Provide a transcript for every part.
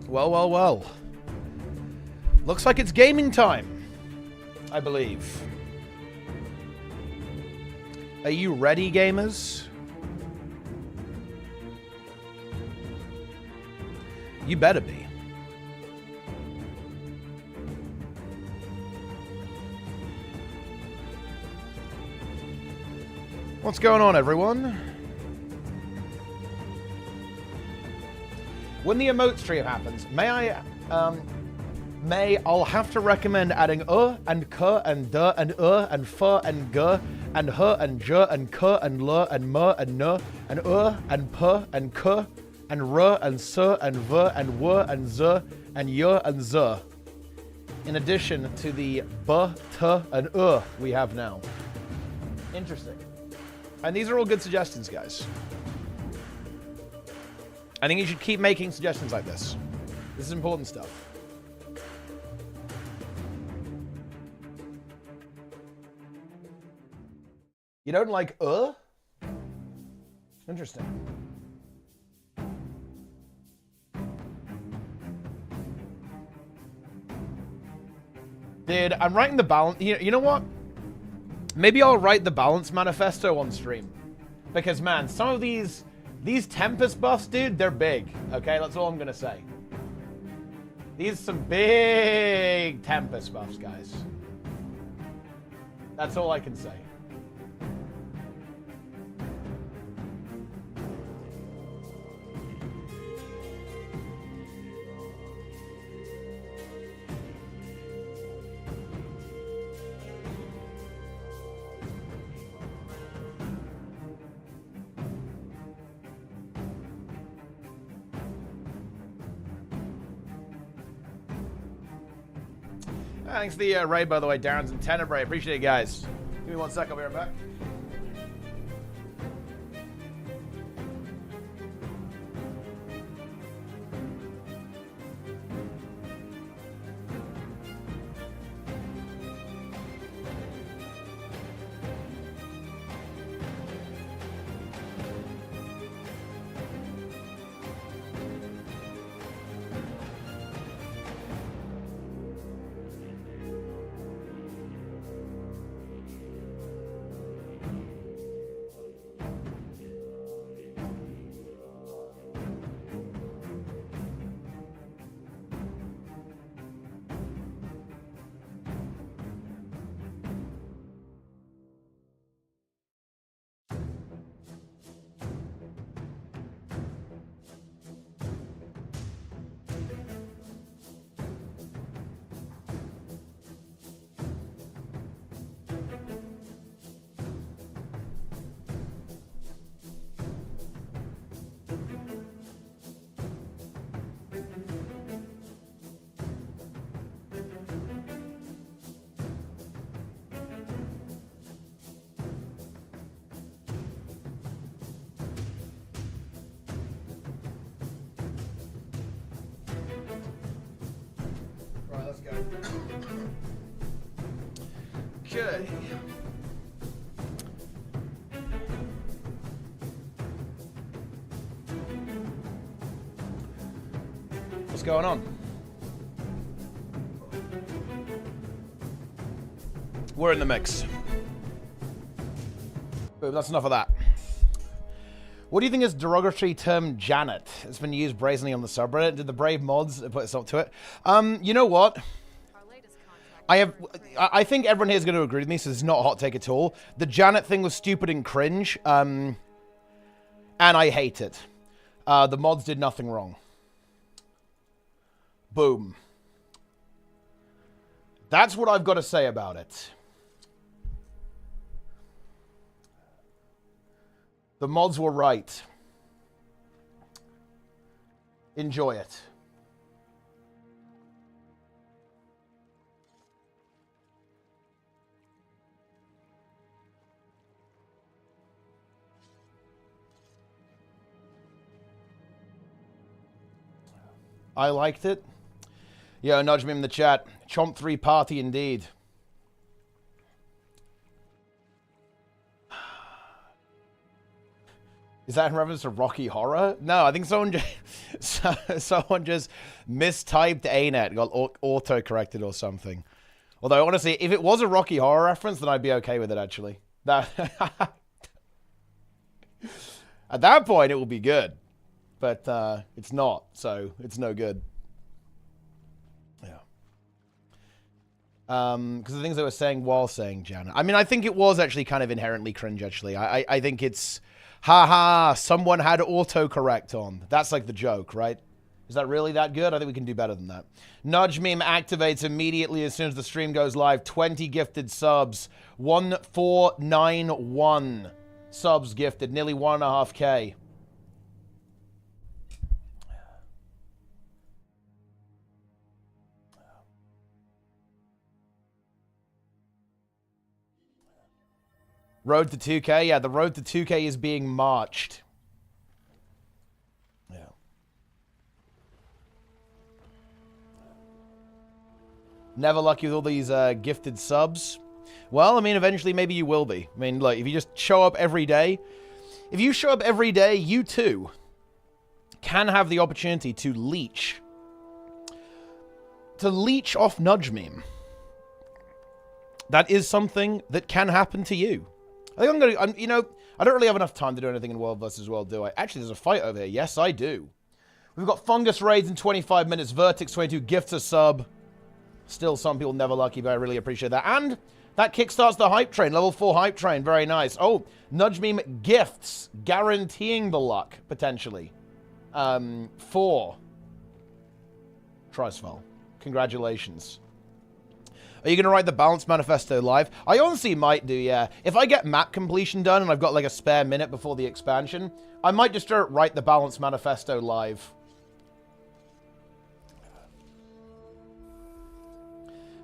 Well, well, well. Looks like it's gaming time, I believe. Are you ready, gamers? You better be. What's going on, everyone? When the emote stream happens, I'll have to recommend adding and k and d and and f and g and h and j and k and l and m and n and and p and k and r and s and v and w and z and y and z. In addition to the b, t, and we have now. Interesting. And these are all good suggestions, guys. I think you should keep making suggestions like this. This is important stuff. You don't like Interesting. Dude, I'm writing the balance. You know what? Maybe I'll write the balance manifesto on stream. Because, man, some of these Tempest buffs, dude, they're big. Okay, that's all I'm going to say. These are some big Tempest buffs, guys. That's all I can say. Thanks for the raid, by the way, Darren's and Tenebrae. Appreciate it, guys. Give me 1 sec, I'll be right back. go. Okay. What's going on? We're in the mix. Boom, that's enough of that. What do you think is derogatory term Janet? It's been used brazenly on the subreddit. Did the brave mods put a stop to it? You know what? I think everyone here is going to agree with me, so it's not a hot take at all. The Janet thing was stupid and cringe, and I hate it. The mods did nothing wrong. Boom. That's what I've got to say about it. The mods were right. Enjoy it. I liked it. Yo, nudge me in the chat. Chomp 3 party indeed. Is that in reference to Rocky Horror? No, I think someone just mistyped ArenaNet, got auto-corrected or something. Although, honestly, if it was a Rocky Horror reference, then I'd be okay with it, actually. At that point, it will be good. But it's not, so it's no good. Yeah. Because the things they were saying while saying Janet. I mean, I think it was actually kind of inherently cringe, actually. I think it's... haha, someone had autocorrect on. That's like the joke, right? Is that really that good? I think we can do better than that. Nudge meme activates immediately as soon as the stream goes live. 20 gifted subs. 1491 subs gifted. Nearly 1.5K. Road to 2K? Yeah, the road to 2K is being marched. Yeah. Never lucky with all these gifted subs. Well, I mean, eventually maybe you will be. I mean, look, if you just show up every day, if you show up every day, you too can have the opportunity to leech off Nudge Meme. That is something that can happen to you. I think you know, I don't really have enough time to do anything in World vs. World, do I? Actually, there's a fight over here. Yes, I do. We've got Fungus Raids in 25 minutes. Vertex 22 gifts a sub. Still, some people never lucky, but I really appreciate that. And that kickstarts the hype train. Level 4 hype train. Very nice. Oh, Nudge Meme gifts. Guaranteeing the luck, potentially. For Trisfell. Congratulations. Are you going to write the Balance Manifesto live? I honestly might do, yeah. If I get map completion done and I've got like a spare minute before the expansion, I might just write the Balance Manifesto live.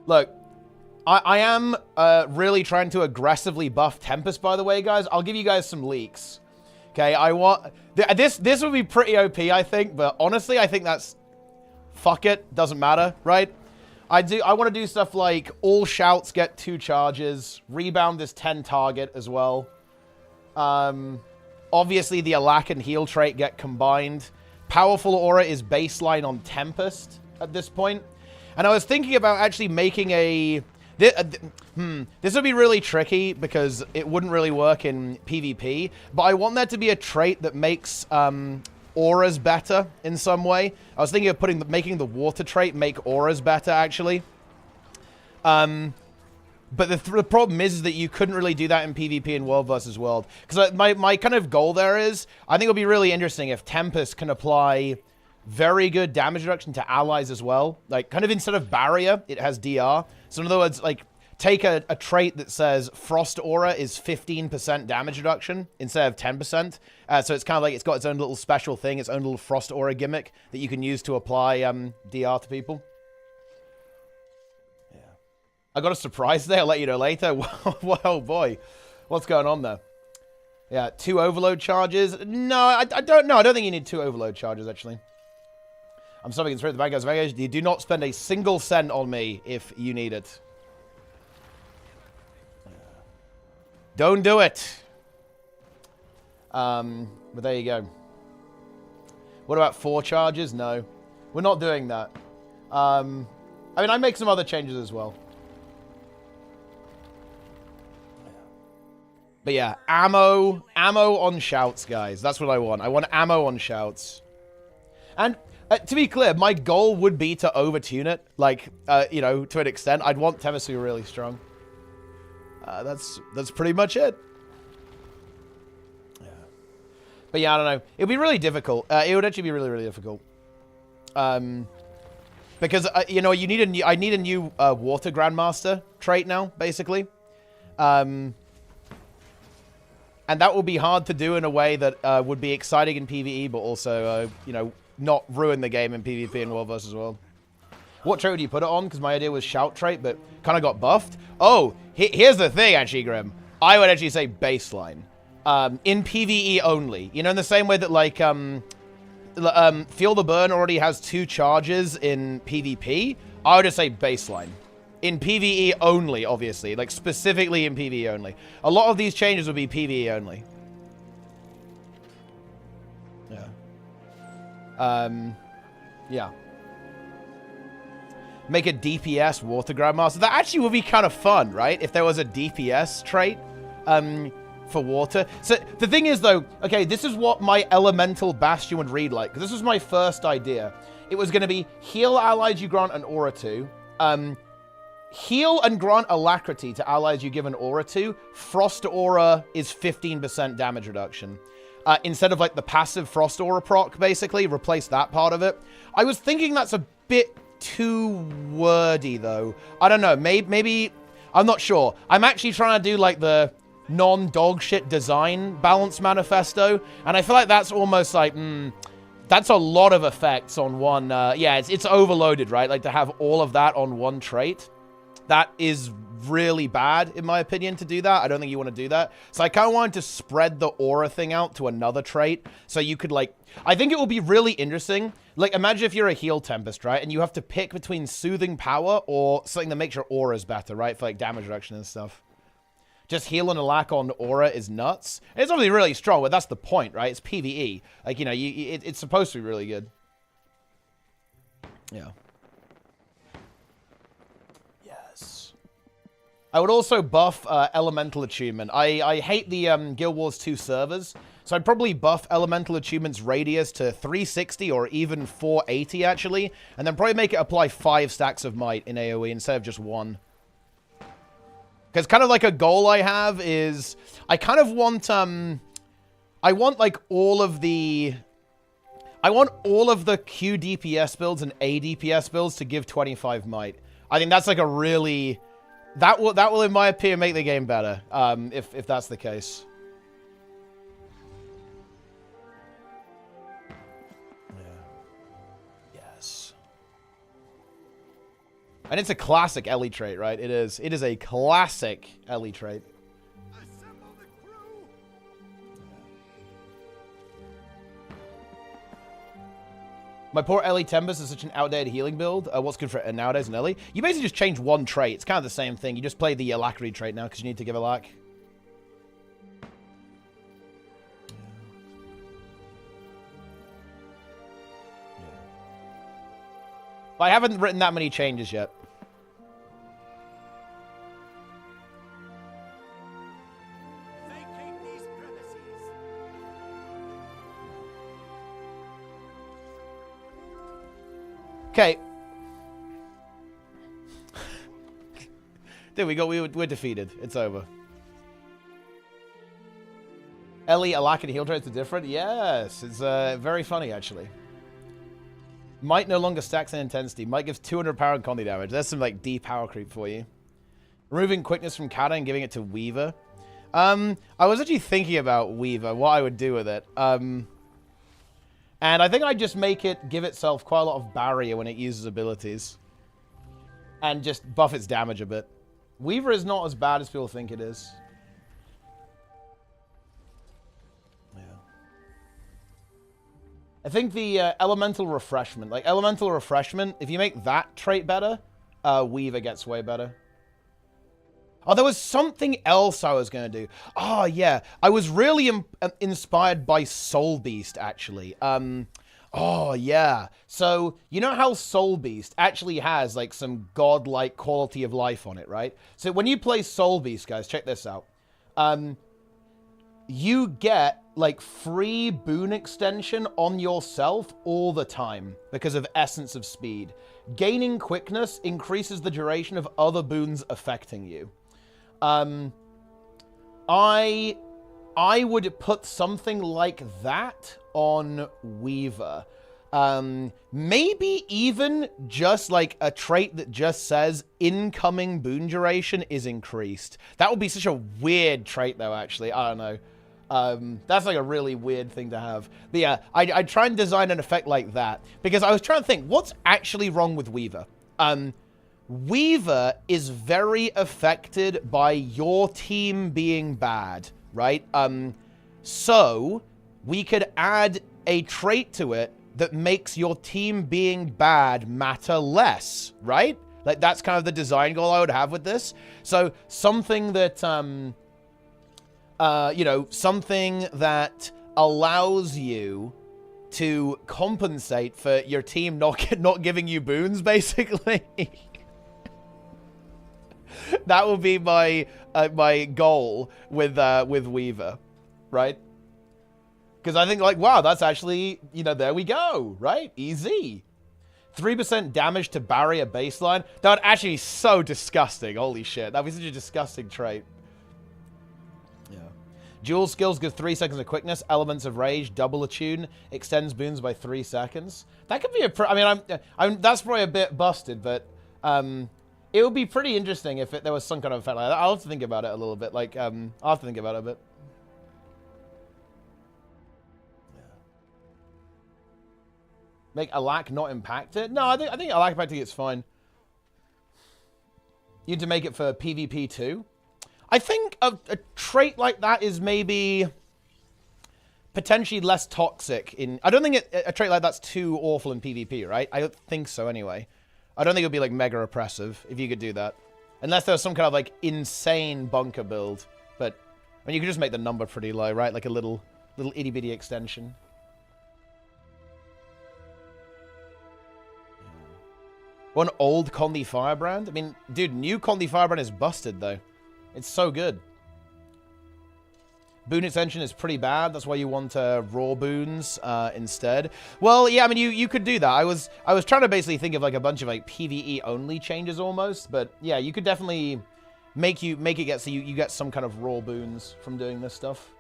Look, I am really trying to aggressively buff Tempest, by the way, guys. I'll give you guys some leaks. Okay, I want... This would be pretty OP, I think, but honestly, I think that's... Fuck it. Doesn't matter, right? I want to do stuff like all shouts get 2 charges, rebound is 10 target as well. Obviously, the Alack and heal trait get combined. Powerful aura is baseline on Tempest at this point. And I was thinking about actually making a... This would be really tricky because it wouldn't really work in PvP, but I want there to be a trait that makes... auras better in some way. I was thinking of making the water trait make auras better, actually. But the problem is that you couldn't really do that in PvP in World vs. World. Because my kind of goal there is, I think it'll be really interesting if Tempest can apply very good damage reduction to allies as well. Like, kind of instead of barrier, it has DR. So in other words, like, take a trait that says Frost Aura is 15% damage reduction instead of 10%. So it's kind of like it's got its own little special thing, its own little Frost Aura gimmick that you can use to apply DR to people. Yeah. I got a surprise there. I'll let you know later. Well, boy. What's going on there? Yeah, 2 overload charges. No, I don't know. I don't think you need 2 overload charges, actually. I'm stopping in Spirit the Bad Guys. You do not spend a single cent on me if you need it. Don't do it. But there you go. What about 4 charges? No. We're not doing that. I mean, I make some other changes as well. But yeah, ammo on shouts, guys. That's what I want. I want ammo on shouts. And to be clear, my goal would be to overtune it, like, you know, to an extent. I'd want Tempest to be really strong. That's pretty much it. Yeah. But yeah, I don't know. It'd be really difficult. It would actually be really, really difficult. Because you know, I need a new Water Grandmaster trait now, basically. And that will be hard to do in a way that would be exciting in PvE, but also, you know, not ruin the game in PvP and World vs. World. What trait would you put it on? Because my idea was shout trait, but kind of got buffed. Oh, here's the thing, actually, Grim. I would actually say baseline. In PvE only. You know, in the same way that, like, Feel the Burn already has 2 charges in PvP, I would just say baseline. In PvE only, obviously. Like, specifically in PvE only. A lot of these changes would be PvE only. Yeah. Yeah. Make a DPS Water Grandmaster. That actually would be kind of fun, right? If there was a DPS trait for water. So, the thing is, though, okay, this is what my Elemental Bastion would read like. This was my first idea. It was going to be heal allies you grant an aura to. Heal and grant alacrity to allies you give an aura to. Frost aura is 15% damage reduction. Instead of like the passive frost aura proc, basically, replace that part of it. I was thinking that's a bit too wordy, though. I don't know. Maybe I'm not sure. I'm actually trying to do like the non-dog shit design balance manifesto, and I feel like that's almost like that's a lot of effects on one. Yeah, it's overloaded, right? Like to have all of that on one trait. That is really bad, in my opinion, to do that. I don't think you want to do that. So I kind of wanted to spread the aura thing out to another trait. So you could, like... I think it will be really interesting. Like, imagine if you're a heal Tempest, right? And you have to pick between Soothing Power or something that makes your auras better, right? For, like, damage reduction and stuff. Just heal and alack on aura is nuts. And it's obviously really strong, but that's the point, right? It's PvE. Like, you know, it's supposed to be really good. Yeah. I would also buff Elemental Attunement. I hate the Guild Wars 2 servers, so I'd probably buff Elemental Attunement's radius to 360 or even 480, actually, and then probably make it apply 5 stacks of might in AoE instead of just 1. Because kind of like a goal I have is, I kind of want, I want like all of the Q DPS builds and A DPS builds to give 25 might. I think that's like a really... That will, in my opinion, make the game better, if that's the case. Yeah. Yes. And it's a classic Ellie trait, right? It is. It is a classic Ellie trait. My poor Ellie Tempest is such an outdated healing build. What's good for it nowadays in Ellie? You basically just change one trait. It's kind of the same thing. You just play the alacrity trait now because you need to give alac. But I haven't written that many changes yet. Okay. There we go. We're defeated. It's over. Ellie, alac, and heal traits are different? Yes. It's very funny, actually. Might no longer stacks in intensity. Might gives 200 power and Condi damage. That's some, like, deep power creep for you. Removing quickness from Kata and giving it to Weaver. I was actually thinking about Weaver, what I would do with it. And I think I'd just make it give itself quite a lot of barrier when it uses abilities. And just buff its damage a bit. Weaver is not as bad as people think it is. Yeah. I think the elemental refreshment, like elemental refreshment, if you make that trait better, Weaver gets way better. Oh, there was something else I was going to do. Oh, yeah. I was really inspired by Soul Beast, actually. Oh, yeah. So, you know how Soul Beast actually has, like, some godlike quality of life on it, right? So, when you play Soul Beast, guys, check this out. You get, like, free boon extension on yourself all the time because of Essence of Speed. Gaining quickness increases the duration of other boons affecting you. I would put something like that on Weaver. Maybe even just like a trait that just says incoming boon duration is increased. That would be such a weird trait though, actually. I don't know. That's like a really weird thing to have. But yeah, I'd try and design an effect like that because I was trying to think what's actually wrong with Weaver. Weaver is very affected by your team being bad, right? So we could add a trait to it that makes your team being bad matter less, right? Like that's kind of the design goal I would have with this. So something that, you know, something that allows you to compensate for your team not giving you boons, basically. That would be my my goal with Weaver, right? Because I think like, wow, that's actually, you know, there we go, right? Easy. 3% damage to barrier baseline. That would actually be so disgusting. Holy shit, that would be such a disgusting trait. Yeah. Dual skills give 3 seconds of quickness. Elements of rage, double attune, extends boons by 3 seconds. That could be a. I mean, I'm that's probably a bit busted, but it would be pretty interesting if there was some kind of effect like that. I'll have to think about it a little bit. Like, I'll have to think about it a bit. Yeah. Make Alak not impacted? No, I think Alak impacting it's fine. You need to make it for PvP too. I think a trait like that is maybe potentially less toxic in. I don't think a trait like that's too awful in PvP, right? I don't think so anyway. I don't think it would be, like, mega oppressive if you could do that. Unless there was some kind of, like, insane bunker build. But, I mean, you could just make the number pretty low, right? Like a little itty-bitty extension. One old Condi Firebrand? I mean, dude, new Condi Firebrand is busted, though. It's so good. Boon extension is pretty bad. That's why you want raw boons instead. Well, yeah, I mean, you could do that. I was trying to basically think of like a bunch of like PvE only changes almost, but yeah, you could definitely make it get so you get some kind of raw boons from doing this stuff.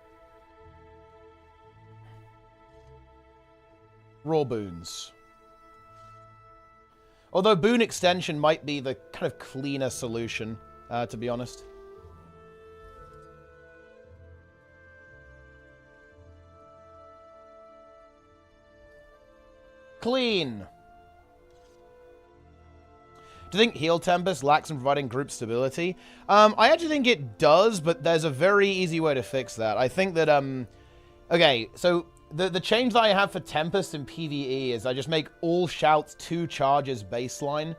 Raw boons. Although boon extension might be the kind of cleaner solution, to be honest. Clean. Do you think Heal Tempest lacks in providing group stability? I actually think it does, but there's a very easy way to fix that. I think that, okay, so the change that I have for Tempest in PvE is I just make all shouts 2 charges baseline.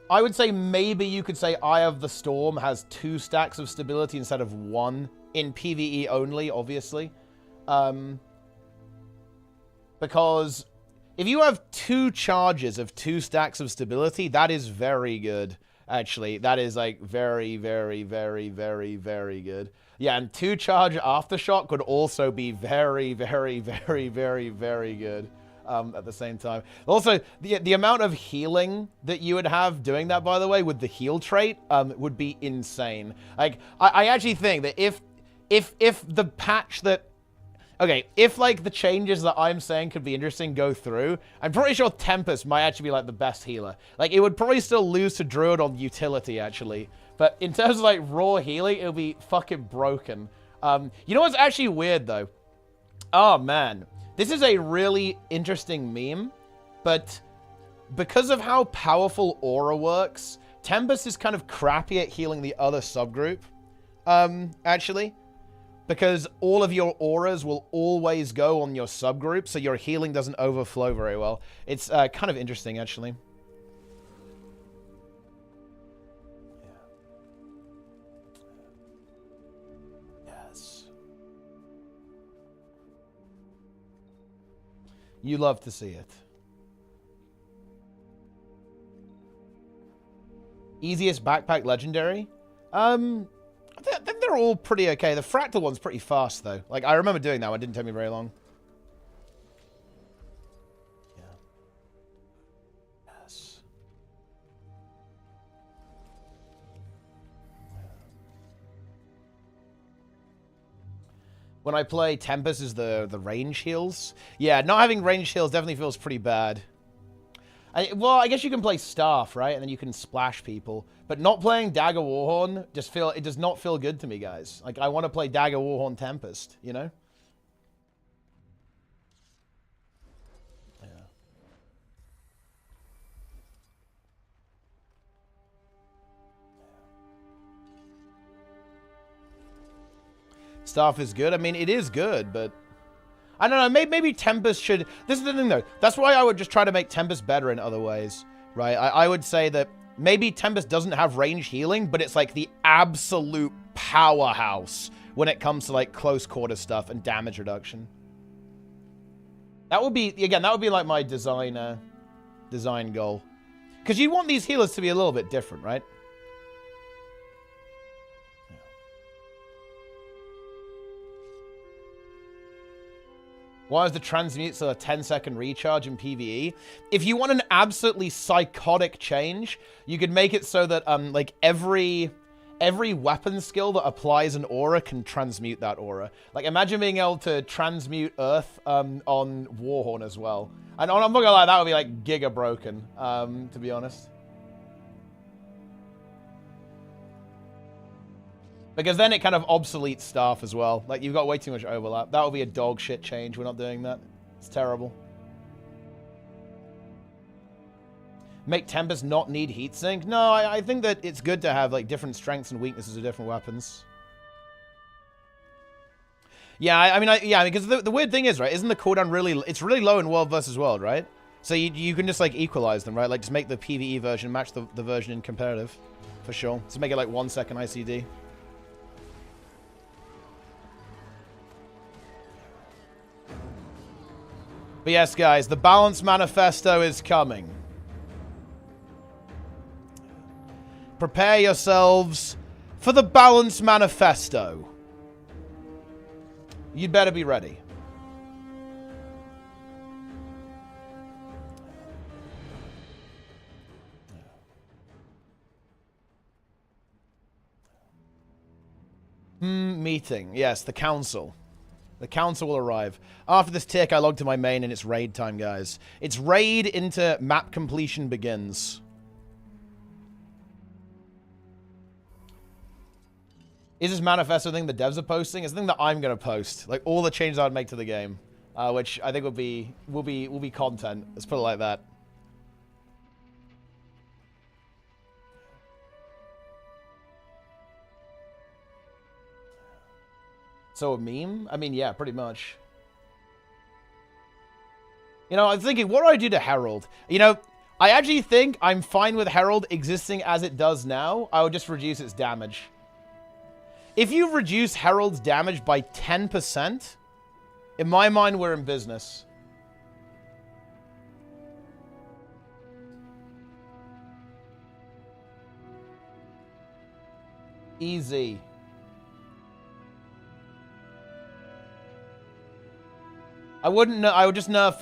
I would say maybe you could say Eye of the Storm has 2 stacks of stability instead of 1 in PvE only, obviously. Because if you have 2 charges of 2 stacks of stability, that is very good, actually. That is, like, very, very, very, very, very good. Yeah, and 2 charge Aftershock would also be very, very, very, very, very good at the same time. Also, the amount of healing that you would have doing that, by the way, with the heal trait would be insane. Like, I actually think that if the patch that... Okay, if, like, the changes that I'm saying could be interesting go through, I'm pretty sure Tempest might actually be, like, the best healer. Like, it would probably still lose to Druid on utility, actually. But in terms of, like, raw healing, it would be fucking broken. You know what's actually weird, though? Oh, man. This is a really interesting meme, but because of how powerful Aura works, Tempest is kind of crappy at healing the other subgroup, actually. because all of your auras will always go on your subgroup, so your healing doesn't overflow very well. It's kind of interesting, actually. Yes. You love to see it. Easiest backpack legendary? I think they're all pretty okay. The fractal one's pretty fast, though. Like, I remember doing that one. It didn't take me very long. Yeah. Yes. When I play Tempest is the range heals. Yeah, not having range heals definitely feels pretty bad. Well, I guess you can play Staff, right? And then you can splash people. But not playing Dagger Warhorn it does not feel good to me, guys. Like, I want to play Dagger Warhorn Tempest, you know? Yeah. Staff is good. I mean, it is good, but I don't know, maybe Tempest should... This is the thing, though. That's why I would just try to make Tempest better in other ways, right? I would say that maybe Tempest doesn't have range healing, but it's like the absolute powerhouse when it comes to, like, close quarter stuff and damage reduction. That would be... Again, that would be, like, my design goal. Because you want these healers to be a little bit different, right? Why is the transmute so a 10-second recharge in PvE? If you want an absolutely psychotic change, you could make it so that like every weapon skill that applies an aura can transmute that aura. Like, imagine being able to transmute Earth on Warhorn as well. And I'm not gonna lie, that would be like giga broken, to be honest. Because then it kind of obsoletes Staff as well. Like, you've got way too much overlap. That would be a dog shit change. We're not doing that. It's terrible. Make Tempest not need heatsink? No, I think that it's good to have, like, different strengths and weaknesses of different weapons. Yeah, I mean, because the weird thing is, right, isn't the cooldown really... It's really low in World versus World, right? So you can just, like, equalize them, right? Like, just make the PvE version match the version in competitive. For sure. So make it, like, 1 second ICD. But yes, guys, the Balance Manifesto is coming. Prepare yourselves for the Balance Manifesto. You'd better be ready. Meeting. Yes, the council. The council will arrive. After this tick, I log to my main and it's raid time, guys. It's raid into map completion begins. Is this manifesto thing the devs are posting? It's the thing that I'm going to post. Like, all the changes I would make to the game. Which I think will be content. Let's put it like that. So a meme? I mean, yeah, pretty much. You know, I'm thinking, what do I do to Herald? You know, I actually think I'm fine with Herald existing as it does now. I would just reduce its damage. If you reduce Herald's damage by 10%, in my mind, we're in business. Easy. I wouldn't know. I would just nerf,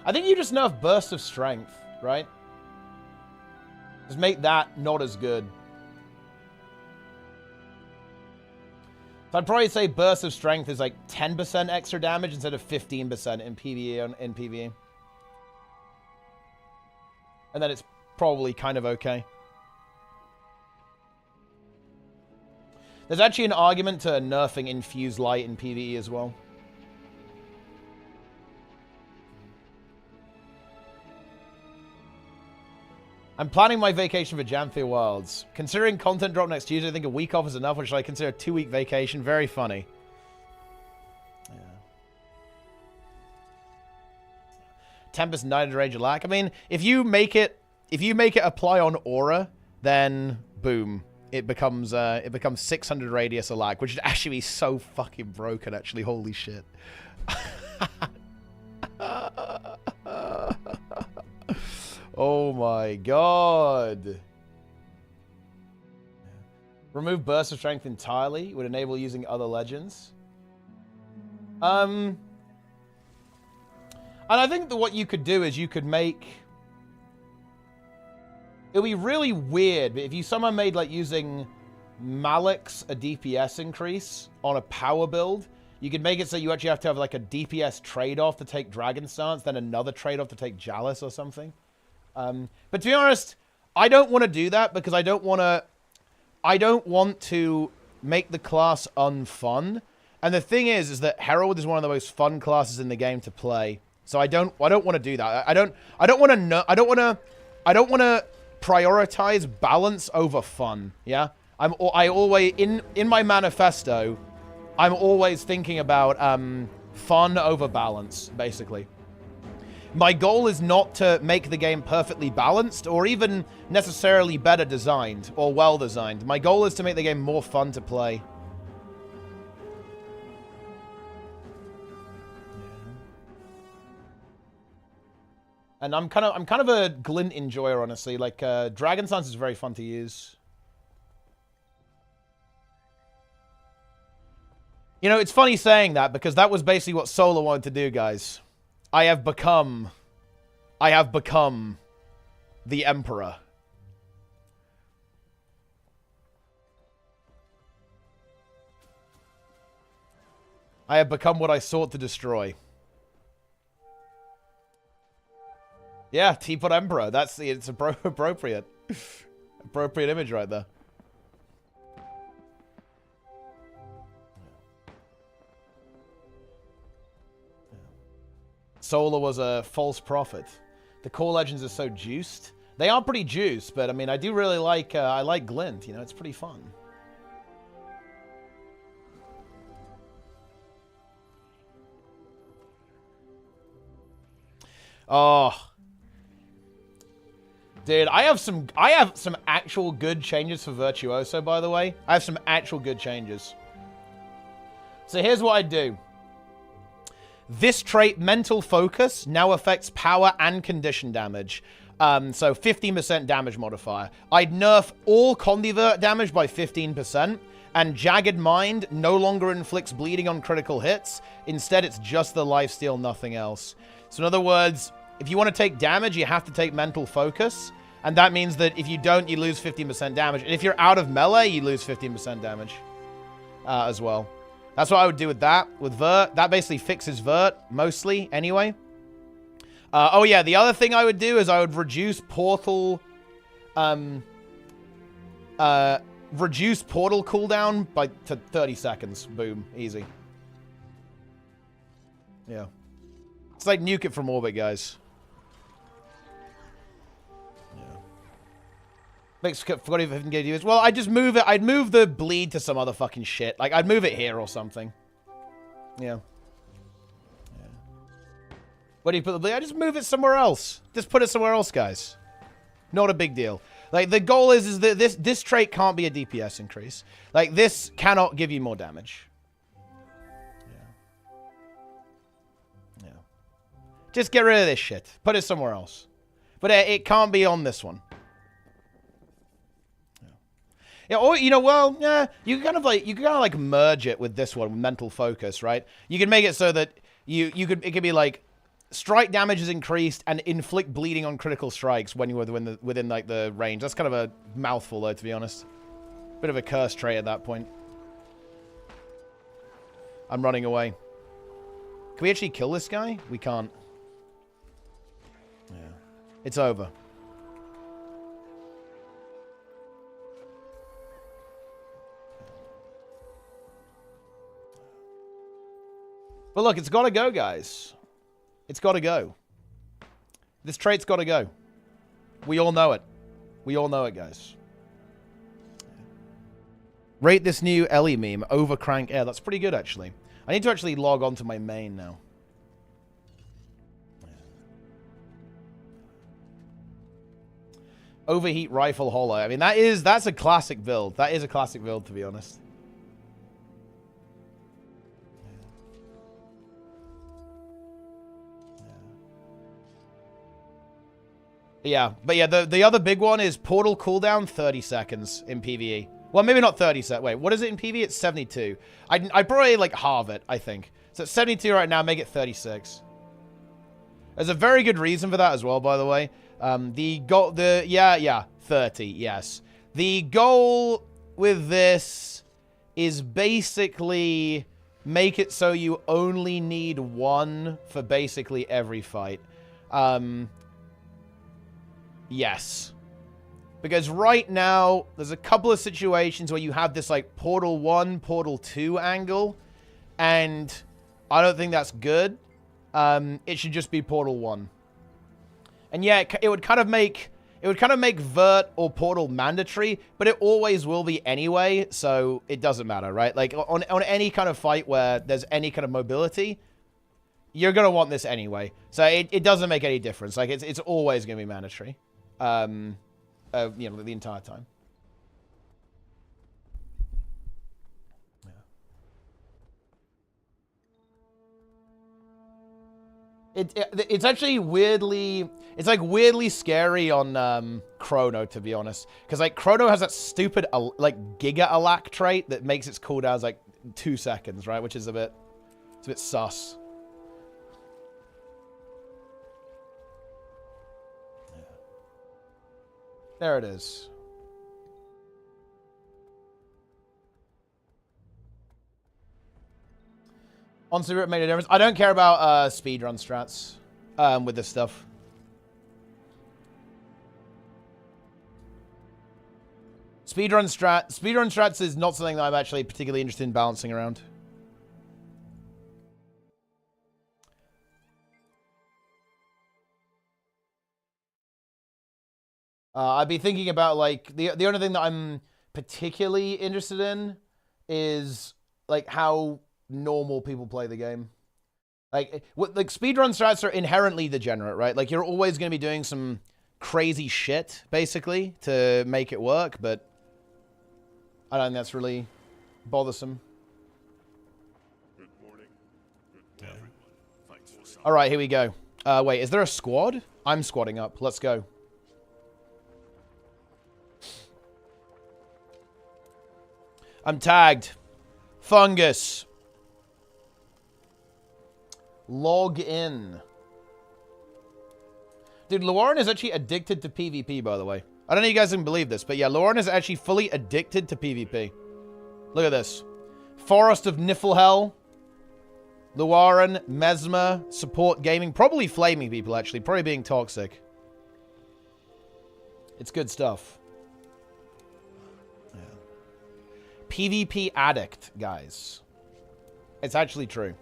I think you just nerf Burst of Strength, right? Just make that not as good. So I'd probably say Burst of Strength is like 10% extra damage instead of 15% in PvE in PvE. And then it's probably kind of okay. There's actually an argument to nerfing Infused Light in PvE as well. I'm planning my vacation for Jamthia Wilds. Considering content drop next Tuesday, I think a week off is enough, which I consider a 2-week vacation. Very funny. Tempest 900 range lack. I mean, if you make it apply on aura, then boom, it becomes 600 radius a lag, which would actually be so fucking broken. Actually, holy shit. Oh my god. Remove burst of strength entirely would enable using other legends. And I think that what you could do is you could make... It would be really weird, but if you somehow made, like, using Malik's a DPS increase on a power build, you could make it so you actually have to have, like, a DPS trade-off to take Dragon Stance, then another trade-off to take Chalice or something. But to be honest, I don't want to do that because I don't want to make the class unfun. And the thing is that Herald is one of the most fun classes in the game to play. So I don't want to do that. I don't want to prioritize balance over fun. Yeah. I always in my manifesto, I'm always thinking about fun over balance, basically. My goal is not to make the game perfectly balanced or even necessarily better designed or well designed. My goal is to make the game more fun to play. And I'm kind of a glint enjoyer, honestly. Like Dragon Stance is very fun to use. You know, it's funny saying that because that was basically what Solar wanted to do, guys. I have become the Emperor. I have become what I sought to destroy. Yeah, Teapot Emperor. It's appropriate. Appropriate image right there. Solar was a false prophet. The core legends are so juiced. They are pretty juiced, but I mean, I do really like, I like Glint, you know, it's pretty fun. Oh. Dude, I have some actual good changes for Virtuoso, by the way. I have some actual good changes. So here's what I do. This trait, Mental Focus, now affects power and condition damage. So 15% damage modifier. I'd nerf all Condivert damage by 15%, and Jagged Mind no longer inflicts bleeding on critical hits. Instead, it's just the lifesteal, nothing else. So in other words, if you want to take damage, you have to take Mental Focus, and that means that if you don't, you lose 15% damage. And if you're out of melee, you lose 15% damage as well. That's what I would do with that. With Vert, that basically fixes Vert, mostly, anyway. Oh, yeah, the other thing I would do is I would reduce Portal... reduce Portal cooldown to 30 seconds. Boom. Easy. Yeah. It's like nuke it from orbit, guys. Forgot if I can get used. Well, I just move it. I'd move the bleed to some other fucking shit. Like, I'd move it here or something. Yeah. Where do you put the bleed? I just move it somewhere else. Just put it somewhere else, guys. Not a big deal. Like, the goal is that this trait can't be a DPS increase. Like, this cannot give you more damage. Yeah. Just get rid of this shit. Put it somewhere else. But it can't be on this one. Yeah, or you know, well, yeah, you can kind of like merge it with this one, with Mental Focus, right? You can make it so that it could be like strike damage is increased and inflict bleeding on critical strikes when you're within like the range. That's kind of a mouthful, though, to be honest. Bit of a curse trait at that point. I'm running away. Can we actually kill this guy? We can't. Yeah, it's over. But look, it's got to go, guys. It's got to go. This trait's got to go. We all know it. We all know it, guys. Rate this new Ellie meme, Overcrank Air. That's pretty good, actually. I need to actually log on to my main now. Overheat Rifle Holo. I mean, that's a classic build. That is a classic build, to be honest. Yeah, but yeah, the other big one is Portal cooldown 30 seconds in PvE. Well, maybe not 30 seconds. Wait, what is it in PvE? It's 72. I'd probably, like, halve it, I think. So it's 72 right now, make it 36. There's a very good reason for that as well, by the way. Yeah, 30, yes. The goal with this is basically make it so you only need one for basically every fight. Yes. Because right now, there's a couple of situations where you have this, like, Portal 1, Portal 2 angle, and I don't think that's good. It should just be Portal 1. And yeah, it would kind of make Vert or Portal mandatory, but it always will be anyway, so it doesn't matter, right? Like, on any kind of fight where there's any kind of mobility, you're going to want this anyway. So it doesn't make any difference. Like, it's always going to be mandatory. You know, the entire time. Yeah. It's actually weirdly... It's, like, weirdly scary on Chrono, to be honest. Because, like, Chrono has that stupid, like, Giga Alac trait that makes its cooldowns, like, 2 seconds, right? Which is it's a bit sus. Yeah. There it is. On Super, it made a difference. I don't care about speedrun strats with this stuff. Speedrun strats is not something that I'm actually particularly interested in balancing around. I'd be thinking about, like, the only thing that I'm particularly interested in is, like, how normal people play the game. Like speedrun strats are inherently degenerate, right? Like, you're always going to be doing some crazy shit, basically, to make it work, but I don't think that's really bothersome. Good morning. Good everyone. All right, here we go. Wait, is there a squad? I'm squadding up. Let's go. I'm tagged. Fungus. Log in. Dude, Lauren is actually addicted to PvP, by the way. I don't know if you guys can believe this, but yeah, Lauren is actually fully addicted to PvP. Look at this. Forest of Niflhel. Luaren, Mesmer, support gaming. Probably flaming people, actually. Probably being toxic. It's good stuff. Yeah. PvP addict, guys. It's actually true.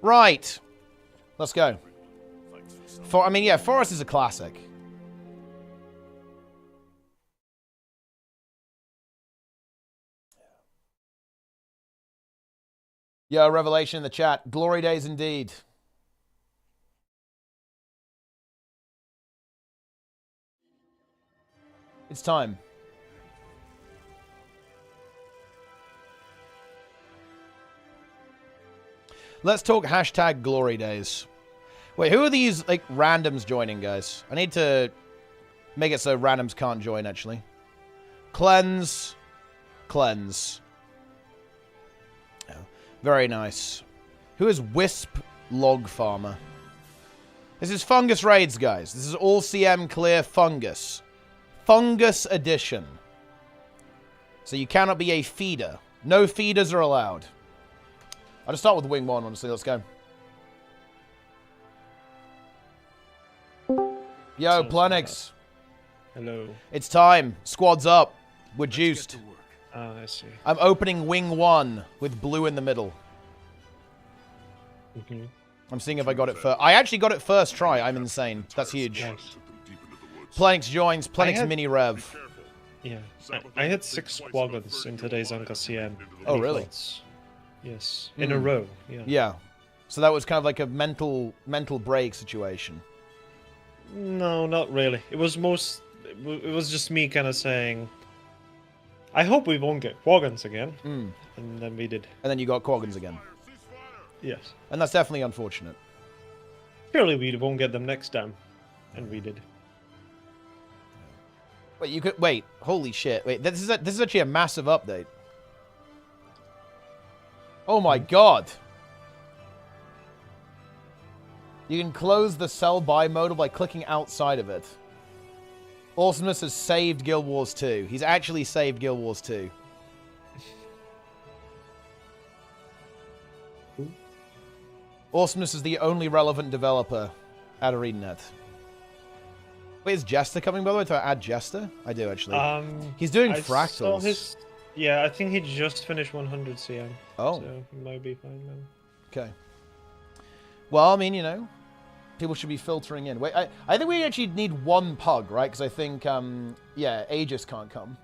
Right. Let's go. I mean, yeah, Forest is a classic. Yo, Revelation in the chat. Glory days indeed. It's time. Let's talk hashtag glory days. Wait, who are these, like, randoms joining, guys? I need to make it so randoms can't join, actually. Cleanse. Cleanse. Oh, very nice. Who is Wisp Log Farmer? This is Fungus Raids, guys. This is all CM clear Fungus. Fungus edition. So you cannot be a feeder. No feeders are allowed. I'll just start with Wing 1, honestly. Let's go. Yo, Planix. Hello. It's time. Squad's up. We're juiced. I see. I'm opening Wing 1 with blue in the middle. I'm seeing if I got it first. I actually got it first try. I'm insane. That's huge. Nice. Planix joins. Planix mini rev. Yeah. I had 6 squadrons in today's Anka CM. Oh, really? Yes. In a row. Yeah. Yeah. So that was kind of like a mental break situation. No, not really. It was it was just me kind of saying, I hope we won't get Quaggons again. Mm. And then we did. And then you got Quaggons again. Yes. And that's definitely unfortunate. Surely we won't get them next time. And we did. Wait, you could wait. Holy shit! Wait, this is actually a massive update. Oh my god! You can close the sell buy mode by clicking outside of it. Awesomeness has saved Guild Wars 2. He's actually saved Guild Wars 2. Awesomeness is the only relevant developer at ArenaNet. Wait, is Jester coming, by the way? Do I add Jester? I do, actually. He's doing I saw fractals. Yeah, I think he just finished 100 CM. Oh. So he might be fine then. Okay. Well, I mean, you know, people should be filtering in. Wait, I think we actually need one pug, right? Because I think, yeah, Aegis can't come.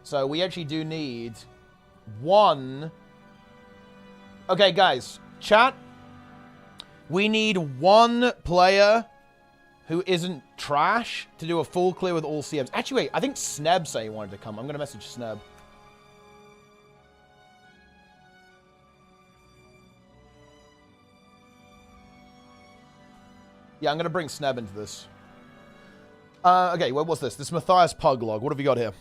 So we actually do need one. Okay, guys, chat. We need one player who isn't trash to do a full clear with all CMs. Actually, wait, I think Sneb said he wanted to come. I'm going to message Sneb. Yeah, I'm going to bring Sneb into this. Okay, what's this? This Matthias Pug log. What have we got here?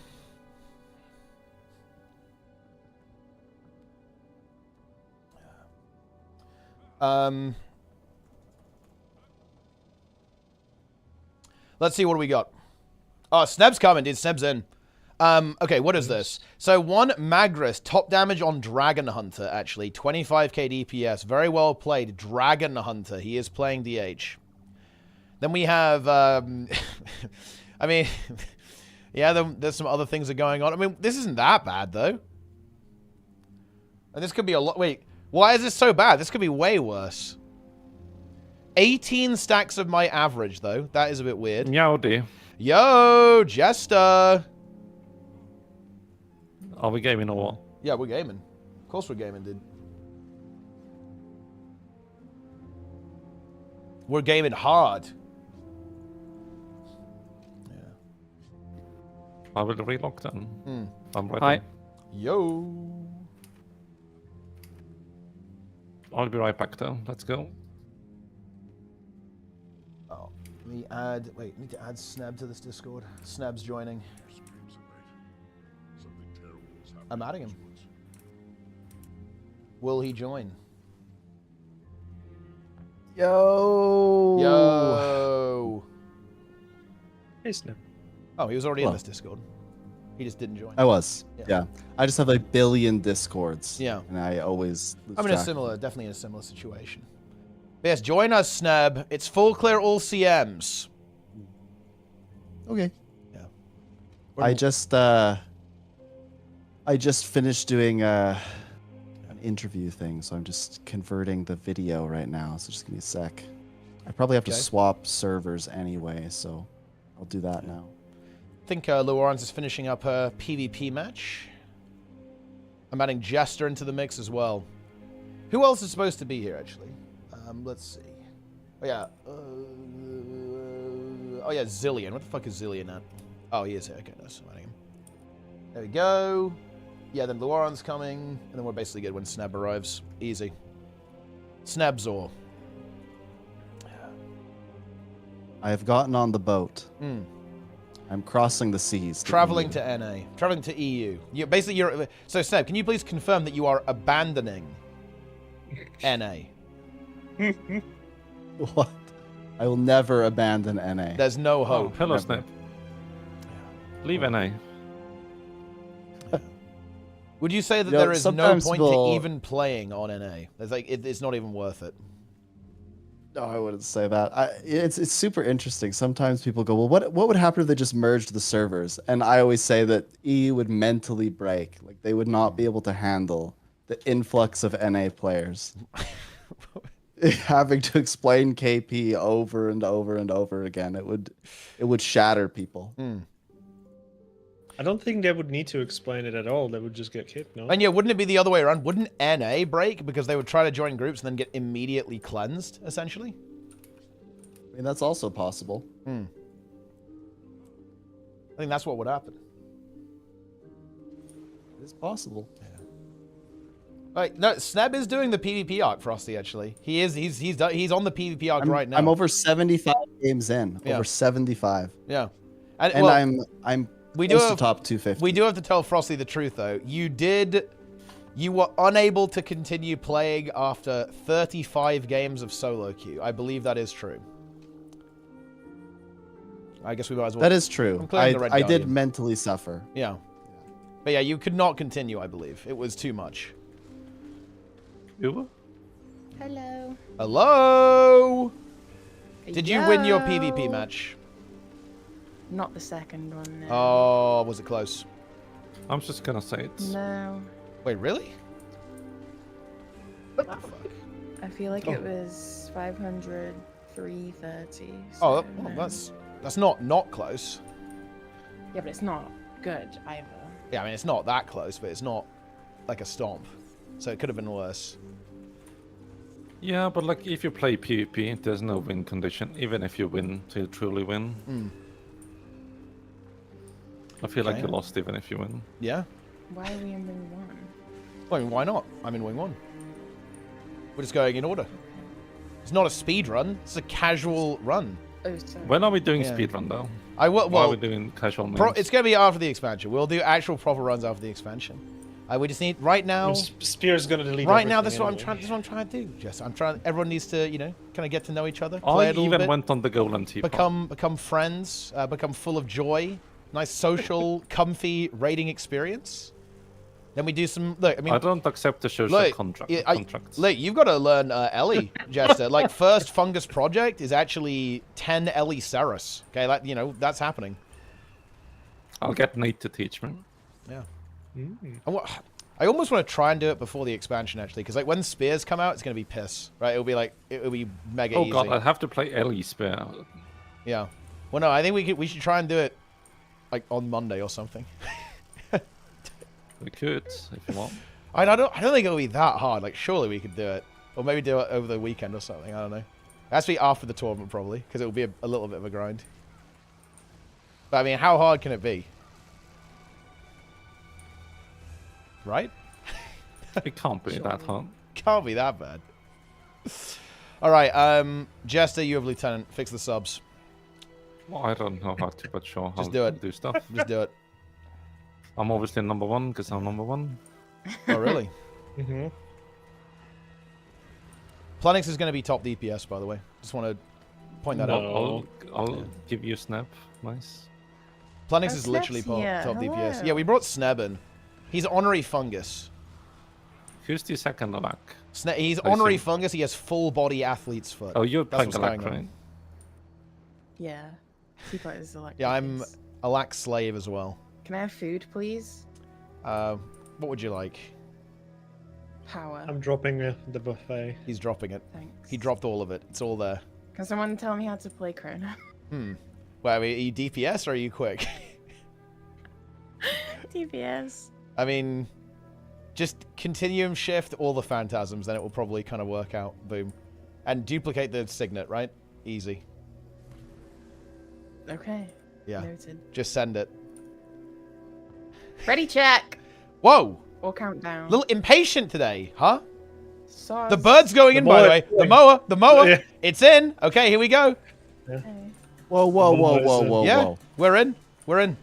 Let's see, what do we got? Oh, Sneb's coming, dude. Sneb's in. Okay, what is this? So, one Magris, top damage on Dragon Hunter, actually. 25k DPS. Very well played. Dragon Hunter. He is playing DH. Then we have, I mean, yeah, there's some other things that are going on. I mean, this isn't that bad, though. And this could be a lot. Wait, why is this so bad? This could be way worse. 18 stacks of my average, though. That is a bit weird. Yowdy. Yo, Jester. Are we gaming or what? Yeah, we're gaming. Of course we're gaming, dude. We're gaming hard. I will relock then. I'm ready. Hi. Yo. I'll be right back though. Let's go. Oh, let me add. Wait, need to add Sneb to this Discord. Sneb's joining. I'm adding him. Will he join? Yo. Yo. Hey, Snip. Oh, he was already in Well. this Discord. He just didn't join. I was. Yeah. Yeah. I just have a billion Discords. Yeah. And I always lose I'm in a track. similar, definitely in a similar situation. But yes, join us, Sneb. It's full clear all CMs. Okay. Yeah. I just finished doing an interview thing, so I'm just converting the video right now. So just give me a sec. I probably have to Okay. swap servers anyway, so I'll do that now. I think Luarans is finishing up her PvP match. I'm adding Jester into the mix as well. Who else is supposed to be here, actually? Let's see. Oh, yeah. Oh, yeah, Zillion. What the fuck is Zillion at? Oh, he is here. Okay, nice. I'm adding him. There we go. Yeah, then Luaran's coming. And then we're basically good when Sneb arrives. Easy. Snebzor. I have gotten on the boat. Hmm. I'm crossing the seas. Traveling EU. to NA. Traveling to EU. You're so, Sneb, can you please confirm that you are abandoning NA? What? I will never abandon NA. There's no Oh, hope. hello, Never. Snap. Leave NA. Would you say that You know, there is no sometimes point people- to even playing on NA? There's like it's not even worth it. No, I wouldn't say that. It's super interesting. Sometimes people go, well, what would happen if they just merged the servers? And I always say that EU would mentally break. Like, they would not be able to handle the influx of NA players. Having to explain KP over and over and over again, it would shatter people. I don't think they would need to explain it at all. They would just get kicked, no? And yeah, wouldn't it be the other way around? Wouldn't NA break because they would try to join groups and then get immediately cleansed, essentially? I mean, that's also possible. I think that's what would happen. It's possible. Like, no, Sneb is doing the PvP arc, Frosty. Actually, he is. He's on the PvP arc right now. I'm over 75 games in. Yeah. Over 75. Yeah, And well, I'm we do close to have, top 250. we do have to tell Frosty the truth though. You were unable to continue playing after 35 games of solo queue. I believe that is true. I guess we might as well. That is true. I'm clearing the Red I did Guardian. mentally suffer. Yeah. But yeah, you could not continue, I believe. It was too much. You? Hello. Hello? Did you win your PvP Yo. match? Not the second one. No. Oh, was it close? I'm just gonna say it. No. Wait, really? What the fuck? I feel like it was 500, 330. Oh, so well, no. that's not close. Yeah, but it's not good either. Yeah, I mean, it's not that close, but it's not like a stomp. So it could have been worse. Yeah, but like if you play PvP, there's no win condition. Even if you win, to truly win. I feel like Okay. you lost even if you win. Yeah? Why are we in Wing 1? Well, I mean, why not? I'm in Wing 1. We're just going in order. It's not a speed run. It's a casual run. Oh, sorry. When are we doing Yeah. speedrun though? I will. Why are Well, we doing casual means? it's going to be after the expansion. We'll do actual proper runs after the expansion. We just need right now. Spear's gonna delete. Right now, everything this is what I'm anyway. trying. This is what I'm trying to do. Jess, I'm trying. Everyone needs to, kind of get to know each other. I Play a little even bit. went on the Golan teapot. Become friends. Become full of joy. Nice social, comfy raiding experience. Then we do some. Look, I mean, I don't accept the social look, contracts. look, you've got to learn Ellie, Jester. Like, first Fungus project is actually 10 Ellie Ceres. Okay, like, that's happening. I'll get Nate to teach me. Yeah. I almost want to try and do it before the expansion, actually, because like when spears come out, it's gonna be piss, right? It'll be mega Oh easy. god, I have to play Ellie Spear. Yeah. Well, no, I think we should try and do it like on Monday or something. We could, if you want. I don't think it'll be that hard. Like, surely we could do it, or maybe do it over the weekend or something. I don't know. It has to be after the tournament probably, because it will be a little bit of a grind. But I mean, how hard can it be? Right? It can't be that hard. Can't be that bad. All right, Jester, you have Lieutenant. Fix the subs. Well, I don't know how to, but sure, I'll do it. do stuff. Just do it. I'm obviously number one because I'm number one. Oh, really? Mm-hmm. Planix is going to be top DPS, by the way. Just want to point that out. No. I'll give you a snap. Nice. Planix Oh, is literally Snap's here. top DPS. Hello. Yeah, we brought Sneb in. He's honorary fungus. Who's the second Alak? He's I honorary see. fungus. He has full body athlete's foot. Oh, you're That's playing what's Alak, going on. right? Yeah. Teapot is like. Yeah, I'm a lax slave as well. Can I have food, please? What would you like? Power. I'm dropping the buffet. He's dropping it. Thanks. He dropped all of it. It's all there. Can someone tell me how to play Chrono? Well, are you DPS or are you quick? DPS. I mean, just continuum shift all the phantasms, then it will probably kind of work out. Boom. And duplicate the signet, right? Easy. Okay. Yeah. Noted. Just send it. Ready, check. Whoa! Or countdown. A little impatient today, huh? Sauce. The bird's going in, by the way. The mower. Yeah. It's in. Okay, here we go. Okay. Whoa, whoa, whoa, whoa, whoa, Yeah, whoa. we're in. We're in.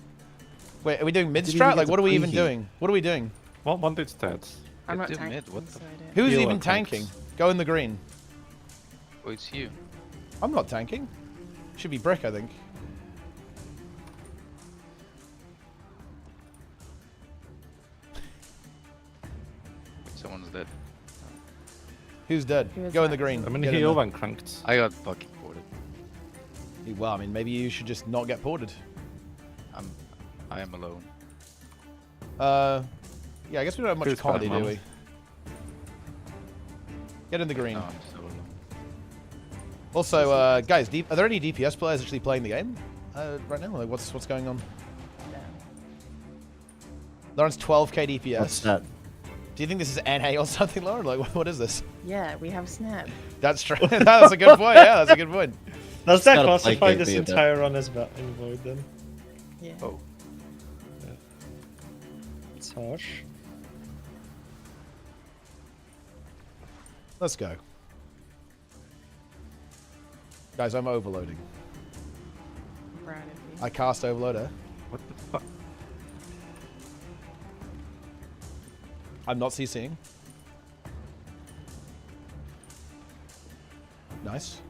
Wait, are we doing mid Didn't even strat? get Like, to what are we even preview. doing? What are we doing? Well, one did stats. I'm not Get to tanking, mid, what the- so I don't- Who's You even are tanking? tanks. Go in the green. Oh, it's you. I'm not tanking. Should be brick, I think. Someone's dead. Who's dead? Who is Go in the that? green. I mean, Get he in there. overcranked. I got fucking ported. Well, I mean, maybe you should just not get ported. I am alone. Yeah, I guess we don't have much Who's comedy, bad, do man? we? Get in the green. No, I'm so alone. Also, guys, are there any DPS players actually playing the game right now? Like, what's going on? No. Lawrence, 12k DPS. What's that? Do you think this is NA or something, Lauren? Like, what is this? Yeah, we have Snap. That's true. That's a good point. Yeah, that's a good point. Does that gotta classify placate this me a bit. entire run as in void then? Yeah. Oh, It's harsh. Let's go. Guys, I'm overloading. I'm proud of you. I cast overloader. What the fuck? I'm not CCing. Nice.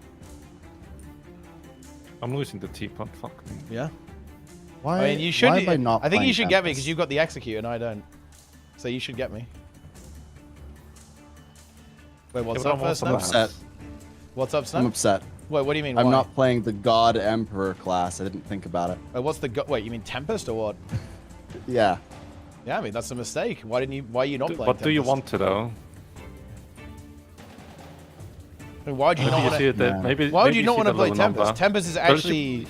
I'm losing the teapot. Fuck me. Yeah. Why? I mean, you should. Why am I not I think you playing should get me Tempest? because you've got the execute and I don't. So you should get me. Wait, what's Yeah, but up I'm first? also Now? upset. What's up, I'm Snap? upset. Wait, what do you mean? I'm why? not playing the God Emperor class. I didn't think about it. What's the wait? You mean Tempest or what? Yeah. Yeah, I mean that's a mistake. Why didn't you? Why are you not playing? What do you Tempest? want to though? I mean, why would you Maybe not you want see to? the, Yeah. maybe, Why would maybe you not see want to the play low Tempest? number. Tempest is But actually.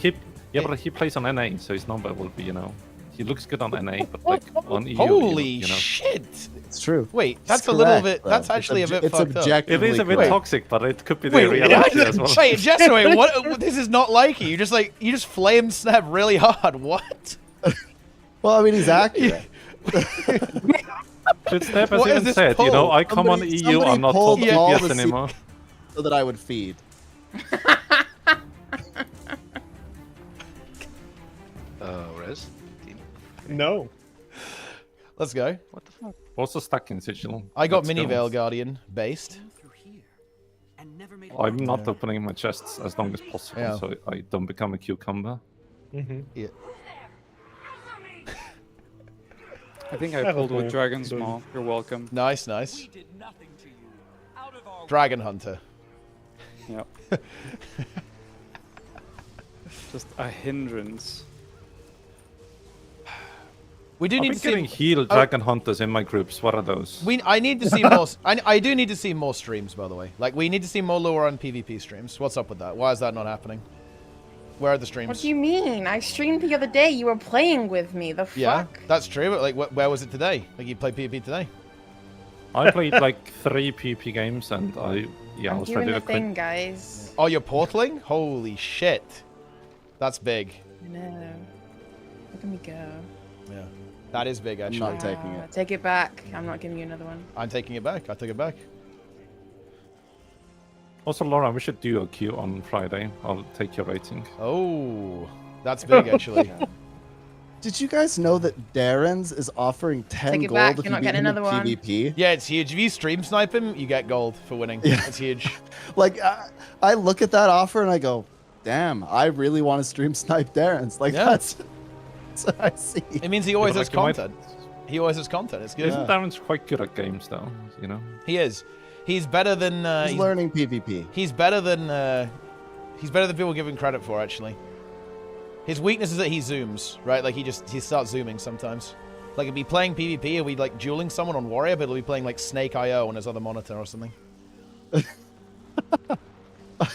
but he plays on NA, so his number will be, you know, he looks good on NA, but like on EU, Holy you know. shit! It's true. Wait, It's that's a little correct, bit. though. That's It's actually a bit it's fucked up. objectively It is a bit correct. toxic, but it could be the Wait, reality as well. wait, Jester, wait, what? This is not like you. You just flame Snap really hard. What? Well, I mean, he's accurate. Should Step has What is even this said, you know, poll? I come on Somebody- EU, somebody I'm not pulled told all TPS the anymore. So that I would feed. Res? Team? No. Let's go. What the fuck? Also stuck in Sigil. I got Let's Mini go. Veil Guardian based. I'm not opening my chests as long as possible, Yeah. so I don't become a cucumber. Yeah. I think I I pulled hope with I Dragon's don't. Maw. You're welcome. Nice, nice. Dragon Hunter. Yep. Just a hindrance. We do I've need been to getting see. healed Oh. dragon hunters in my groups. What are those? I need to see more. I do need to see more streams, by the way. Like we need to see more lore on PvP streams. What's up with that? Why is that not happening? Where are the streams? What do you mean? I streamed the other day. You were playing with me. The fuck? Yeah, that's true. But like, where was it today? Like you played PvP today? I played like 3 PP games and I I'm was doing ready the to quit. thing, guys. Oh, you're portaling? Holy shit, that's big. No. Look at me go. Yeah, that is big actually. not taking it. Take it back. I'm not giving you another one. I'm taking it back. I took it back. Also, Laura, we should do a queue on Friday. I'll take your rating. Oh, that's big actually. Did you guys know that Darren's is offering 10 Take it gold back, if you're you not beat getting him in another one. PvP? Yeah, it's huge. If you stream snipe him, you get gold for winning. Yeah. It's huge. Like, I look at that offer and I go, damn, I really want to stream snipe Darren's. Like, Yeah. that's what I see. It means he always but, has like, you might- content. He always has content. It's good. Isn't Darren's quite good at games, though? You know? He is. He's better than. He's learning PvP. He's better than. He's better than people give him credit for. Actually, his weakness is that he zooms. Right, like he starts zooming sometimes. Like he'll be playing PvP, he'll be like dueling someone on Warrior, but he'll be playing like Snake IO on his other monitor or something.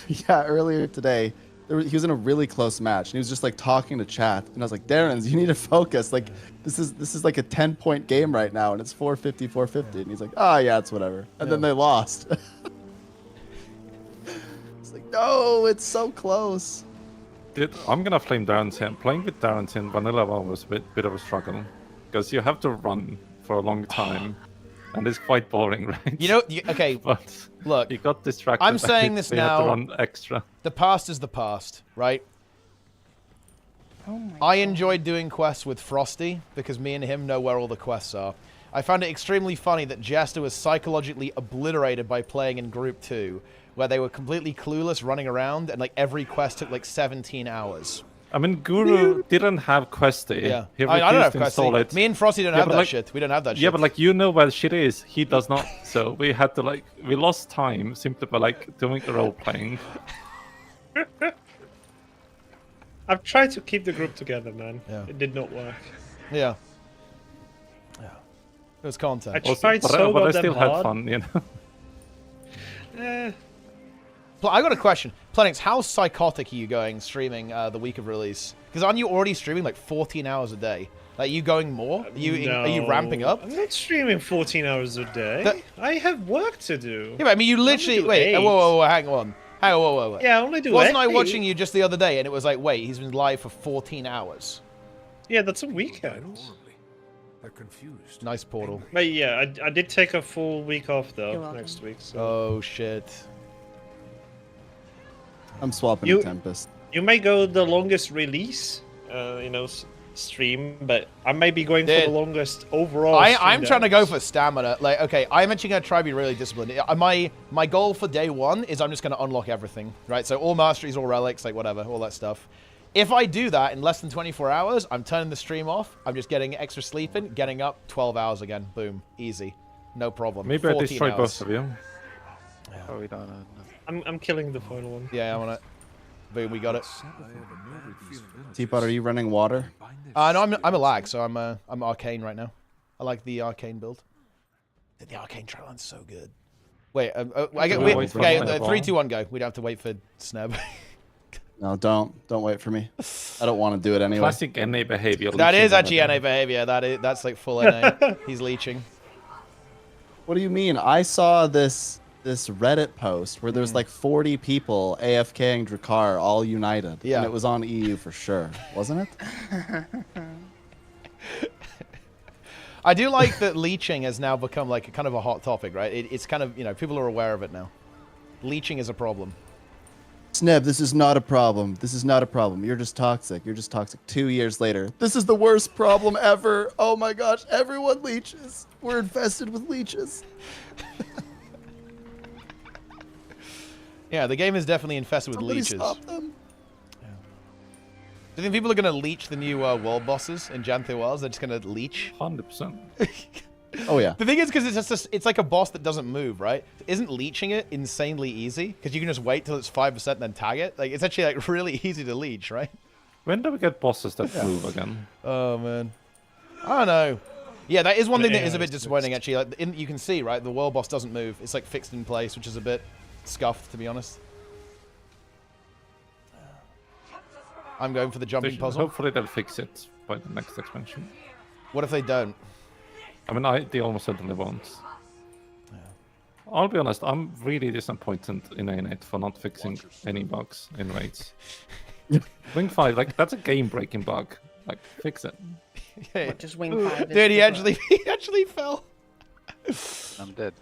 Yeah, earlier today, he was in a really close match, and he was just like talking to chat, and I was like, Darren's, you need to focus. Like, this is like a 10-point game right now, and it's 450, 450, and he's like, oh yeah, it's whatever. And then they lost. It's like, no, it's so close. Dude, I'm gonna flame Darren's in. Playing with Darren's in Vanilla WoW was a bit of a struggle. Because you have to run for a long time. And it's quite boring, right? You know, okay, But look, you got distracted. I'm saying this so you had to now. run extra. the past is the past, right? Oh my I enjoyed doing quests with Frosty because me and him know where all the quests are. I found it extremely funny that Jester was psychologically obliterated by playing in Group 2, where they were completely clueless running around, and like every quest took like 17 hours. I mean, Guru didn't have Questy. Yeah, He I don't have refused to install Questy. it. Me and Frosty don't Yeah, have but that like- shit. We don't have that shit. Yeah, but like you know where shit is, he does not. So we had to like we lost time simply by like doing the role playing. I've tried to keep the group together, man. Yeah. It did not work. Yeah. Yeah. It was content. I tried but so I goddamn still hard. had fun, you know. I got a question. Planix, how psychotic are you going streaming the week of release? Because aren't you already streaming like 14 hours a day? Like, you going more? Are you ramping No, up? I'm not streaming 14 hours a day. That- I have work to do. Yeah, but I mean, you literally... do Wait, 8. whoa, hang on. Hey, whoa. Yeah, I only do Wasn't I 8. watching you just the other day and it was like, wait, he's been live for 14 hours. Yeah, that's a weekend. They're confused. Nice portal. But yeah, I did take a full week off You're though welcome. next week. So Oh, shit. I'm swapping You- to Tempest. you may go the longest release, stream, but I may be going for Dude. the longest overall. I'm trying to go for stamina. Like, okay, I'm actually going to try to be really disciplined. My goal for day 1 is I'm just going to unlock everything, right? So all masteries, all relics, like whatever, all that stuff. If I do that in less than 24 hours, I'm turning the stream off. I'm just getting extra sleep in, getting up 12 hours again. Boom. Easy. No problem. Maybe I 14 destroy hours. both of you. Oh, we don't know. I'm killing the final one. Yeah, I want it. Boom, we got it. Teapot, are you running water? No, I'm a lag, so I'm arcane right now. I like the arcane build. The arcane trial so good. Wait, I get we wait for okay. Sneb? 3, 2, 1, go. We'd have to wait for Sneb. No, don't wait for me. I don't want to do it anyway. Classic NA behavior. That leeching is actually on NA behavior. That's like full NA. He's leeching. What do you mean? I saw this Reddit post where there's like 40 people AFKing Drakkar all united. Yeah. And it was on EU for sure, wasn't it? I do like that leeching has now become like a kind of a hot topic, right? It's kind of, people are aware of it now. Leeching is a problem. Sneb, this is not a problem. This is not a problem. You're just toxic. You're just toxic. 2 years later. This is the worst problem ever. Oh my gosh. Everyone leeches. We're infested with leeches. Yeah, the game is definitely infested with Somebody leeches. stop them. Do you think people are going to leech the new world bosses in Janthe Wilds? They're just going to leech? 100%. Oh yeah. The thing is, because it's like a boss that doesn't move, right? Isn't leeching it insanely easy? Because you can just wait till it's 5% and then tag it. Like, it's actually like really easy to leech, right? When do we get bosses that move again? Oh man, I don't know. Yeah, that is one thing that Yeah, is a bit it's disappointing. Actually, like you can see, right? The world boss doesn't move. It's like fixed in place, which is a bit scuffed, to be honest. I'm going for the jumping puzzle. Hopefully they'll fix it by the next expansion. What if they don't? I mean, they almost certainly won't. I'll be honest, I'm really disappointed in ArenaNet for not fixing any bugs in raids. Wing 5, like, that's a game-breaking bug. Like, fix it. What, just wing 5 is Dude, he the actually fell. I'm dead.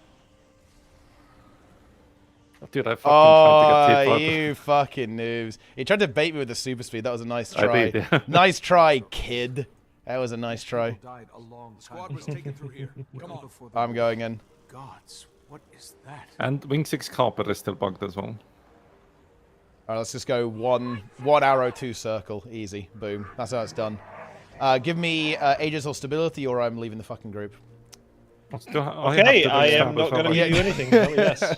Dude, I fucking tried to get Oh, tip you fucking noobs. He tried to bait me with the super speed. That was a nice I try. did, yeah. Nice try, kid. That was a nice try. Died a long Squad was taken through here. Come on. I'm going in. Gods, what is that? And Wing 6 Carpet is still bugged as well. All right, let's just go one arrow, 2 circle. Easy. Boom. That's how it's done. Give me Aegis or Stability, or I'm leaving the fucking group. Okay, I am not going to give you anything. Hell yes.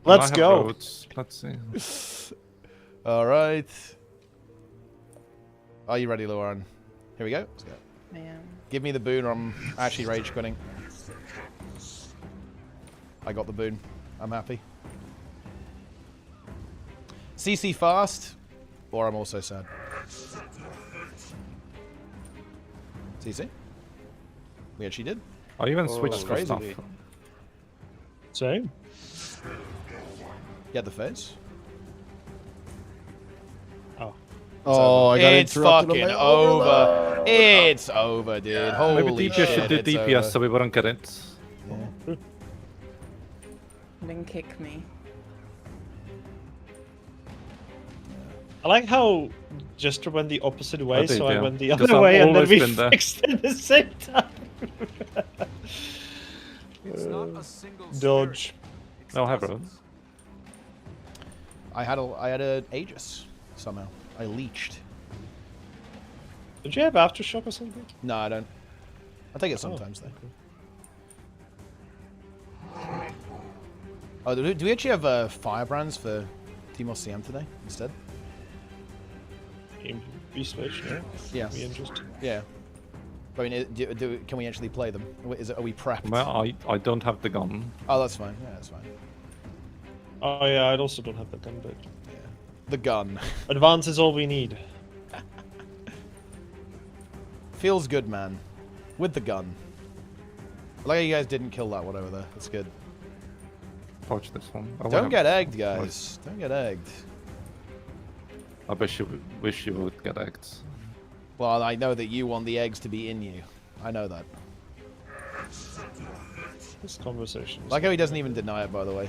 Let's go. Roads. Let's see. All right. Are you ready, Lauren? Here we go. Let's go. Man. Give me the boon, or I'm actually rage quitting. I got the boon. I'm happy. CC fast, or I'm also sad. CC? We actually did. I even Oh, switched for crazy. stuff. Same. Get the face. Oh. Oh, I got It's interrupted on fucking my over. overload. It's over, dude. Holy Maybe DPS should shit, do it's DPS over. so we wouldn't get it. Then kick me. I like how Jester went the opposite way, did, so I yeah. went the Because other I've way, and then always we been there. fixed it at the same time. It's not a single Dodge. No, have road. I had an Aegis somehow. I leeched. Did you have aftershock or something? No, I don't. I take it sometimes though. Oh, do we actually have firebrands for Team CM today instead? We switched, yeah? Yeah. We interested. Yeah. I mean, can we actually play them? Are we prepped? Well, I don't have the gun. Oh, that's fine. Yeah, that's fine. Oh yeah, I also don't have the gun, but The gun. advance is all we need. Feels good, man. With the gun. I like how you guys didn't kill that one over there. That's good. approach this one. I Don't would get have- egged, guys. Don't get egged. I wish you would get egged. Well, I know that you want the eggs to be in you. I know that. This conversation. Like how he doesn't even deny it, by the way.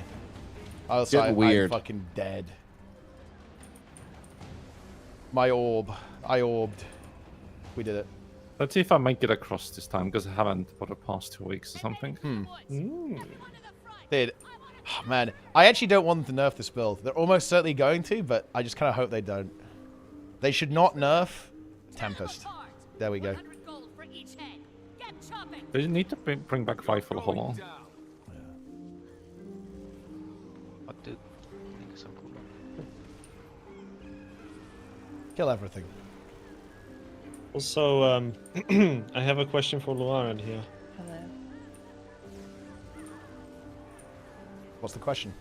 Also, Getting I'm weird. fucking dead. My orb. I orbed. We did it. Let's see if I make it across this time, because I haven't for the past 2 weeks or something. Dude, oh, man, I actually don't want them to nerf this build. They're almost certainly going to, but I just kind of hope they don't. They should not nerf Tempest. There we go. They need to bring back Rifle Hollow. What did? I think some cooldown. Kill everything. Also, I have a question for Luaran here. Hello. What's the question?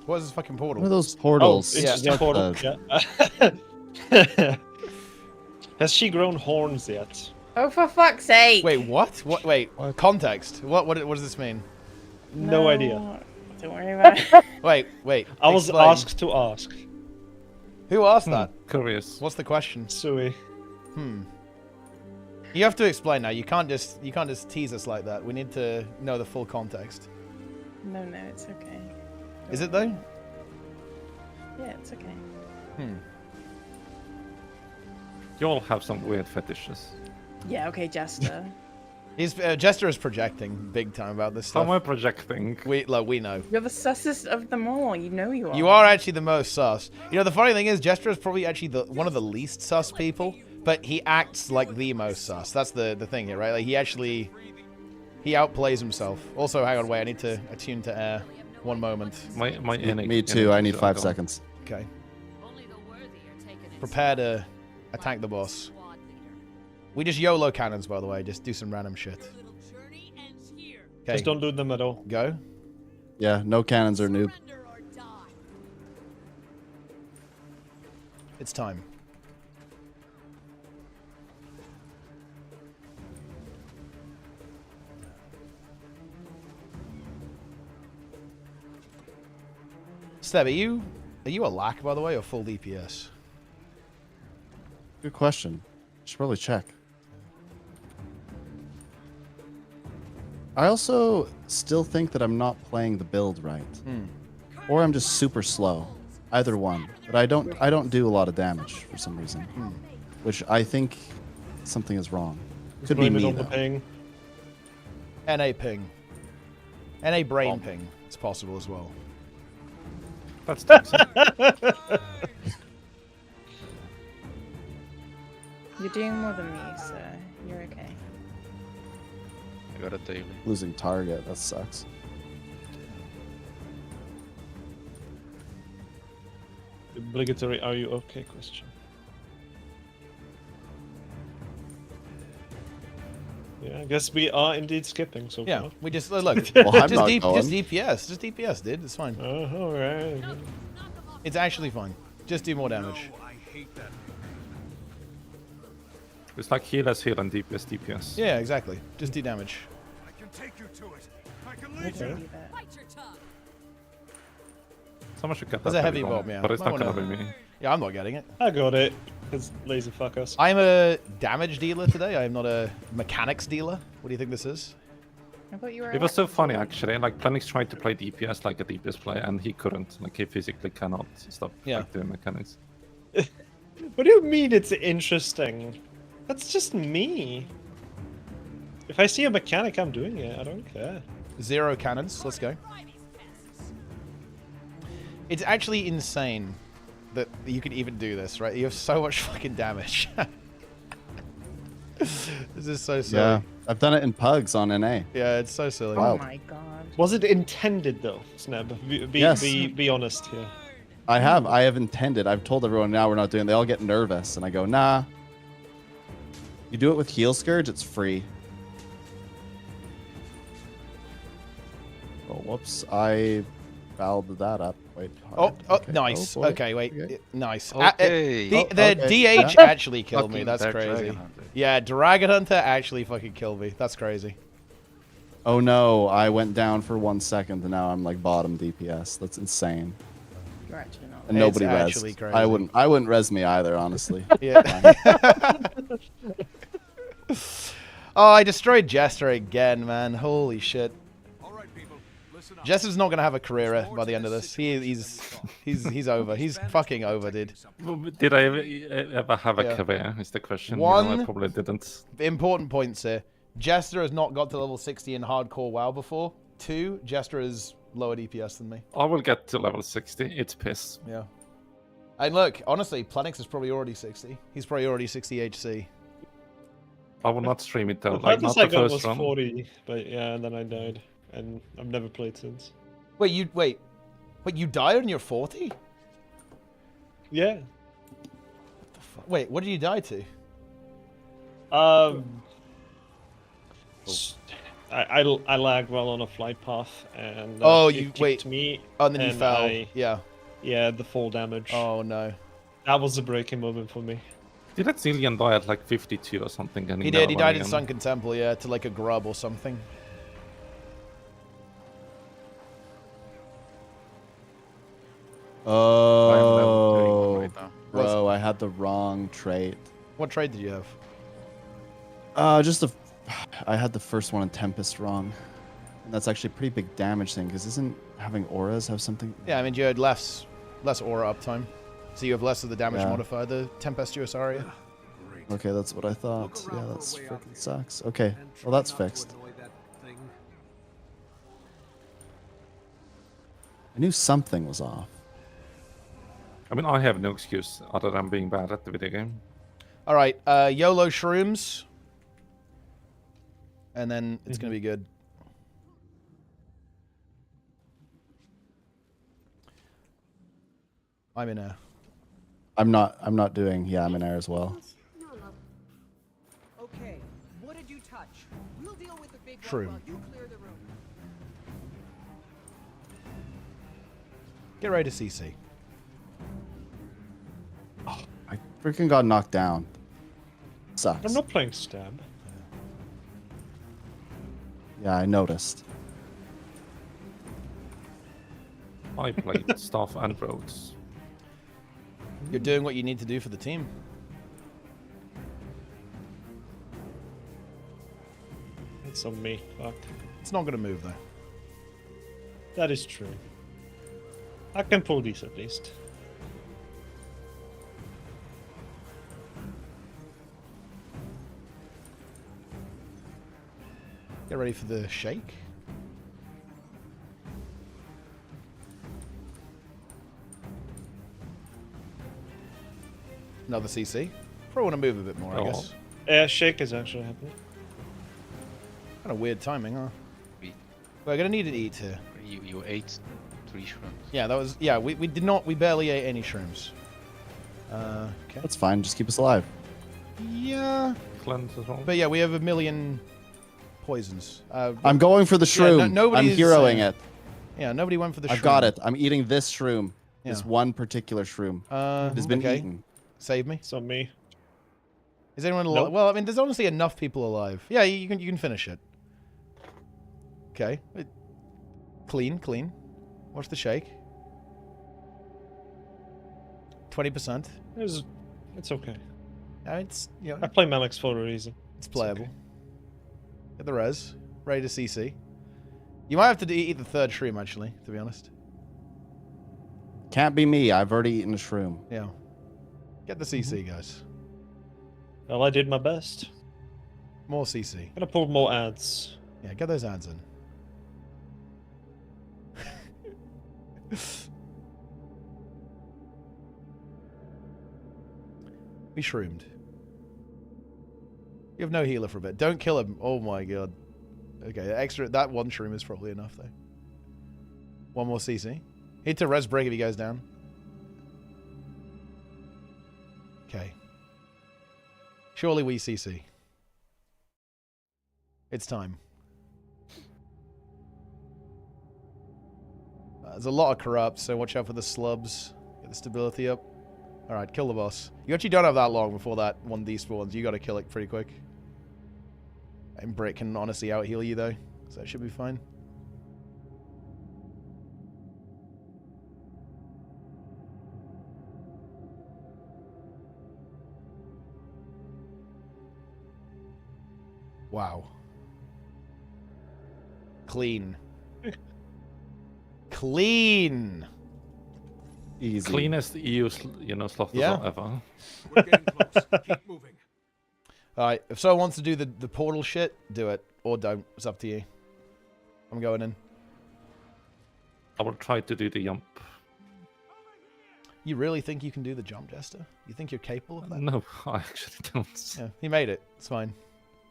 What is this fucking portal? One of those portals. Oh, it's just a Yeah. portal. Yeah. Has she grown horns yet? Oh, for fuck's sake! Wait, what? What? Wait, context. What does this mean? No idea. Don't worry about it. Wait. I was explain. asked to ask. Who asked that? Curious. What's the question? Sui. You have to explain now. You can't just tease us like that. We need to know the full context. No, it's okay. Is it though? Yeah, it's okay. You all have some weird fetishes. Yeah, okay, Jester. He's Jester is projecting big time about this How stuff. am I projecting? We know. You're the sussest of them all. You know you are. You are actually the most sus. You know, the funny thing is, Jester is probably actually one of the least sus people, but he acts like the most sus. That's the thing here, right? Like, he outplays himself. Also, hang on, wait, I need to attune to air. One moment. My Me too. I need 5 seconds. Okay. Prepare to attack the boss. We just YOLO cannons, by the way. Just do some random shit. Okay, Just don't do them at all. go. Yeah, no cannons are noob. It's time. Steb, are you a lack, by the way, or full DPS? Good question. Should probably check. I also still think that I'm not playing the build right, or I'm just super slow. Either one, but I don't do a lot of damage for some reason, which I think something is wrong. Could be Blame it me on the though. ping. NA ping. NA brain ping. It's possible as well. That's toxic. You're doing more than me, so you're okay. I got a daily. Losing target, that sucks. Obligatory "Are you okay?" question. Yeah, I guess we are indeed skipping so Yeah, far. we just look. Well, I'm just, not just going. DPS. Just DPS, dude. It's fine. Alright. It's actually fine. Just do more damage. I hate that. It's like heal and DPS. Yeah, exactly. Just do damage. I can take you to it. I can I lead don't you. do that. Someone should get There's that a heavy bomb, bomb, yeah. but it's Might not gonna wanna- be me. Yeah, I'm not getting it. I got it. Because lazy fuckers. I'm a damage dealer today. I am not a mechanics dealer. What do you think this is? I thought you were. It was so electrical. funny actually. Like Plenix tried to play DPS like a DPS player, and he couldn't. Like he physically cannot stop Yeah. like, doing mechanics. What do you mean it's interesting? That's just me. If I see a mechanic, I'm doing it. I don't care. 0 cannons. Let's go. It's actually insane that you can even do this, right? You have so much fucking damage. This is so silly. Yeah, I've done it in pugs on NA. Yeah, it's so silly. Oh Wow. my god. Was it intended though, Sneb? Yes. Be honest here. I have intended. I've told everyone now we're not doing. They all get nervous, and I go, nah. You do it with Heal Scourge, it's free. Oh, whoops! I fouled that up. Wait. Oh, okay. nice. Oh, boy. Okay, wait. Okay. Nice. Okay. The okay. DH actually killed me. Fucking That's bad crazy. Dragon Hunter. Yeah, Dragon Hunter actually fucking killed me. That's crazy. Oh no, I went down for 1 second and now I'm like bottom DPS. That's insane. You're actually not. And nobody It's res. actually crazy. I wouldn't res me either, honestly. Yeah. Oh, I destroyed Jester again, man. Holy shit. All right, people, listen up. Jester's not gonna have a career by the end of this. He's over. He's fucking over, dude. Did I ever have a Yeah. career? Is the question. One- I probably didn't. Important points here. Jester has not got to level 60 in hardcore WoW before. 2, Jester is lower DPS than me. I will get to level 60. It's piss. Yeah. And look, honestly, Planix is probably already 60. He's probably already 60 HC. I will not stream it though. The Like not farthest I the got was first run. 40, but yeah, and then I died, and I've never played since. Wait, you died and you're 40? Yeah. Wait, what did you die to? I lagged while on a flight path, and Oh, it you- kicked wait. me. Oh, and then you and fell. Yeah, Yeah. the fall damage. Oh no. That was the breaking moment for me. Did that Zillion die at like 52 or something? And He never did. He won died in again? Sunken Temple, yeah, to like a grub or something. Oh, right now. bro, I had the wrong trait. What trade did you have? I had the first one in Tempest wrong. And that's actually a pretty big damage thing, because isn't having auras have something? Yeah, I mean you had less aura uptime, so you have less of the damage Yeah. modifier. The Tempestuous aria. Okay, that's what I thought. Yeah, that's freaking sucks. Okay, well that's fixed. I knew something was off. I mean, I have no excuse other than being bad at the video game. All right, YOLO shrooms, and then it's gonna be good. I'm in a. I'm not doing. Yeah, I'm in air as well. Okay, what did you touch? We'll deal with the big True. one while you clear the room. Get ready to CC. I freaking got knocked down. Sucks. I'm not playing stab. Yeah, I noticed. I played Staff and Roads. You're doing what you need to do for the team. It's on me. Fuck. It's not gonna move though. That is true. I can pull these at least. Get ready for the shake. Another CC. Probably want to move a bit more, I Oh. guess. Yeah, shake is actually happening. Kind of weird timing, huh? We- We're gonna need to eat here. You ate 3 shrooms. Yeah, that was. Yeah, we did not. We barely ate any shrooms. Okay. That's fine. Just keep us alive. Yeah, Cleanse as well. but yeah, we have a million poisons. I'm going for the Yeah, shroom. no- I'm nobody's, heroing it. Yeah, nobody went for the. I've shroom. got it. I'm eating this shroom. This Yeah. one particular shroom. It has been okay. eaten. Save me. It's on me. Is anyone alive? Nope. Well, I mean, there's honestly enough people alive. Yeah, you can finish it. Okay. Clean. Watch the shake. 20%. It's okay. It's I play Malix for a reason. it's playable. okay. Get the res. Ready to CC. You might have to eat the third shroom actually, to be honest. Can't be me. I've already eaten a shroom. Yeah. Get the CC, guys. Well, I did my best. More CC. Gonna pull more ads. Yeah, get those ads in. We shroomed. You have no healer for a bit. Don't kill him. Oh my god. Okay, extra. That one shroom is probably enough though. One more CC. Hit to res break if he goes down. Okay. Surely we CC. It's time. There's a lot of corrupts, so watch out for the slubs. Get the stability up. Alright, kill the boss. You actually don't have that long before that one despawns. You gotta kill it pretty quick. And Brick can honestly out-heal you, though. So that should be fine. Wow. Clean. Clean. Easy. Cleanest EU, slot Yeah. ever. We're getting close. Keep moving. Alright, if someone wants to do the portal shit, do it. Or don't. It's up to you. I'm going in. I will try to do the jump. You really think you can do the jump, Jester? You think you're capable of that? No, I actually don't. Yeah, he made it. It's fine.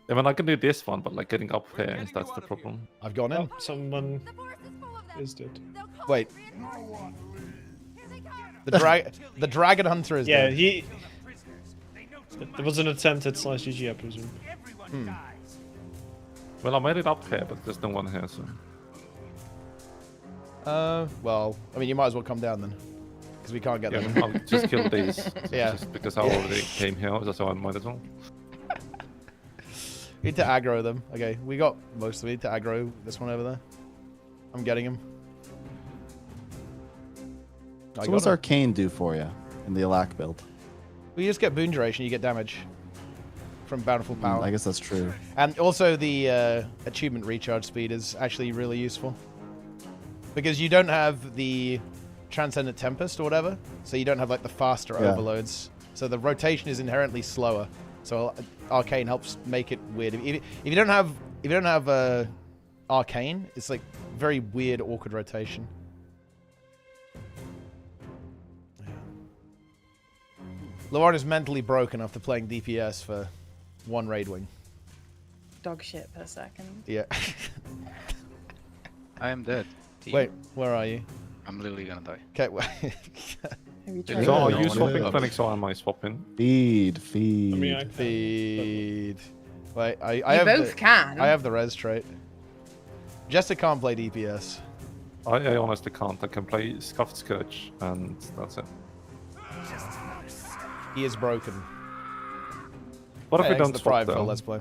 I mean, I can do this one, but like getting up here, that's the problem. I've gone in. Oh, someone is dead. Wait. The dragon hunter is Yeah, dead. There was an attempt at slash GG, I presume. Well, I made it up here, but there's no one here, so... Well, I mean, you might as well come down then. Because we can't get Yeah, them. I'll just kill these. Yeah. Just because I already came here, so I might as well. We need to aggro them. Okay, we got most of it. We need to aggro this one over there. I'm getting him. So what's Arcane do for you in the Alak build? Well, you just get boon duration, you get damage from Bountiful Power. I guess that's true. And also the achievement recharge speed is actually really useful. Because you don't have the Transcendent Tempest or whatever, so you don't have like the faster overloads. So the rotation is inherently slower. So Arcane helps make it weird. If you don't have Arcane, it's like very weird, awkward rotation. Lauren is mentally broken after playing DPS for one raid wing. Dog shit per second. Yeah. I am dead. Team. Wait, where are you? I'm literally gonna die. Okay. Have you So tried So are no you one swapping is- Phoenix or am I swapping? Feed. I mean, I Feed. Wait, I You have both the, can. I have the res trait. Jester can't play DPS. I honestly can't. I can play Scuffed Scourge, and that's it. He is broken. What if Hey, we thanks don't to swap Pride for the though? Let's Play.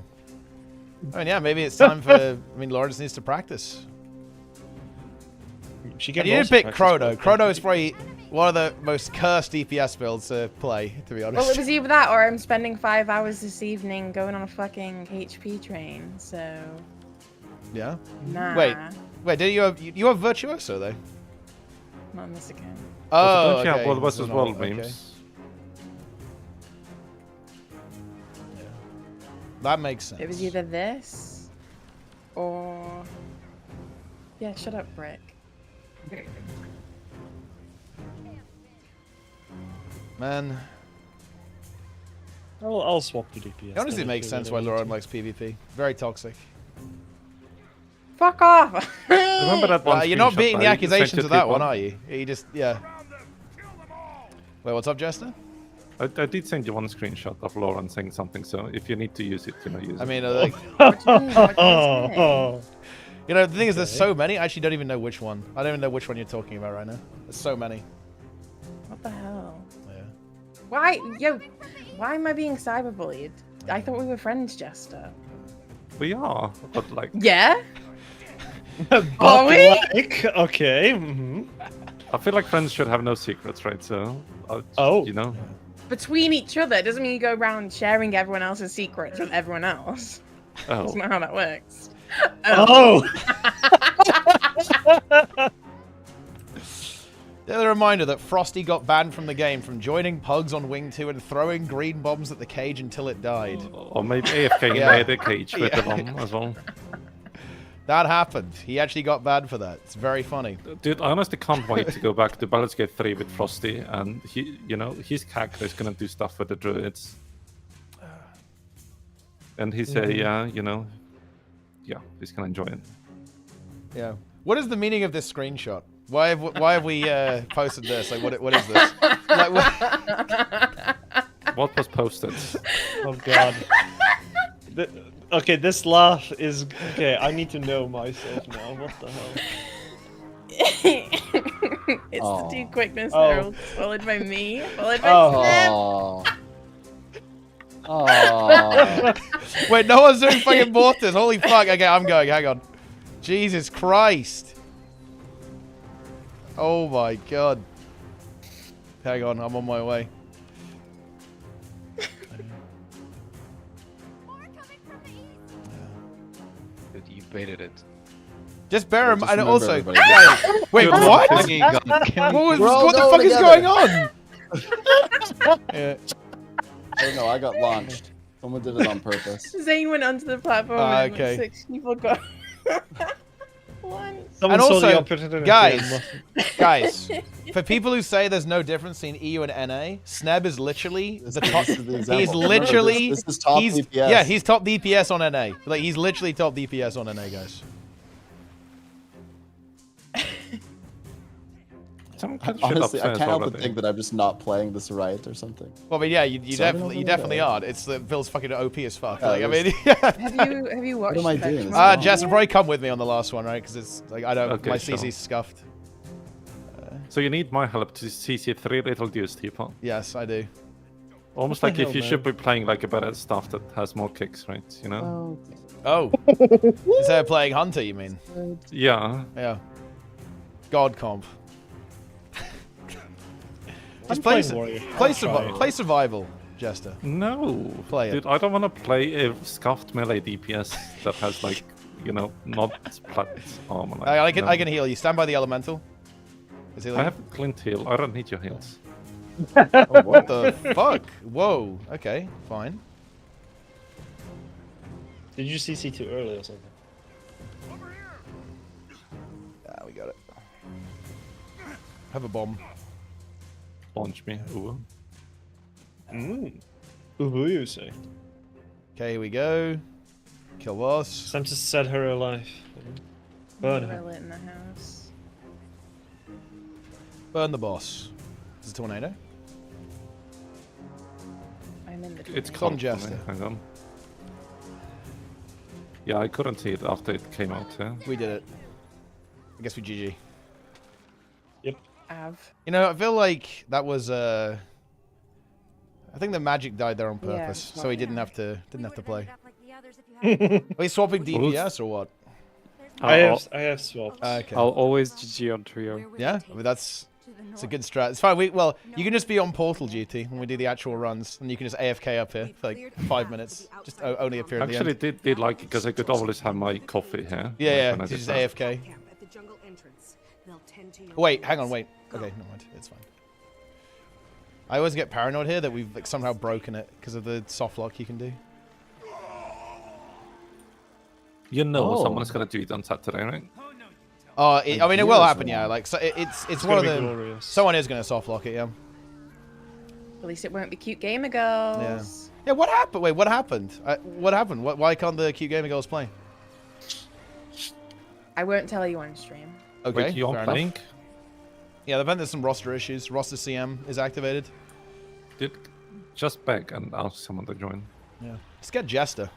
I mean, yeah, maybe it's time for... I mean, Laura just needs to practice. She And can you did also pick practice Chrono. both. Chrono is probably one of the most cursed DPS builds to play, to be honest. Well, it was either that or I'm spending 5 hours this evening going on a fucking HP train, so... Yeah? Nah. Wait, did you have Virtuoso, though? Not on this account. Oh, Don't you have okay. World vs. So World not- memes? That makes sense. It was either this or... Yeah, shut up, Brick. Man, I'll swap to DPS. it honestly then makes if sense you why really Lauren need likes PvP. Very toxic. Fuck off! Remember that one You're not screenshot beating the I sent accusations to of that people? one, are you? You just, yeah. Wait, what's up, Jester? I did send you one screenshot of Lauren saying something, so if you need to use it, use I it. mean, like, What do you mean? What to. do you say? Oh, you know, the thing is, there's so many. I actually don't even know which one. I don't even know which one you're talking about right now. There's so many. What the hell? Yeah. Why? Yo, why am I being cyberbullied? I thought we were friends, Jester. We are, but like, Yeah? but Are we? like, okay. I feel like friends should have no secrets, right? So, Oh. you know, Between each other doesn't mean you go around sharing everyone else's secrets with everyone else. That's oh, not how that works. Oh. The other reminder that Frosty got banned from the game from joining Pugs on Wing 2 and throwing green bombs at the cage until it died. or maybe AFK Yeah. made a cage with the bomb as well. That happened. He actually got banned for that. It's very funny. Dude, I honestly can't wait to go back to Baldur's Gate 3 with Frosty, and he, his character is gonna do stuff with the druids. And he's yeah, he's gonna enjoy it. Yeah. What is the meaning of this screenshot? Why have we posted this? Like, what is this? Like, what? What was posted? Oh god. Okay, this laugh is okay. I need to know myself now. What the hell? It's Aw. the 2 quickness Oh. Herald, followed by me, followed by Oh. Oh. Wait, no one's doing fucking Mortis. Holy fuck. Okay, I'm going. Hang on. Jesus Christ. Oh my god. Hang on, I'm on my way. Dude, you baited it. Just bear in Just mind, and remember, also... everybody. Wait, Dude, what? Clinging gun, killing We're all What the going fuck is together. going on? Yeah. I don't know. I got launched. Someone did it on purpose. Zane went onto the platform and okay. 6 people got... Once. Someone And saw also, the opportunity. guys, for people who say there's no difference between EU and NA, Sneb is literally This the top. is the He's example. literally. Remember, this is top he's, DPS. Yeah, he's top DPS on NA. Like he's literally top DPS on NA, guys. Honestly, I can't help but think that I'm just not playing this right or something. Well, but yeah, you So I don't know definitely what are. It's the Bill's fucking OP as fuck. Yeah, like I mean, Have you watched am I that doing? tomorrow? Jess will probably come with me on the last one, right? Because it's like I don't. Okay, my sure. CC's scuffed. So you need my help to CC 3 little dudes, people. Yes, I do. Almost the like if hell, you man? should be playing like a better stuff that has more kicks, right? You know? Oh, instead of playing Hunter, you mean? Yeah. Yeah. God comp. I'm Just play, playing Warrior. play survival, Jester. No. Play it. Dude, I don't want to play a scuffed melee DPS that has like, you know, not splat armor. Like, I can no. I can heal you. Stand by the elemental. Is he I like, have Clint heal. I don't need your heals. oh, what the fuck? Whoa. Okay, fine. Did you CC too early or something? Yeah, we got it. Have a bomb. Launch me. Ooh. Who you say? Okay, here we go. Kill boss. It's time to set her alive. Burn her. Gorilla in the house. Burn the boss. Is it a tornado? I'm in the It's tornado. on cold for me. Jester. Hang on. Yeah, I couldn't see it after it came out. Yeah. We did it. I guess we GG. Av. You know, I feel like that was I think the magic died there on Yeah, purpose, it's so he not- didn't have to play. Are you swapping DPS or what? I have swapped. Okay. I'll always GG on trio. Yeah, I mean it's a good strat. It's fine. Well, you can just be on portal duty when we do the actual runs, and you can just AFK up here for like 5 minutes. Just only appear at the Actually, end. did like it because I could always have my coffee here. Yeah, like, yeah. when I Just did that. AFK. Wait, hang on, wait. Okay, never mind. It's fine. I always get paranoid here that we've like, somehow broken it because of the soft lock you can do. You know, Oh. someone's gonna do it on Saturday, right? I mean, it will happen, yeah. Like, so it's one of gonna the. be glorious. Someone is gonna soft lock it, yeah. At least it won't be cute gamer girls. Yeah, what happened? Wait, what happened? What happened? Why can't the cute gamer girls play? I won't tell you on stream. Okay, Wait, you fair are enough. playing? Yeah, there's some roster issues. Roster CM is activated. Did just beg and ask someone to join. Yeah. Let's get Jester.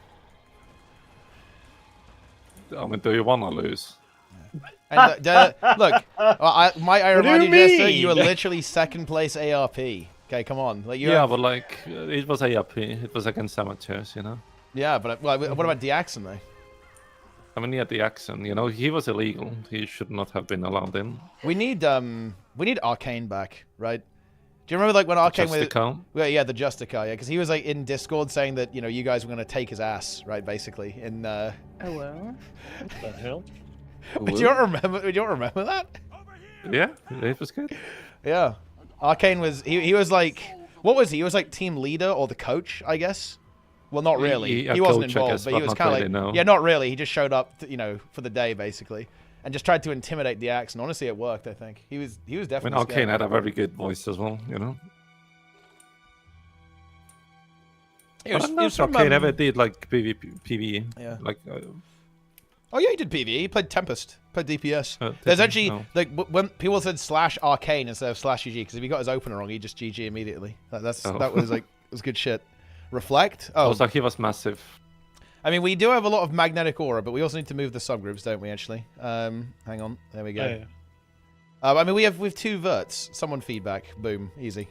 I mean, do you wanna lose? And look, my irony, do you Jester, mean? you were literally second place ARP. Okay, come on. Like you. Yeah, but like it was ARP. It was against amateurs, you know. Yeah, but what about Diaxon though? I mean, he had the accent. You know, he was illegal. He should not have been allowed in. We need Arcane back, right? Do you remember like when Arcane was? Justico. Well, yeah, the Justicar, yeah, because he was like in Discord saying that you guys were gonna take his ass, right? Basically, in. Oh well. What the hell? Do you not remember? Do you not remember that? Yeah, it was good. Yeah, Arcane was he was like, what was he? He was like team leader or the coach, I guess. Well, not really. A He wasn't coach, I involved, guess, but he but was not kind of really, like, no. yeah, not really. He just showed up, for the day basically, and just tried to intimidate the axe. And honestly, it worked. I think he was I mean, definitely. Arcane scared. had a very good voice as well. You know. He was, I don't he know was if from, Arcane ever did like PvE. Yeah. Like. Oh yeah, he did PvE. He played Tempest, played DPS. Did There's he? actually No. like when people said /Arcane instead of /GG, because if he got his opener wrong, he just GG immediately. That was like it was good shit. Reflect. I Oh, was like, he was massive. I mean, we do have a lot of magnetic aura, but we also need to move the subgroups, don't we? Actually, hang on. There we go. Yeah, I mean, we have 2 verts. Someone feedback. Boom. Easy.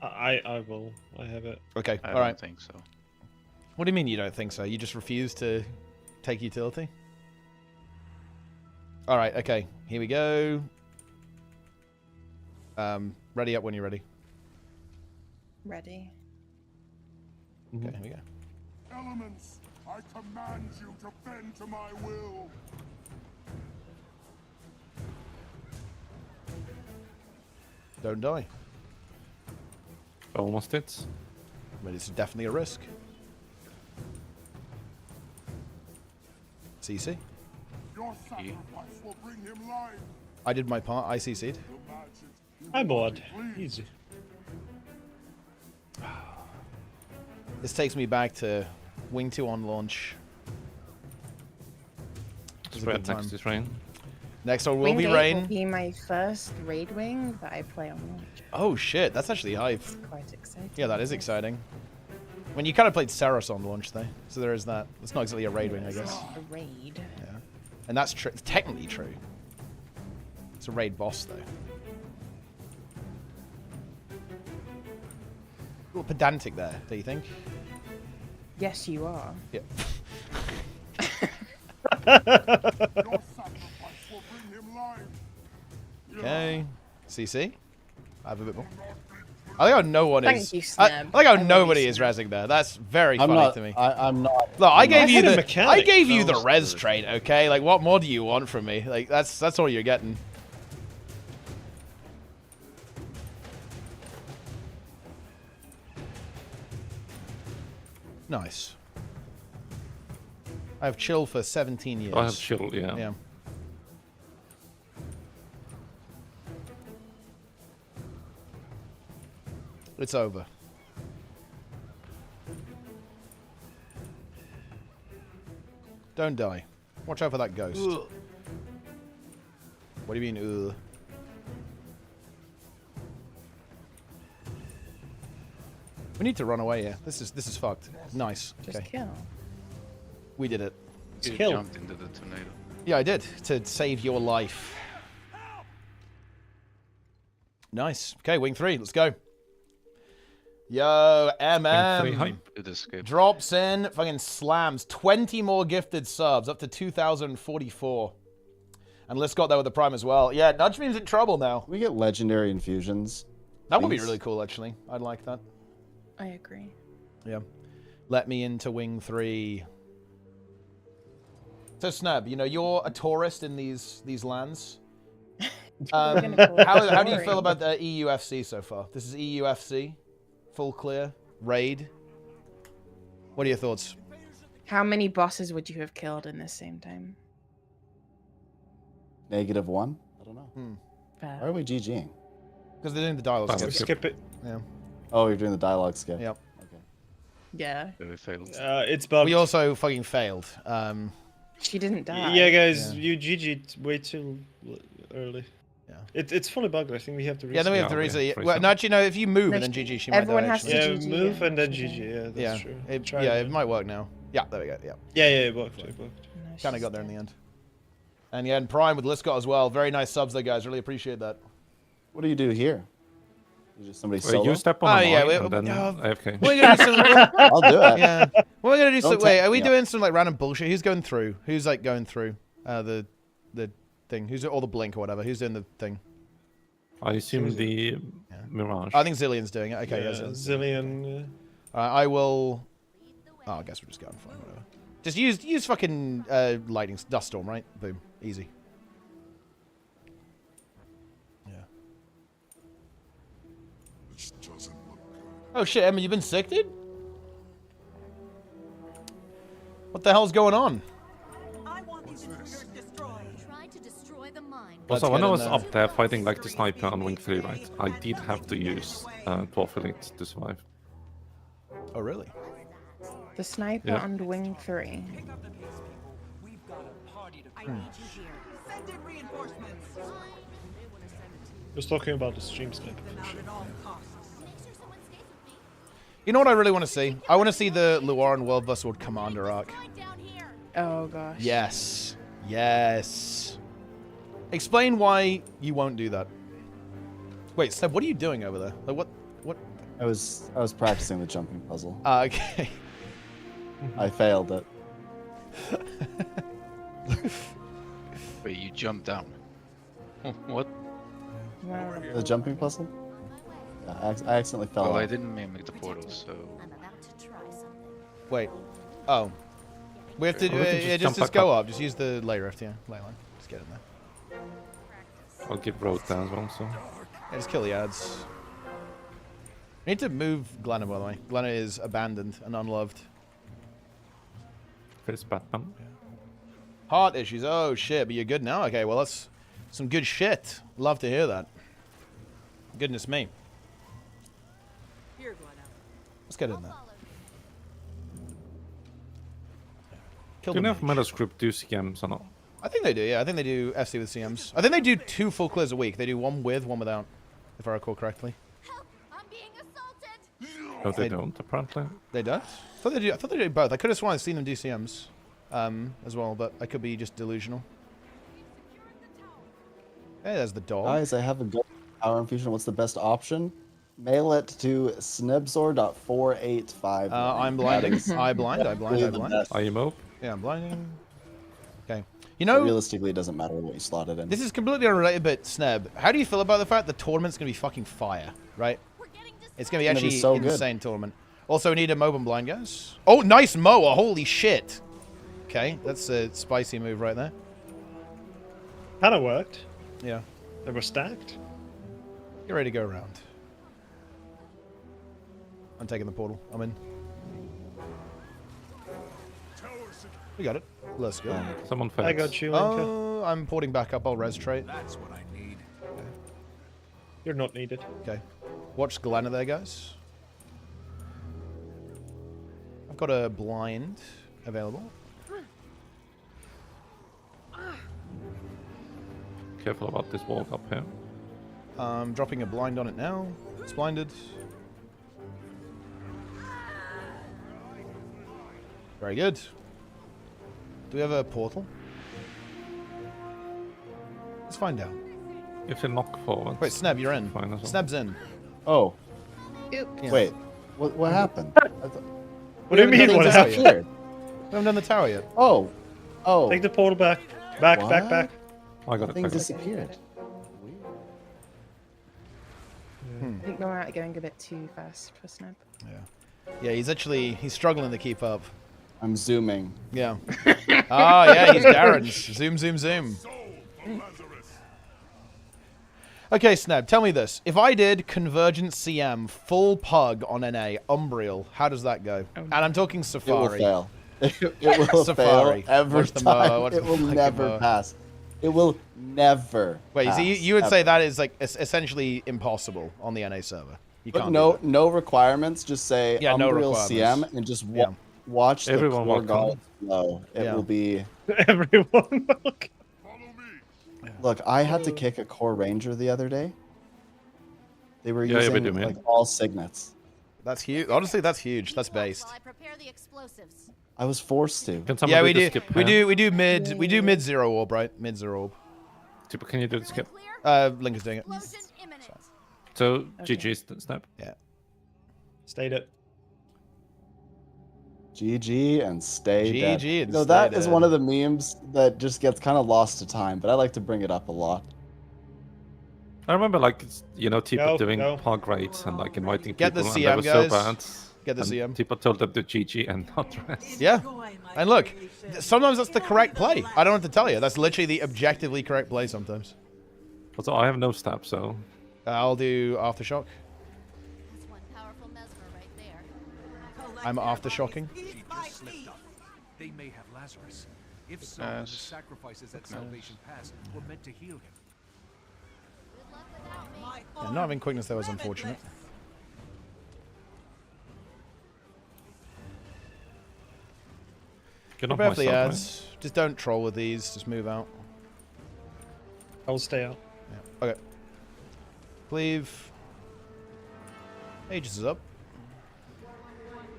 I will. I have it. Okay. I All don't right. think so. What do you mean you don't think so? You just refuse to take utility? All right, okay. Here we go. Ready up when you're ready. Ready. Okay, here we go. Elements, I command you to bend to my will. Don't die. Almost it. But it's definitely a risk. CC. Your sacrifice will bring him life. I did my part. I CC'd. The magic you I'm bored. please. Easy. This takes me back to Wing 2 on launch. It was a good Spread next time. is rain. Next one will Wing be 8 Rain. will be my first raid wing that I play on launch. Oh shit, that's actually hype. Quite exciting. Yeah, that is exciting. When you kind of played Saros on launch though, so there is that. It's not exactly a raid wing, I guess. A raid. Yeah, and that's true. Technically true. It's a raid boss though. A little pedantic there, do you think? Yes, you are. Yeah. Your sacrifice will bring him life. Okay. CC. I have a bit more. I think how no one Thank is. you, I Sneb. like how I love nobody you, is Sneb. rezzing there. That's very I'm funny not. to me. I'm not. Look, I I'm gave not. you I had a the mechanic. I gave you the Knows res the- trait, okay? Like what more do you want from me? Like that's all you're getting. Nice. I have chill for 17 years. I have chill, yeah. Yeah. It's over. Don't die. Watch out for that ghost. What do you mean, ugh? We need to run away here. This is fucked. Nice. Just Okay. kill. We did it. You Kill. jumped into the tornado. Yeah, I did. To save your life. Nice. Okay, wing 3. Let's go. Yo, Wing 3 MM. hype. It escaped. Drops in, fucking slams. 20 more gifted subs, up to 2,044. And Liz got there with the prime as well. Yeah, Nudge Meme's in trouble now. We get legendary infusions. That would be Please. really cool, actually. I'd like that. I agree. Yeah. Let me into wing 3. So, Snub, you know, you're a tourist in these lands. We're gonna call it How do you feel boring. about the EUFC so far? This is EUFC. Full clear. Raid. What are your thoughts? How many bosses would you have killed in the same time? -1. I don't know. Fair. Why are we GGing? Because they're doing the dialogue Dialogue skip. Skip it. Yeah. Oh, you're doing the dialogue skip. Yep. Okay. Yeah. Very failed. It's bugged. We also fucking failed. She didn't die. Yeah, guys, Yeah. you GG'd way too early. Yeah. It's fully bugged. I think we have to reset. Yeah, then we have Yeah, to we reset. have to Well, reset. no, actually, no. If you move No, and then she- GG, she might everyone die, has to actually. Yeah, GG, move yeah. and then GG. Yeah, that's Yeah, true. it, Try yeah, it. it might work now. Yeah, there we go. Yeah, Yeah, it worked. It worked. No, kind of she's got there in dead. the end. And yeah, and Prime with Liscott as well. Very nice subs there, guys. Really appreciate that. What do you do here? You just somebody Wait, solo? you step on Oh, the yeah, line and then we're AFK. gonna do some. I'll do it. Yeah, we're gonna do some. Don't Wait, tell- are we yeah. doing some like random bullshit? Who's going through? Who's like going through the thing? Who's or the blink or whatever? Who's doing the thing? I assume the Mirage. I think Zillion's doing it. Okay, Yeah, yeah, Zillion's. Zillion. I will. Oh, I guess we're just going fine. Whatever. Just use fucking lightning dust storm, right? Boom, easy. Yeah. This doesn't look good. Oh shit, Emma, you've been sick, dude? What the hell's going on? I want these intruders destroyed. Try to destroy the mine. Let's Also, when get I in was there. up there fighting like the sniper on Wing 3, right, I did have to use 12 Elite to survive. Oh really? The sniper Yeah. on wing 3. We've got a party to I need you here. Send in reinforcements. Just talking about the stream sniper. Them out at all costs. You know what I really want to see? I want to see the Luaran World Busword Commander arc. Oh gosh. Yes. Yes. Explain why you won't do that. Wait, Seb, what are you doing over there? Like what? I was practicing the jumping puzzle. Okay. I failed it. Wait, you jump down. What? Wow. The jumping puzzle? Yeah, I accidentally fell Well, I off. didn't make the portal, so... I'm about to try something. Wait. Oh. We have to Or we can just yeah, jump just back go up. up. Just use the lay rift, yeah. Ley line. Just get in there. I'll give road down as well, so. Yeah, just kill the ads. We need to move Glenna, by the way. Glenna is abandoned and unloved. If it's Batman. Heart issues. Oh, shit. But you're good now? Okay, well, that's some good shit. Love to hear that. Goodness me. Here, Glenna. Let's get in there. Kill Do you the know if mage. Metascript do CMs or not? I think they do, yeah. I think they do FC with CMs. I think they do 2 full clears a week. They do one with, one without, if I recall correctly. Help! I'm being assaulted! No, they They- don't, apparently. They don't? I thought they do both. I could have sworn I've seen them do CMs as well, but I could be just delusional. Hey, there's the dog. Guys, I have a good power infusion. What's the best option? Mail it to snibzor.485. I'm blinding. I blind. Really the best. Are you mope? Yeah, I'm blinding. Okay. You But know, realistically, it doesn't matter what you slot it in. this is completely unrelated, but Sneb, how do you feel about the fact the tournament's going to be fucking fire, right? It's going to be It's gonna actually be so good. insane tournament. Also, we need a mob and blind, guys. Oh, nice mower. Holy shit. Okay, that's a spicy move right there. Kind of worked. Yeah. They were stacked. Get ready to go around. I'm taking the portal. I'm in. We got it. Let's go. Someone fails. I got you, Linka. Oh, I'm porting back up. I'll res trait. That's what I need. You're not needed. Okay. Watch Glenna there, guys. I've got a blind available. Careful about this walk up here. I'm dropping a blind on it now. It's blinded. Very good. Do we have a portal? Let's find out. If you knock forward. Wait, Sneb, you're in. Fine as well. Sneb's in. Oh, Oop. Yeah. wait. What happened? I thought- What do you We haven't mean? done What the happened? disappeared. We haven't done the tower yet. Oh. Oh. Take the portal back. Back, back, What? back. I got it. Thing I got it. disappeared. I think we're going a bit too fast for Snap. Yeah, he's struggling to keep up. I'm zooming. Yeah. Oh, yeah, he's Darren's. Zoom, zoom, zoom. Okay, Sneb, tell me this. If I did Convergent CM, full pug on NA, Umbriel, how does that go? And I'm talking It will Safari. fail. It will Safari. fail every Watch the mo, time. watch It the will fucking never mo. pass. It will never. Wait, so pass, you would ever. say that is like essentially impossible on the NA server? You But can't no, do that. no requirements. Just say Yeah, no Umbriel requirements. CM and just Yeah. watch the Everyone core welcome. gods flow. It Yeah. will be. Everyone. Look. Look, I had to kick a core ranger the other day. They were Yeah, we using do, man. like all signets. That's huge. Honestly, that's huge. That's based. While I prepare the explosives. I was forced to. Can someone Yeah, we the do. skip We here? do mid zero orb, right? Mid zero orb. Super, can you do the skip? Clear? Link is doing it. Explosion imminent. So, GG's, Snap. Yeah. Stayed it. GG and stay dead. GG and You know, stay that is dead. one of the memes that just gets kind of lost to time, but I like to bring it up a lot. I remember, like, Tipo Go, doing go. pog raids and, like, inviting Get the people, and they CM, were so guys. bad. Get the and CM. Tipo told them to GG and not rest. Yeah. And look, sometimes that's the correct play. I don't have to tell you. That's literally the objectively correct play sometimes. Also, I have no stab, so... I'll do aftershock. That's one powerful mesmer right there. I'm aftershocking. She just slipped up. They may have Lazarus. If so, the Yes. sacrifices at Salvation Pass were meant to heal him. Good luck without me. Yeah, not having quickness there was unfortunate. Get off Prepare my for the side, ads. Just don't troll with these. Just move out. I'll stay out. Yeah. Okay. Cleave. Aegis is up.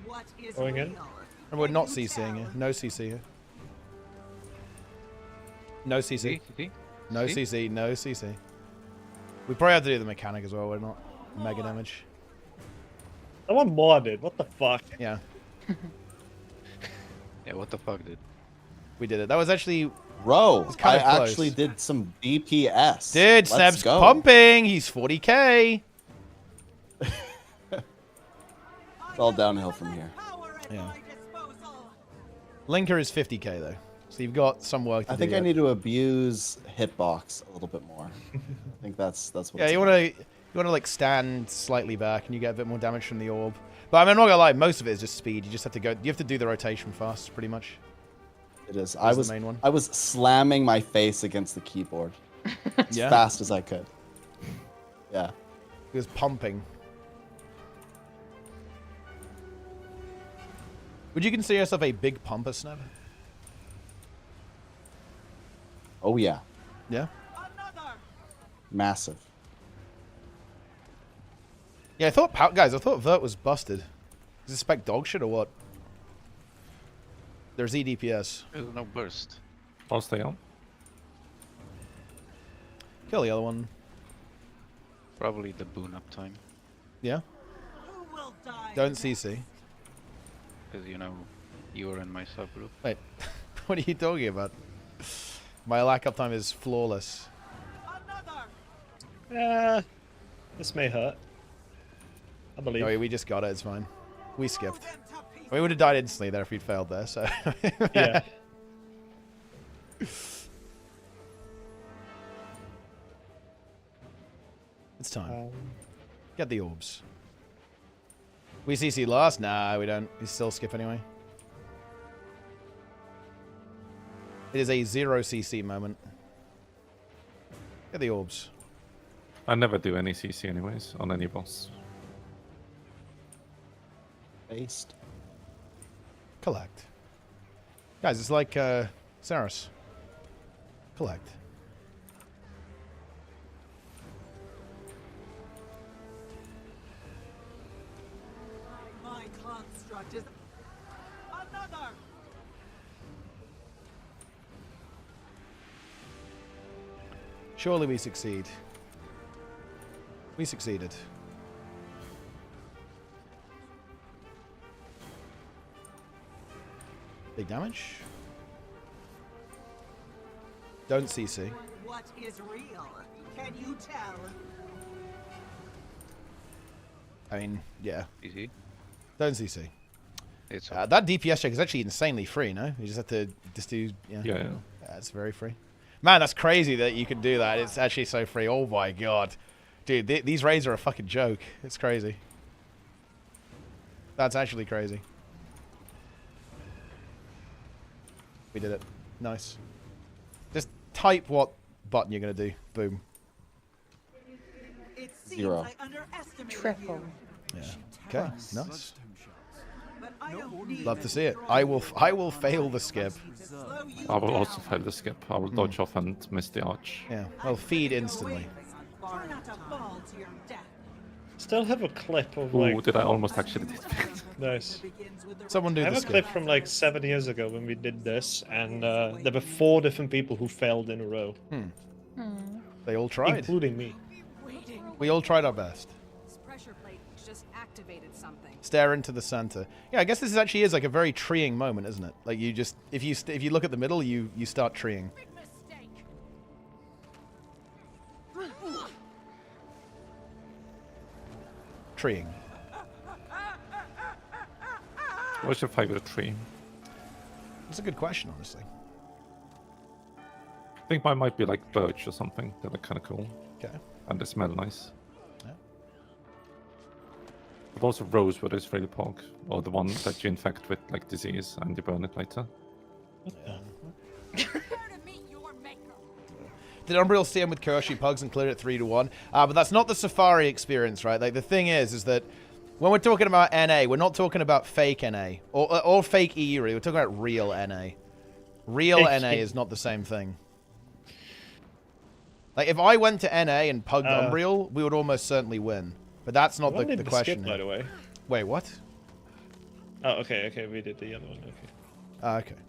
What is Going in. And we're not CCing here. No CC here. No CC. See? No See? CC. No CC. We probably have to do the mechanic as well. We're not mega damage. Someone modded. What the fuck? Yeah. Yeah, what the fuck, dude? We did it. That was actually Bro, It's I kind of close. actually did some DPS. Dude, Let's Snap's go. pumping. He's 40k. It's all downhill from here. Yeah. Linker is 50k though, so you've got some work to do. I think I yet. need to abuse hitbox a little bit more. I think that's what. Yeah, it's you about. want to like stand slightly back, and you get a bit more damage from the orb. But I mean, I'm not gonna lie, most of it is just speed. You just have to go. You have to do the rotation fast, pretty much. It is. That's the main one. I was slamming my face against the keyboard as Yeah. fast as I could. Yeah. He was pumping. Would you consider yourself a big pumper, Snap? Oh yeah. Yeah. Massive. Yeah, I thought, guys, I thought Vert was busted. Is this spec dog shit or what? There's EDPS. There's no burst. I'll stay on. Kill the other one. Probably the boon uptime. Yeah. Don't CC. Because, you know, you were in my subgroup. Wait, what are you talking about? My lack uptime is flawless. This may hurt. I believe. No, we just got it. It's fine. We skipped. We would have died instantly there if we'd failed there. So. Yeah. It's time. Get the orbs. We CC last? Nah, we don't. We still skip anyway. It is a 0 CC moment. Get the orbs. I never do any CC anyways on any boss. Based. Collect. Guys, it's like Saris. Collect. My construct is another. Surely we succeed. We succeeded. Big damage. Don't CC. What is real? Can you tell? I mean, yeah. Easy. Don't CC. It's That DPS check is actually insanely free, no? You just have to just do... Yeah, Yeah. it's very free. Man, that's crazy that you can do that. It's actually so free. Oh my god. Dude, these raids are a fucking joke. It's crazy. That's actually crazy. We did it. Nice. Just type what button you're going to do. Boom. It seems 0. I underestimated Triple. you, Yeah. Okay, nice. but I don't need Love to see it. I will fail the skip. to slow you I will down. also fail the skip. I will dodge off and miss the arch. Yeah. Well, feed instantly. Try not to fall to your death. Still have a clip of Ooh, like. did I almost actually did it? Nice. Someone do I have the a skip. clip from like 7 years ago when we did this, and there were 4 different people who failed in a row, They all tried. including me. We all tried our best. This pressure plate just activated something. Stare into the center. Yeah, I guess this actually is like a very treeing moment, isn't it? Like you just, if you look at the middle, you start treeing. Big mistake. Treeing. What's your favorite tree? That's a good question, honestly. I think mine might be like birch or something. They look kind of cool. Okay. And they smell nice. Yeah. But also rosewood is really pork. Or the one that you infect with like disease and you burn it later. Prepare to meet your maker. Did Umbriel CM with Kirshi Pugs and cleared it 3-1? But that's not the Safari experience, right? Like the thing is that when we're talking about NA, we're not talking about fake NA or fake EU. Really. We're talking about real NA. Real NA is not the same thing. Like if I went to NA and pugged Umbriel, we would almost certainly win. But that's not the question. Skip, by the way. Wait, what? Oh, okay, we did the other one. Okay. Okay.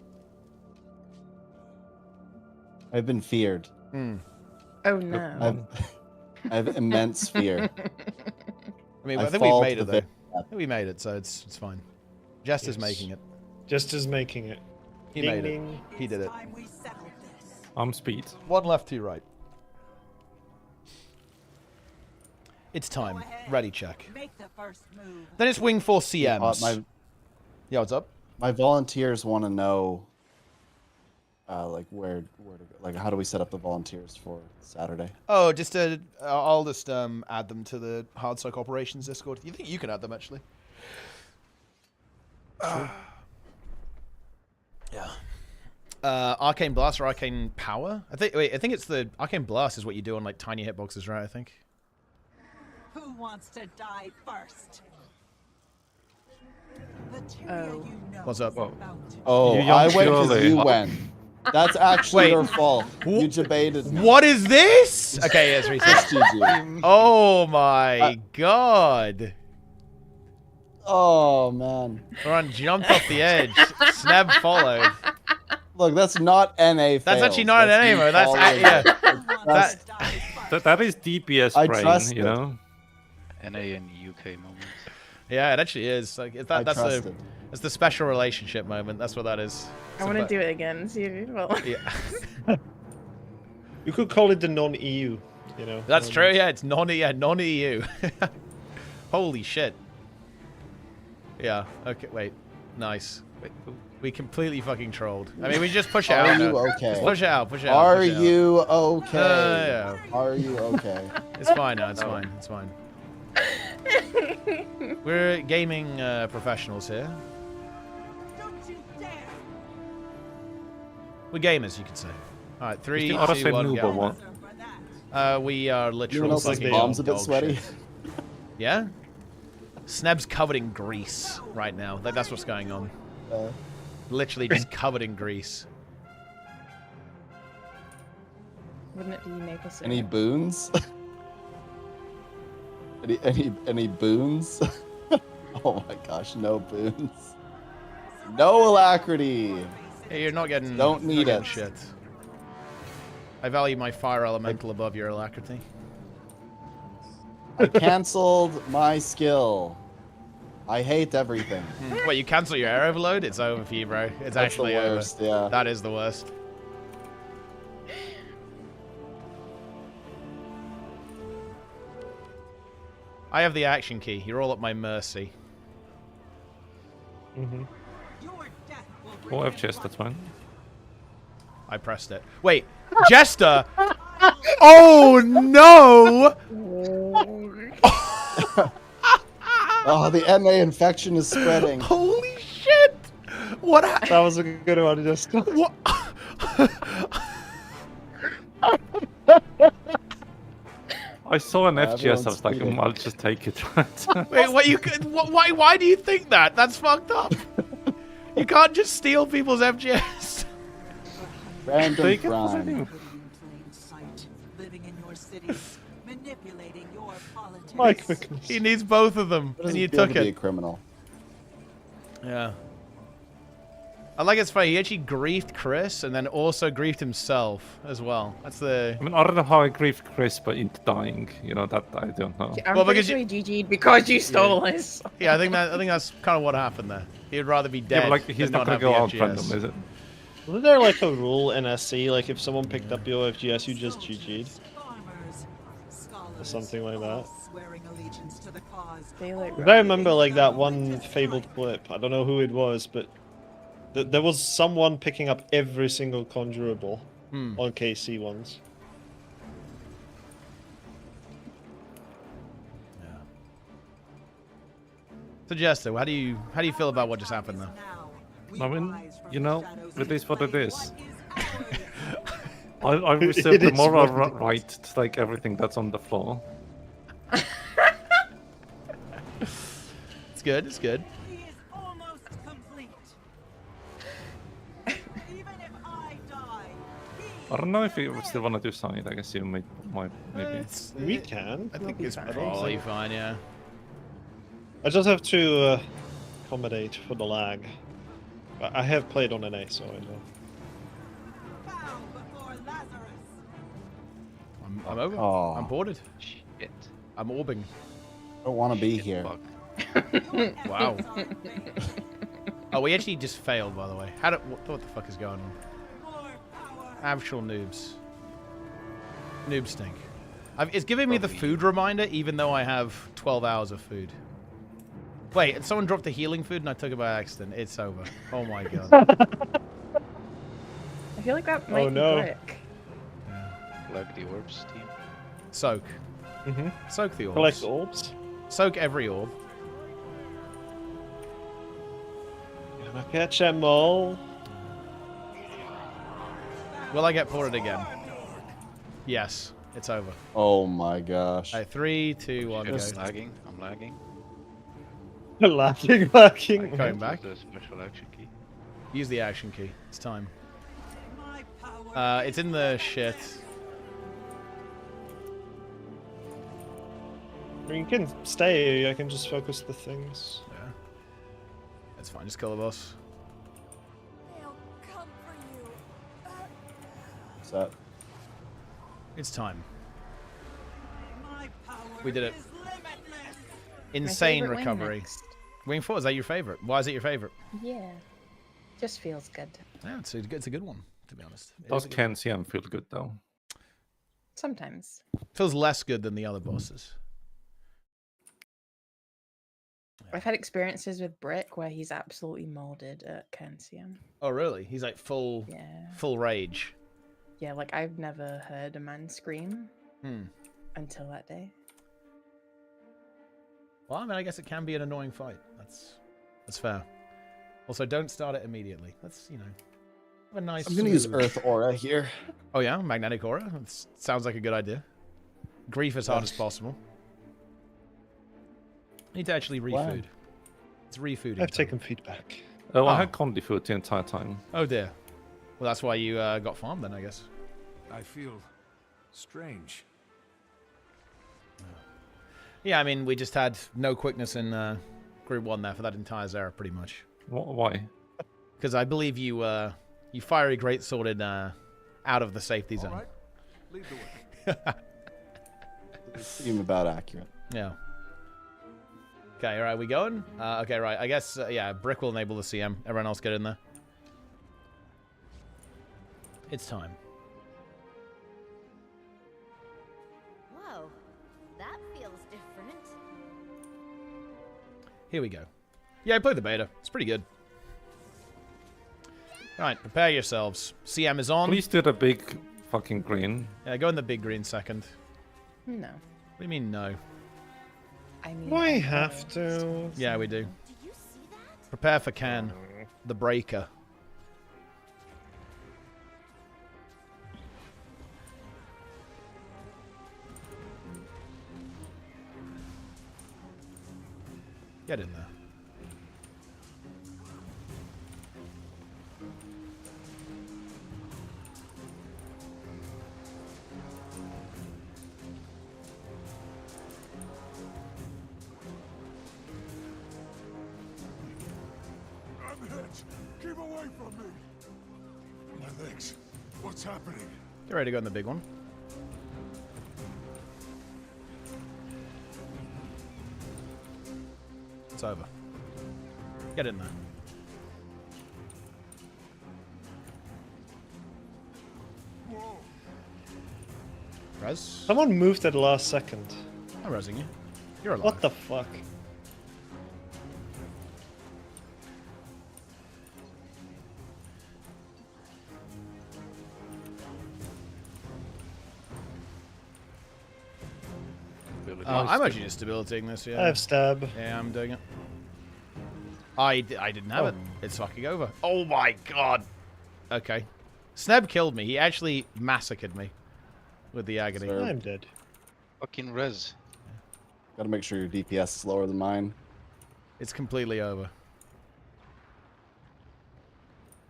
I've been feared. Oh no. I have immense fear. I mean, I think fall we've made to it the though. very I think we made it, so it's fine. Jester's Yes. making it. Just as making it. He Ding, made ding. it. He did it. Time we settled this. I'm speed. One left, two right. It's time. Ready check. Make the first move. Then it's wing force CMs. Yeah, what's up? My volunteers want to know, like where to go. Like how do we set up the volunteers for Saturday? Oh, just I'll just add them to the Hardstuck operations Discord. You think you can add them actually? Yeah. Arcane Blast or Arcane Power? I think it's the Arcane Blast is what you do on like tiny hitboxes, right? I think. Who wants to die first? What's up? Oh, You I young went because surely. you went. That's actually Wait. your fault. You debated me. What is this? Okay, yes, Just reset. GG. Oh my god. Oh man. Ron jumped off the edge. Sneb followed. Look, that's not NA. That's actually not an me NA, that's following yeah. it. That is DPS I brain, trust you it. know? NA and UK moments. Yeah, it actually is. Like I that's trust it. it's the special relationship moment. That's what that is. I want to do it again. See if it will. Yeah. You could call it the non-EU, you know. That's true. Yeah, it's non-EU. Holy shit. Yeah. Okay. Wait. Nice. Wait, We completely fucking trolled. I mean, we just push it Are out. you now. okay? Just push it out. Push it out. Are push it out. you okay? Yeah. Are you okay? It's fine now. It's fine. It's fine. We're gaming professionals here. Don't you dare! We're gamers, you could say. All right, 3, You ought to 2, say 1, noob or go. what? For that. We are Anyone literal else's fucking bomb's a bit dog sweaty? shit. Yeah? Sneb's covered in grease right now. Like, that's what's going on. Literally just covered in grease. Wouldn't it be maple syrup? Any boons? any boons? Oh my gosh, no boons. No alacrity. Hey, you're not getting. Don't need not getting it. Shit. I value my fire elemental above your alacrity. I cancelled my skill. I hate everything. Wait, you cancel your air overload? It's over for you, bro. It's That's actually the worst, over. yeah. That is the worst. I have the action key. You're all at my mercy. Mm-hmm. Your death will Or FGS, that's fine. I pressed it. Wait, Jester! Oh no! Oh, the NA infection is spreading. Holy shit! What? That was a good one, just. What? I saw an FGS, I everyone's was like, speeding. I'll just take it. Wait, what? You could? Why do you think that? That's fucked up. You can't just steal people's FGS. Random Take it crime. from him. in plain sight, living in your cities, manipulating your politics. My goodness. He needs both of them, What does and it you feel took to be a it. criminal? Yeah. I like it's funny. He actually griefed Chris, and then also griefed himself as well. That's the. I mean, I don't know how I grieved Chris, but into dying, you know, that I don't know. I'm Well, pretty because sure he GG'd because you stole his. Yeah, I think that's kind of what happened there. He'd rather be dead. Yeah, but like, he's than not gonna have go the out FGS. random, is it? Wasn't there like a rule in SC, like if someone picked up your FGS, you just GG'd? Farmers, scholars, Or something like that. swearing allegiance to the cause. Daylight I remember like that one fabled clip. I don't know who it was, but there was someone picking up every single conjurable on KC ones. So Jester, how do you feel about what just happened there? I mean, you know, it is what it is. What I It reserve the is moral what it is. right to take everything that's on the floor. It's good. It's good. He is almost complete. Even if I die, I don't know if you still want to do side. I guess you might maybe. We can. I think be it's fine. probably fine. Yeah. I just have to accommodate for the lag. I have played on NA, so I know. bow before Lazarus. I'm over. Aw. I'm boarded. Shit. I'm orbing. I don't want to be here. Fuck. Wow. Oh, we actually just failed, by the way. What the fuck is going on? More power. Actual noobs. Noob stink. It's giving me the food reminder, even though I have 12 hours of food. Wait, and someone dropped the healing food and I took it by accident. It's over. Oh my god. I feel like that might be brick. Like the orbs team. Soak. Soak the orbs. Collect orbs. Soak every orb. Gonna catch them all. Will I get ported again? Yes. It's over. Oh my gosh. Alright, 3, 2, 1, go. I'm lagging. I'm lagging. Lacking. Going back. The special action key. Use the action key. It's time. It's in the shit. I mean, you can stay. I can just focus the things. Yeah. That's fine. Just kill the boss. They'll come for you. What's that? It's time. My power We did it. is limitless. Insane favorite wing recovery. next. Wing 4, is that your favorite? Why is it your favorite? Yeah. Just feels good. Yeah, it's a good one, to be honest. It Does is a good- CMS feel good though? Sometimes. Feels less good than the other bosses. I've had experiences with Brick where he's absolutely molded at Kensium. Oh, really? He's like full rage. Yeah, like I've never heard a man scream Hmm. until that day. Well, I mean, I guess it can be an annoying fight. That's fair. Also, don't start it immediately. Let's, have a nice... I'm gonna use smooth- Earth Aura here. Oh yeah, magnetic aura. Sounds like a good idea. Grief as hard as possible. Need to actually refood. It's refooding. I've taken feedback. Oh, I had Condi food the entire time. Oh dear. Well, that's why you got farmed then, I guess. I feel strange. Yeah, I mean, we just had no quickness in Group 1 there for that entire Zera, pretty much. Why? Because I believe you you fiery greatsworded out of the safety zone. All right, lead the way. Seem about accurate. Yeah. Okay, all right, we going? Okay, right. I guess, yeah, Brick will enable the CM. Everyone else get in there. It's time. Whoa, that feels different. Here we go. Yeah, I played the beta. It's pretty good. All right, prepare yourselves. CM is on. Please do the big fucking green. Yeah, go in the big green second. No. What do you mean, no? I mean... I have to. Yeah, we do. Did you see that? Prepare for Can, the breaker. Get in there. I'm hit. Keep away from me. My legs. What's happening? Get ready to go in the big one. It's over. Get in there. Whoa. Res? Someone moved at the last second. I'm resing you. You're alive. What the fuck? I'm actually just debilitating this, yeah. I have stab. Yeah, I'm doing it. I didn't have it. It's fucking over. Oh my god. Okay. Sneb killed me. He actually massacred me with the agony. Sir. I'm dead. Fucking res. Gotta make sure your DPS is lower than mine. It's completely over.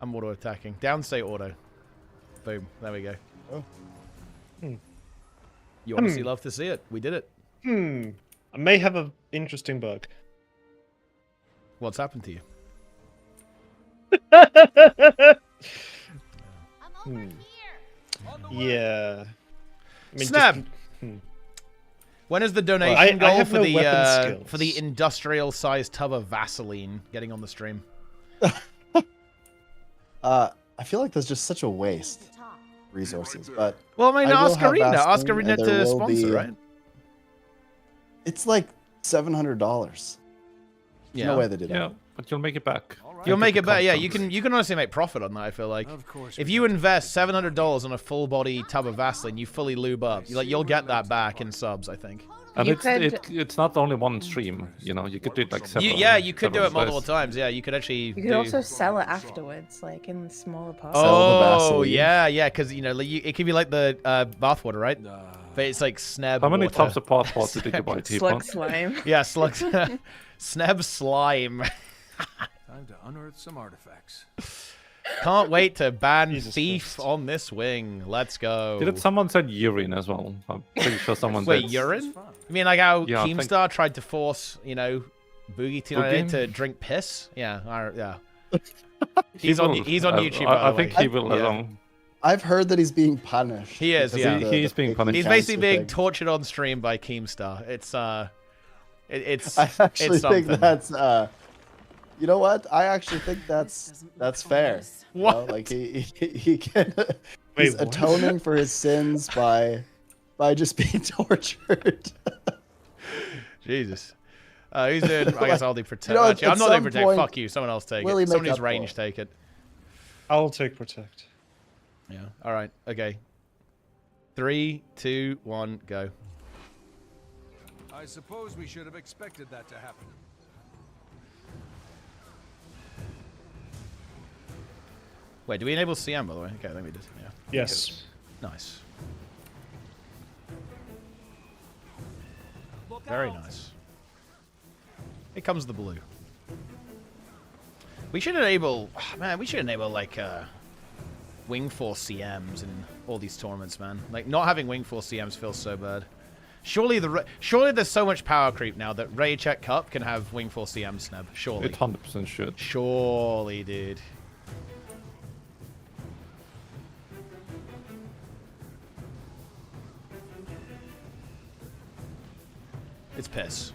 I'm auto attacking. Down state auto. Boom. There we go. Oh. You honestly love to see it. We did it. I may have an interesting bug. What's happened to you? I'm over here. Yeah. I mean, Snap! just- When is the donation I goal have for no the weapon skills. for the industrial-sized tub of Vaseline getting on the stream? I feel like that's just such a waste. The top. resources. But Well, I mean, I will ask have Arena. Bastion, Ask and Arena there to will sponsor, be- right? It's like $700. Yeah. No way they did Yeah, that. but you'll make it back. You'll make it better. Yeah, content. you can honestly make profit on that. I feel like Of course. if you invest $700 on a full body tub of Vaseline, you fully lube up. You'll get that back in subs. I think. And You it's not only one stream, you know, you could do it like several. You could do several it multiple days. times. Yeah, you could actually. You could also sell it afterwards, like in smaller parts. Sell the Oh Vaseline. yeah, because you know it could be like the bathwater, right? But it's like sneb. How many water. tubs of pathwater did you buy, Slug Teapot? slime. Yeah, slugs. Sneb slime. Time to unearth some artifacts. Can't wait to ban Jesus Thief Christ. on this wing. Let's go. Did someone said urine as well? I'm pretty sure someone Wait, did. urine? You mean like how Yeah, I think- Keemstar tried to force, you know, Boogie Boogie? to drink piss? Yeah, yeah. He He's on will. YouTube. I by the think way. he will as Yeah. well. I've heard that he's being punished. He is, because yeah. of the He's being fake punished. He's cancer basically being thing. tortured on stream by Keemstar. It's I actually it's think something. that's you know what? I actually think that's fair. You know, What? like he can Wait, he's what? atoning for his sins by just being tortured. Jesus. Who's doing? I guess I'll do protect. You know, Actually, I'm at not doing some protect. point, Fuck you. Someone else take will he it. make Somebody's up for range it? take it. I'll take protect. Yeah. All right. Okay. 3, 2, 1, go. I suppose we should have expected that to happen. Wait, do we enable CM by the way? Okay, I think we did. Yeah. Yes. Nice. Very nice. Here comes the blue. We should enable, man. We should enable like Wing Force CMs in all these tournaments, man. Like not having Wing Force CMs feels so bad. Surely there's so much power creep now that Ray Check Cup can have Wing Force CM snub. Surely. It 100% should. Surely, dude. It's piss.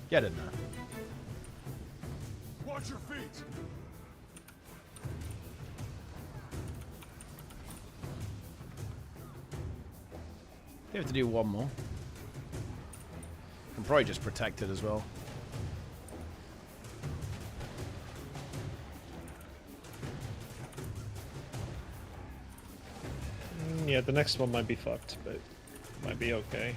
Get in there. Watch your feet. You have to do one more. Can probably just protect it as well. Yeah, the next one might be fucked, but it might be okay.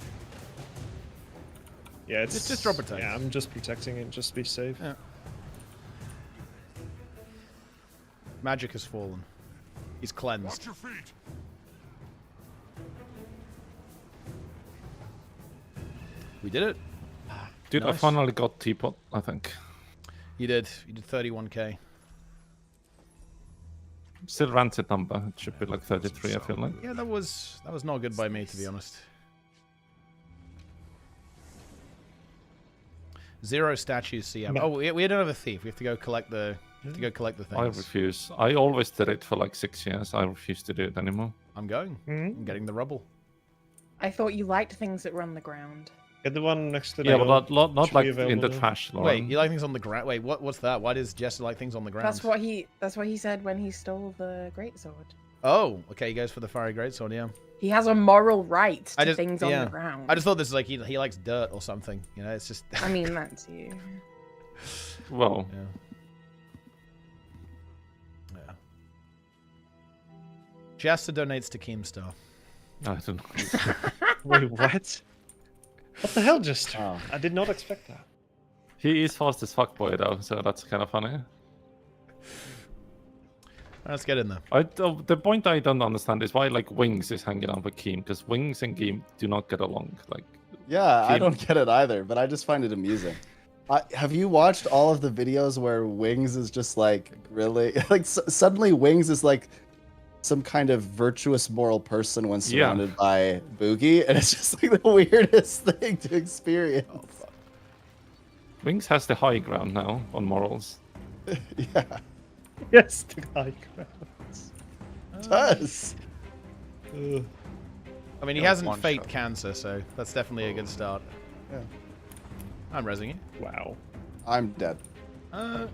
Yeah, it's Just drop protect. Yeah, I'm just protecting it, just be safe. Yeah. Magic has fallen. He's cleansed. Watch your feet. We did it. Dude, I Nice. finally got Teapot, I think. You did. You did 31k. Still rancid number. It should be like 33, I feel like. Yeah, that was not good by me, to be honest. 0 statues CM. No. Oh, we don't have a thief. We have to go collect the. things. I refuse. I always did it for like 6 years. I refuse to do it anymore. I'm going. I'm getting the rubble. I thought you liked things that were on the ground. Get the one next to the Yeah, hill. but not Should like be in the available now. trash, Wait, Lauren. you like things on the ground? Wait, what's that? Why does Jester like things on the ground? That's what he said when he stole the greatsword. Oh, okay. He goes for the fiery greatsword. Yeah. He has a moral right to I just things on the ground. I just thought this is like he likes dirt or something. You know, it's just. I mean, that's you. Well, Yeah. Yeah. Jester donates to Keemstar. I don't know. Wait, what? What the hell, just? Oh. I did not expect that. He is fast as fuck boy though, so that's kind of funny. Let's get in there. The point I don't understand is why like Wings is hanging out with Keem, because Wings and Keem do not get along. Like, Yeah, I Keem- don't get it either, but I just find it amusing. Have you watched all of the videos where Wings is just like really like suddenly Wings is like some kind of virtuous moral person when surrounded by Boogie, and it's just like the weirdest thing to experience. Wings has the high ground now on morals. Yeah, Yes, the high ground. it does. Ugh. I mean, he Yeah, hasn't one faked shot. cancer, so that's definitely a good start. Yeah. I'm resing you. Wow. I'm dead. Uh,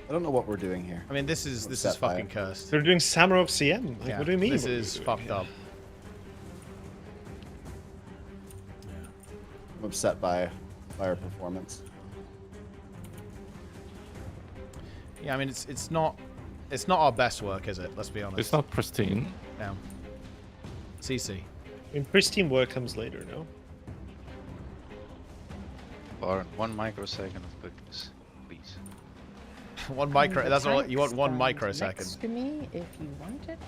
I don't know what we're doing here. I mean, this is upset by fucking it. cursed. They're doing Samurok CM. Like, Yeah, what do you mean? this what are is you doing fucked here? up. I'm upset by our performance. Yeah, I mean, it's not our best work, is it? Let's be honest. It's not pristine. No. CC. I mean, pristine work comes later, no? Or 1 microsecond of quickness, please. 1 micro. That's all. You want Tank 1 stand microsecond. Next to me, if you want it.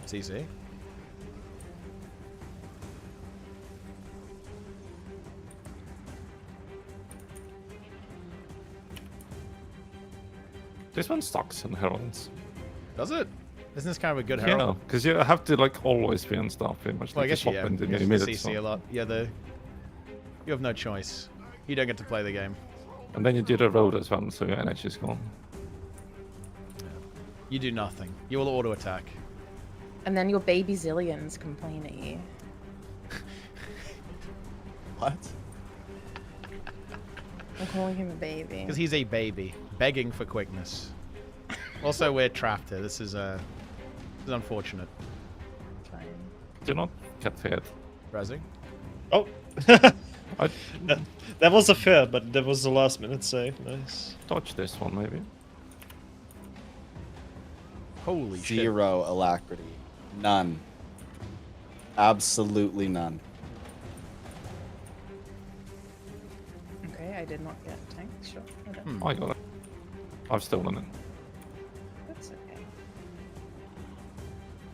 CC. This one sucks in Heralds. Does it? Isn't this kind of a good Yeah, herald? because you have to like always be on stuff pretty much. Well, I Like, guess swap yeah. in the You have minutes, to CC a lot. Yeah, you have no choice. You don't get to play the game. and then you do the road as well, so your energy is gone. You do nothing. You will auto attack. And then your baby zillions complain at you. What? I'm calling him a baby. Because he's a baby, begging for quickness. Also, we're trapped here. This is unfortunate. Fine. Do not get feared. Rezing. Oh! I that was a fair, but that was the last minute save. Nice. dodge this one maybe. Holy shit. Zero alacrity. None. Absolutely none. Okay, I did not get tanked. Sure. I don't. Hmm. I got it. I've stolen it. That's okay.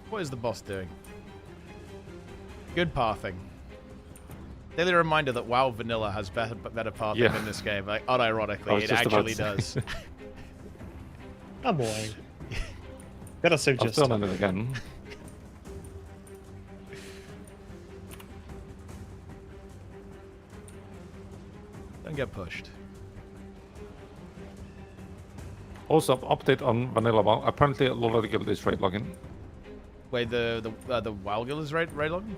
What is the boss doing? Good pathing. Daily reminder that WoW Vanilla has better pathing Yeah. in this game. Like, I unironically, was it just about actually to does. say. I'm boring. Gotta save I've just. stolen it again. Don't get pushed. Also, update on Vanilla WoW. Apparently, a lot of the guild is raid logging. Wait, the WoW guild is raid logging?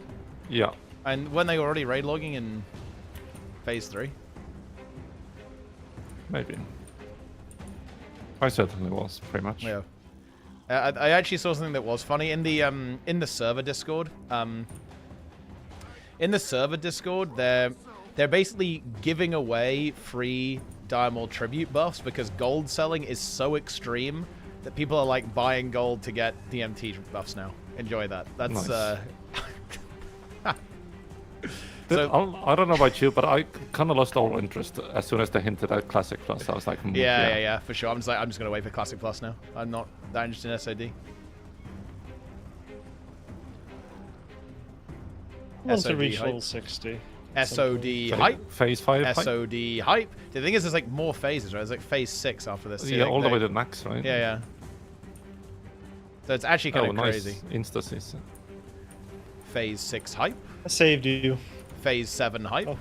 Yeah. And when they were already raid logging in phase 3? Maybe. I certainly was, pretty much. Yeah. I actually saw something that was funny in the server Discord. In the server Discord, they're basically giving away free Diamond tribute buffs because gold selling is so extreme that people are like buying gold to get DMT buffs now. Enjoy that. That's Nice. So- I don't know about you, but I kind of lost all interest as soon as they hinted at Classic Plus. I was like, yeah, for sure. I'm just gonna wait for Classic Plus now. I'm not that interested in SOD. Want to SOD reach hype. level 60. SOD hype. Phase 5 hype? SOD hype. The thing is, there's like more phases, right? There's like phase 6 after this. Yeah, all the way to max, right? Yeah, yeah. So it's actually kind of nice. crazy. Instances. Phase 6 hype. I saved you. Phase 7 hype. Oh.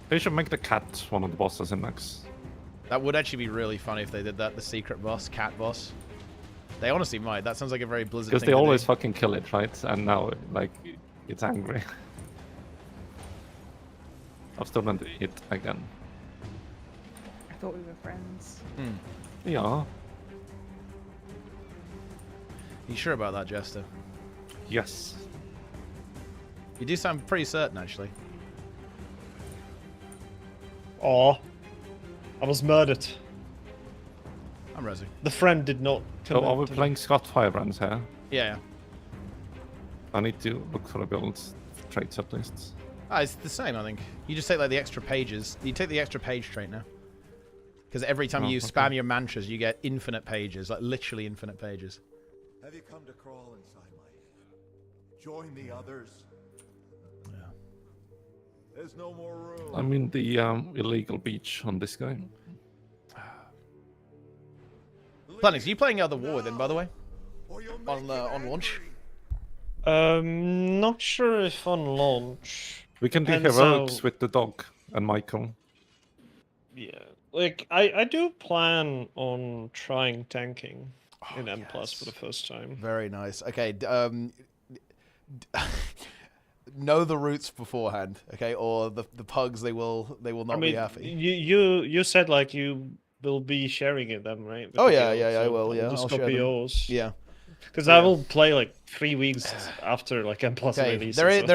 They should make the cat one of the bosses in max. That would actually be really funny if they did that. The secret boss, cat boss. They honestly might. That sounds like a very Blizzard Because thing they to always do. fucking kill it, right? And now, like, it's angry. I've stolen it again. I thought we were friends. Yeah. You sure about that, Jester? Yes. You do sound pretty certain, actually. Aw. I was murdered. I'm resing. The friend did not. So are we commit. playing Scott Firebrands here? Yeah, yeah. I need to look for the builds traits at least. Ah, it's the same, I think. You just take like the extra pages. You take the extra page trait now. Because every time you spam your mantras, you get infinite pages, like literally infinite pages. Have you come to crawl inside my head? Join the others. Yeah. There's no more room. I'm in the illegal beach on this guy. Planix, are you playing Other War then, by the way? Or you'll make On it launch? Not sure if on launch. We can do And heroics so- with the dog And Michael. Yeah, like I do plan on trying tanking in M plus for the first time. Very nice. Okay. Know the routes beforehand, okay? Or the pugs they will not be happy. You said like you will be sharing it then, right? With Oh the yeah, guild, yeah, I so will. Yeah, I'll just I'll share copy them. yours. Yeah. Because Yeah. I will play like 3 weeks after like M plus Okay. release. Look,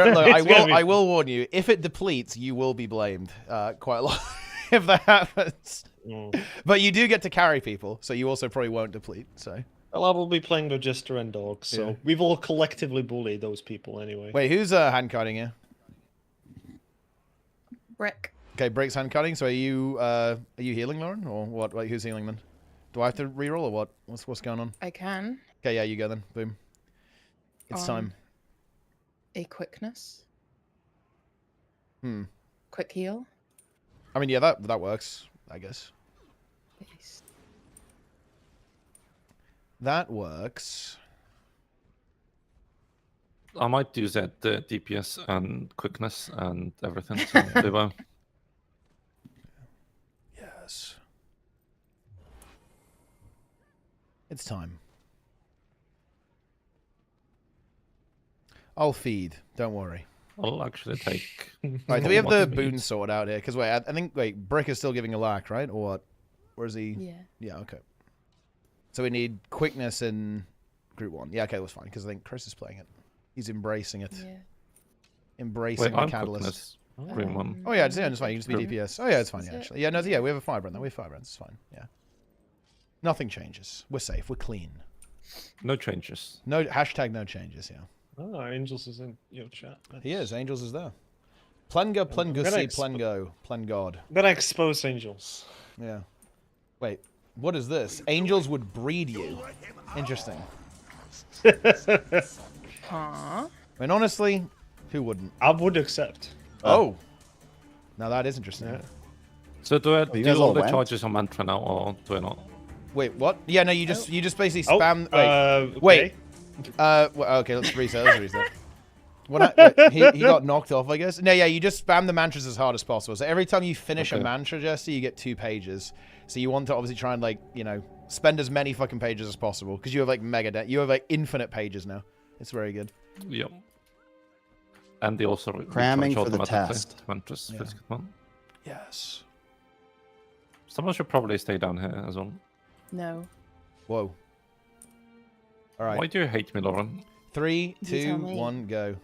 I will warn you. If it depletes, you will be blamed quite a lot if that happens. But you do get to carry people, so you also probably won't deplete. So. Well, I will be playing with Jester and Dog, so Yeah. we will collectively bully those people anyway. Wait, who's hand carding here? Brick. Okay, Brick's hand cutting. So are you healing, Lauren, or what? Like, who's healing then? Do I have to reroll or what? What's going on? I can. Okay, yeah, you go then. Boom. It's time. A quickness. Hmm. Quick heal. I mean, yeah, that works, I guess. Base. That works. I might use that DPS and quickness and everything. So they were. Yes. It's time. I'll feed. Don't worry. I'll actually take. Right, do we have the What boon needs. sorted out here? Because wait, I think Brick is still giving a lack, right? Or what? Or is he? Yeah. Yeah. Okay. So we need quickness in group 1. Yeah. Okay, that's fine. Because I think Chris is playing it. He's embracing it. Yeah. Embracing Wait, the I'm catalyst. quickness. Green one. Oh yeah, it's fine. You can just be Group. DPS. Oh yeah, it's fine. Is Yeah, it? actually. Yeah, no, yeah, we have a firebrand. We have firebrands. It's fine. Yeah. Nothing changes. We're safe. We're clean. No changes. No hashtag. No changes. Yeah. Oh, Angels is in your chat. He is. Angels is there. Plenga, Plengusi, expo- Plengo, Plengod. I'm gonna expose Angels. Yeah. Wait. What is this? Angels would breed you. Interesting. Huh? I mean, honestly, who wouldn't? I would accept. Oh. Now that is interesting. Yeah. So do I you do guys all all the went? charges on Mantra now, or do I not? Wait, what? Yeah, no, you just basically Oh, spam. okay. Wait. Well, okay, let's reset. Wait, he got knocked off, I guess. No, yeah, you just spam the mantras as hard as possible. So every time you finish a Okay. mantra, Jesse, you get 2 pages. So you want to obviously try and spend as many fucking pages as possible because you have you have infinite pages now. It's very good. Yep. And they also Cramming recharge for the automatically. test. Mantras, Yeah. please get one. Yes. Someone should probably stay down here as well. No. Whoa. All right. Why do you hate me, Lauren? 3, You 2, tell me. 1, go.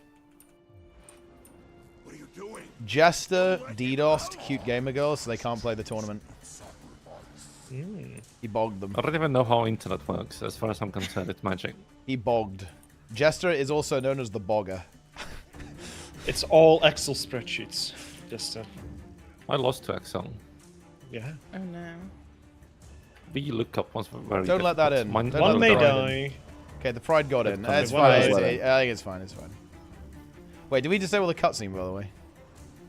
What are you doing? Jester DDoSed cute gamer girls, so they can't play the tournament. He bogged them. I don't even know how internet works. As far as I'm concerned, it's magic. He bogged. Jester is also known as the bogger. It's all Excel spreadsheets. Just I lost to Excel. yeah. Oh no. VLOOKUP was very Don't let that difficult. in. Mine- Don't One let may the pride in. die. Okay, the pride got in. That's It's one fine. may let I think it's fine. It's fine. Wait, did we disable the cutscene, by the way?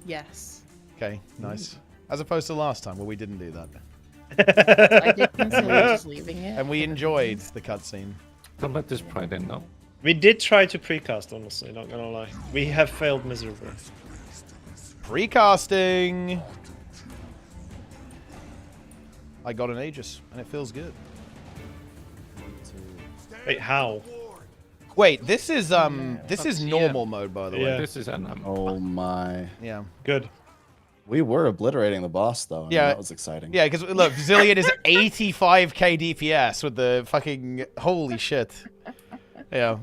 Yes. Okay, nice. As opposed to last time, where we didn't do that. I did consider just leaving it. And we enjoyed the cutscene. Don't let this pride in now. We did try to precast, honestly, not gonna lie. We have failed miserably. Precasting! I got an Aegis, and it feels good. Wait, how? Wait, this is normal mode, by the way. Yeah. This is NM. Oh my. Yeah. Good. We were obliterating the boss though. and Yeah. That was exciting. Yeah, because look, Zillion is 85k DPS with the fucking holy shit. Yeah.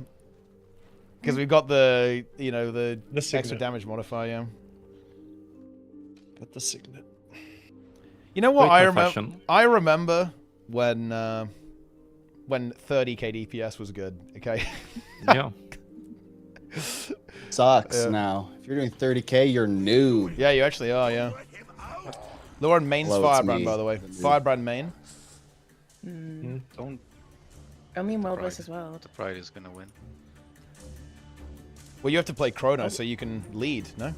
Because we've got the The extra signet. damage modifier. Yeah. Got the signet. You know what? Great confession. I remember when 30k DPS was good. Okay. Yeah. Sucks Yeah. now. If you're doing 30k, you're noob. Yeah, you actually are. Yeah. Lauren main's Hello, it's Firebrand, me, by the way. the noob. Firebrand main. Don't. I mean, World Pride. vs. World. The pride is gonna win. Well, you have to play Chrono so you can lead. No.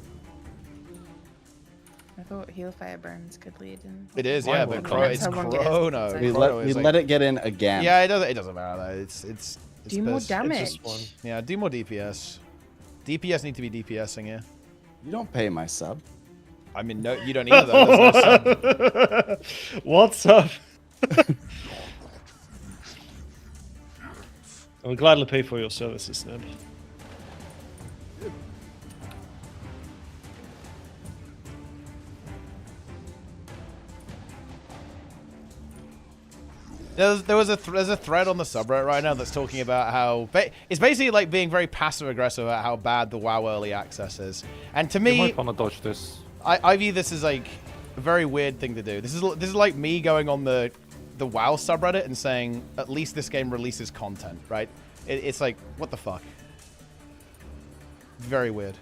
I thought heal firebrands could lead in. It is, Why yeah, would but Chrono- it's That's how long it is. Chrono. We We Chrono let, we is like- let it get in again. Yeah, it doesn't matter though. It's Do more best. damage. It's just one. Yeah, do more DPS. DPS need to be DPSing here. You don't pay my sub. I mean, no, you don't either. Though. There's no What's up? I'll gladly pay for your services, Ned. there's a thread on the subreddit right now that's talking about how it's basically like being very passive aggressive about how bad the WoW early access is. And to You me, might want to dodge this. I view this as like a very weird thing to do. This is like me going on the WoW subreddit and saying at least this game releases content, right? It's like what the fuck. Very weird.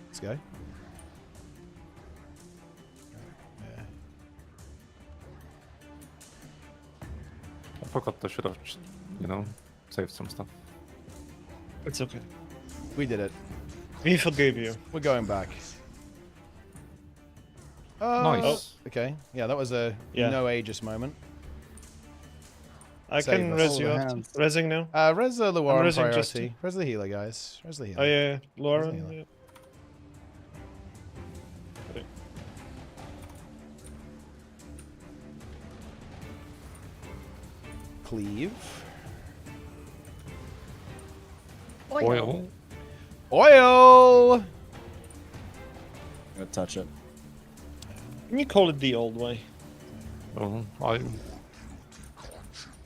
Let's go. I forgot I should have, you know, saved some stuff. It's okay. We did it. We forgive you. We're going back. Nice. Okay. Yeah, that was a no aegis moment. I Save can us. res Hold you the out. hands. Resing now. Res the War resing priority. just- Res the healer, guys. Res the healer. Oh yeah, Laura. Healer. Yeah. Cleave. Oil. Oil! I'm gonna touch it. Can you call it the old way? Oh,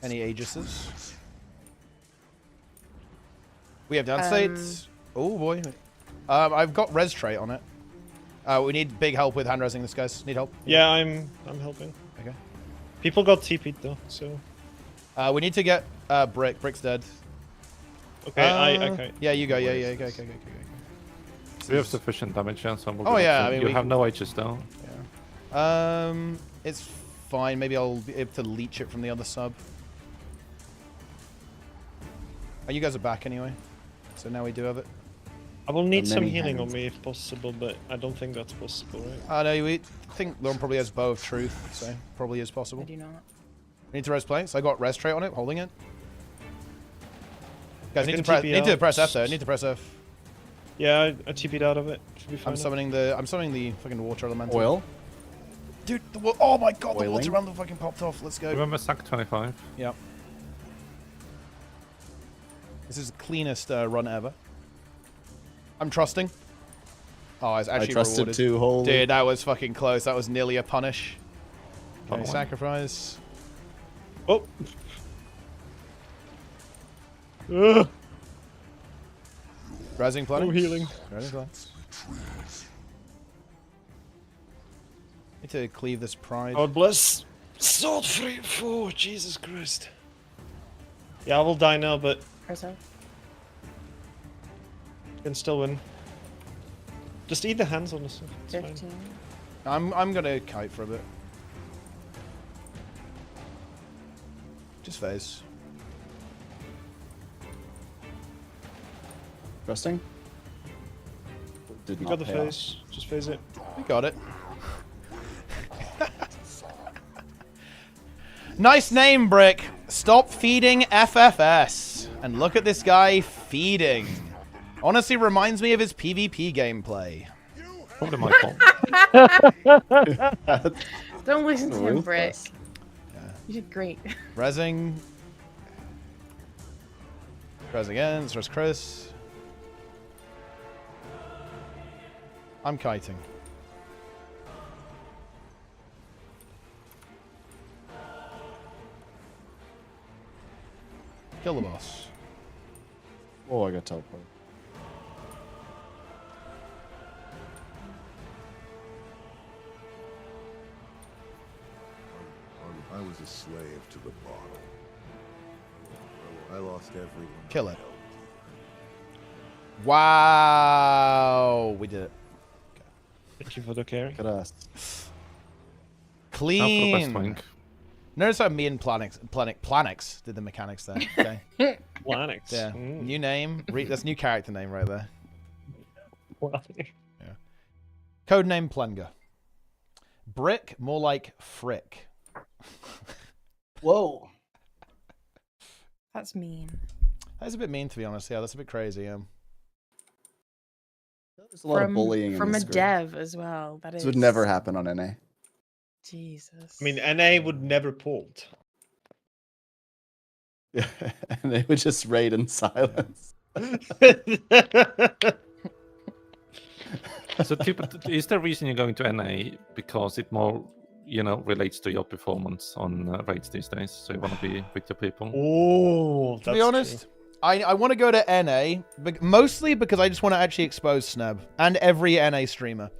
Any Aegises? We have down states. Oh boy. I've got res trait on it. We need big help with hand resing this, guys. Need help? Yeah, I'm helping. Okay. People got TP'd though, so We need to get Brick. Brick's dead. okay. Okay. Yeah, you go. Yeah. Go. we have sufficient damage, yeah, so we'll Oh, go yeah, for- I mean, you we have can- no H's though. It's fine. Maybe I'll be able to leech it from the other sub. Oh, you guys are back anyway. So now we do have it. I will need some many healing hands. on me if possible, but I don't think that's possible, right? No, we think Lauren probably has Bow of Truth, so probably is possible. I do not. We need to res planks. I got res trait on it, holding it. Guys, I need to can press. TP Need to out. press F though. Need to press F. Yeah, I TP'd out of it. Should be fine. I'm summoning the fucking water elemental. Oil. Dude, oh my god, the Oiling. water elemental fucking popped off. Let's go. Remember SAC 25? Yep. This is the cleanest run ever. I'm trusting. Oh, I was I actually trusted rewarded. too. Holy. Dude, that was fucking close. That was nearly a punish. Okay, Oh. sacrifice. Oh. Ugh. Rising planning. No healing. Rising planks. Need to cleave this pride. God bless. Sword 3 4. Jesus Christ. Yeah, I will die now, but Perso. can still win. Just eat the hands on us. It's fine. 15. I'm gonna kite for a bit. Just phase. Trusting. Did You not got the pay off. phase. Just phase it. We got it. Nice name, Brick. Stop feeding FFS. And look at this guy feeding. Honestly reminds me of his PvP gameplay. Probably my fault. Don't listen to him, Brick. Ruthless. You did great. Resing. Res again. Let's res Chris. I'm kiting. Kill the boss. Oh, I got teleport. I was a slave to the bottle. I lost everyone. Kill it. Wow. We did it. Thank you for the carry. Look at us. Now for the best Clean. flank. Notice how me and Planix did the mechanics there. Okay. Planix. Yeah. Mm. New name. That's new character name right there. Planix. Codename Plenger. Brick, more like Frick. Whoa. That's mean. That's a bit mean, to be honest. Yeah, that's a bit crazy. There's a lot of bullying from in a this group. dev as well. That is This would never happen on NA. Jesus. I mean, NA would never pulled. Yeah, and they would just raid in silence. So, is the reason you're going to NA because it more, relates to your performance on raids these days? So you want to be with your people? Oh, To be honest, I want to go to NA, mostly because I just want to actually expose Sneb and every NA streamer.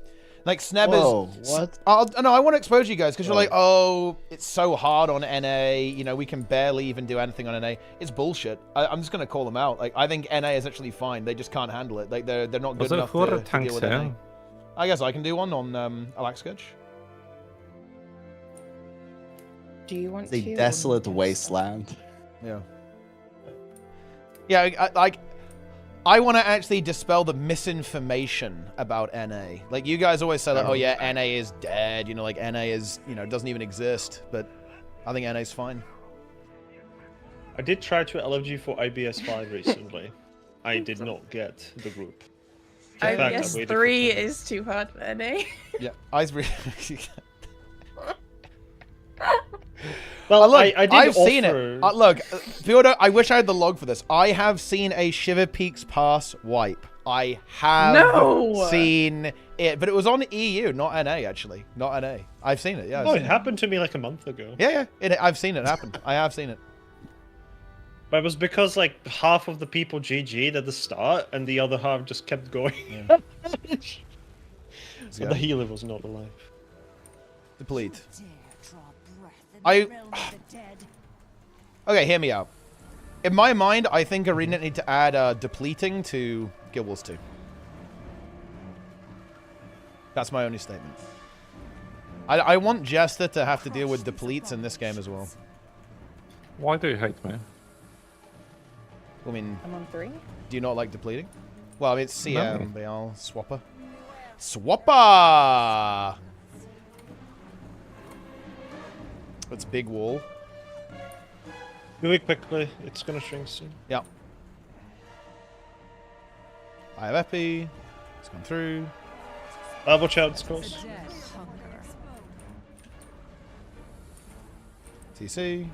Like, Sneb is... What? No, I want to expose you guys, because you're like, oh, it's so hard on NA, we can barely even do anything on NA. It's bullshit. I'm just going to call them out. Like, I think NA is actually fine. They just can't handle it. Like, they're not good enough to deal with NA. I guess I can do one on Alaxkirch. Do you want It's a desolate wasteland. Yeah. Yeah, I want to actually dispel the misinformation about NA. Like, you guys always say, like, oh yeah, NA is dead, like, NA is, doesn't even exist, but I think NA's fine. I did try to LFG for IBS 5 recently. I did not get the group. IBS 3 is too hard for NA. Yeah, Well, look, I did I've offer... seen it. Look, Fjordo, I wish I had the log for this. I have seen a Shiver Peaks pass wipe. I have seen it, but it was on EU, not NA, actually. Not NA. I've seen it, yeah. It happened to me like a month ago. Yeah. I've seen it happen. I have seen it. But it was because, like, half of the people GG'd at the start, and the other half just kept going. Yeah. So the healer was not alive. Deplete. Okay, hear me out. In my mind, I think ArenaNet need to add depleting to Guild Wars 2. That's my only statement. I want Jester to have to deal with depletes in this game as well. Why do you hate me? I mean, I'm on 3. do you not like depleting? Well, it's CM, they all swapper. Swapper! It's big wall. Do it quickly, it's gonna shrink soon. Yep. I have Epi. It's gone through. Watch out, Skulls. TC.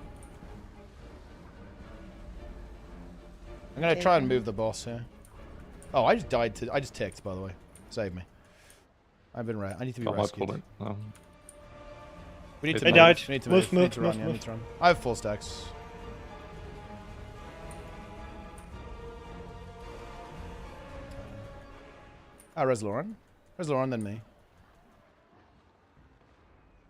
I'm gonna try and move the boss here. Oh, I just died to... I just ticked, by the way. Save me. I've been I need to be rescued. We need to move. died. We need to move. We need to run. Yeah, we need to run. I have 4 stacks. Res Lauren. Res Lauren, then me.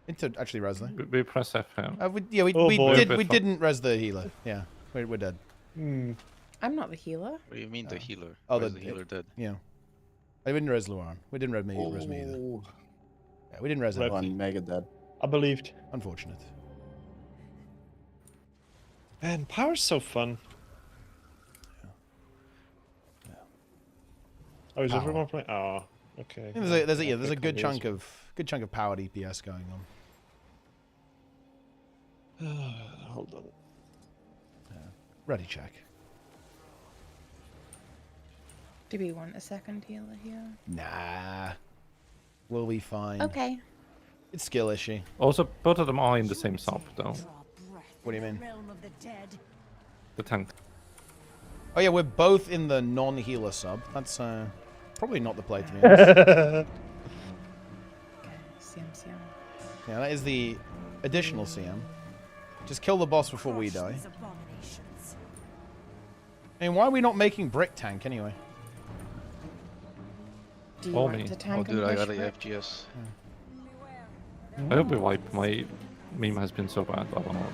Need to actually res them. We press F here. We didn't res the healer. Yeah, we're dead. I'm not the healer. What do you mean the healer? Oh, the healer dead? Yeah. I didn't res Lauren. We didn't res me either. Yeah, we didn't res Red anyone. one, mega dead. I believed. Unfortunate. Man, power's so fun. Yeah. Oh, is Power. everyone playing? Oh, okay. There's a good chunk of power DPS going on. Hold on. Yeah. Ready check. Do we want a second healer here? Nah. We'll be fine. Okay. It's skill issue. Also, both of them are in the same sub, though. What do you mean? The tank. Oh yeah, we're both in the non-healer sub. That's probably not the play, to be honest. Okay, CM. Yeah, that is the additional CM. Just kill the boss before we die. I mean, why are we not making brick tank anyway? Do you Oh, want me. to tank dude, and I push got a brick? FGS. I hope we wipe. My meme has been so bad. I don't know.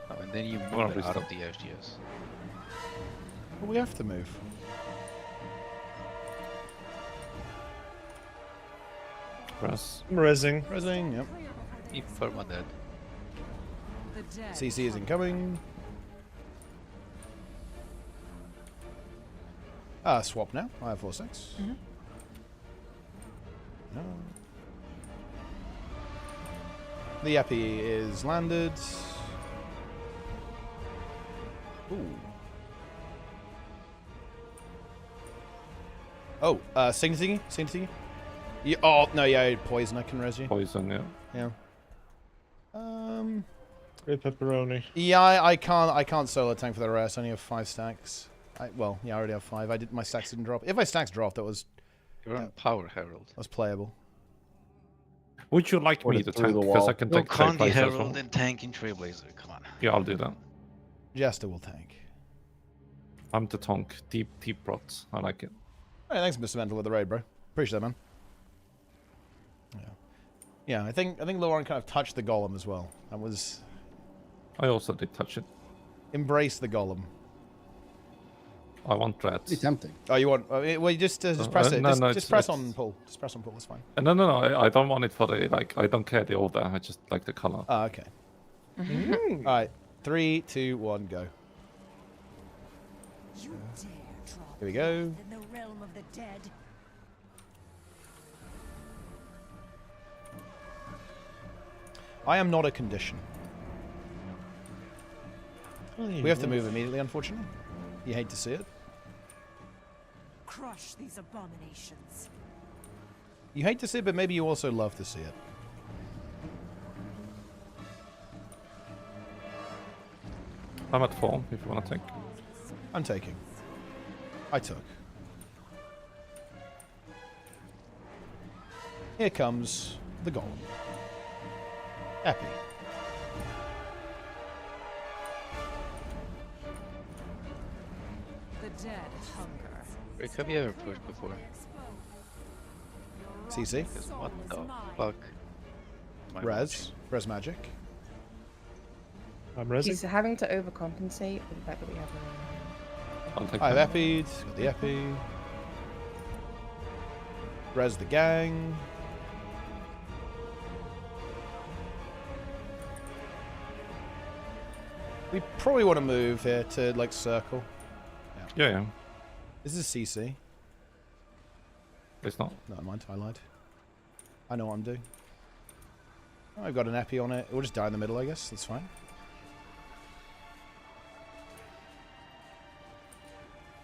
Oh, and then you move Well, it we out still- of the FGS. Well, we have to move. Press. I'm rezzing. Resing, yep. Keep Firma dead. CC is incoming. Swap now. I have 4-6. No. The Epi is landed. Ooh. Oh, Signating? You, oh, no, yeah, poison, I can res you. Poison, yeah. Yeah. Great pepperoni. Yeah, I can't solo tank for the rest. I only have 5 stacks. Well, yeah, I already have 5. My stacks didn't drop. If my stacks dropped, that was You're on Power Herald. playable. Would you like Put me it to through tank? the Because wall. I can No, take can't the Trailblazer as well. Herald and tanking Trailblazer. Come on. Yeah, I'll do that. Jester will tank. I'm the tonk. Deep rots. I like it. Hey, thanks, Mr. Mental, with the raid, bro. Appreciate that, man. Yeah, I think Lauren kind of touched the golem as well. That was I also did touch it. embrace the golem. I want Pretty rats. tempting. Oh, you want? Well, you just press it. No, just it's- press it's- on pull. Just press on pull. It's fine. No, I don't want it for the like. I don't care the order. I just like the color. Oh, okay. All right, 3, 2, 1, go. You dare drop Here we go. in the realm of the dead. I am not a condition. We have to move immediately, unfortunately. You hate to see it. Crush these abominations. You hate to see it, but maybe you also love to see it. I'm at 4. If you want to take. I'm taking. I took. Here comes the golem. Epi. The dead hunger. Where have you ever pushed before? CC. Because what the fuck? Am I Res magic. I'm He's resing. having to overcompensate for the fact that we have I'll take. I've that. epied. Got the epi. Res the gang. We probably want to move here to like circle. Yeah. This is CC. It's not. No, mind. I lied. I know what I'm doing. I've got an epi on it. We'll just die in the middle, I guess. That's fine.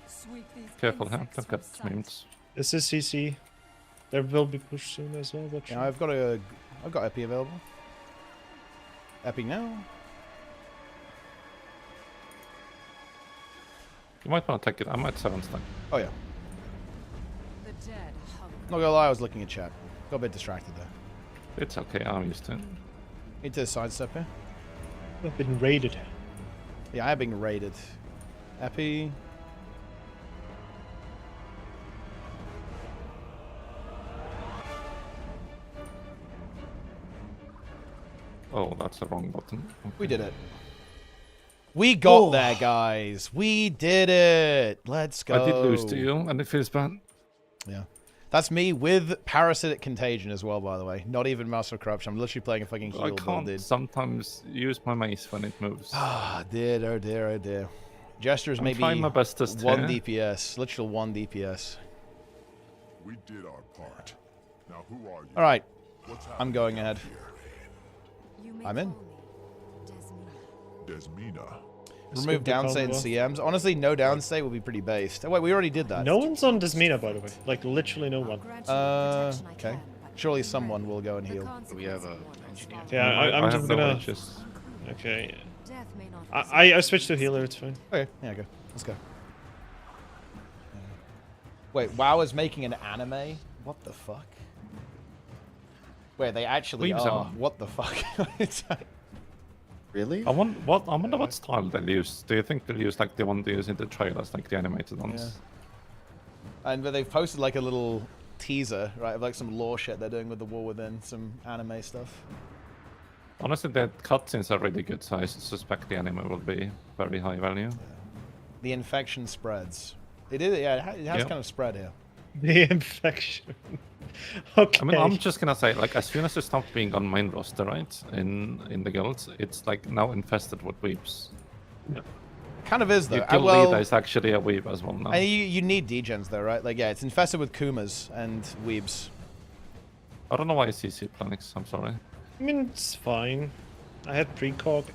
Sweep these Careful, huh? insects I've from got sight. memes. This is CC. There will be push soon as well. But Yeah, I've got epi available. Epi now. You might want to take it. I'm at 7 stack. Oh yeah. The dead hunger. Not gonna lie, I was looking at chat. Got a bit distracted there. It's okay. I'm used to it. Need to sidestep here. I've been raided. Yeah, I am being raided. Epi. Oh, that's the wrong button. We did it. We got there, guys. We did it. Let's go. I did lose to you, and it feels bad. Yeah. That's me with Parasitic Contagion as well, by the way. Not even Master of Corruption. I'm literally playing a fucking heal I build, can't dude. sometimes use my mace when it moves. Ah, dear, oh dear, oh dear. Gestures I'm maybe trying my bestest 1 here. DPS. Literal 1 DPS. We did our part. Now who are you? Alright. What's I'm happening going ahead. You may I'm in. call me Desmina. Desmina. Remove downstate and CMs. Honestly, no downstate would be pretty based. Oh, wait, we already did that. No one's on Desmina, by the way. Like, literally no one. Okay. Surely someone will go and heal. We have a engineer. Yeah, I'm I just have no gonna... H's. Okay. Death may not I switched to healer, it's fine. Okay, yeah, go. Let's go. Wait, WoW is making an anime? What the fuck? Wait, they actually Weebs are. are. What the fuck? It's like- Really? I wonder what style they'll use. Do you think they'll use like the one they use in the trailers, like the animated ones? And but they've posted like a little teaser, right, of like some lore shit they're doing with the War Within, some anime stuff. Honestly, the cutscenes are really good, so I suspect the anime will be very high value. The infection spreads. It is, yeah, it has Yeah. kind of spread here. The infection. Okay. I mean, I'm just gonna say, like, as soon as you stop being on main roster, right, in the guilds, it's like now infested with weeps. Kind of is though. Your guild Well, leader is actually a weeb as well now. you need degens though, right? Like, yeah, it's infested with Kumas and weebs. I don't know why I CC Planix, I'm sorry. I mean, it's fine. I had precog.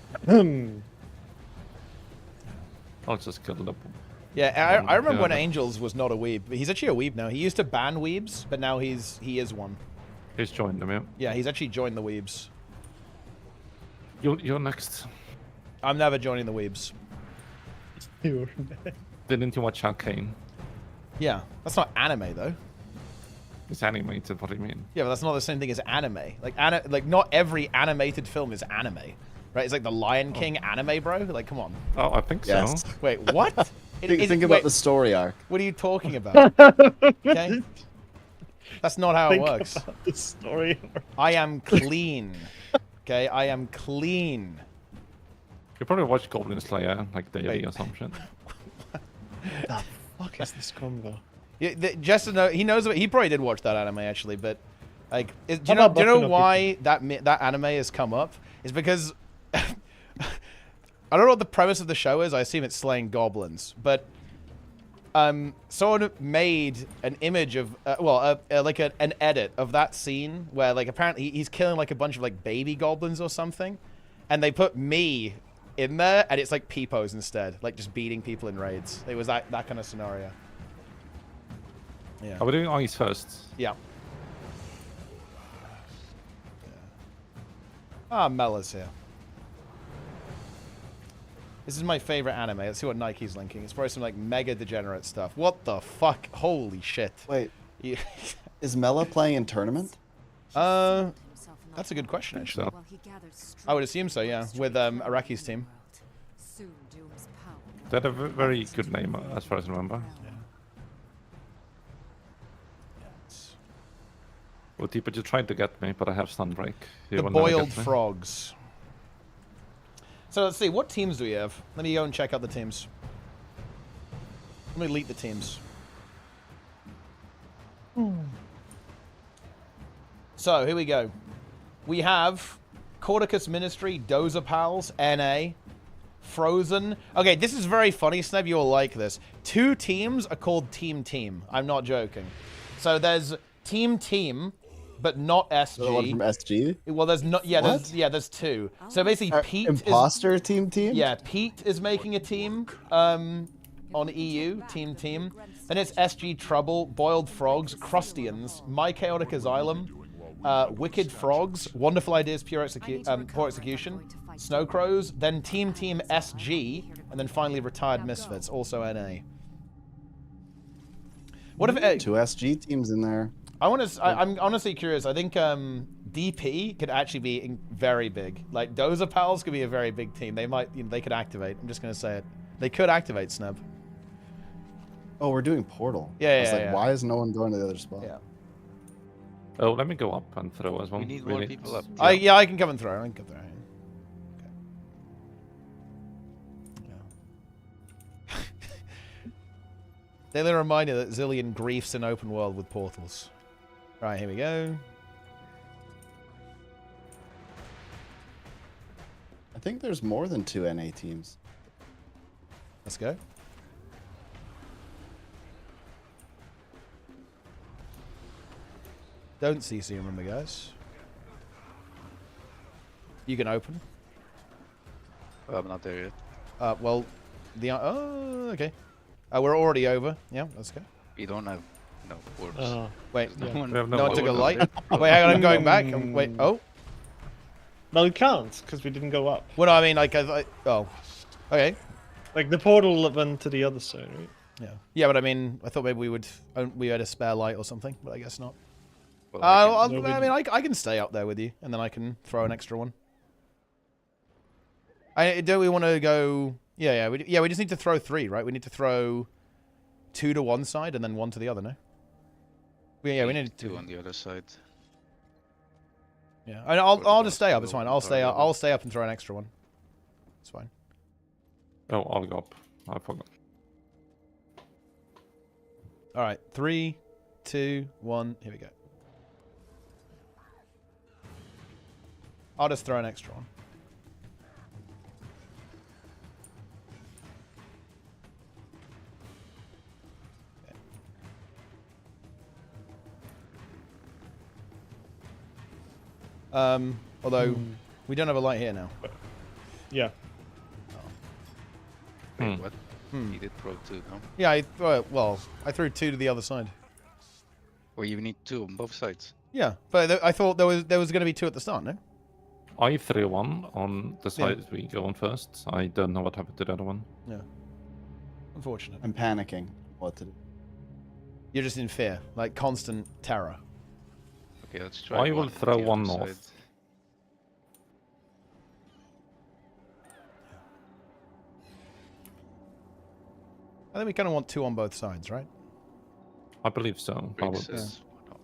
I'll just kill the Yeah, I remember when Yeah. Angels was not a weeb. He's actually a weeb now. He used to ban weebs, but now he is one. He's joined them, yeah. Yeah, he's actually joined the weebs. You're next. I'm never joining the weebs. Didn't you watch Arcane? Yeah, that's not anime though. It's animated, what do you mean? Yeah, but that's not the same thing as anime. Like not every animated film is anime, right? It's like the Lion King anime, bro. Like, come on. Oh, I think Yes. so. Wait, what? Think about the story arc. What are you talking about? Okay, that's not how it Think works. about the story. I am clean. Okay, I am clean. You probably watch Goblin Slayer, like daily Wait. or something. The fuck is this combo? Yeah, just to know, he knows. He probably did watch that anime actually, but like, do How you know? about Do you know Boku no why that anime has come up? It's because I don't know what the premise of the show is. I assume it's slaying goblins, but someone made an image of like an edit of that scene where like apparently he's killing like a bunch of like baby goblins or something, and they put me in there, and it's like peepos instead, like just beating people in raids. It was that kind of scenario. Yeah. Are we doing ice first? Yeah. Ah, Mella's here. This is my favorite anime. Let's see what Nike's linking. It's probably some like mega degenerate stuff. What the fuck? Holy shit. Wait, Yeah. is Mela playing in tournament? That's a good question, actually. I would assume so, yeah. With Araki's team. They had a very good name, as far as I remember. Well, Deepa, you tried to get me, but I have stun break. You The will never boiled get me. frogs. So let's see, what teams do we have? Let me go and check out the teams. Let me lead the teams. So, here we go. We have Cordicus Ministry, Dozer Pals, NA, Frozen. Okay, this is very funny, Sneb. You'll like this. 2 teams are called Team Team. I'm not joking. So there's Team, but not SG. The one from SG? Well, there's not. Yeah, there's 2. So basically, Pete Imposter team? Yeah, Pete is making a team on EU, Team. Then it's SG Trouble, Boiled Frogs, Crustians, My Chaotic Asylum, Wicked Frogs, Wonderful Ideas, Poor Execution, Snow Crows, then Team SG, and then finally Retired Misfits, also NA. What if 2 SG teams in there? I'm honestly curious. I think DP could actually be very big. Like Dozer Pals could be a very big team. They might, they could activate. I'm just gonna say it. They could activate Snub. Oh, we're doing Portal. Yeah, I was like, yeah. why is no one going to the other spot? Yeah. Oh, let me go up and throw as well. We need more people up. I can come and throw. I can come through. Okay. Daily reminder that Zillion griefs in open world with portals. Right, here we go. I think there's more than 2 NA teams. Let's go. Don't CC, remember, guys. You can open. I'm not there yet. Well, oh, okay. We're already over. Yeah, let's go. We don't have no words. Wait, No one, We have no one took a order. light. Wait, hang on, I'm going back. Wait, oh. No, it can't, because we didn't go up. Well, no, I mean, like, oh. Okay. Like, the portal went to the other side, right? Yeah. Yeah, but I mean, I thought maybe we had a spare light or something, but I guess not. well, I No, we mean, I can stay up there with you, and then I can throw an extra one. Don't we want to go? Yeah. We just need to throw 3, right? We need to throw 2 to one side and then 1 to the other. No. Yeah, we need 2 on the other side. Yeah, I'll just stay up. It's fine. I'll stay up and throw an extra one. It's fine. Oh, I'll go up. I forgot. All right, 3, 2, 1. Here we go. I'll just throw an extra one. Although we don't have a light here now. Yeah. Wait, Hmm. what? You did throw 2, no? Yeah, I threw 2 to the other side. Or you need 2 on both sides. Yeah, but I thought there was going to be 2 at the start, no? I threw 1 on the side we go on first. I don't know what happened to the other one. Yeah. Unfortunate. I'm panicking. What to do? You're just in fear, like constant terror. Okay, let's try. I will on throw the 1 other north. side. I think we kind of want 2 on both sides, right? I believe so. Briggs Probably. is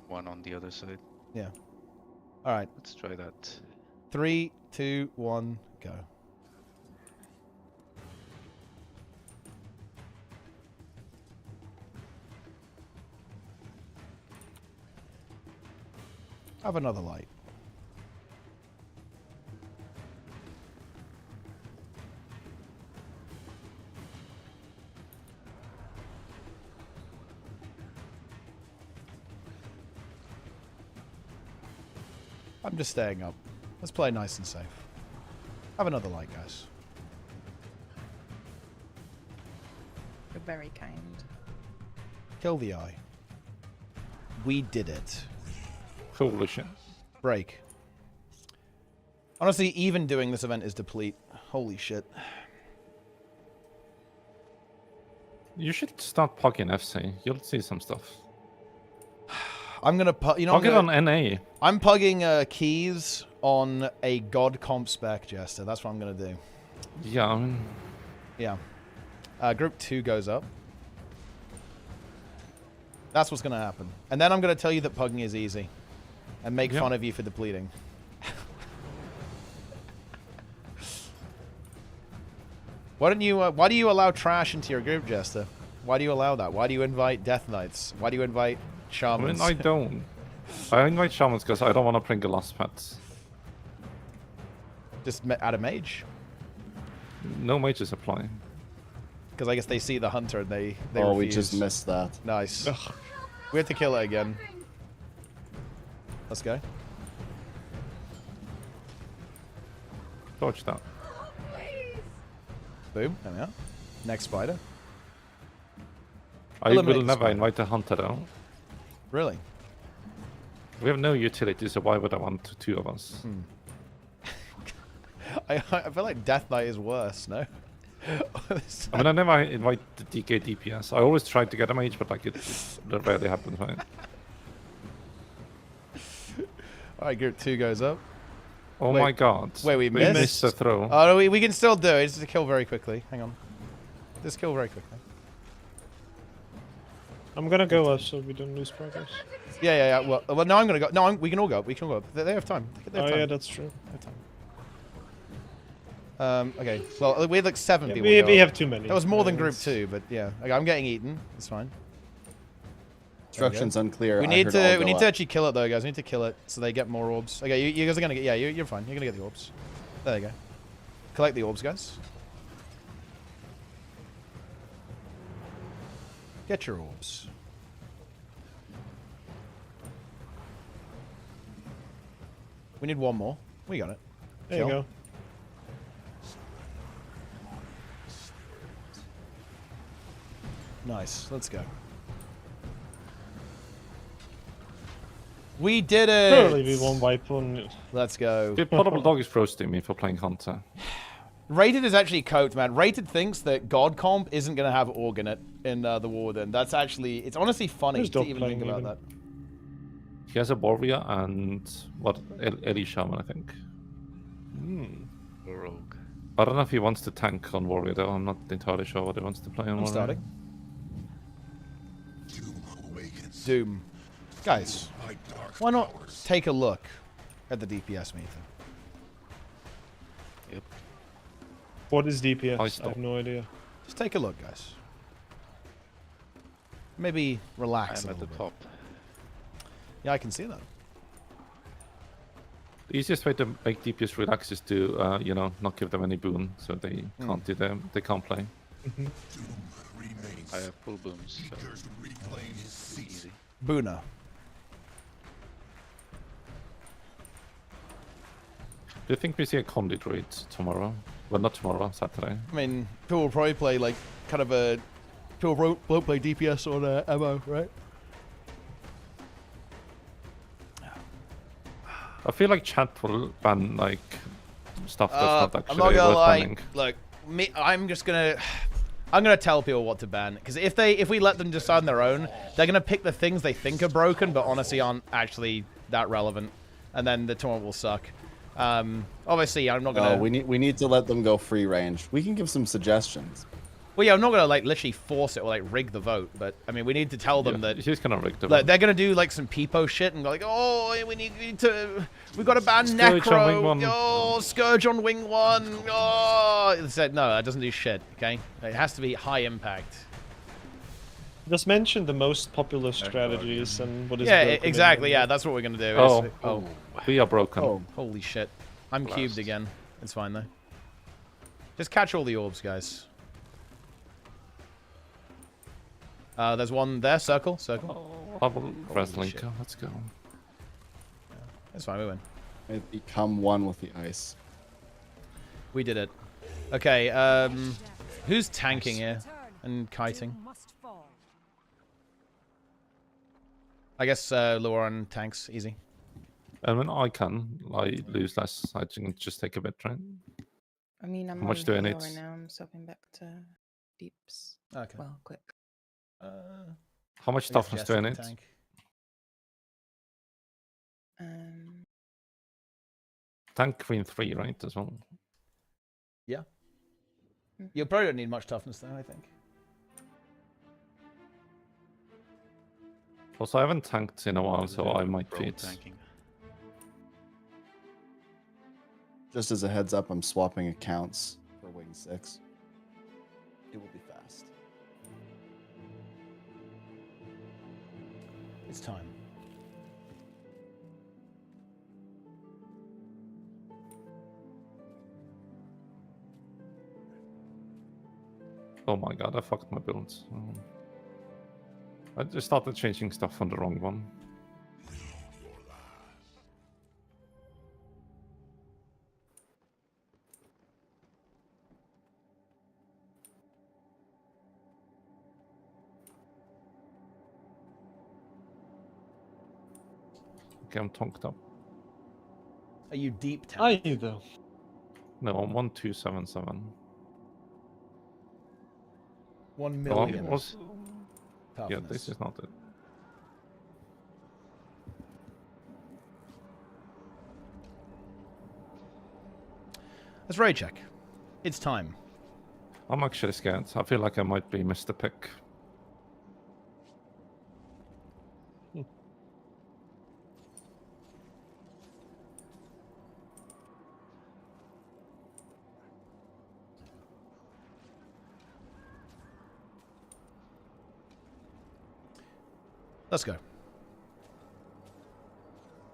one on the other side. Yeah. All right. Let's try that. 3, 2, 1, go. Have another light. I'm just staying up. Let's play nice and safe. Have another light, guys. You're very kind. Kill the eye. We did it. Holy shit. Break. Honestly, even doing this event is deplete. Holy shit. You should start pugging FC. You'll see some stuff. I'm gonna you know. Pug it on NA. I'm pugging keys on a god comp spec, Jester. That's what I'm gonna do. Yeah, I mean, Yeah. Group 2 goes up. That's what's gonna happen. And then I'm gonna tell you that pugging is easy. And make fun of you for depleting. Why do you allow trash into your group, Jester? Why do you allow that? Why do you invite Death Knights? Why do you invite I Shamans? mean, I don't. I invite shamans because I don't want to bring the last pets. Just add a mage. No mages apply. Because I guess they see the hunter and they Oh, refuse. we just missed that. Nice. We have to kill it again. Let's go. Dodge that. Boom. There we are. Next spider. I Eliminate will the never spider. invite a hunter though. Really? We have no utility, so why would I want 2 of us? I feel like Death Knight is worse, no? I mean, I never invite the DK DPS. I always try to get a mage, but like it rarely happens, right? Alright, group 2 goes up. Oh Wait. my god. Wait, we missed missed? the throw. Oh, no, we can still do it. Just kill very quickly. Hang on. Just kill very quickly. I'm gonna go up so we don't lose progress. Yeah. Well, no, I'm gonna go. No, we can all go up. We can all go up. They have time. They have Oh time. yeah, that's true. They have time. Okay. Well, we had like 7 Yeah, people. we go up. have too many. That was more than group It's- 2, but yeah. Okay, I'm getting eaten. It's fine. Instructions unclear. We I need heard all to. We go need up. to actually kill it though, guys. We need to kill it so they get more orbs. Okay, you guys are gonna get. Yeah, you're fine. You're gonna get the orbs. There you go. Collect the orbs, guys. Get your orbs. We need 1 more. We got it. There you Kill. go. Nice. Let's go. We did it! Surely we won't wipe on. Let's go. The Potable Dog is roasting me for playing Hunter. Rated is actually coked, man. Rated thinks that God Comp isn't going to have Org in it in the Warden. That's actually... It's honestly funny Who's to dog even think playing about even? that. He has a Warrior and what Ellie Shaman, I think. Rogue. I don't know if he wants to tank on Warrior though. I'm not entirely sure what he wants to play on I'm Warrior. starting. Doom awakens. Doom. Guys, My dark why not powers. take a look at the DPS meter? What is DPS? I stop. have no idea. Just take a look, guys. Maybe relax I'm a at the little bit. top. Yeah, I can see that. The easiest way to make DPS relax is to, you know, not give them any boon, so they can't do them. They can't play. Doom remains. I have full booms, so Eager to reclaim his seat. easy. Boona. Do you think we see a Conduit raid tomorrow? Well, not tomorrow, Saturday. I mean, people will probably play like kind of a. People won't play DPS on MO, right? I feel like chat will ban like stuff that's not I'm actually not gonna worth lie. banning. Look, I'm gonna tell people what to ban because if we let them decide on their own, they're gonna pick the things they think are broken but honestly aren't actually that relevant, and then the tournament will suck. Obviously, I'm not gonna. No, we need to let them go free range. We can give some suggestions. Well, yeah, I'm not gonna like literally force it or like rig the vote, but I mean, we need to tell them that She's gonna rig the like, vote. they're gonna do like some peepo shit and go like, oh, we gotta ban Scourge on Wing Necro, One. oh, Scourge on Wing 1, oh, it said no, that doesn't do shit. Okay, it has to be high impact. Just mention the most popular strategies and what is Yeah, broken exactly. and- Yeah, that's what we're gonna do. Oh, we are broken. Oh, Holy shit, I'm cubed again. It's fine though. Just catch all the orbs, guys. There's one there. Circle. Bubble wrestling. shit. Let's go. That's fine. We win. it become one with the ice. We did it. Okay. Who's tanking here and kiting? I guess Lauren tanks easy. And when I can, I lose less. I can just take a bit, right? I mean, I'm How much on do I heal need? right now. I'm swapping back to deeps. Okay. Well, quick. How much I guess toughness Jess do I can need? tank. Tank Queen 3, right, as well? Yeah. You probably don't need much toughness though, I think. Also, I haven't tanked in a while, so I might Pro beat. tanking. Just as a heads up, I'm swapping accounts for Wing 6. It will be fast. It's time. Oh my god, I fucked my builds. I just started changing stuff on the wrong one. Okay, I'm tonked up. Are you deep tank? Are you though? No, I'm 1277. 1 Oh, million. was... Yeah, toughness. this is not it. Let's raid check. It's time. I'm actually scared. I feel like I might be Mr. Pick. Let's go.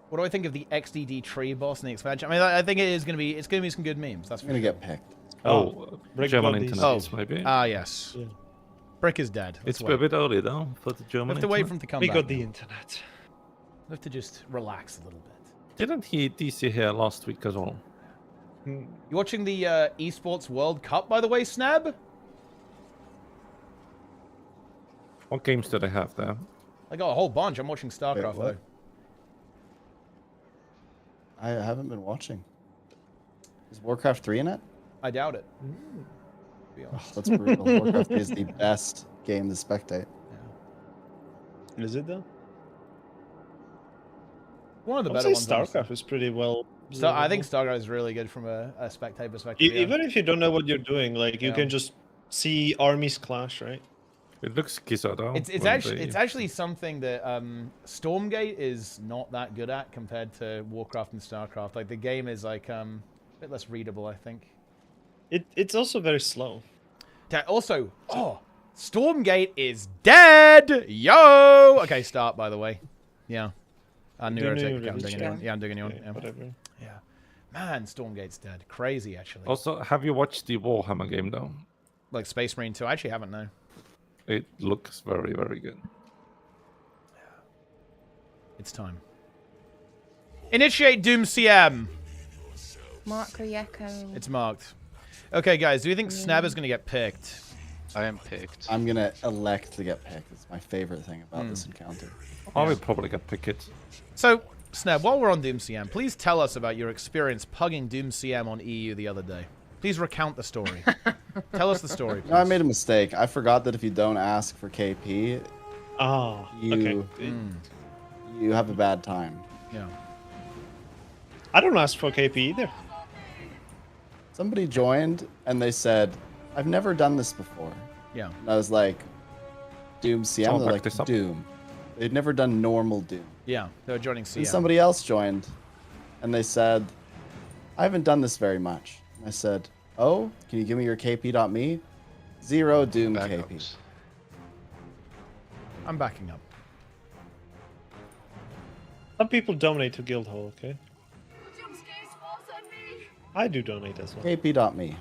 What do I think of the XDD tree boss in the expansion? I mean, I think it's gonna be some good memes. That's I'm for gonna sure. get picked. Oh, Brick German bodies. internet, maybe. Ah, yes. Yeah. Brick is dead. It's Let's a bit early though for the we German have to wait internet. for him to come We back. got the now. internet. We have to just relax a little bit. Didn't he DC here last week as well? You watching the esports World Cup, by the way, Snab? What games do they have there? I got a whole bunch. I'm watching StarCraft what? though. I haven't been watching. Is Warcraft 3 in it? I doubt it. To be Oh, honest. that's brutal. Warcraft 3 is the best game to spectate. Is it though? One of the I'd better say ones. honestly. StarCraft is pretty well. I think StarCraft is really good from a spectator perspective. yeah. Even if you don't know what you're doing, like you Yeah. can just see armies clash, right? It looks Giza though. It's actually something that Stormgate is not that good at compared to Warcraft and StarCraft. Like the game is like a bit less readable, I think. It's also very slow. Also, Stormgate is dead. Yo. Okay, start by the way. Yeah, I'm Doing doing a I'm release doing check? it. Yeah, I'm doing it. Okay, Yeah. whatever. Yeah. Man, Stormgate's dead. Crazy, actually. Also, have you watched the Warhammer game though? Like Space Marine 2. I actually haven't, no. It looks very, very good. It's time. Initiate Doom CM. Mark Rieko. It's marked. Okay, guys, do you think Snab is going to get picked? I am picked. I'm gonna elect to get picked. It's my favorite thing about this encounter. I will probably get picked. So, Snab, while we're on Doom CM, please tell us about your experience pugging Doom CM on EU the other day. Please recount the story. Tell us the story, please. No, I made a mistake. I forgot that if you don't ask for KP, okay. you have a bad time. Yeah. I don't ask for KP either. Somebody joined and they said, "I've never done this before." Yeah. And I was like, "Doom CM." I'll They're back like, this up. "Doom." They'd never done normal Doom. Yeah, they were joining CM. And somebody else joined, and they said, "I haven't done this very much." And I said, "Oh, can you give me your KP.me?" 0 Doom KP. Backups. I'm backing up. Some people donate to Guildhall, okay? I do donate as well. KP.me.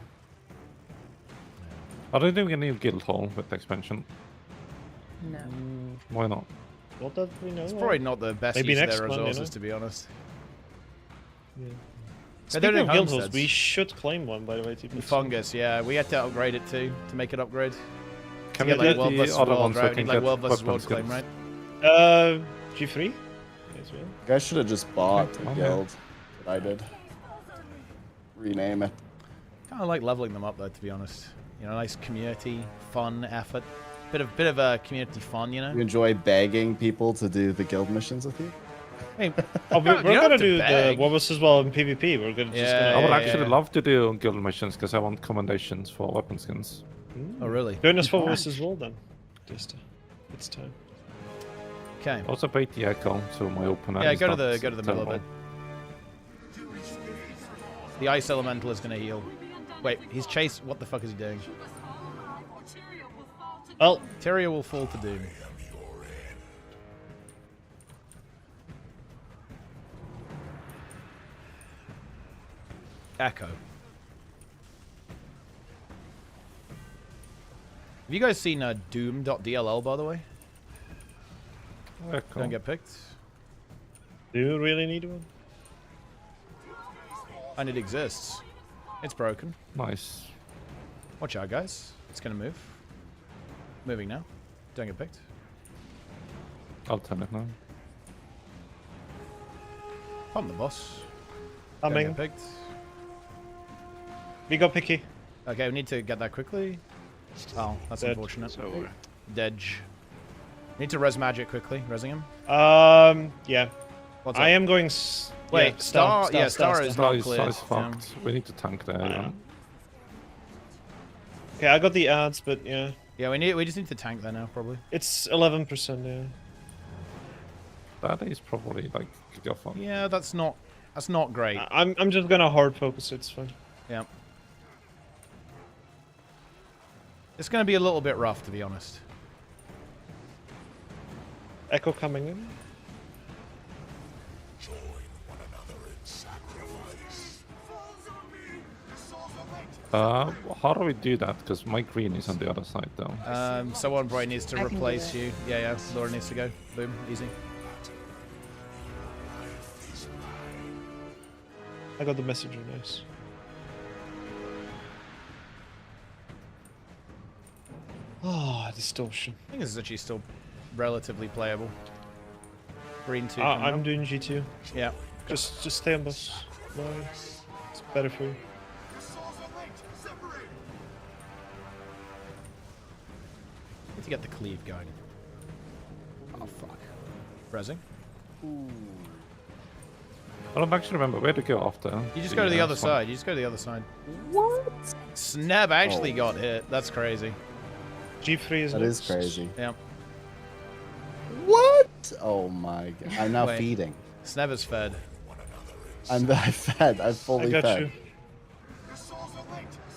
Are they doing a new guild hall with the expansion? No. Why not? What that we know? It's probably not the best Maybe use of next their one, you resources, know? to be honest. Yeah. They're Speaking doing of Guildhalls, homesteads. we should claim one, by the way. And Fungus, yeah. We had to upgrade it too, to make it upgrade. Can To we get like get World the vs. other World, ones so I right? We can need like get World vs. weapon World claim, skills? right? G3? As well. You guys should have just bought a Okay. guild. That I did. Rename it. Kind of like leveling them up though, to be honest. You know, nice community, fun effort. Bit of community fun, you know. You enjoy begging people to do the guild missions with you? Hey, Oh, we're you don't have gonna to do beg. the War as well in PvP. We're gonna just Yeah, I would gonna actually love to do guild missions because I want commendations for weapon skins. Oh really? join us for War as well then. Just it's time. Okay. Also bait the echo so my opener. Yeah, is go to not the middle of terrible. it. The ice elemental is gonna heal. Wait, he's chased. What the fuck is he doing? Well, Tyria will fall to doom. Echo. Have you guys seen Doom.dll, by the way? Echo. Don't get picked. do you really need one? And it exists. It's broken. Nice. Watch out, guys. It's gonna move. Moving now. Don't get picked. I'll turn it now. I'm the boss. Don't Coming. get picked. We got picky. Okay, we need to get that quickly. Oh, that's Dead. unfortunate. It's over. Dedge. Need to res magic quickly. Resing him. Yeah. What's I up? am going. Wait, yeah, Star. Yeah, Star is not Nice, clear. nice fucked. We need to tank there. Yeah. Okay, I got the ads, but yeah, Yeah, we just need to tank there now, probably. it's 11%. Yeah. That is probably like gigafuck. Yeah, that's not great. I'm just gonna hard focus. It's fine. Yeah. It's gonna be a little bit rough, to be honest. Echo coming in. How do we do that? Because my green is on the other side though. Someone probably needs to I can do replace it. you. Yeah, Laura needs to go. Boom, easy. I got the messenger. Nice. Ah, distortion. I think this is actually still relatively playable. Green 2. I'm doing G2. Yeah. Just stay on boss. No, it's better for you. Need to get the cleave going. Oh fuck. Resing. I don't actually remember where to go after. You just go to the other fun. side. You just go to the other side. What? Snap actually got hit. That's crazy. G3 is That next. is crazy. Yeah. What? Oh my god. I'm now Wait. feeding. Snap is fed. I'm fed. I'm I fully got fed. you.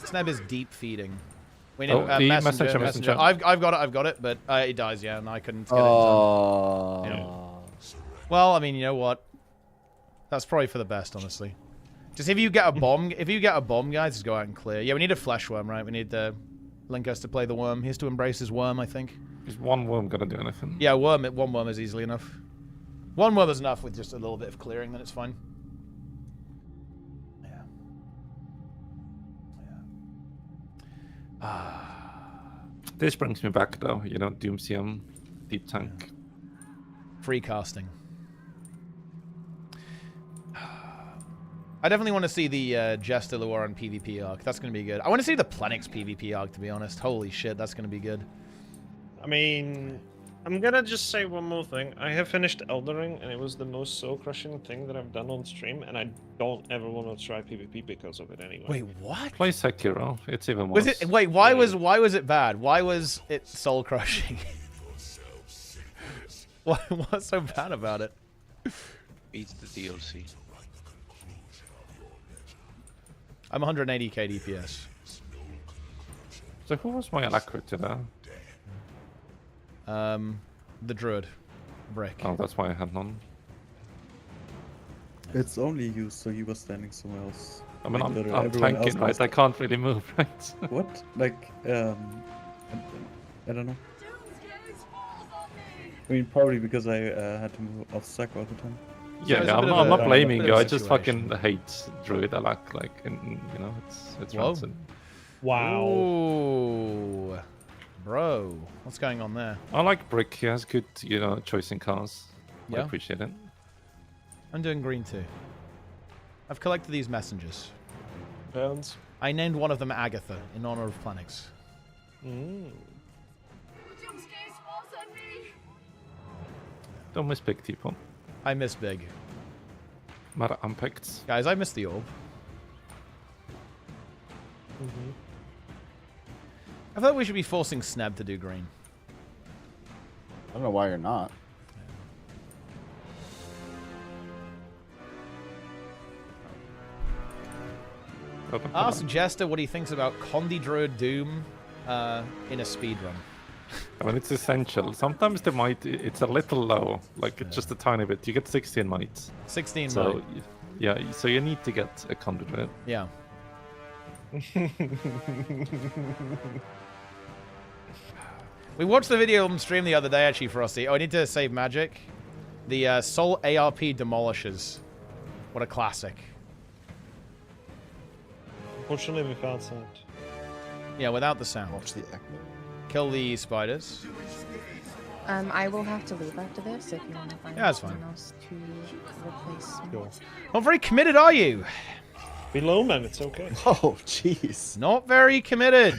Snap is deep feeding. We need Oh, the messenger. messenger. I've got it, but it dies, yeah, and I couldn't get it in time. Oh. Yeah. Well, I mean, you know what? That's probably for the best, honestly. Just if you get a bomb, guys, just go out and clear. Yeah, we need a flesh worm, right? We need Linkus to play the worm. He has to embrace his worm, I think. Is one worm gonna do anything? Yeah, one worm is easily enough. One worm is enough with just a little bit of clearing, then it's fine. Yeah. This brings me back though, you know, Doomsium, deep tank. Free casting. I definitely want to see the Jester Luoran PvP arc. That's going to be good. I want to see the Plenix PvP arc, to be honest. Holy shit, that's going to be good. I mean, I'm gonna just say one more thing. I have finished Eldering, and it was the most soul-crushing thing that I've done on stream, and I don't ever want to try PvP because of it anyway. Wait, what? Play Sekiro, it's even worse. Was it? Wait, why was it bad? Why was it soul crushing? What's so bad about it? Beats the DLC. I'm 180k DPS. So who was my alacrity there? The druid, Brick. Oh, that's why I had none. It's only you, so you were standing somewhere else. I mean, Like, I'm everyone else tanking, right? was- I can't really move, right? What? Like, I don't know. I mean, probably because I had to move off stack all the time. Yeah, it's a I'm bit not, of I'm a- not blaming bit you. of a I just situation. fucking hate druid alac, like, you know, it's Whoa. rancid. Wow. Ooh. Bro, what's going on there? I like Brick. He has good, you know, choice in cars. I Yeah. appreciate it. I'm doing green too. I've collected these messengers. Pounds. I named one of them Agatha in honor of Planix. Don't miss big people. I miss Big. Matter unpacked. Guys, I miss the orb. I thought we should be forcing Sneb to do green. I don't know why you're not. Ask Jester what he thinks about Condi Druid Doom in a speedrun. I mean, it's essential. Sometimes the might, it's a little low. Like, it's just a tiny bit. You get 16 might. 16 So, might. yeah, so you need to get a conduit. Yeah. We watched the video on stream the other day, actually, Frosty. Oh, I need to save magic. The Soul ARP Demolishers. What a classic. Unfortunately, we found sound. Yeah, without the sound. Watch the echo. Kill the spiders. I will have to leave after this if you want to find Yeah, that's someone fine. else to replace me. Cool. Not very committed, are you? Below, man, it's okay. Oh, jeez. Not very committed.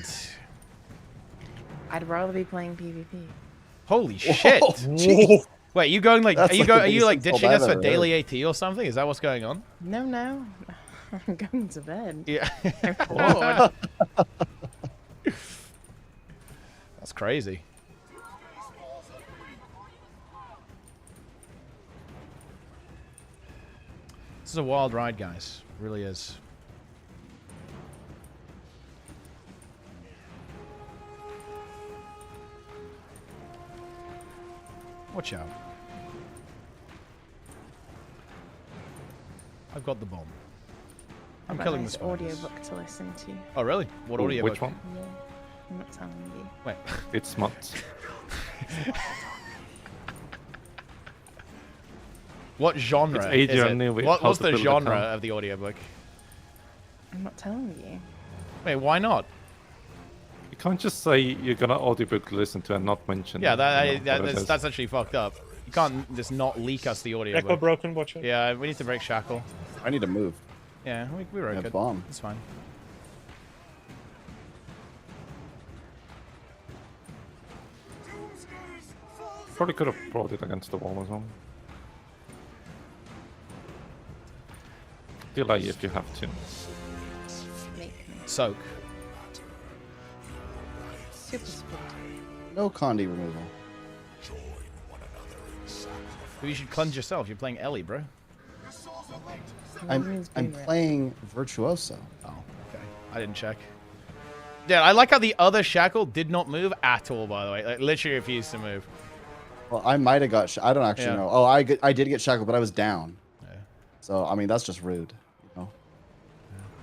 I'd rather be playing PvP. Holy shit. Jeez. Wait, you going like That's are you like the are you like biggest ditching insult us I've for ever daily AT or something? Is that what's going on? No, no. I'm going to bed. Yeah. Lord. That's crazy. This is a wild ride, guys. It really is. Watch out. I've got the bomb. I'm I've got killing a the nice spiders. audiobook to listen to. Oh, really? What Ooh, audio? which one? Yeah, I'm not telling you. Wait. It's smut. What genre It's is Adrian it? Newey, What's How the to Build a genre Town. of the audiobook? I'm not telling you. Wait, why not? You can't just say you're gonna audiobook to listen to and not mention. Yeah, you know, what it is. that's actually fucked up. You can't just not leak us the Echo audiobook. broken, watch it. Yeah, we need to break shackle. I need to move. Yeah, we were I have good. bomb. It's fine. Probably could have brought it against the wall as well. Delay if you have to. Make me Soak. super split. No Condi removal. You should cleanse yourself. You're playing Ellie, bro. I'm playing Virtuoso. Oh, okay. I didn't check. Yeah, I like how the other shackle did not move at all, by the way. Like, literally refused to move. Well, I might have got. I don't actually Yeah. know. Oh, I did get shackled, but I was down. Yeah. So I mean, that's just rude. You know,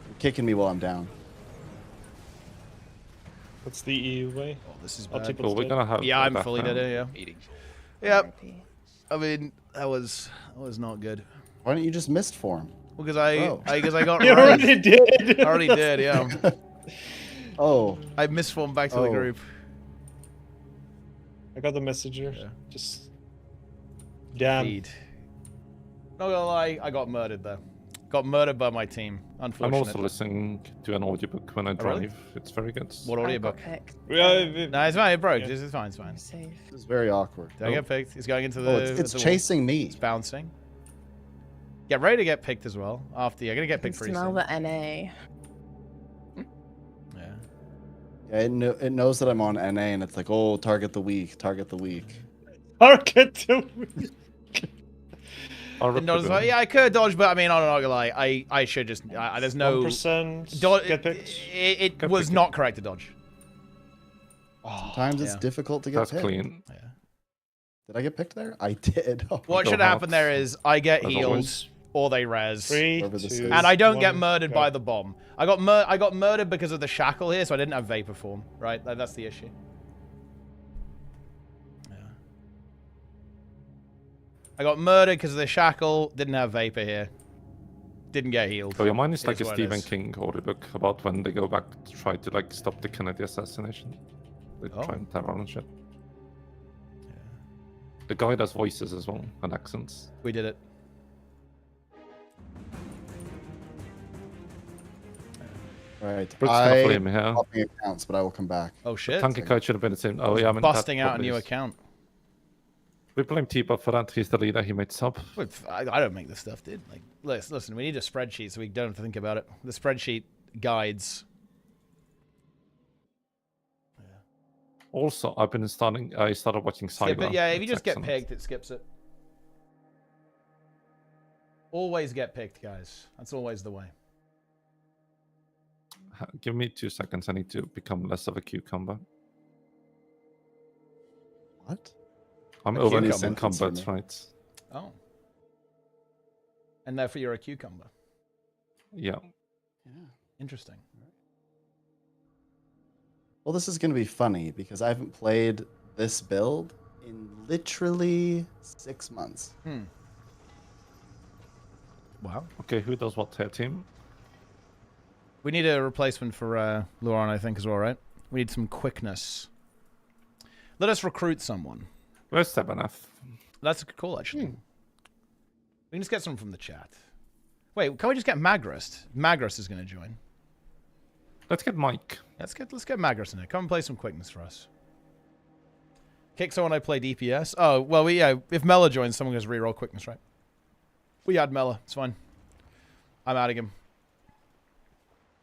You're kicking me while I'm down. That's the EU way. Oh, this is I'll bad. take Well, we're gonna have. Yeah, I'm that fully now. dead, yeah. Meeting. Yep. RIP. I mean, that was not good. Why don't you just mist form? Because I Bro. got You raised. already did. I already did, yeah. Oh, I misformed back to the Oh. group. I got the messenger. Yeah. Just damn. Feed. Not gonna lie, I got murdered though. Got murdered by my team. I'm Unfortunate. also listening to an audiobook when I drive. really? It's very good. What I got audiobook? picked. No, it's fine. It broke. Yeah. This is fine. It's fine. I'm safe. this is very awkward. Did I get picked? He's going into the. Oh, it's the wall. chasing me. It's bouncing. Get ready to get picked as well. After you're gonna get I can picked pretty smell soon. the NA. Yeah. Yeah, it knows that I'm on NA, and it's like, oh, target the weak, target the weak. Target to Didn't dodge as well. Yeah, I could dodge, but I mean, I'm not gonna lie. I should just. There's no. 1% get picked. It Get was picked. not correct to dodge. Sometimes it's yeah. difficult to get That's picked. clean. Yeah. Did I get picked there? I did. Oh, What Go should happen Hawks, there is I get as healed always. or they res. 3, Whatever this 2, is. And I don't get 1, murdered go. by the bomb. I got murdered because of the shackle here, so I didn't have vapor form. Right, that's the issue. Yeah. I got murdered because of the shackle. Didn't have vapor here. Didn't get healed. So yeah, mine is It like a what it Stephen is. King audiobook about when they go back to try to like stop the Kennedy assassination. They Oh. try and terror and shit. The guy does voices as well and accents. We did it. right. Brooks gonna I flame here. swapping accounts, but I will come back. Oh shit. Tanky Kite should have been the same. Oh yeah, I mean, Busting that out a probably new is- account. We blame T-Buff for that. He's the leader. He made sub. Look, I don't make this stuff, dude. Like, listen, we need a spreadsheet so we don't have to think about it. The spreadsheet guides. Also, I've been starting. I started watching Skip Cyber. it. Yeah, if you It's just get excellent. picked, it skips it. Always get picked, guys. That's always the way. Give me 2 seconds. I need to become less of a cucumber. What? I'm A overly cucumber. encumbered, right? Oh. And therefore you're a cucumber. Yeah. Yeah. Interesting. Well, this is going to be funny because I haven't played this build in literally 6 months. Wow. Okay, who does what here, team? We need a replacement for Luron, I think, as well, right? We need some quickness. Let us recruit someone. Where's Sebaneth? That's cool, actually. We can just get someone from the chat. Wait, can we just get Magrist? Magrist is going to join. Let's get Mike. Let's get Magrist in there. Come and play some quickness for us. Kick someone I play DPS. Oh, well, if Mela joins, someone goes reroll quickness, right? We add Mela. It's fine. I'm adding him.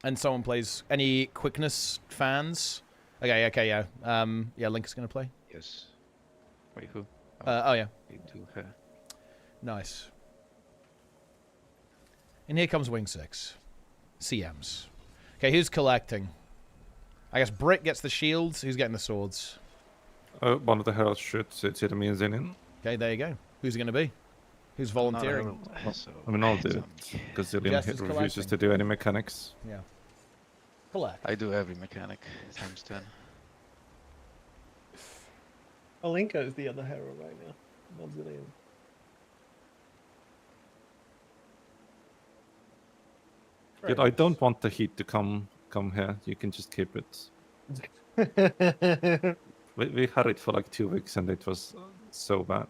And someone plays. Any quickness fans? Okay, yeah. Yeah, Link is going to play. Yes. Wait, who? Oh, yeah. Into her. Nice. And here comes Wing 6. CMs. Okay, who's collecting? I guess Brick gets the shields. Who's getting the swords? One of the heralds shoots. It's either me and Zillion. Okay, there you go. Who's it going to be? Who's volunteering? So, I mean, I'll do it. Because Zillion Jess is refuses collecting. to do any mechanics. Yeah. Collect. I do every mechanic times 10. Alinka is the other hero right now. Not Zillion. Yet I don't want the heat to come here. You can just keep it. We had it for like 2 weeks and it was so bad.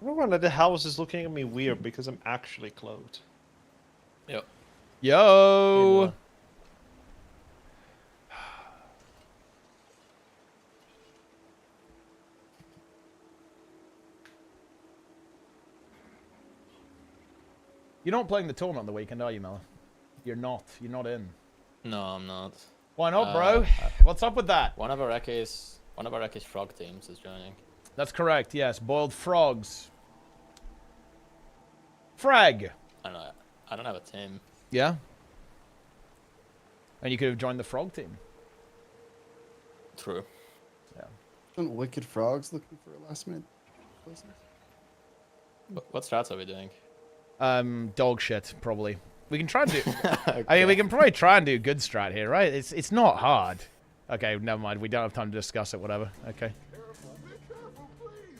Everyone at the house is looking at me weird because I'm actually clothed. Yo! You're not playing the tournament on the weekend, are you, Mela? You're not. You're not in. No, I'm not. Why not, bro? What's up with that? One of our Raki's frog teams is joining. That's correct, yes. Boiled frogs. Frag! I don't know. I don't have a team. Yeah? And you could have joined the frog team. True. Aren't Wicked Frogs looking for a last minute replacement? What strats are we doing? Dog shit, probably. We can try and do... I mean, we can probably try and do good strat here, right? It's not hard. Okay, never mind. We don't have time to discuss it, whatever. Okay.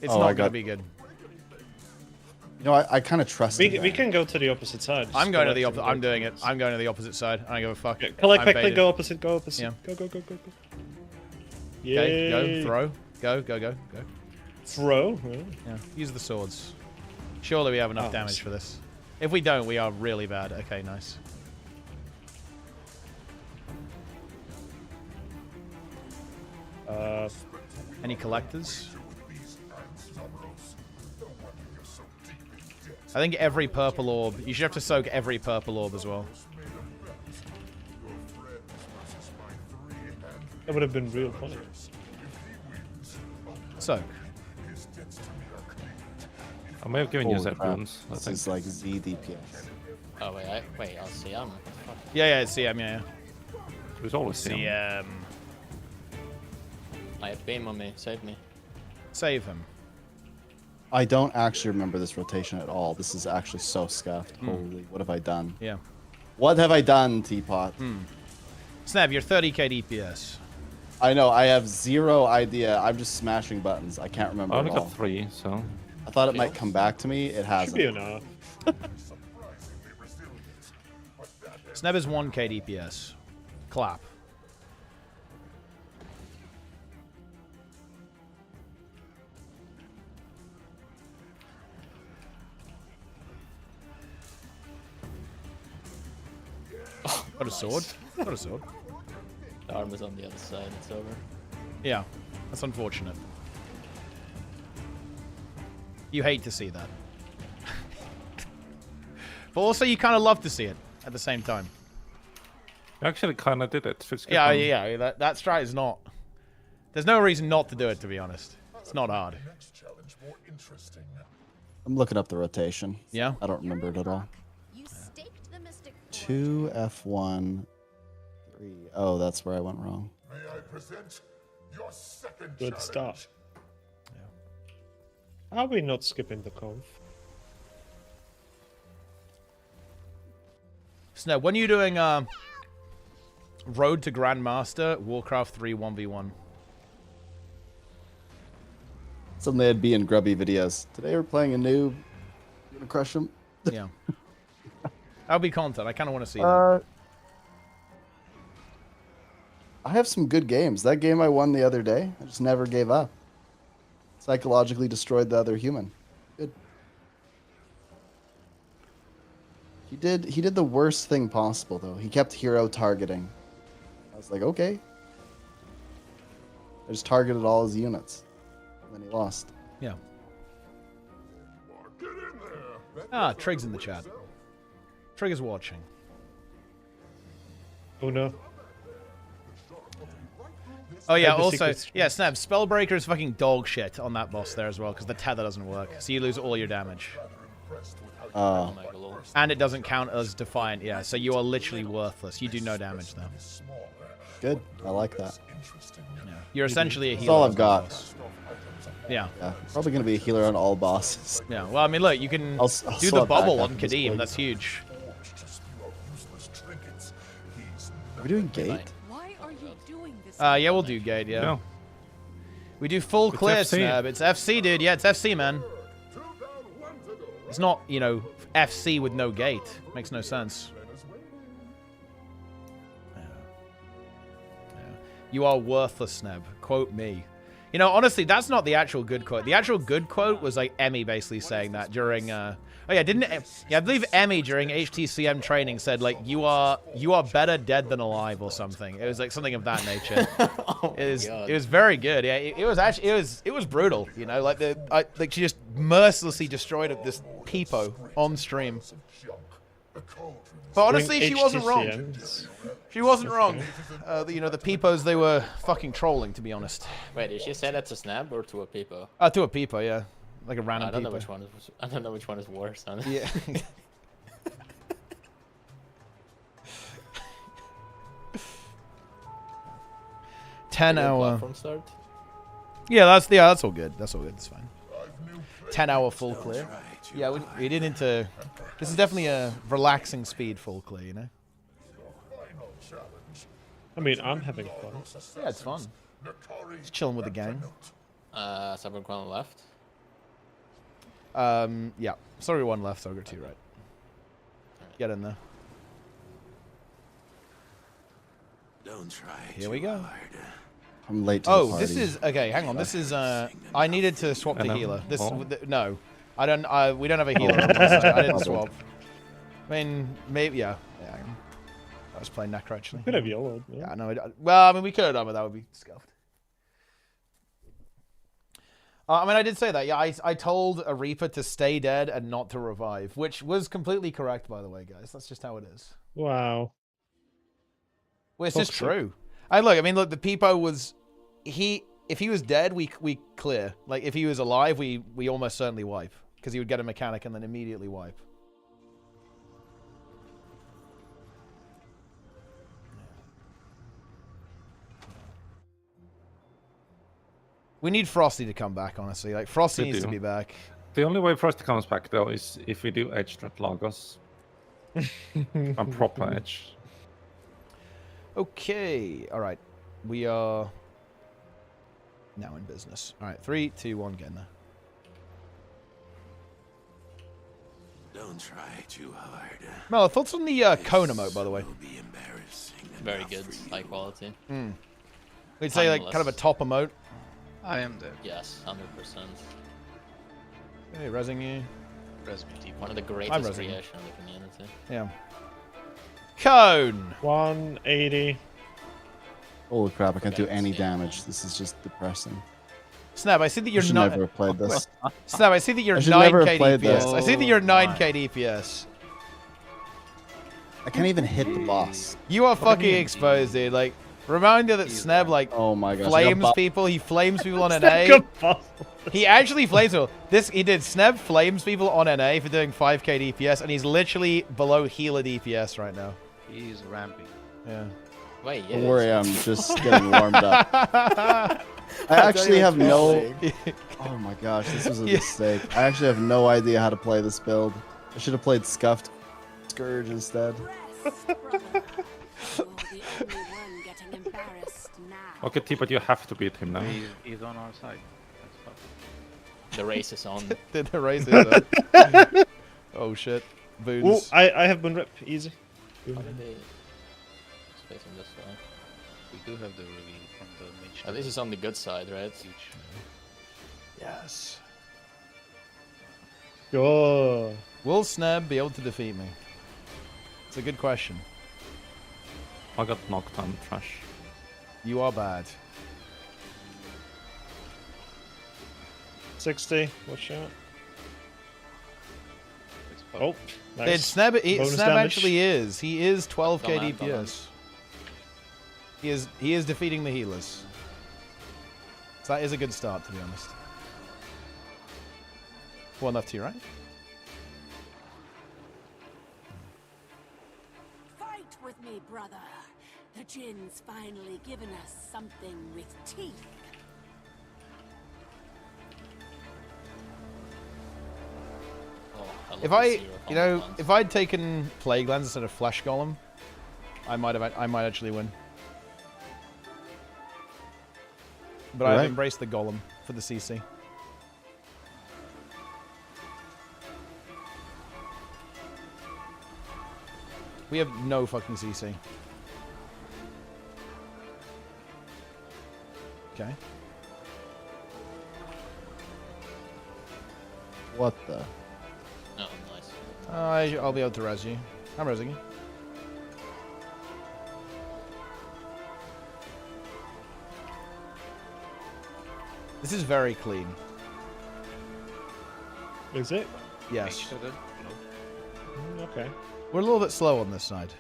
It's Oh, not I going to got- be good. You know, I kind of trust him. We can go to the opposite side. I'm going to the opposite. I'm doing it. I'm going to the opposite side. I don't give a fuck. Yeah, collect I'm back, baited. go opposite, go opposite. Yeah. Go, go, go, go, go. Okay, Yay. go, throw. Go, go, go, go. Throw? Yeah, use the swords. Surely we have enough damage for this. If we don't, we are really bad. Okay, nice. Any collectors? I think every purple orb. You should have to soak every purple orb as well. That would have been real funny. Soak. I may have given you Holy that crap. once. I This think. is like Z DPS. Oh wait, I'll see. Yeah, yeah, it's CM, yeah. It was always CM. CM. I have beam on me. Save me. Save him. I don't actually remember this rotation at all. This is actually so scuffed. Holy, what have I done? Yeah. What have I done, Teapot? Snap, you're 30k DPS. I know, I have zero idea. I'm just smashing buttons. I can't remember I at only all. got 3, so. I thought it might come back to me. It Should hasn't. be enough. Sneb is 1k DPS. Clap. Got a sword. Got a sword. The arm is on the other side. It's over. Yeah, that's unfortunate. You hate to see that. But also you kind of love to see it at the same time. You actually kind of did it. Yeah, yeah, that strat is not... There's no reason not to do it, to be honest. It's not hard. I'm looking up the rotation. Yeah? I don't remember it at all. You staked the mystic 2 F1 3. Oh, that's where I went wrong. May I present your second Good challenge? stuff. Are we not skipping the conf? So now, when you're doing Road to Grandmaster, Warcraft 3 1v1. Suddenly I'd be in grubby videos. Today we're playing a noob. You gonna crush him? Yeah. That'll be content. I kind of want to see that. I have some good games. That game I won the other day, I just never gave up. Psychologically destroyed the other human. Good. He did the worst thing possible though. He kept hero targeting. I was like, okay. I just targeted all his units. And then he lost. Yeah. Get in there. Ah, Trig's in the chat. Trig is watching. Oh no. Oh yeah, Like the also, secrets. yeah, Snap, Spellbreaker is fucking dog shit on that boss there as well, because the tether doesn't work, so you lose all your damage. Oh my god. And it doesn't count as Defiant, yeah, so you are literally worthless. You do no damage there. Good. I like that. Yeah. You're essentially a healer. That's all on I've that got. boss. Yeah. Yeah. Probably gonna be a healer on all bosses. Yeah, well, I mean, look, you can I'll do the swap back bubble after on this Kadim, play. that's huge. Are we doing gate? Why are you doing this? Yeah, we'll do Gate, yeah. No. We do full It's clear, FC. Snab. It's FC, dude. Yeah, it's FC, man. It's not, you know, FC with no gate. Makes no sense. Yeah. You are worthless, Sneb. Quote me. You know, honestly, that's not the actual good quote. The actual good quote was like Emmy basically saying that during. Oh yeah, I believe Emmy during HTCM training said like you are better dead than alive or something. It was like something of that nature. It was very good. Yeah, it was actually it was brutal. You know, like like she just mercilessly destroyed this peepo on stream. But honestly, she wasn't wrong. HTCMs. She wasn't wrong. You know, the peepos, they were fucking trolling, to be honest. Wait, did she say that to Snap or to a peepo? To a peepo, yeah. Like a random I don't know peepo. which one. I don't know which one is worse. Huh? Yeah. 10-hour. Platform start. Yeah, that's all good. That's all good. It's fine. 10-hour full clear. Yeah, we did into. This is definitely a relaxing speed full clear, you know. I mean, I'm having fun. Yeah, it's fun. Just chilling with the gang. Cyberquan left. Yeah. Sorry, one left. So I'll go 2 right. Get in there. Don't try. Here we go. I'm late to the Oh, party. this is okay. Hang on. This is I needed to swap the healer. This no, I don't. We don't have a healer. I didn't swap. I mean, maybe yeah. I was playing Necro actually. Could have yellowed. Yeah, no. Well, I mean, we could have done, but that would be scuffed. I mean, I did say that. Yeah, I told a Reaper to stay dead and not to revive, which was completely correct, by the way, guys. That's just how it is. Wow. Well, it's just true. I mean, look, the Peepo was if he was dead, we clear. Like if he was alive, we almost certainly wipe because he would get a mechanic and then immediately wipe. We need Frosty to come back, honestly. Like Frosty needs to be back. The only way Frosty comes back though is if we do edge threat Lagos. A proper edge. Okay. All right. We are now in business. All right. 3, 2, 1, get in there. Don't try too hard. Mel, thoughts on the cone emote, by the way? Very good, high quality. We'd say like kind of a top emote. I am dead. Yes, 100%. Hey, rezzing you. Res me deep. One of the I'm greatest rezzing. creation of the community. Yeah. Cone. 180. Holy crap! I can't do any damage. This is just depressing. Snap, I see that you're I should not. never have played this. Snap, I see that you're I should never 9k have played DPS. this. I see that you're 9k DPS. I can't even hit the boss. You are fucking exposed, dude. Like, reminder that Sneb, like, Oh my gosh! I got flames bu- people. He flames people on NA. He actually flames people. He did. Sneb flames people on NA for doing 5k DPS, and he's literally below healer DPS right now. He's ramping. Yeah. Wait, yeah. Don't worry, I'm just getting warmed up. I actually have no. Oh my gosh, this was a mistake. I actually have no idea how to play this build. I should have played Scuffed Scourge instead. Okay, T, but you have to beat him now. He's on our side. The race is on. Did the race is on. Oh shit. Oh, Boons. I have been rip. Easy. How did they... Facing this way. We do have the reveal from the mage. Oh, this is on the good side, right? Yes. Go. Will Sneb be able to defeat me? It's a good question. I got knocked on trash. You are bad. 60. Watch out. Oh, Dude, nice. Sneb Bonus Sneb damage. actually is. He is 12k Come on, DPS. He is defeating the healers. So that is a good start, to be honest. One left to your right. Fight with me, brother. The Jin's finally given us something with teeth. Oh, If if I'd taken Plague Lens instead of Flesh Golem, I might actually win. But I've embraced the Golem for the CC. We have no fucking CC. Okay. What the? Oh, nice. I'll be able to res you. I'm resing you. This is very clean. Is it? Yes. Okay. We're a little bit slow on this side.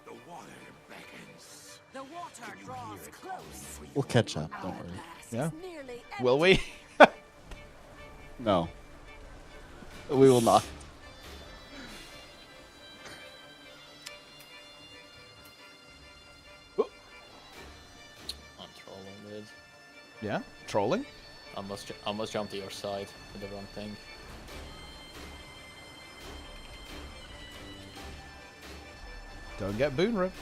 The water beckons. The water draws close. We'll catch up. Don't worry. Yeah. Nearly Will we? No. We will not. I'm trolling, dude. Yeah. Trolling. Almost jumped to your side with the wrong thing. Don't get boon ripped.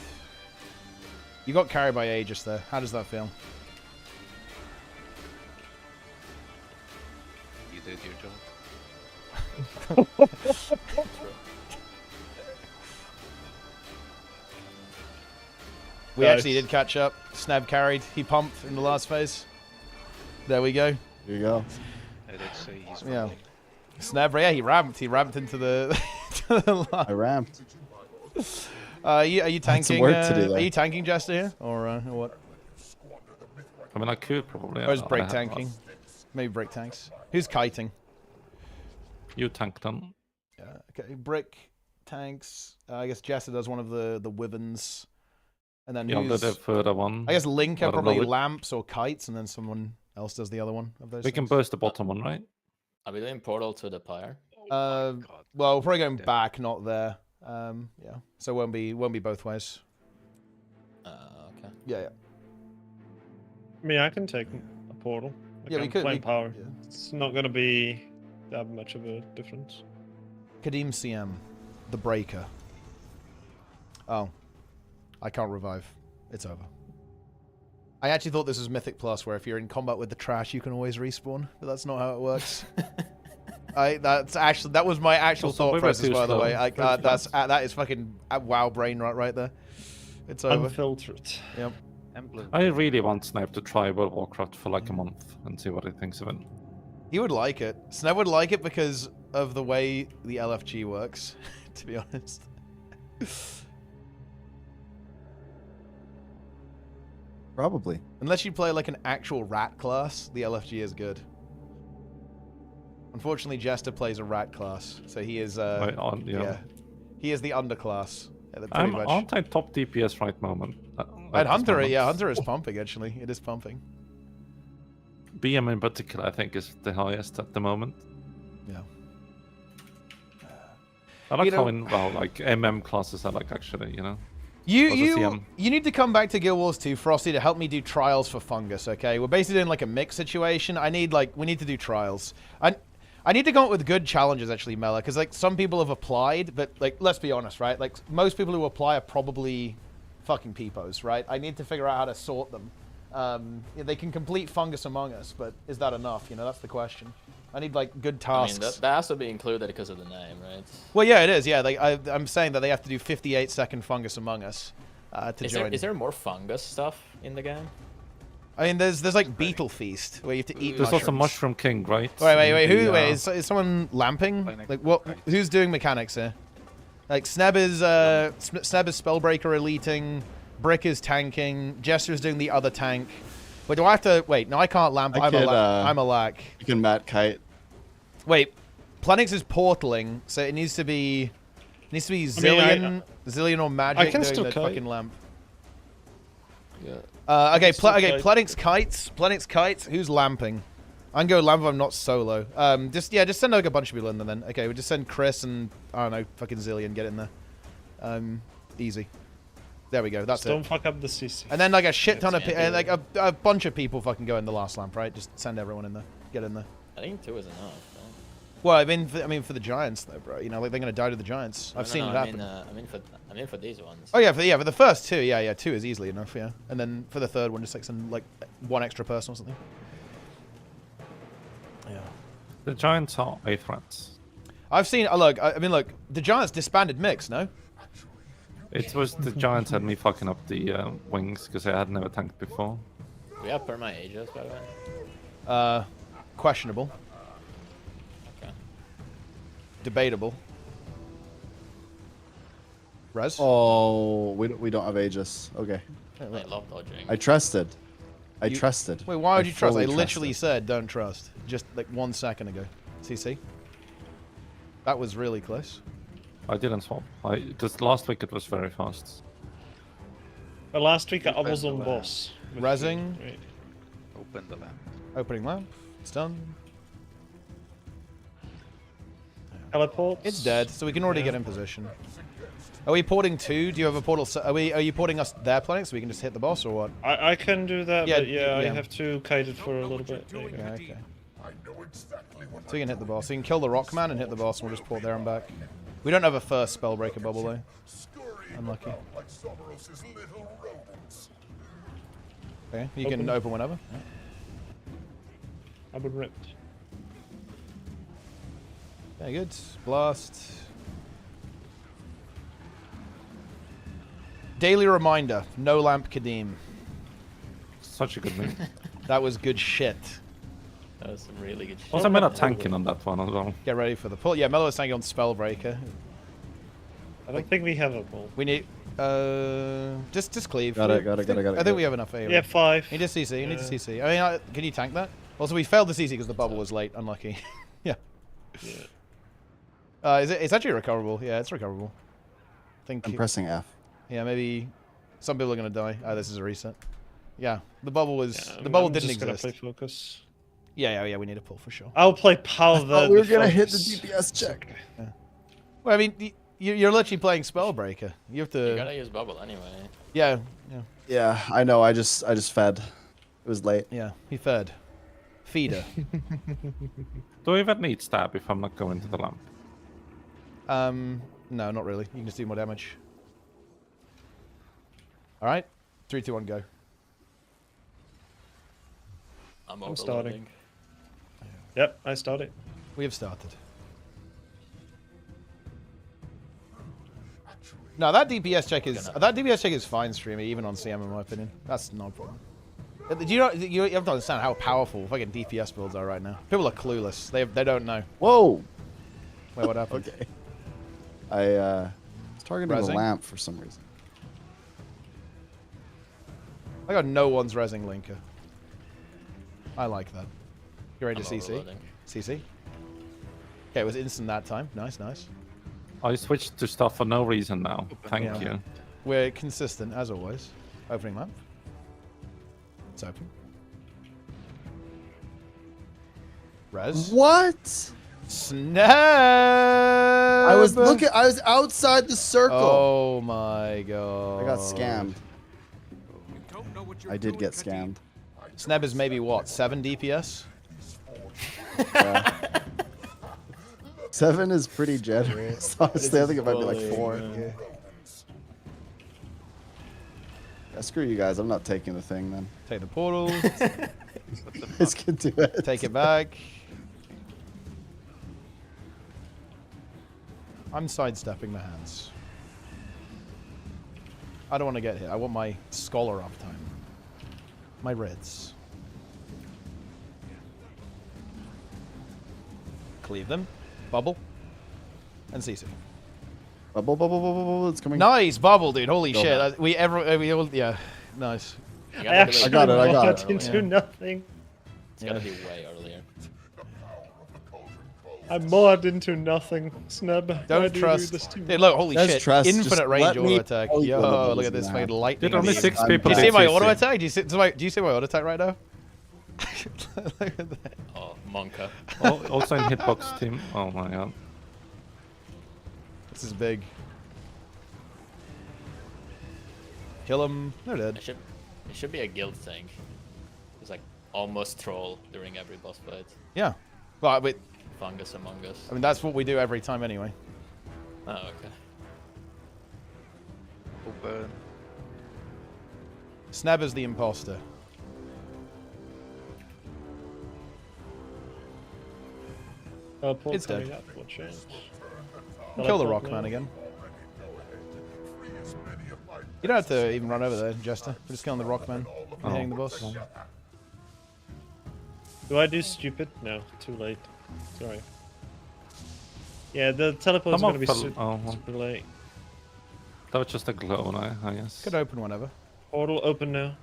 You got carried by Aegis there. How does that feel? did your job. We actually did catch up. Snab carried. He pumped in the last phase. There we go. Here you go. I did say he's Yeah. Snab, yeah, he ramped. He ramped into the, to the line. I ramped. Are you tanking? some work to do there. Are you tanking Jester here, or what? I mean, I could probably. Or is I break have tanking? one. Maybe break tanks. Who's kiting? You tank them. Yeah. Okay. Brick tanks. I guess Jester does one of the Wyverns, and then Yeah, who's? the further one. I guess Link I are don't probably know. lamps or kites, and then someone else does the other one of those. We can things. burst the bottom one, right? Are we doing portal to the pyre? Well, we're probably going back, not there. Yeah. So it won't be both ways. Okay. Yeah. I mean, I can take a portal. Yeah, we I'm could- playing we- power. yeah. It's not going to be that much of a difference. Kadim CM, the Breaker. Oh, I can't revive. It's over. I actually thought this was Mythic Plus, where if you're in combat with the trash, you can always respawn, but that's not how it works. That was my actual Also, thought we were process, too by the slow. way. Very That is fucking WoW brain right there. It's over. Unfiltered. Yep. Emblem. I really want Snipe to try World of Warcraft for like a month and see what he thinks of it. He would like it. Snev would like it because of the way the LFG works, to be honest. Probably. Unless you play like an actual rat class, the LFG is good. Unfortunately, Jester plays a rat class, so he is Right on, yeah. he is the underclass. Pretty much. Aren't I top DPS right moment? And Hunter, yeah, Hunter is pumping actually. It is pumping. BM in particular, I think, is the highest at the moment. Yeah. I like You know- how in like MM classes are like actually, you know. You Also CM. you need to come back to Guild Wars 2, Frosty, to help me do trials for Fungus. Okay, we're basically doing like a mix situation. We need to do trials. I need to come up with good challenges actually, Mela, because like some people have applied, but like let's be honest, right? Like most people who apply are probably fucking peepos, right? I need to figure out how to sort them. They can complete Fungus Among Us, but is that enough? You know, that's the question. I need like good tasks. I mean, that has to be included because of the name, right? Well, yeah, it is. Yeah, like I'm saying that they have to do 58-second Fungus Among Us to join. Is there more fungus stuff in the game? I mean, there's like Beetle Feast where you have to eat. There's also mushrooms. Mushroom King, right? Wait. The, Wait, is someone lamping? Like what? Who's doing mechanics here? Like Sneb is Spellbreaker eliting, Brick is tanking, Jester's doing the other tank. Wait, do I have to wait? No, I can't lamp. I'm a lack. You can Matt Kite. Wait, Planix is portaling, so it needs to be Zillion, Zillion or Magic I can doing still the kite. fucking lamp. Yeah. Okay, still okay, kite. Planix kites. Who's lamping? I can go lamp if I'm not solo. Just send like a bunch of people in there then. Okay, we just send Chris and I don't know, fucking Zillion, get in there. Easy. There we go. That's Just don't it. fuck up the CC. And then like a shit ton of Yeah, like a bunch of people fucking go in the last lamp, right? Just send everyone in there. Get in there. I think 2 is enough. Right? Well, I mean for the Giants though, bro. You know, like they're gonna die to the Giants. I've seen it happen. I mean for these ones. Oh yeah, for the first 2, yeah, 2 is easily enough, yeah. And then for the third one, just like send like one extra person or something. Yeah. The Giants are a threat. I've seen. Look, I mean, look, the Giants disbanded mix, no? It was the Giants had me fucking up the wings because I had never tanked before. We have perma ages, by the way. Questionable. Okay. Debatable. Res? Oh, we don't have Aegis. Okay. I love dodging. I trusted. I You- trusted. Wait, why would you trust? I fully literally trusted. said don't trust. Just like 1 second ago. CC? That was really close. I didn't swap. Because last week it was very fast. But last week I was on boss. with Resing. you, right? Open the lamp. Opening lamp. It's done. Teleports. It's dead, so we can already Yeah. get in position. Are we porting 2? Do you have a portal? Are you porting us their planning so we can just hit the boss, or what? I can do that, Yeah, but yeah, I yeah. have to kite it for a little bit. There you go. Yeah, okay. I know exactly what So we can hit the boss. So you can kill the Rockman and hit the boss, and we'll just port there and back. We don't have a first Spellbreaker bubble, though. Unlucky. like Someros's little rodents. Okay, you can open whenever. I've been ripped. Yeah, good. Blast. Daily reminder, no lamp Kadim. Such a good move. That was good shit. That was some really good shit. Also, I'm not tanking on that one as well. Get ready for the pull. Yeah, Mello was tanking on Spellbreaker. I don't think we have a pull. We need, just cleave. Got it. I think we have enough AoE. Yeah, 5. You need to CC, you need to CC. I mean, can you tank that? Also, we failed the CC because the bubble was late. Unlucky. Yeah. It's actually recoverable. Yeah, it's recoverable. I think. I'm pressing F. Yeah, maybe some people are gonna die. Oh, this is a reset. Yeah, the bubble was the I'm bubble didn't just exist. Gonna play focus. Yeah, we need a pull for sure. I'll play power. Oh, we were gonna hit the DPS check. Yeah. Well, I mean, you're literally playing Spellbreaker. You have to. You gotta use bubble anyway. Yeah. Yeah, I know. I just fed. It was late. Yeah, he fed. Feeder. Do I even need stab if I'm not going to the lamp? No, not really. You can just do more damage. All right, 3, 2, 1, go. I'm starting. Yep, I started. We have started. No, that DPS check is fine, streamer, even on CM in my opinion. That's no problem. You have to understand how powerful fucking DPS builds are right now. People are clueless. They don't know. Whoa. Wait, what happened? Okay. I was targeting the Rezzing? lamp for some reason. I got no one's rezzing linker. I like that. You ready to I'm CC? overloading. CC? Okay, it was instant that time. Nice. I switched to stuff for no reason now. Thank Yeah. you. We're consistent, as always. Opening lamp. It's open. Res. What? Snap! I was outside the circle. Oh my god. I got scammed. I did get scammed. Sneb is maybe what, 7 DPS? 7 is pretty generous. Honestly, I think it might be like 4. Yeah, screw you guys. I'm not taking the thing then. Take the portal. You guys can do it. Take it back. I'm sidestepping the hands. I don't want to get hit. I want my scholar uptime. My reds. Cleave them. Bubble. And CC. Bubble. It's coming. Nice bubble, dude. Holy Go shit. We all, yeah. Nice. I actually got it. into nothing. It's gotta be way earlier. I mod into nothing, Snub. Why Don't do you trust. do this to me? Dude, look, holy There's shit. trust. Infinite Just range let me auto attack. tell you Yo, what bubble look at is this gonna fucking happen. lightning. Did only beam. 6 I'm people Do you dead. see my did auto CC. attack? Do you see my auto attack right now? Look at that. Oh, Monka. Also in hitbox team. Oh my god. This is big. Kill him. They're dead. It should be a guild thing. It's like almost troll during every boss fight. Yeah. Well, wait. Fungus among us. I mean, that's what we do every time anyway. Oh, okay. Burn. Snab is the imposter. It's dead. Kill the Rockman again. You don't have to even run over there, Jester. We're just killing the Rockman and hitting the boss. Do I do stupid? No, too late. Sorry. Yeah, the teleport's Come gonna be on, super late. That was just a glow, I guess. Could open whenever. Portal open now.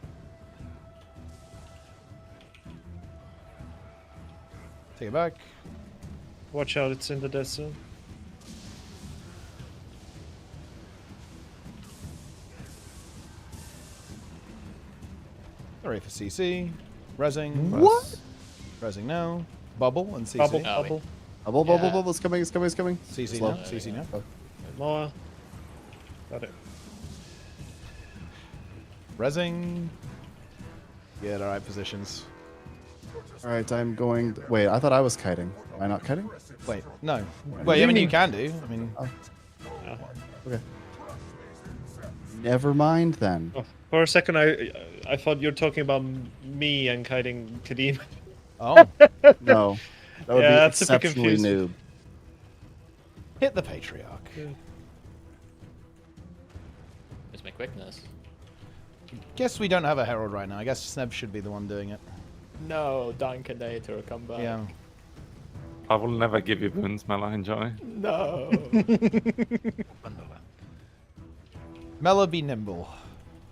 Take it back. Watch out, it's in the dead zone. Ready for CC. Rezzing. What? Rezzing now. Bubble and CC. Bubble, Oh, bubble. Bubble. It's coming. CC Slow. now. CC now. More. Got it. Rezzing. Get alright positions. All right, I'm going. Wait, I thought I was kiting. Am I not kiting? Wait, no. Wait, I mean, you can do. I mean, Okay. Never mind then. Oh, for a second, I thought you were talking about me and kiting Kadim. oh. No, that would Yeah, be that's a bit exceptionally confusing. noob. Hit the Patriarch. It's my quickness. Guess we don't have a Herald right now. I guess Sneb should be the one doing it. No, Dunkanator, come back. Yeah. I will never give you boons, Mela. Enjoy. No. Mela be nimble.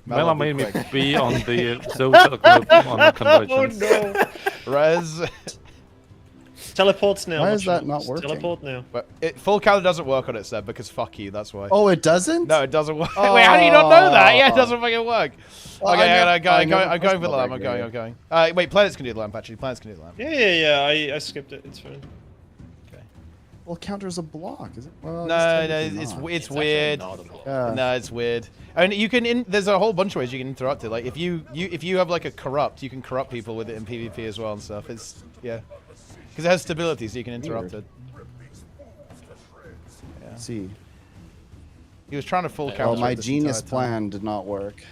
Mela be made me quick. be on the social group on the conversions. Oh no! Rez. Teleports now. Why watch is that it. not working? Teleport now. But full counter doesn't work on it, Sneb, because fuck you, that's why. Oh, it doesn't? No, it doesn't work. Wait, how do you not know that? Yeah, it doesn't fucking work. Well, Okay, I'm going pressed for the lamp. I'm going. Wait, planets can do the lamp, actually. Planets can do the lamp. Yeah. I skipped it. It's fine. Well, counter's a block, is it? Well, No, it's it's weird. Yeah. No, it's weird. I mean, you can. There's a whole bunch of ways you can interrupt it. Like if you have like a corrupt, you can corrupt people with it in PvP as well and stuff. It's because it has stability, so you can interrupt it. Yeah. See. He was trying to full counter. Well, my this genius entire time. plan did not work.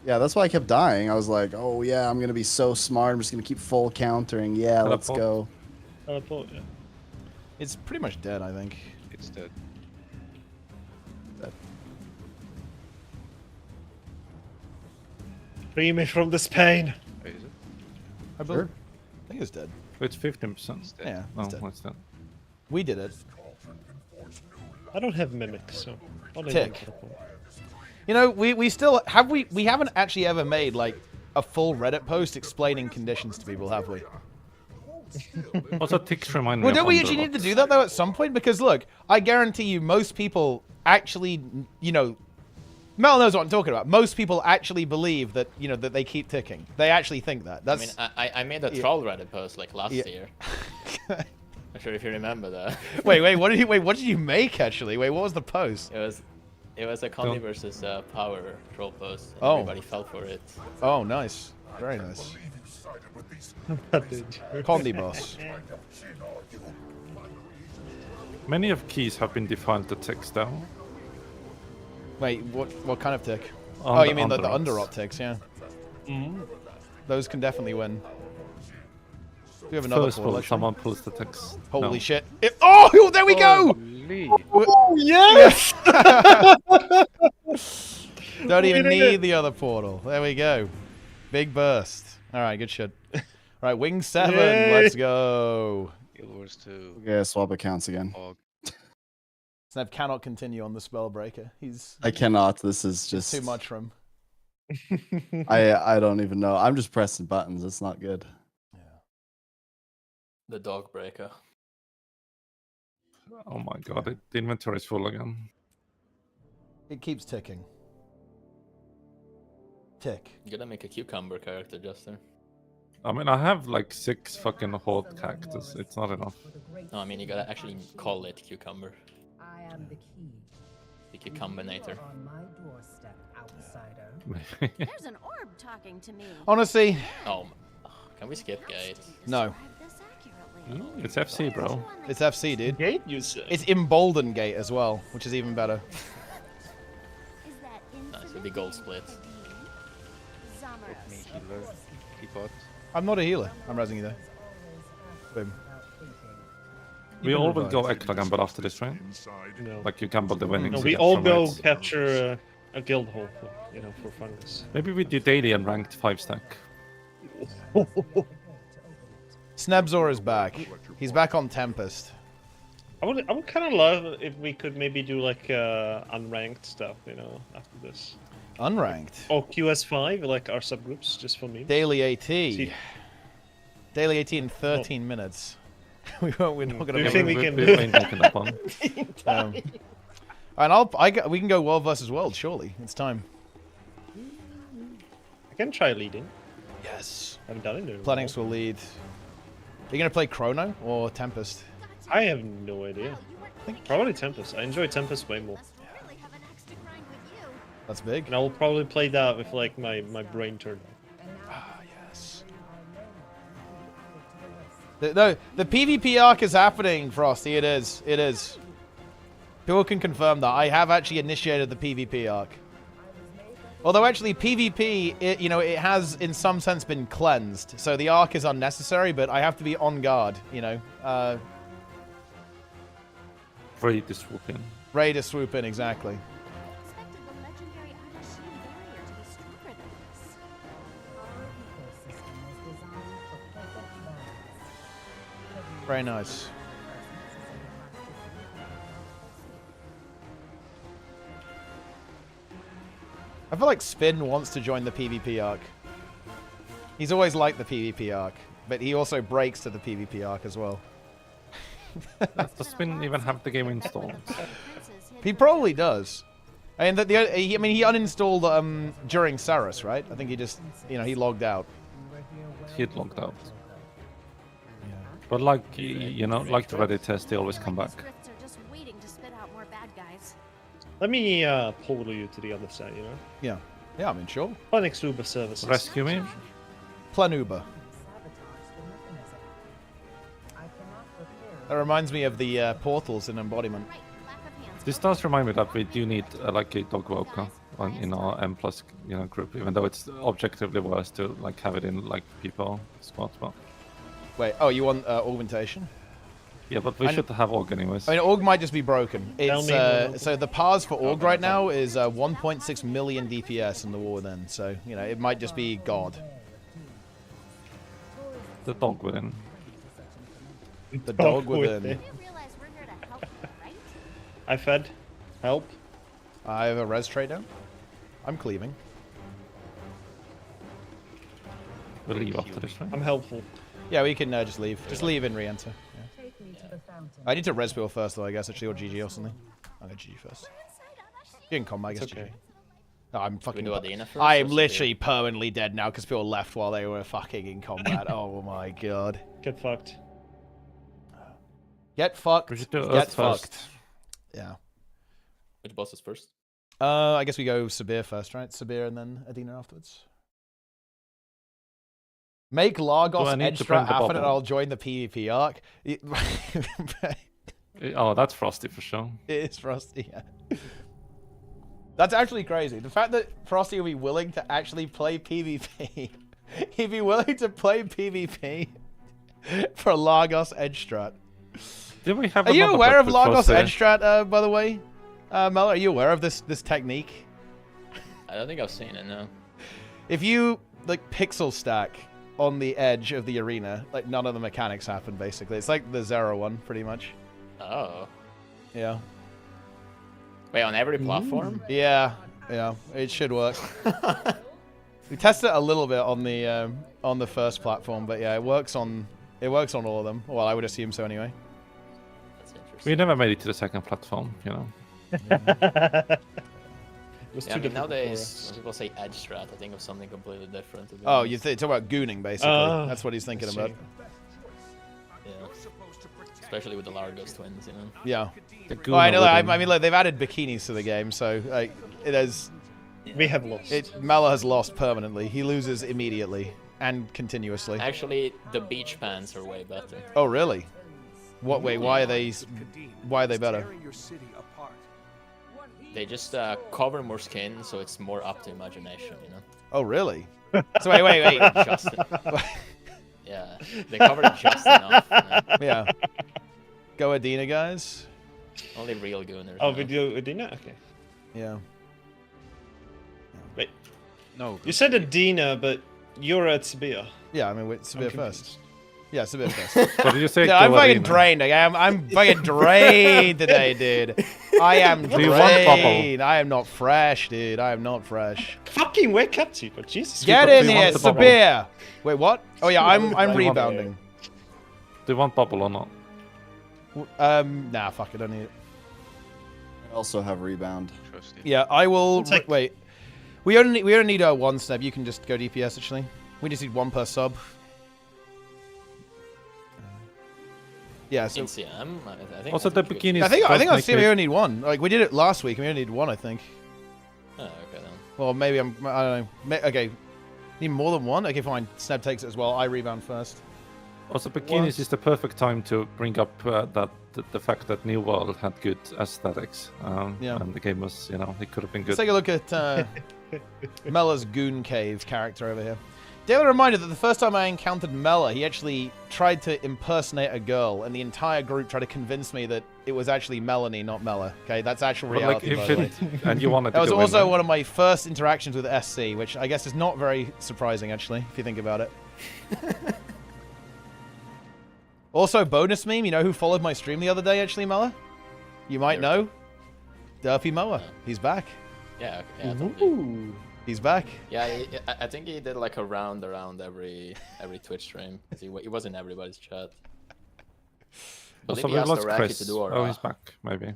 Yeah, that's why I kept dying. I was like, oh yeah, I'm gonna be so smart. I'm just gonna keep full countering. Yeah, let's go. Teleport. Yeah. It's pretty much dead, I think. It's dead. Free me from this pain. Wait, is it? I think it's dead. It's 15%. Yeah, No, it's dead. it's dead. We did it. I don't have mimic, so. I'll leave Tick. it teleport. You know, we still have we haven't actually ever made like a full Reddit post explaining conditions to people, have we? Also, ticks remind me Well, of don't we actually need to do that though at some point? Because look, I guarantee you, most people actually, Mel knows what I'm talking about. Most people actually believe that that they keep ticking. They actually think that. That's. I mean, I made a troll Reddit post like last year. I'm sure if you remember that. Wait, what did you make actually? Wait, what was the post? It was a Condi versus Power troll post. And Oh. Everybody fell for it. Oh, nice. Very nice. Condi boss. Many of keys have been defined to ticks down. Wait, what kind of tick? Under- Oh, you mean the under under ups. optics, yeah. Those can definitely win. We have another First portal, pull, actually. someone pulls the ticks. Holy No. shit. Oh, there we go! Holy. Oh, yes! Don't even We did need it. the other portal. There we go. Big burst. Alright, good shit. Alright, wing 7, Yay. let's go. Guild Wars 2. Okay, swap accounts again. Hog. Snap cannot continue on the Spellbreaker. I cannot. This is just too much for him. I don't even know. I'm just pressing buttons. It's not good. The dog breaker. Oh my god, the inventory is full again. It keeps ticking. Tick. You gotta make a cucumber character, Justin. I mean, I have like 6 fucking horde cactus. It's not enough. No, I mean you gotta actually call it cucumber. I am the key. The cucumbinator. On my doorstep, outsider. There's an orb talking to me. Honestly, Oh, can we skip gate? no. This accurately. It's FC, bro. It's FC, dude. Gate, you say? It's Embolden Gate as well, which is even better. Is that Nice, it'll be gold split. Me healer. Teapot. I'm not a healer. I'm raising you there. Boom. We can all will revive. go Ekla but after this, right? No. Like you gamble the winnings. No, you we get all from go raids. capture a guild hall, for fungus. Maybe we do daily and ranked 5 stack. Snebzor is back. He's back on Tempest. I would kind of love if we could maybe do like unranked stuff, after this. Unranked. Or QS5, like our subgroups, just for me. Daily AT. See- Daily AT in 13 minutes. We're not going Do to you be think able we to... can we do ain't making that one. And we can go world versus world, surely. It's time. I can try leading. Yes. I haven't done it. in a Planings while. will lead. Are you going to play Chrono or Tempest? I have no idea. Probably Tempest. I enjoy Tempest way more. Really have an axe to grind with you. That's big. And I will probably play that with like my brain turned on. Ah, yes. No, the PvP arc is happening, Frosty. It is. It is. People can confirm that. I have actually initiated the PvP arc. Although actually PvP, it has in some sense been cleansed. So the arc is unnecessary, but I have to be on guard, Ready to swoop in. Ready to swoop in, exactly. Expected the legendary Adashim barrier to be stronger than this. Our ecosystem was designed for perfect balance. Very nice. I feel like Spin wants to join the PvP arc. He's always liked the PvP arc, but he also breaks to the PvP arc as well. Does Spin even have the game installed? He probably does. I mean, he uninstalled during Saras, right? I think he just, he logged out. He'd logged out. But like, like the Reddit test, they always come back. Scripts are just waiting to spit out more bad guys. Let me pull you to the other side, Yeah. Yeah, I mean, sure. Phoenix Uber services. Rescue me? Planuba. That reminds me of the portals in Embodiment. This does remind me that we do need like a dog Voka in our M+ group, even though it's objectively worse to like have it in like people squads. But Wait, oh, you want augmentation? yeah, but we should have Org anyways. I mean, Org might just be broken. It's so the pars for Org right now is 1.6 million DPS in the war then, so it might just be God. The dog within. The dog within. You realize we're here to help you, right? I fed. Help. I have a res trade down. I'm cleaving. We'll leave after this, right? I'm helpful. Yeah, we can just leave. Just leave and re-enter. Yeah. Take me to the fountain. I need to res wheel first though, I guess, actually, or GG or something. I'll go GG first. You can combat, I guess. It's okay. GG. No, I'm fucking. do Adina first, I am or literally permanently dead now because people left while they were fucking in combat. Oh my god. Get fucked. Get fucked. We should do Get Earth fucked. first. Yeah. Which boss is first? I guess we go Sabir first, right? Sabir and then Adina afterwards. Make Largos I need to Edstrat bring the happen and bubble? I'll join the PvP arc. Oh, that's Frosty for sure. It is Frosty, yeah. That's actually crazy. The fact that Frosty will be willing to actually play PvP. He'd be willing to play PvP for Largos Edstrat. Did we have Are you another aware of book with Largos Frosty? Edstrat, by the way? Mel, are you aware of this technique? I don't think I've seen it, no. If you, like, pixel stack on the edge of the arena, like, none of the mechanics happen, basically. It's like the Zero one, pretty much. Oh. Yeah. Wait, on every platform? Yeah, it should work. We tested it a little bit on the first platform, but yeah, it works on all of them. Well, I would assume so anyway. That's interesting. We never made it to the second platform, Yeah, I mean, nowadays, when people say edge strat, I think of something completely different. to be Oh, honest. you talk about gooning, basically. Oh, That's what he's thinking I about. see. Yeah. Especially with the Largos twins, Yeah. The Oh, I know. Guna I within. mean, look, they've added bikinis to the game, so like, it has. We have lost. Mela has lost permanently. He loses immediately and continuously. Actually, the beach pants are way better. Oh, really? What? Wait, why are they? Why are they better? They just cover more skin, so it's more up to imagination, Oh, really? So wait. Just, yeah, they cover it just enough. Yeah. Go Adina, guys. Only real gooners. Oh, now. video Adina? Okay. Yeah. Wait. No. You said Adina, but you're at Sabir. Yeah, I mean, wait, I'm Sabir confused. first. Yeah, Sabir first. What did you say? Yeah, I'm Go fucking Arena? drained. I'm fucking drained today, dude. I am Do you want bubble? drained. I am not fresh, dude. I am not fresh. Fucking wake up, Super. Jesus. Get Do in you here, want the bubble? Sabir. Wait, what? Oh yeah, I'm Do you want- rebounding. Do you want bubble or not? Nah, fuck it. I don't need it. I also have rebound. Trusty. Yeah, I will. I'll take- Wait. We only need one snub. You can just go DPS actually. We just need one per sub. Yeah, so In CM, I think. Also, I the think you could- bikinis. I think does on make CM we me- only need one. Like we did it last week and we only need one, I think. Oh, okay then. Well, maybe I don't know. Okay, need more than one. Okay, fine. Sneb takes it as well. I rebound first. Also, bikinis is the perfect time to bring up the fact that New World had good aesthetics. Yeah. And the game was, it could have been Let's good. take a look at Mella's Goon Cave character over here. Daily reminder that the first time I encountered Mella, he actually tried to impersonate a girl, and the entire group tried to convince me that it was actually Melanie, not Mela. Okay, that's actual But like, reality. if by the way. and you wanted to That was go also in, one of my first interactions with SC, which I guess is not very surprising, actually, if you think about it. Also, bonus meme, you know who followed my stream the other day, actually, Mela? You might know. Derpy Moa. He's back. Yeah, yeah, totally. He's back. Yeah, I think he did like a round around every Twitch stream. 'Cause he was in everybody's chat. Also, Believe he we asked lost Araki Chris. to do Oh, he's back, maybe.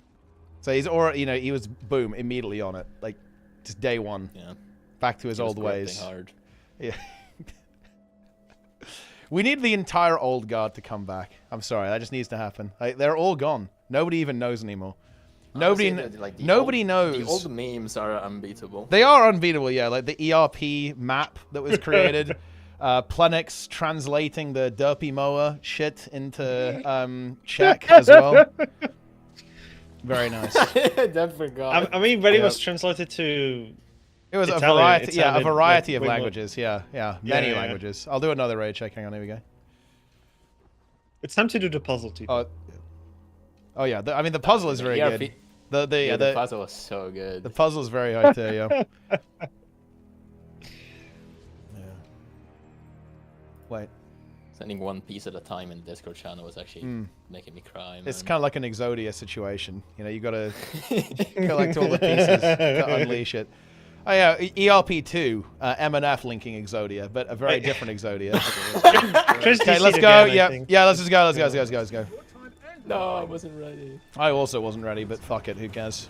So he's already, you know, he was boom immediately on it, like just day one. Yeah. Back to his He was old ways. hard. Yeah. We need the entire old guard to come back. I'm sorry, that just needs to happen. Like, they're all gone. Nobody even knows anymore. Honestly, Nobody knows. The old memes are unbeatable. They are unbeatable, yeah. Like the ERP map that was created. Plenix translating the Derpy Moa shit into Czech as well. Very nice. I forgot. I mean, when it was translated to... It was Italian, a variety, it yeah, a sounded variety like of way more- languages. Yeah, Yeah, many yeah, yeah. languages. I'll do another raid check. Hang on, here we go. It's time to do the puzzle, too. Oh yeah, I mean the puzzle is very ERP good. the puzzle was so good. The puzzle is very high tier, yeah. Wait. Sending one piece at a time in the Discord channel was actually making me cry. It's man. kind of like an Exodia situation. You know, you got to collect all the pieces to unleash it. Oh yeah, ERP2, MNF linking Exodia, but a very different Exodia. Okay, let's go. Yeah, let's just go. Let's go. No, I wasn't ready. I also wasn't ready, but fuck it, who cares?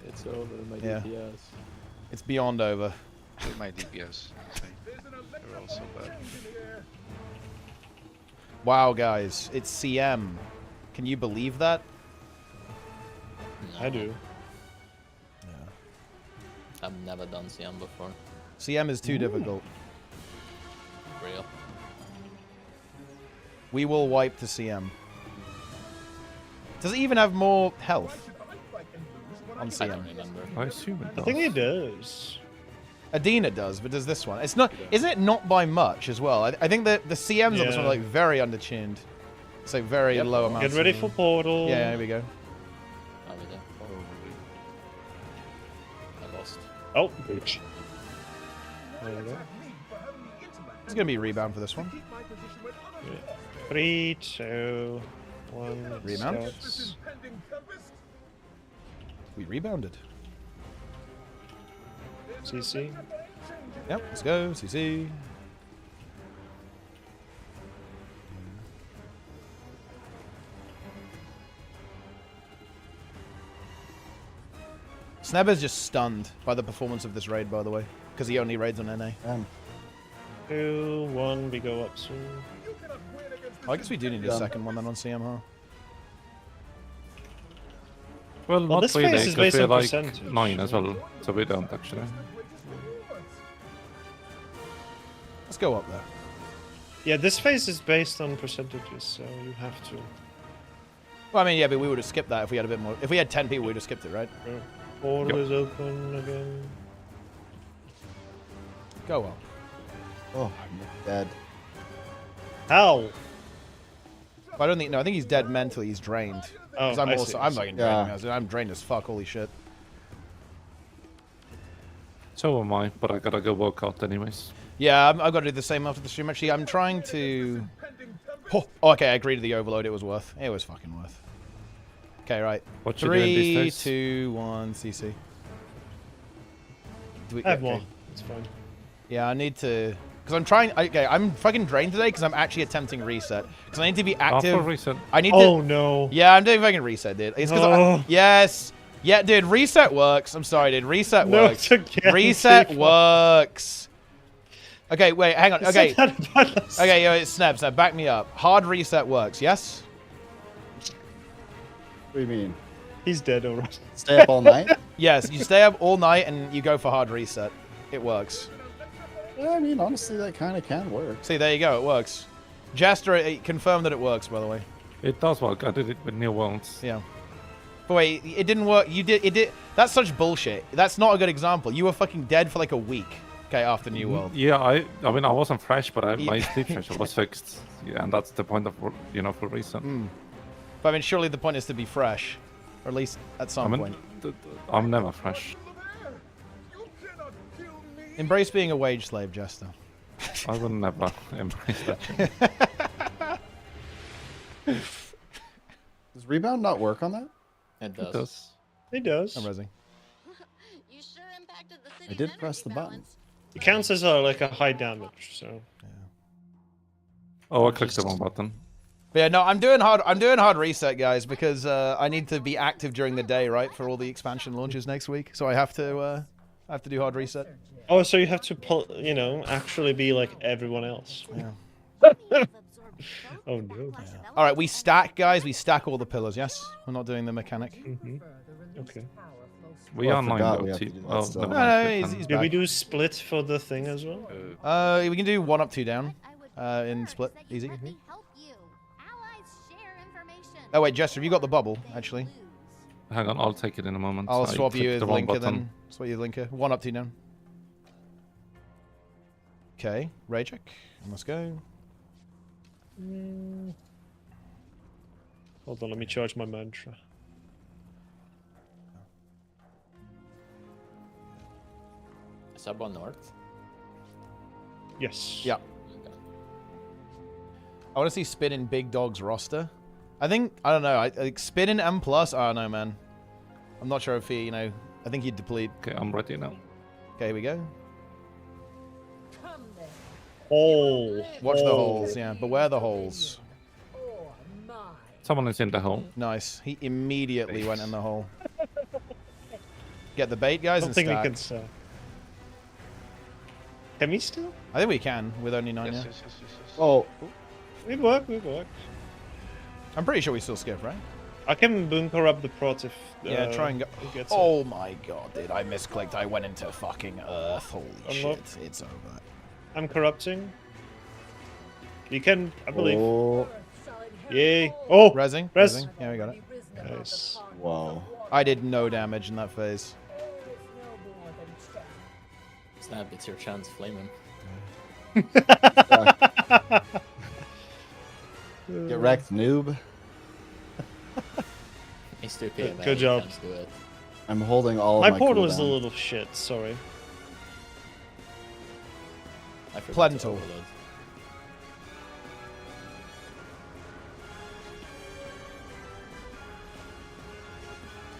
It's over, my Yeah. DPS. It's beyond over. My DPS. They're also bad. Wow, guys, it's CM. Can you believe that? I do. I've never done CM before. CM is too difficult. Real. We will wipe to CM. Does it even have more health on I CM? don't remember. I assume it I does. think it does. Adina does, but does this one? It's not. Isn't it not by much as well? I think that the CMs on this one are like very undertuned. It's like very low amounts. Get ready of- for portal. Yeah, here we go. Are we there? I lost. Oh, bitch. There we go. It's gonna be rebound for this one. 3, 2, 1. Rebound? starts. We rebounded. CC. Yep, let's go. CC. Sneb is just stunned by the performance of this raid, by the way, because he only raids on NA. 2, 1. We go up soon. I guess we do need a second one then on CM, huh? Well, Well, not this really, phase is because based we're on like percentage. 9 as well, so we don't actually. Let's go up there. Yeah, this phase is based on percentages, so you have to. Well, I mean, yeah, but we would have skipped that if we had a bit more. If we had 10 people, we would have skipped it, right? Portal is open again. Go up. Oh, I'm dead. How? I don't think. No, I think he's dead mentally. He's drained. Oh, 'Cause I'm I also. see. I'm fucking Yeah. drained. I'm drained as fuck. Holy shit. So am I, but I gotta go work out anyways. Yeah, I've got to do the same after the stream. Actually, I'm trying to. Oh, okay, I agree to the overload. It was worth. It was fucking worth. Okay, right. What you doing these 3, days? 2, 1, CC. Do we, I have okay. more. It's fine. Yeah, I need to. Because I'm trying. Okay, I'm fucking drained today because I'm actually attempting reset. Because I need to be active. After reset. I need Oh to. no. Yeah, I'm doing fucking reset, dude. It's because No. yes. Yeah, dude, reset works. I'm sorry, dude. Reset No, works. it's again, Reset people. works. Okay, wait, hang on. Okay. Said that about us. Okay, yo, Snap, back me up. Hard reset works, yes? What do you mean? He's dead already. Stay up all night? Yes, you stay up all night and you go for hard reset. It works. Yeah, I mean, honestly, that kind of can work. See, there you go, it works. Jester, confirmed that it works, by the way. It does work. I did it with New Worlds. Yeah. But wait, it didn't work. You did. It did. That's such bullshit. That's not a good example. You were fucking dead for like a week. Okay, after New World. Yeah, I mean, I wasn't fresh, but my sleep schedule was fixed. Yeah, and that's the point of, full reset. But I mean, surely the point is to be fresh. Or at least at some point. I'm never fresh. Embrace being a wage slave, Jester. I will never embrace that. Does rebound not work on that? It does. It does. It does. I'm resing. I did press the button. It counts as like a high damage, so. Oh, I clicked the wrong button. But yeah, no, I'm doing hard reset, guys, because I need to be active during the day, right, for all the expansion launches next week. So I have to do hard reset. Oh, so you have to you know, actually be like everyone else. Yeah. Oh no. Yeah. All right, we stack, guys. We stack all the pillars. Yes, we're not doing the mechanic. Okay. We are 9 though. Did we do split for the thing as well? We can do 1 up, 2 down. In split, easy. Oh wait, Jester, have you got the bubble actually? Hang on, I'll take it in a moment. I'll I swap you clicked with the wrong Linker button. then. Swap you with Linker. 1 up, 2 down. Okay, ray check. Let's go. Hold on, let me charge my mantra. Sub on north? Yes. Yeah. I want to see Spin in Big Dog's roster. I don't know. I think Spin in M+, I don't know, man. I'm not sure if he, you know, I think he'd deplete. Okay, I'm ready now. Okay, here we go. Hole. Watch the holes, yeah. Beware the holes. Someone is in the hole. Nice. He immediately went in the hole. Get the bait, guys, I don't and think stack. we can sell. Can we still? I think we can, with only 9, yeah. Yes. Oh. We work. I'm pretty sure we still skip, right? I can bunker up the prot if. Yeah, try and go. it gets Oh my god, dude. I misclicked. I went into fucking Earth. Holy Unlock. shit. It's over. I'm corrupting. You can, I believe. Oh. Yay. Oh! Resing? Res. Resing. Yeah, we got it. Nice. Whoa. I did no damage in that phase. Snap, it's your chance, flame him. Get wrecked, noob. He's too PMA, Good job. he can't do it. I'm holding all My of my portal is a cooldown. little shit, sorry. I forgot to Plentiful. overload.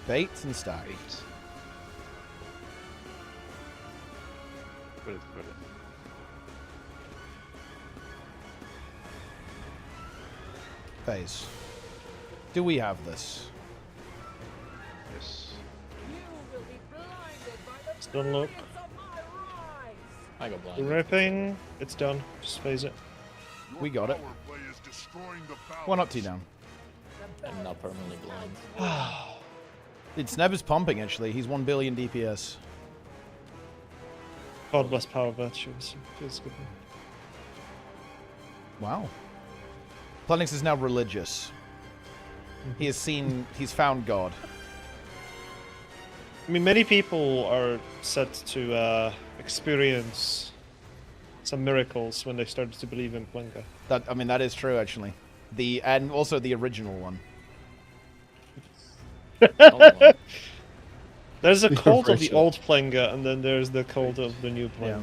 Bait and stack. Good. Phase. Do we have this? Yes. Still look. I got blind. Ripping. It's done. Just phase it. We got it. 1 up, 2 down. I'm not permanently blind. Dude, Sneb is pumping, actually. He's 1 billion DPS. God bless power virtues. Feels good. Wow. Planix is now religious. He has seen... He's found God. I mean, many people are set to experience some miracles when they started to believe in Plenka. That, I mean, that is true, actually. And also the original one. There's a The cult of the original. old Plenga, and then there's the cult of the new Plenga. Yeah.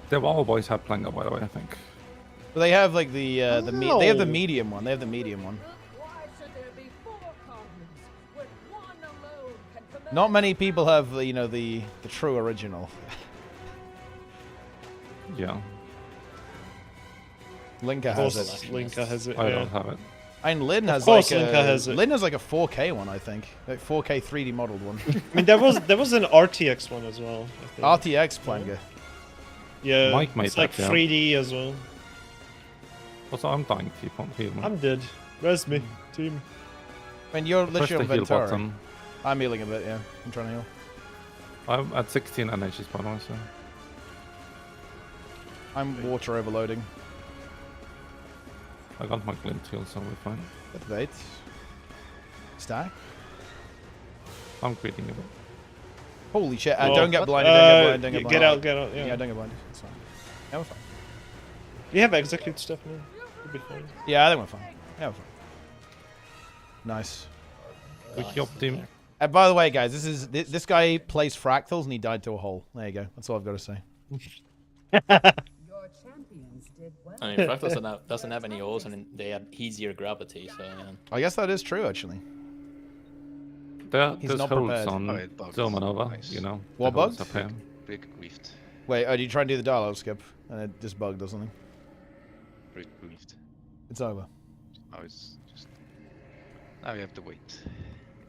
The Wild Boys have Plenga, by the way, I think. But they have, like, they have the No. medium one. They have the medium one. Not many people have, you know, the true original. Yeah. Linka Of has course, it. Linka has it. I yeah. don't have it. And Lin has course like Linka has it. Lin has like a 4K one, I think. Like 4K 3D modeled one. I mean, there was an RTX one as well. I think. RTX Planga. Yeah, Mike made it's like that, yeah. 3D as well. Also, I'm dying. Keep on healing. I'm dead. Res me, team. I mean, you're Press literally the on heal Ventura. button. I'm healing a bit, yeah. I'm trying to heal. I'm at 16 NHs, by the way, so... I'm water overloading. I got my glint heal, so we're fine. Get the bait. Stack. I'm greeting a bit. Holy shit! Oh, don't get what? blinded. Don't get blinded. Don't get Get blinded. out, get out. Yeah. Yeah, don't get blinded. It's fine. Yeah, we're fine. You have execute stuff now. You'll be fine. Yeah, I think we're fine. Yeah, we're fine. Nice. Good job, team. And by the way, guys, this guy plays fractals and he died to a hole. There you go. That's all I've got to say. Your champions did well. I mean, Fractal doesn't have any holes and they have easier gravity, so yeah. I guess that is true, actually. He's There's not holes prepared. on it bugs. Zilmanova, Nice. you know. What the holes bugs? up here. Big griefed. Wait, do you try and do the dialogue skip? And it just bugged or something? Big griefed. It's over. Now it's just. Now we have to wait.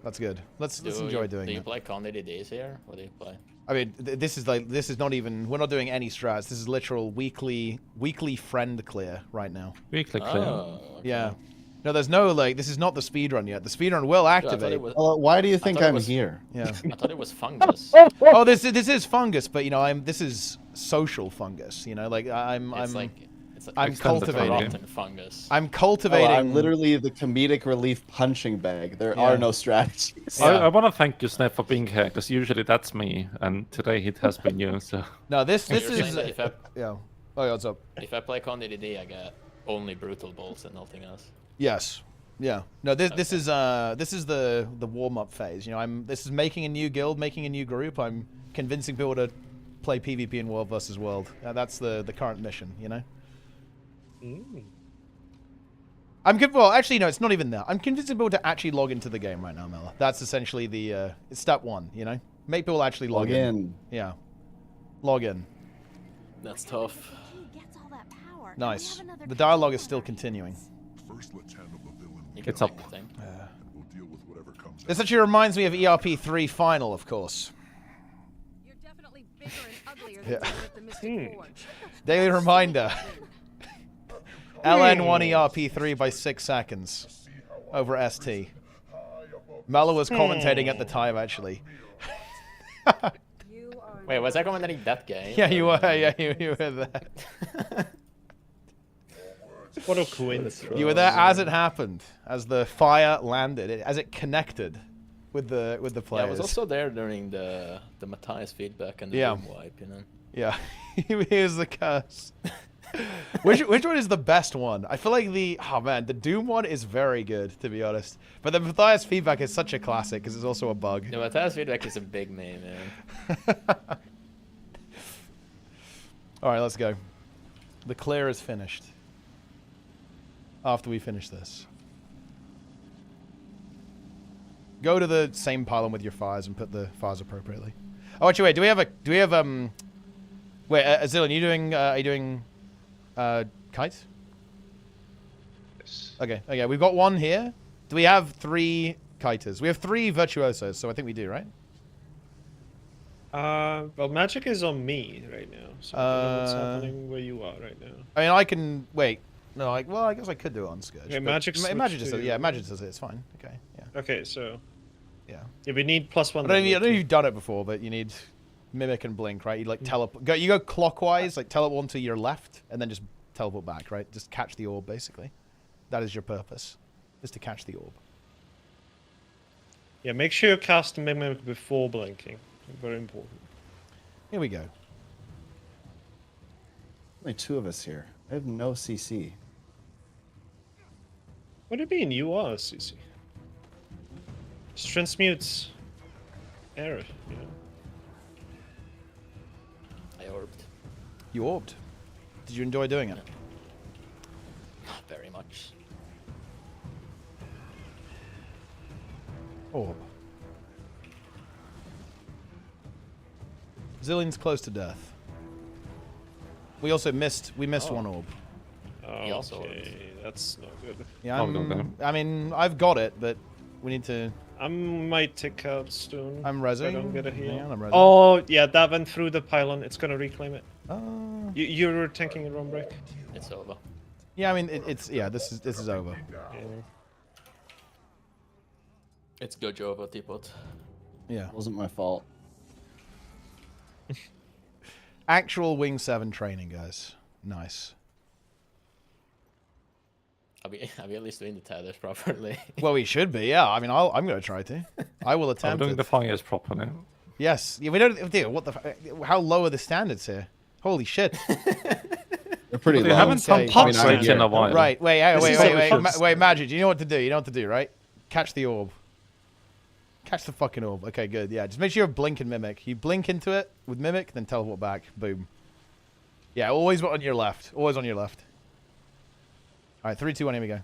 That's good. Let's enjoy doing Do you it. play Candidate Days here? What do you play? I mean, this is not even. We're not doing any strats. This is literal weekly friend clear right now. Weekly clear. Oh, okay. Yeah. No, there's no like. This is not the speedrun yet. The speedrun will Dude, I activate. thought it was, Well, why do you think thought it I'm was- here? Yeah. I thought it was fungus. Oh, this is fungus, but you know, this is social fungus. You know, like It's like I'm cultivating. rotten fungus. I'm cultivating. Oh, I'm literally the comedic relief punching bag. There Yeah. are no strategies. I want to thank you, Snap, for being here, because usually that's me, and today it has been you, so... No, this You're is saying that if I, yeah. Oh, yeah, what's up? if I play Candidate Day, I get only brutal bolts and nothing else. Yes. Yeah. No, this is the warm up phase. You know, this is making a new guild, making a new group. I'm convincing people to play PvP in World versus World. That's the current mission. You know. Well, actually, no, it's not even that. I'm convincing people to actually log into the game right now, Mela. That's essentially the it's step one. You know, make people actually log in. Yeah. Log in. That's tough. He gets all that power. and we Nice. have another The dialogue is contender. still continuing. First, let's handle the villain. You It's can up. make the thing. And we'll deal with whatever comes This actually reminds me of ERP 3 Final, of course. You're definitely bigger and uglier Yeah. than with the Mystic Forge. Daily reminder. LN1 ERP3 by 6 seconds over ST. Mela was commentating at the time, actually. You are Wait, was I commentating that game? Yeah, you were. Yeah, you were there. What a coincidence. You were there as it happened, as the fire landed, as it connected with the Yeah, players. I was also there during the Matthias feedback and the Yeah. boom wipe, you know. Yeah, here's the curse. which one is the best one? I feel like the Doom one is very good, to be honest. But the Matthias feedback is such a classic because it's also a bug. The Matthias feedback is a big name, man. All right, let's go. The clear is finished. After we finish this, go to the same pylon with your fires and put the fires appropriately. Oh, actually, wait. Do we have wait, Zillion, are you doing kite? Yes. Okay. We've got one here. Do we have 3 kiters? We have 3 virtuosos, so I think we do, right? Well, magic is on me right now. So I don't know what's happening where you are right now. I mean, I can wait. No, I guess I could do it on Scourge. Okay, but magic Magic switch does it. to- Yeah, Magic does it. It's fine. Okay. Yeah. Okay, so Yeah. yeah, we need +1. I don't know if you've done it before, but you need Mimic and Blink, right? You like teleport. You go clockwise, like teleport one to your left, and then just teleport back, right? Just catch the orb, basically. That is your purpose, is to catch the orb. Yeah, make sure you cast Mimic before blinking. Very important. Here we go. Only 2 of us here. I have no CC. What do you mean you are CC? Just transmutes error, you know. I orbed. You orbed. Did you enjoy doing it? Not very much. Orb. Zillion's close to death. We also missed. We missed one orb. He also Okay, that's not good. Yeah, Oh, okay. I mean, I've got it, but we need to. I might tick out soon. I'm if I rezzing. don't get a heal. Hang on, I'm rezzing. Oh, yeah, that went through the pylon. It's gonna reclaim it. Oh. You were tanking a run break. It's over. Yeah, I mean, it's yeah. This is over. Yeah. It's good job, Teapot. Yeah. It wasn't my fault. Actual Wing 7 training, guys. Nice. Are we at least doing the tethers properly? Well, we should be. Yeah. I mean, I'm going to try to. I will I'm attempt doing it. the fires properly. Yes. Yeah, we don't. Dude, what the? How low are the standards here? Holy shit. They're pretty They low. haven't done Okay. pop rate in a while. Right. This is Wait, Magic. You know what to do. You know what to do, right? Catch the orb. Catch the fucking orb. Okay, good. Yeah, just make sure you blink and mimic. You blink into it with mimic, then teleport back. Boom. Yeah, always on your left. Always on your left. All right, 3, 2, 1. Here we go.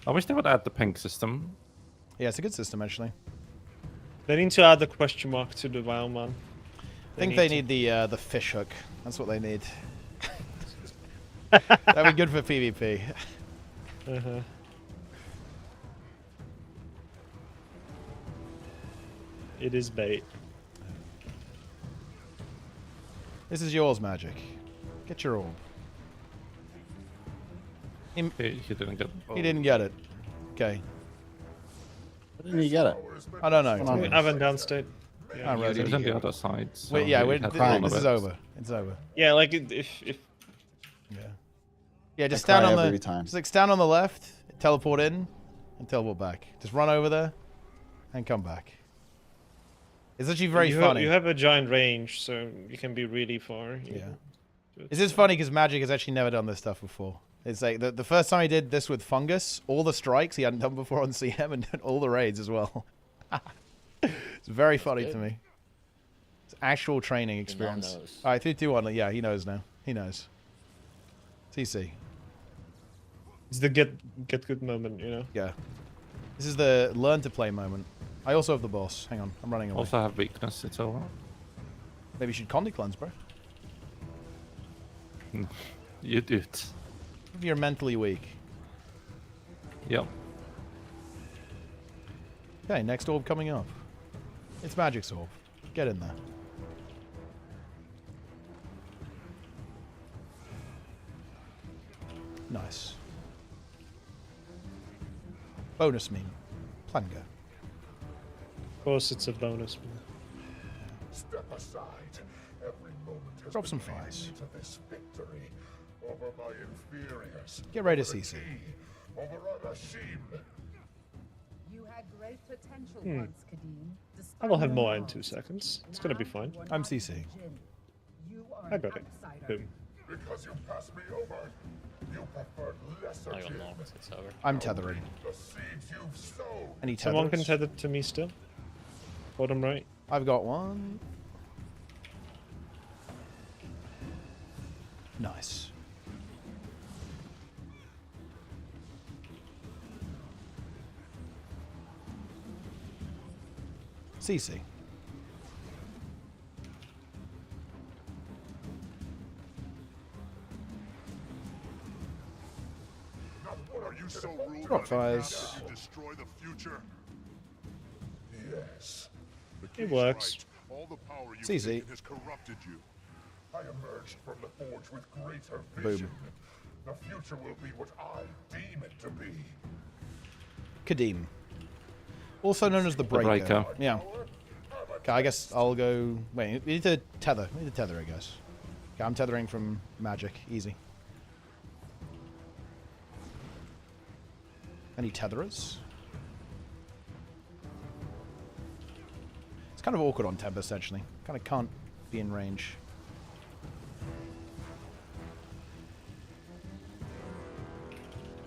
I wish they would add the pink system. Yeah, it's a good system actually. They need to add the question mark to the WoW, man. I think they need the fish hook. That's what they need. That'd be good for PvP. Uh-huh. It is bait. This is yours, Magic. Get your orb. He didn't get. He didn't get it. Okay. Why didn't you get it? I don't know. Come on. Up and down state. I'm ready. It was on the other side. So Wait, yeah, he had this all is of it. over. It's over. Yeah, like if Yeah, just I cry stand on the every time. just like stand on the left, teleport in, and teleport back. Just run over there, and come back. It's actually very funny. You have a giant range, so you can be really far. Yeah. This is funny because Magic has actually never done this stuff before. It's like the first time he did this with Fungus, all the strikes he hadn't done before on CM and all the raids as well. It's very funny to me. It's actual training experience. knows. All right, 3, 2, 1. Yeah, he knows now. He knows. TC. It's the get good moment, you know. Yeah. This is the learn to play moment. I also have the boss. Hang on, I'm running away. Also have weakness. It's alright. Maybe you should Condi cleanse, bro. You do it. If you're mentally weak. Yep. Okay, next orb coming up. It's Magic's orb. Get in there. Nice. Bonus meme. Plunger. Of course, it's a bonus. Step aside. Every moment has Drop been some leading flies. me to this victory over my inferiors. Get ready to over CC. Key, over Anashim. You had great potential Hmm. once, Kadim. I will have more in 2 seconds. It's gonna be fine. I'm CC. I got it. Boom. Because you passed me over. You preferred lesser I got kin. long. It's over. I'm tethering. The seeds you've sown. Any Someone can tethers? tether to me still. Bottom right. I've got one. Nice. CC. Now what are you so rude Drop as fires. to destroy the future? Yes. The It king's works. right. All the power you've It's easy. taken has corrupted you. I emerged from the forge with greater Boom. vision. The future will be what I deem it to be. Kadim. Also known as the Breaker. Breaker. Yeah. Okay, I guess I'll go... Wait, we need to tether. We need to tether, I guess. Okay, I'm tethering from Magic. Easy. Any tetherers? It's kind of awkward on Tempest, actually. Kind of can't be in range.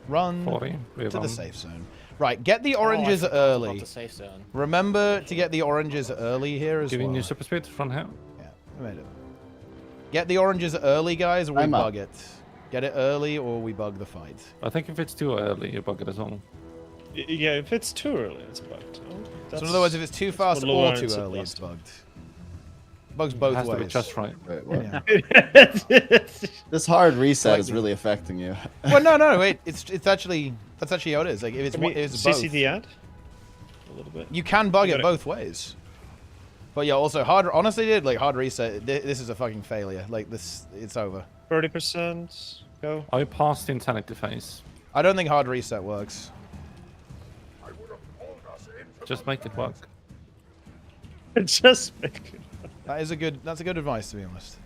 Run 40. We to the run. safe zone. Right, get the oranges about early. the safe zone. Remember to get the oranges early here as Giving well. you super speed front here. Yeah, I made it. Get the oranges early, guys, or we I'm up. bug it. Get it early, or we bug the fight. I think if it's too early, you bug it as well. Yeah, if it's too early, it's bugged. So in other words, if it's too fast what or Lawrence too said early, last it's bugged. Bugs both It has to be ways. just right. Wait, what? Yeah. This hard reset is really affecting you. Well, no, wait. It's actually that's actually how it is. Like if it's Can we it's both, CC the ad? A little bit. you can bug You it got it. both ways. But yeah, also hard. Honestly, dude, like hard reset. This is a fucking failure. Like this, it's over. 30%. Go. I passed the insanity phase. I don't think hard reset works. Just make it work. Just make it. That's a good advice, to be honest.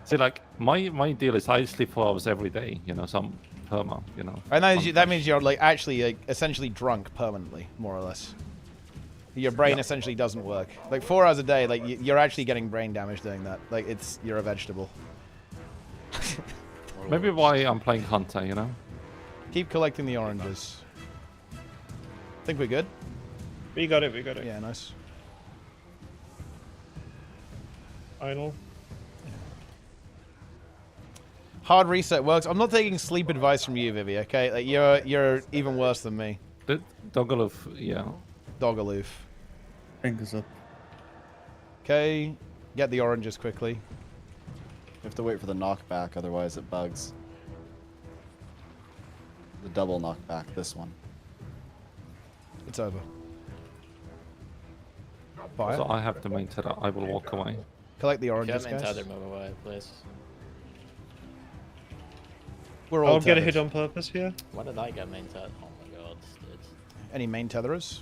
See, like my deal is I sleep 4 hours every day. You know, some perma. You know. And that means you're like actually like, essentially drunk permanently, more or less. Your brain essentially doesn't work. Like 4 hours a day, like you're actually getting brain damage doing that. Like you're a vegetable. Maybe why I'm playing Hunter, you know? Keep collecting the oranges. Think we're good? We got it, we got it. Yeah, nice. Idle. Hard reset works. I'm not taking sleep advice from you, Vivi, okay? Like you're even worse than me. Doggaloof, yeah. Doggaloof. Fingers up. Okay, get the oranges quickly. You have to wait for the knockback, otherwise it bugs. The double knockback, this one. It's over. Fire. So I have to main tether. I will walk away. Collect the oranges, Get main guys. tether, move away, please. We're all I'll get a tethered. hit on purpose here. When did I get main tether? Oh my god, dude. Any main tetherers?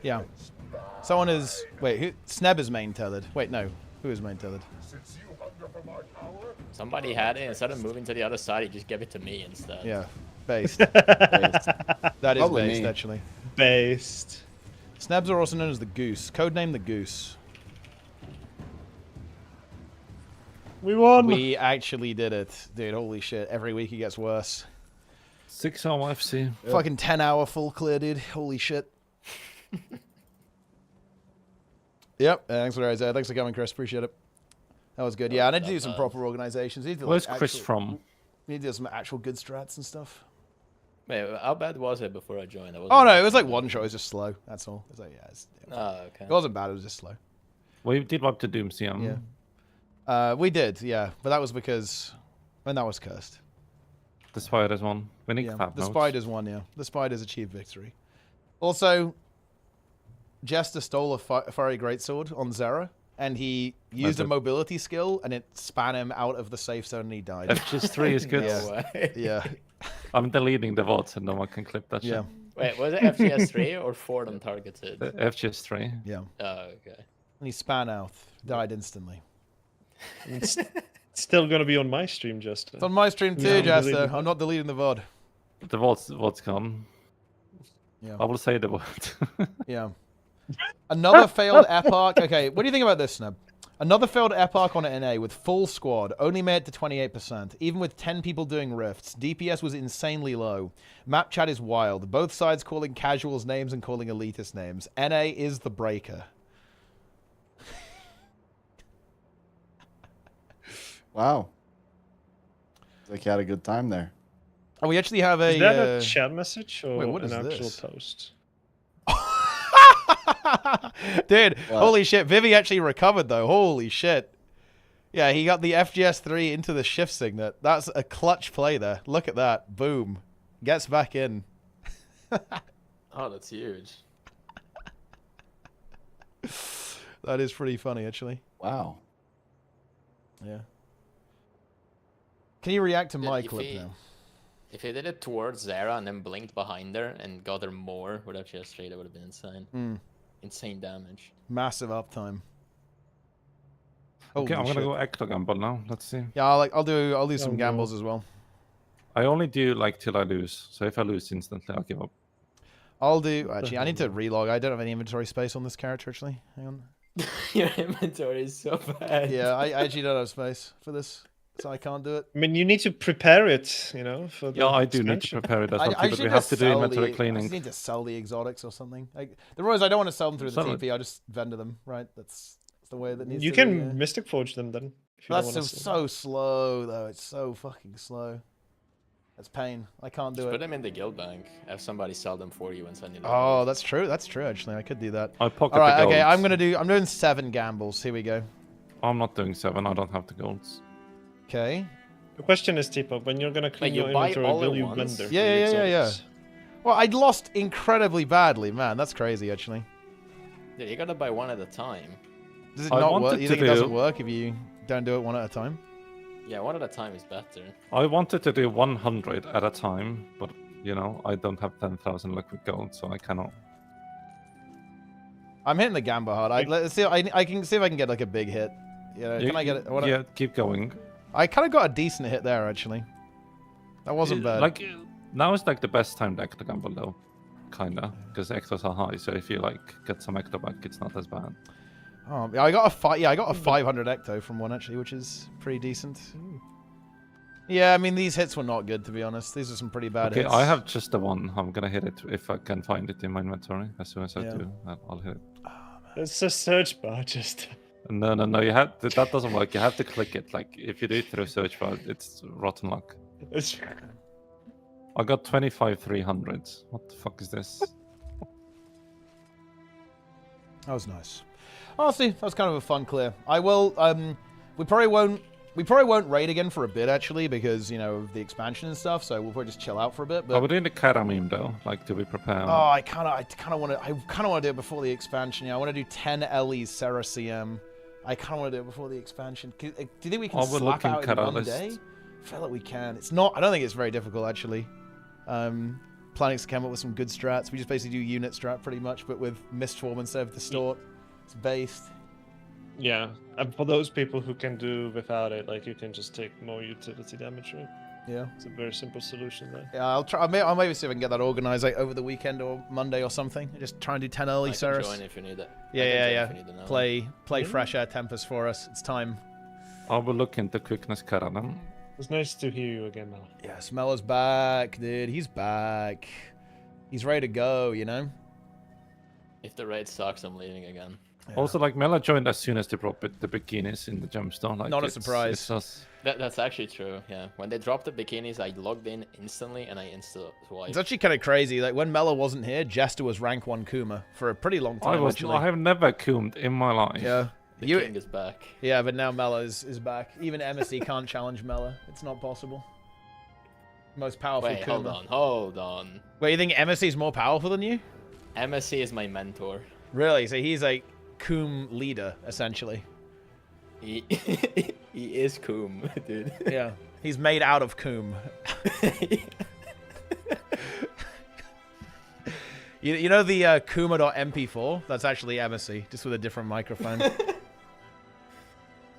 Yeah. Someone is... Wait, who? Sneb is main tethered. Wait, no. Who is main tethered? Somebody had it, instead of moving to the other side, he just gave it to me instead. Yeah. Based. That is Probably based, me. actually. Based. Snebs are also known as the Goose. Codename the Goose. We won! We actually did it. Dude, holy shit. Every week it gets worse. 6-hour FC. Fucking 10-hour full clear, dude. Holy shit. Yep. Thanks for Thanks for coming, Chris. Appreciate it. That was good. Yeah, I need to do some proper organizations. We need to do, Where's like, Chris actual- from? We need to do some actual good strats and stuff. Wait, how bad was it before I joined? Oh no, it was like one shot. It was just slow. That's all. It was like, yeah. Oh, okay. It wasn't bad. It was just slow. We did wipe the Doomsium. Yeah. We did. Yeah, but that was because when that was cursed. The Spiders won. Winning Yeah. Fab The notes. Spiders won. Yeah. The Spiders achieved victory. Also, Jester stole a fiery greatsword on Zera, and he used a mobility skill, and it span him out of the safe zone, and he died. FGS3 is good. Yeah. Yeah. I'm deleting the VOD so no one can clip that shit. Yeah. Wait, was it FGS3 or Ford untargeted? FGS3. Yeah. Oh, okay. And he span out, died instantly. It's still gonna be on my stream, Jester. It's on my stream too, Yeah, Jester. I'm not deleting the VOD. The VOD's gone. Yeah. I will say the word. Yeah. Another failed epoch. Okay, what do you think about this, Snub? Another failed epoch on NA with full squad, only made it to 28%. Even with 10 people doing rifts, DPS was insanely low. Map chat is wild. Both sides calling casuals names and calling elitist names. NA is the breaker. Wow. Looks like you had a good time there. Oh, we actually have a... Is that a chat message or Wait, what is an actual this? post? Dude, What? holy shit. Vivi actually recovered, though. Holy shit. Yeah, he got the FGS3 into the shift signet. That's a clutch play there. Look at that. Boom. Gets back in. Oh, that's huge. That is pretty funny, actually. Wow. Yeah. Can you react to Yeah, my if clip he- now? If he did it towards Zera and then blinked behind her and got her more with FGS3, that would have been insane. Mm. Insane damage. Massive uptime. Okay, I'm Holy gonna go shit. Ecto Gamble now. Let's see. Yeah, I'll do some no. gambles as well. I only do like till I lose. So if I lose instantly, I'll give up. I'll do... Actually, I need to relog. I don't have any inventory space on this character, actually. Hang on. Your inventory is so bad. Yeah, I actually don't have space for this, so I can't do it. I mean, you need to prepare it, you know, for the Yeah, I do need to expansion. prepare it as I well, but should we have just to do sell inventory I just cleaning. need to sell the exotics or something. Like, the Royals, I don't want to sell them through the Sell it. TP. I just vendor them, right? That's the way that needs You to can be. Yeah. Mystic Forge them then. If you That's don't so, wanna sell. so slow, though. It's so fucking slow. That's pain. I can't do Just put it. them in the guild bank. Have somebody sell them for you and send you. Oh, that's true. That's true. Actually, I could do that. I pocket All right. the Okay. golds. I'm doing 7 gambles. Here we go. I'm not doing 7. I don't have the golds. Okay. The question is, Tipo, when you're gonna clean you your buy inventory, all will at you once? blender? Yeah. Well, I'd lost incredibly badly, man. That's crazy, actually. Yeah, you gotta buy one at a time. Does it I not wanted work? You to think it doesn't do- work if you don't do it one at a time? Yeah, one at a time is better. I wanted to do 100 at a time, but you know, I don't have 10,000 liquid gold, so I cannot. I'm hitting the gamble hard. Let's see. I can see if I can get like a big hit. You know, can I get it? Yeah, keep going. I kind of got a decent hit there, actually. That wasn't bad. Like now is like the best time to act the gamble though. kinda, because the extras are high. So if you like get some extra back, it's not as bad. Oh, yeah, I got a 500 ecto from one actually, which is pretty decent. Yeah, I mean these hits were not good to be honest. These are some pretty bad Okay, hits. I have just the one. I'm gonna hit it if I can find it in my inventory. As soon as I do, I'll hit it. It's a search bar, just. No. You have that doesn't work. You have to click it. Like if you do it through search bar, it's rotten luck. I got 25 300s. What the fuck is this? That was nice. Honestly, that was kind of a fun clear. I will. We probably won't raid again for a bit actually because you know of the expansion and stuff. So we'll probably just chill out for a bit. But Are we doing the Kara meme though? Like, do we prepare? oh, I kind of want to do it before the expansion. Yeah, I want to do 10 LEs Sarah CM. I kind of want to do it before the expansion. Do you think we can slap out in one day? I feel like we can. It's not. I don't think it's very difficult actually. Planning to come up with some good strats. We just basically do unit strat pretty much, but with Mistform instead of Distort. It's based. Yeah, and for those people who can do without it, like you can just take more utility damage, right? Yeah. It's a very simple solution there. Yeah, I'll try. I'll maybe see if I can get that organized like over the weekend or Monday or something. Just try and do 10 early, Ceres. Join if you need it. Yeah. Play Fresh Air Tempest for us. It's time. I will look into quickness Kara then. It's nice to hear you again, Mel. Yes, Mella's back, dude. He's back. He's ready to go, you know? If the raid sucks, I'm leaving again. Yeah. Also, like, Mela joined as soon as they dropped the bikinis in the gemstone. Like, not a surprise. It's just... That's actually true, yeah. When they dropped the bikinis, I logged in instantly and I insta-swiped. It's actually kind of crazy. Like, when Mela wasn't here, Jester was rank 1 Kuma for a pretty long time, actually. I have never Kumed in my life. Yeah. The king is back. Yeah, but now Mela is back. Even MSC can't challenge Mela. It's not possible. Most powerful Wait, Kuma. hold on. Wait, you think MSC is more powerful than you? MSC is my mentor. Really? So he's like Coom leader, essentially. He is Coom, dude. Yeah. He's made out of Coom. You know the Kuma.mp4? That's actually MSC, just with a different microphone.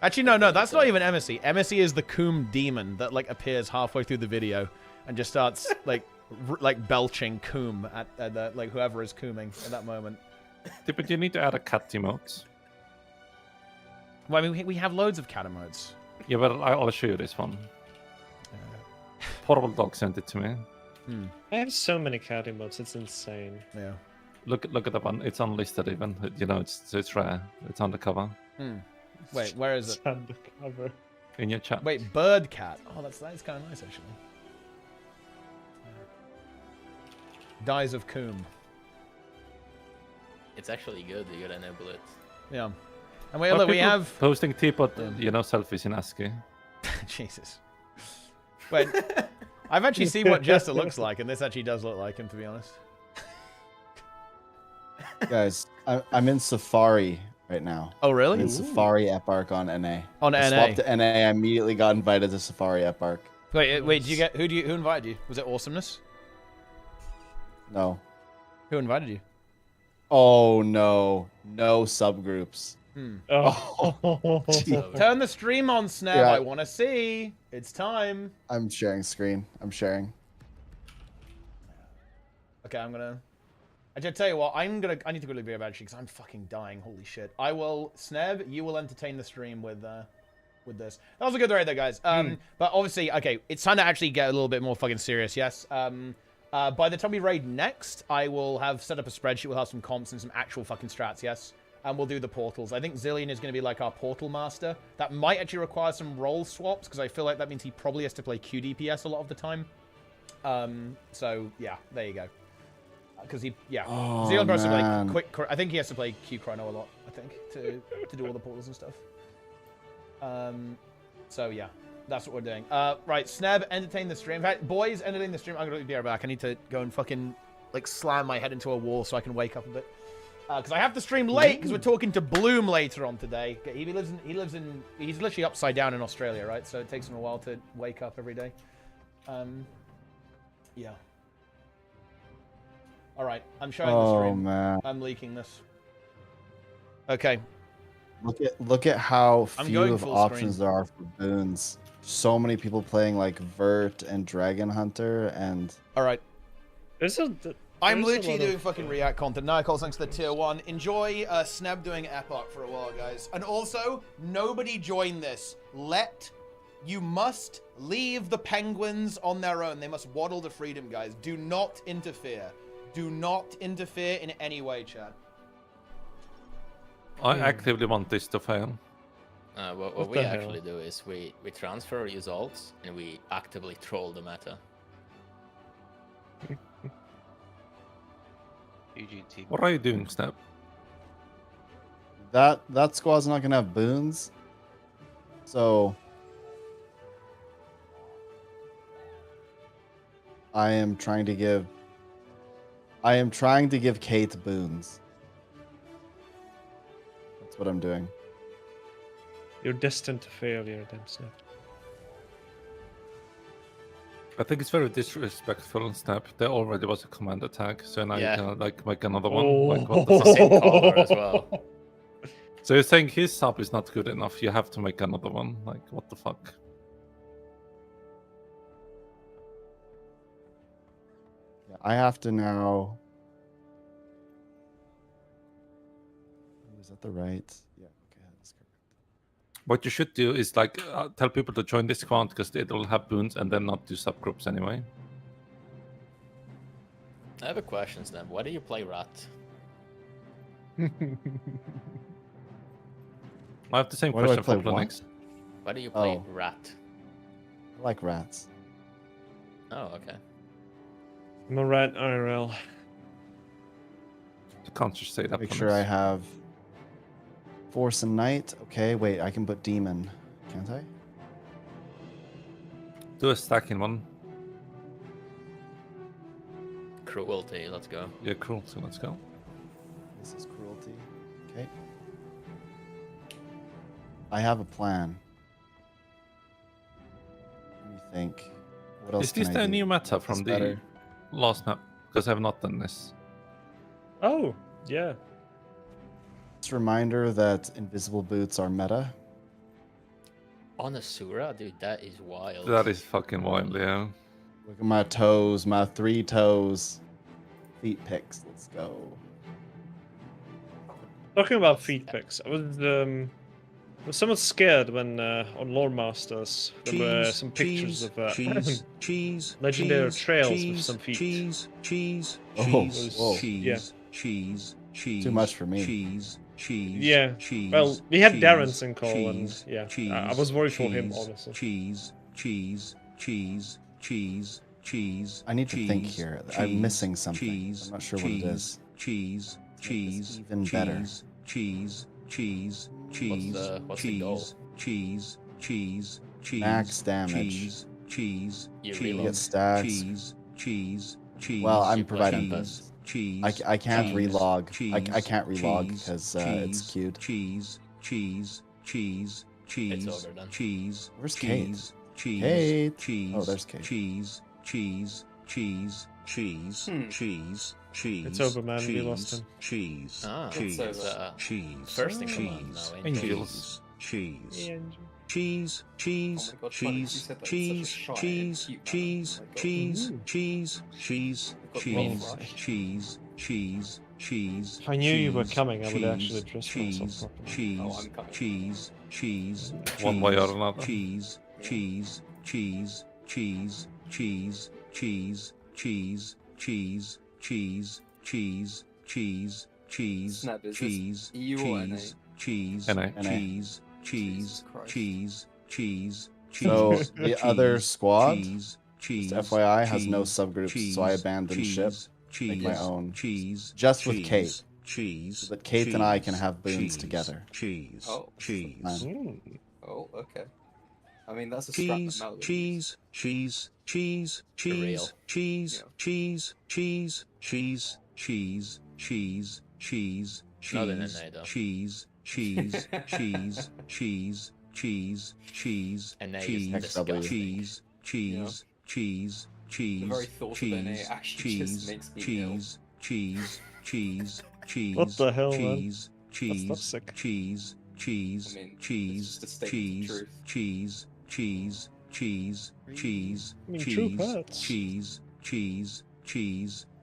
Actually, no, that's not even MSC. MSC is the Coom demon that like appears halfway through the video and just starts like belching Coom at like whoever is cooming at that moment. But you need to add a cat emote. Well, I mean, we have loads of cat emotes. Yeah, but I'll show you this one. Portable Dog sent it to me. I have so many cat emotes, it's insane. Yeah. Look at that one. It's unlisted even. You know, it's rare. It's on the cover. Wait, where is it? It's on the cover. In your chat. Wait, bird cat. Oh, that's kind of nice actually. Dies of Coom. It's actually good. You gotta enable it. Yeah. And wait, look, we have posting teapot, selfies in ASCII. Jesus. Wait, I've actually seen what Jester looks like, and this actually does look like him, to be honest. Guys, I'm in Safari right now. Oh, really? I'm in Safari Epark on NA. On I NA. swapped to NA. I immediately got invited to Safari Epark. Wait, did you get who invited you? Was it Awesomeness? No. Who invited you? Oh no, no subgroups. Oh. Turn the stream on, Snap. Yeah. I want to see. It's time. I'm sharing screen. I'm sharing. Okay, I just tell you what. I need to go to the beer actually because I'm fucking dying. Holy shit. I will. Sneb, you will entertain the stream with this. That was a good raid though, guys. But obviously, okay, it's time to actually get a little bit more fucking serious. Yes. By the time we raid next, I will have set up a spreadsheet. We'll have some comps and some actual fucking strats. Yes. And we'll do the portals. I think Zillion is going to be like our portal master. That might actually require some role swaps, because I feel like that means he probably has to play QDPS a lot of the time. So, yeah, there you go. Because Zillion probably like I think he has to play Q Chrono a lot, I think, to do all the portals and stuff. So, yeah, that's what we're doing. Right, Sneb, entertain the stream. In fact, boys, entertain the stream. I'm going to be right back. I need to go and fucking, like, slam my head into a wall so I can wake up a bit. Because I have to stream late because we're talking to Bloom later on today. He's literally upside down in Australia, right? So it takes him a while to wake up every day. Yeah. All right, I'm showing the stream. Oh man, I'm leaking this. Okay. Look at how few of options screen. there are for boons. So many people playing like Vert and Dragon Hunter and. All right. I'm There's a literally lot doing of, fucking React content. Nicole, thanks to the tier 1. Enjoy Sneb doing Epoch for a while, guys. And also, nobody join this. You must leave the penguins on their own. They must waddle to freedom, guys. Do not interfere. Do not interfere in any way, Chad. I actively want this to fail. What we actually do is we transfer results and we actively troll the meta. What are you doing, Snap? That squad's not gonna have boons, so I am trying to give Kate boons. That's what I'm doing. You're destined to failure, then, Snap. I think it's very disrespectful, Snap. There already was a command attack, so now Yeah. you can like make another one. Oh. Like what the It's the same color as well. So you're saying his sub is not good enough? You have to make another one? Like what the fuck? Yeah, I have to now. Oh, is that the right? Yeah. Okay, that's correct. What you should do is like tell people to join this squad because it'll have boons and then not do subgroups anyway. I have a question, Snap. Why do you play Rat? I have the same Why do I question for play what? Planix. Why do you play Oh. Rat? I like rats. Oh, okay. I'm a rat IRL. You can't just say that. Make Planix. sure I have Force and Knight. Okay, wait, I can put Demon, can't I? Do a stacking one. Cruelty, let's go. Yeah, cool. So let's go. This is Cruelty. Okay. I have a plan. What do you think? What else Is this can I the do? new meta Make from this the better? last map? Because I have not done this. Oh, yeah. Just a reminder that invisible boots are meta. On Asura, dude, that is wild. That is fucking wild, yeah. Look at my toes, my 3 toes. Feet picks. Let's go. Talking about feet picks, I was somewhat scared when on Lore Masters there were some pictures of legendary trails with some feet. Oh, whoa. Yeah. Too much for me. Yeah. Well, we had Darren's in call, and yeah, I was worried for him, honestly. I need to think here. I'm missing something. I'm not sure what it is. Even better. What's the goal? Max damage. You You reload. get stacks. Well, I'm providing this. I can't relog. I can't relog because it's queued. It's over then. Where's Kate? Kate. Oh, there's Kate. It's over, man. We lost him. Ah, it's first in command now. ain't it? Angels. Yeah, If I knew you were coming, I would actually dress myself properly. Oh, I'm coming. One way or another. Snap, is this EU or NA? NA. Jesus Christ. So the other squad, just FYI, has no subgroups, so I abandoned ship, make my own, just with Kate, so that Kate and I can have boons together. Oh, Man. oh, okay. I mean, that's a strap that Mallory uses. For real. Not in NA though. NA is disgusting. The very thought of NA actually just makes me ill. What the hell, man? That's sick. I mean, it's just a statement of truth. I mean, true hurts.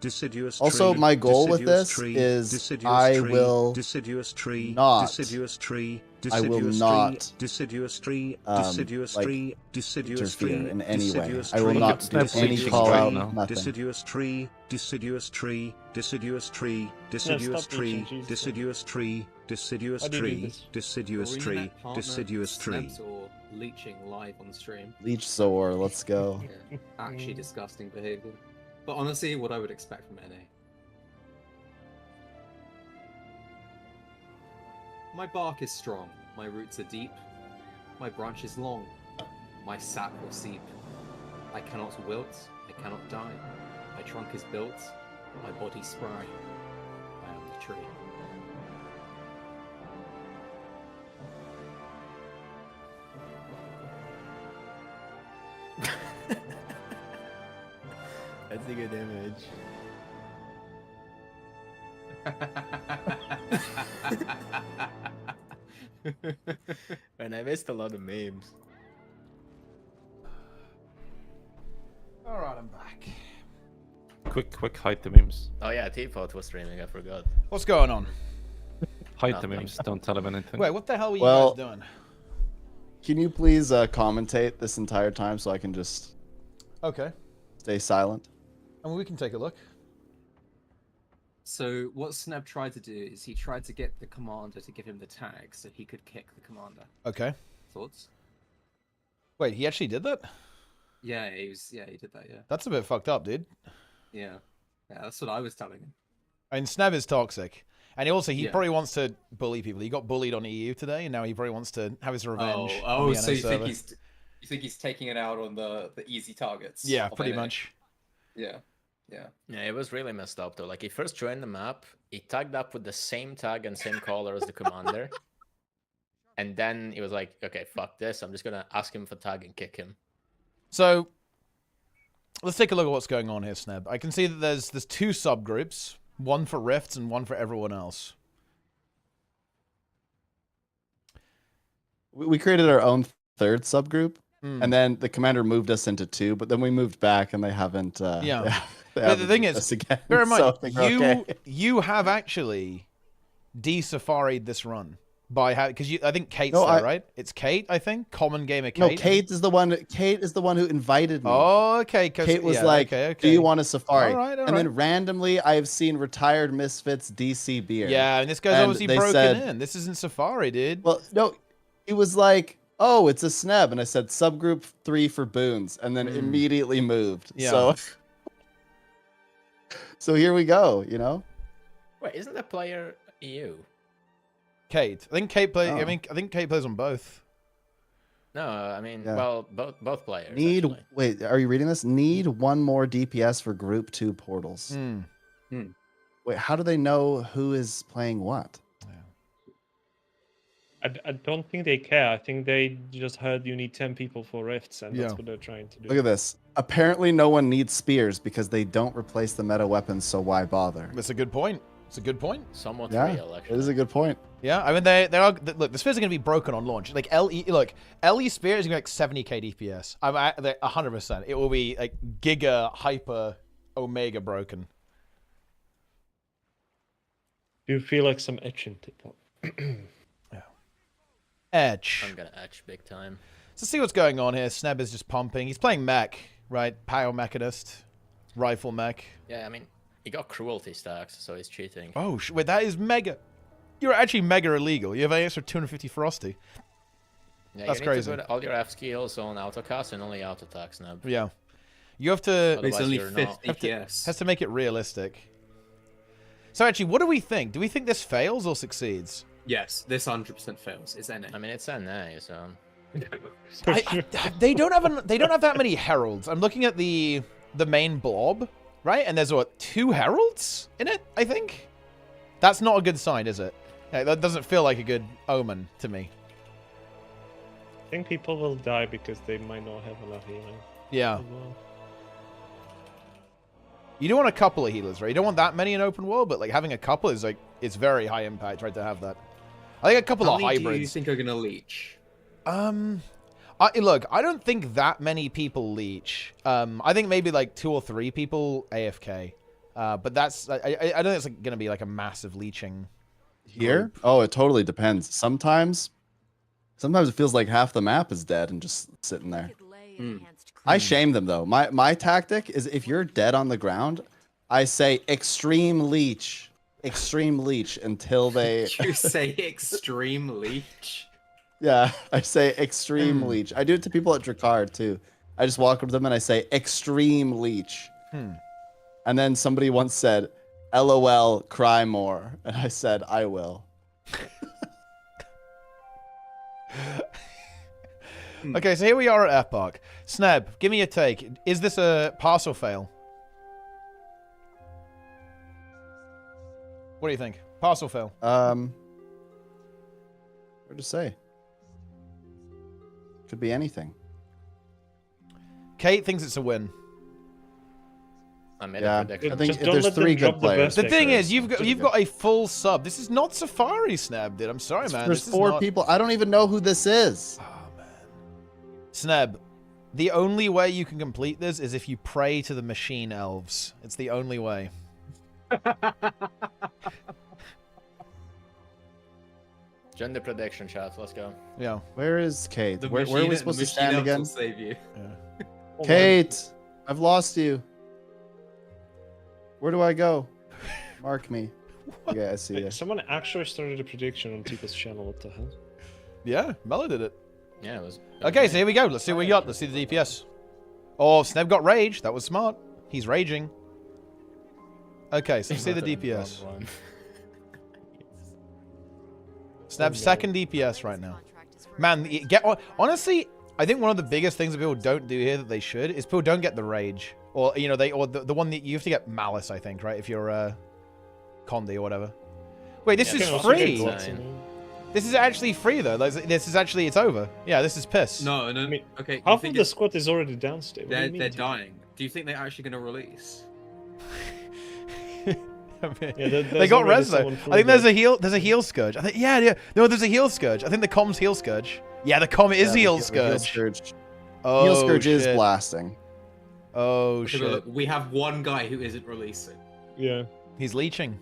deciduous Also, tree, my goal with deciduous this tree, is deciduous I tree, will deciduous tree, not- deciduous tree, I will deciduous not, tree, deciduous tree, like, deciduous tree, deciduous interfere tree, in any way. deciduous I will tree, not do Snap's any leeching call right out, now. nothing. deciduous tree, deciduous tree, deciduous tree, deciduous stop tree, leeching, Jesus. deciduous tree, deciduous How do you do tree, this? deciduous tree, deciduous tree. Or leeching live on stream. Leech Soar, let's go. Yeah, actually disgusting behavior. But honestly, what I would expect from NA. My bark is strong, my roots are deep, my branch is long, my sap will seep. I cannot wilt, I cannot die. My trunk is built, my body spry. I am the tree. That's a good image. Man, I missed a lot of memes. Alright, I'm back. Quick, hide the memes. Oh yeah, Teapot was streaming, I forgot. What's going on? Hide the Nothing. memes, don't tell him anything. Wait, what the hell were you Well- guys doing? Can you please commentate this entire time so I can just Okay. stay silent? I mean, we can take a look. So what Sneb tried to do is he tried to get the commander to give him the tag so he could kick the commander. Okay. Thoughts? Wait, he actually did that? Yeah, he did that, yeah. That's a bit fucked up, dude. Yeah. Yeah, that's what I was telling him. I mean, Sneb is toxic. And he Yeah. probably wants to bully people. He got bullied on EU today, and now he probably wants to have his revenge. on Oh, the so NA you think server. he's taking it out on the easy targets? Yeah, of pretty NA? much. Yeah. Yeah. Yeah, it was really messed up though. Like he first joined the map, he tagged up with the same tag and same color as the commander. And then he was like, okay, fuck this. I'm just gonna ask him for tag and kick him. So, let's take a look at what's going on here, Sneb. I can see that there's two subgroups, one for Rifts and one for everyone else. We created our own third subgroup, and then the commander moved us into two, but then we moved back and they haven't. Yeah. They But the haven't thing moved is, us again, bear in mind, so I think we're okay. you have actually de-safaried this run by how, because I think Kate's No, there, right? It's Kate, I think. Common gamer Kate. No, Kate is the one. Kate is the one who invited me. Oh, okay. Kate was yeah, like, okay. "Do you want a safari?" All right, all and then right. randomly, I've seen retired Misfits DC beer. Yeah, and this guy's And obviously they broken said- in. This isn't Safari, dude. Well, no, he was like, "Oh, it's a Sneb," and I said, "Subgroup 3 for boons," and then immediately moved. Yeah. So here we go. You know. Wait, isn't the player EU? Kate. I think Kate plays. Oh. I think Kate plays on both. No, I mean, Yeah. well, both players. Need actually. wait, are you reading this? Need one more DPS for Group 2 portals. Wait, how do they know who is playing what? I don't think they care. I think they just heard you need 10 people for rifts, and that's Yeah. what they're trying to do. Look at this. Apparently, no one needs spears because they don't replace the meta weapons. So why bother? That's a good point. It's a good point. Somewhat Yeah, real, it actually. is a good point. Yeah, I mean they are. Look, the spears are going to be broken on launch. Like LE spear is going to be like 70k DPS. I'm at 100%. It will be like giga hyper omega broken. Do you feel like some etching tip up? Edge. I'm gonna etch big time. So see what's going on here. Sneb is just pumping. He's playing mech, right? Power mechanist, rifle mech. Yeah, I mean, he got cruelty stacks, so he's cheating. Oh, wait, that is mega. You're actually mega illegal. You have an extra 250 frosty. Yeah, That's you need crazy. to put all your F skills on autocast and only auto attack snap. Yeah. You have to... It's only you're 5th not. DPS. Has to make it realistic. So actually, what do we think? Do we think this fails or succeeds? Yes, this 100% fails. It's NA. I mean, it's NA, so... They don't have that many heralds. I'm looking at the main blob, right? And there's what, 2 heralds in it, I think? That's not a good sign, is it? Yeah, that doesn't feel like a good omen to me. I think people will die because they might not have enough healing. Yeah. as well. You don't want a couple of healers, right? You don't want that many in open world, but like having a couple is like, it's very high impact, right, to have that. I think a couple How of many hybrids. do you think are going to leech? Look, I don't think that many people leech. I think maybe like 2 or 3 people AFK. But that's I don't think it's going to be like a massive leeching. Here? Group. Oh, it totally depends. Sometimes it feels like half the map is dead and just sitting there. I shame them though. My tactic is if you're dead on the ground, I say extreme leech until they. You say extreme leech. Yeah, I say extreme leech. I do it to people at Drakkar too. I just walk up to them and I say extreme leech. And then somebody once said, "LOL, cry more," and I said, "I will." Okay, so here we are at Epoch. Sneb, give me your take. Is this a pass or fail? What do you think? Pass or fail? Hard to say. Could be anything. Kate thinks it's a win. I made a prediction. I think if there's 3 good players. The thing is, you've got a full sub. This is not Safari, Sneb, dude. I'm sorry, man. There's this 4 is not... people. I don't even know who this is. Oh, man. Sneb, the only way you can complete this is if you pray to the machine elves. It's the only way. Join the prediction chat. Let's go. Yeah. Where is Kate? Where are we supposed to stand again? Will save you. Yeah. Kate, I've lost you. Where do I go? Mark me. Okay, I see you. Someone actually started a prediction on Tempest channel. What the hell? Yeah, Mello did it. Yeah, it was. Okay, so here we go. Let's see what we got. Let's see the DPS. Oh, Sneb got rage. That was smart. He's raging. Okay, so let's see the DPS. Sneb's second DPS right now. Man, honestly, I think one of the biggest things that people don't do here that they should is people don't get the rage. Or, you know, the one that you have to get malice, I think, right? If you're Condi or whatever. Wait, this is free. This is actually free, though. This is actually, it's over. Yeah, this is piss. No, okay. Half of the squad is already downstairs. They're dying. Do you think they're actually going to release? They got res though. I think there's a heal scourge. I think no, there's a heal scourge. I think the com's heal scourge. Yeah, the com is heal scourge. Oh, heal scourge shit. is blasting. Oh okay, shit. Look, we have one guy who isn't releasing. Yeah. He's leeching.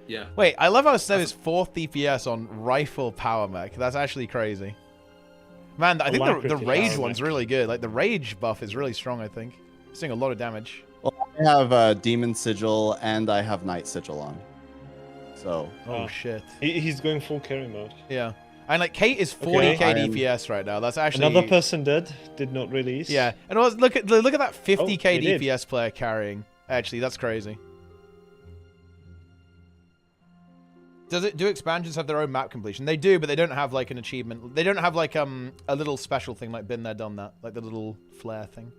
Yeah. Wait, I love how Snow is 4th DPS on rifle power mech. That's actually crazy. Man, I think the rage one's really good. Like the rage buff is really strong. I think it's doing a lot of damage. Well, I have Demon Sigil and I have Night Sigil on. So. Oh shit. He's going full carry mode. Yeah. And like Kate is 40k DPS right now. That's actually another person did not release. Yeah. And look at that 50k DPS player carrying. Actually, that's crazy. Do expansions have their own map completion? They do, but they don't have like an achievement. They don't have like a little special thing like been there, done that, like the little flare thing.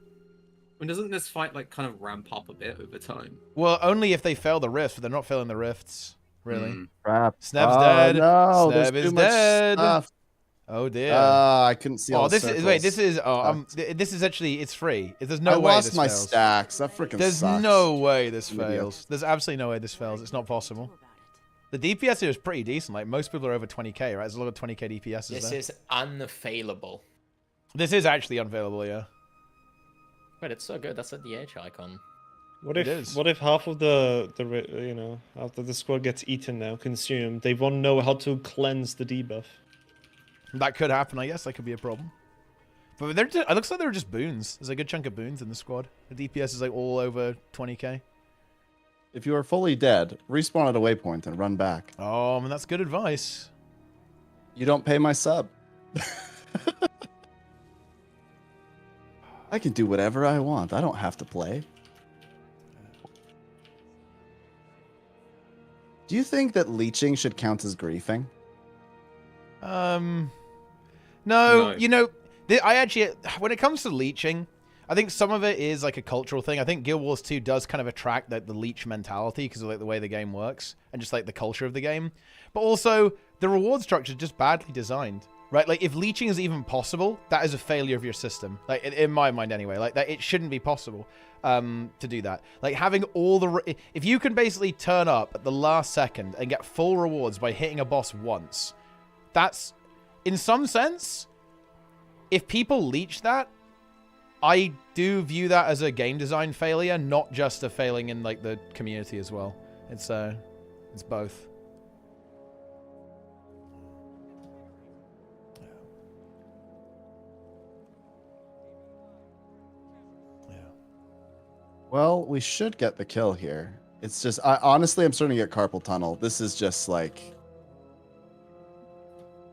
And doesn't this fight like kind of ramp up a bit over time? Well, only if they fail the rift, but they're not failing the rifts, really. Crap. Sneb's dead. No, Sneb is dead. Stuff. Oh dear. I couldn't see all the circles. This is actually, it's free. There's no way this this fails. I lost my fails. stacks. That freaking There's sucks. no way this fails. There's absolutely no way this fails. It's not possible. The DPS here is pretty decent. Like most people are over 20k, right? There's a lot of 20k DPS. This is unfailable. This is actually unfailable, yeah. Wait, it's so good. That's a DH icon. What if half of after the squad gets eaten now, consumed, they won't know how to cleanse the debuff? That could happen, I guess. That could be a problem. But it looks like they're just boons. There's a good chunk of boons in the squad. The DPS is like all over 20k. If you are fully dead, respawn at a waypoint and run back. Oh, man, that's good advice. You don't pay my sub. I can do whatever I want. I don't have to play. Do you think that leeching should count as griefing? No. You know, I actually, when it comes to leeching, I think some of it is like a cultural thing. I think Guild Wars 2 does kind of attract the leech mentality because of like the way the game works and just like the culture of the game. But also, the reward structure is just badly designed. Right, like if leeching is even possible, that is a failure of your system. Like in my mind, anyway. Like that, it shouldn't be possible to do that. Like having all the, if you can basically turn up at the last second and get full rewards by hitting a boss once, that's, in some sense, if people leech that, I do view that as a game design failure, not just a failing in like the community as well. It's both. Well, we should get the kill here. It's just, honestly, I'm starting to get carpal tunnel. This is just like,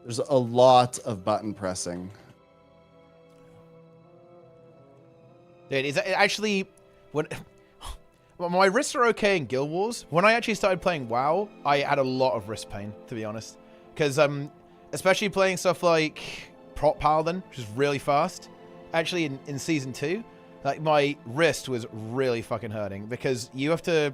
there's a lot of button pressing. Dude, it actually, when well, my wrists are okay in Guild Wars. When I actually started playing WoW, I had a lot of wrist pain, to be honest. Because especially playing stuff like Prot Paladin, which is really fast. Actually, in Season 2, like my wrist was really fucking hurting because you have to,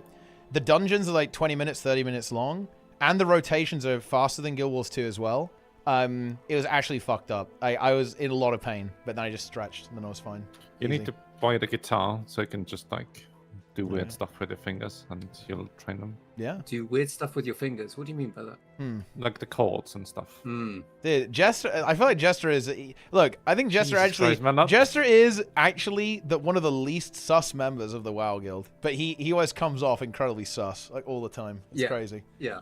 the dungeons are like 20 minutes, 30 minutes long, and the rotations are faster than Guild Wars 2 as well. It was actually fucked up. I was in a lot of pain, but then I just stretched and then I was fine. You need to buy the guitar so you can just like do weird stuff with your fingers and you'll train them. Yeah. Do weird stuff with your fingers? What do you mean by that? Like the chords and stuff. Dude, Jester, I feel like Jester is... Look, I think Jester Jesus actually... Christ, man, Jester is actually one of the least sus members of the WoW Guild. But he always comes off incredibly sus, like all the time. It's crazy. Yeah.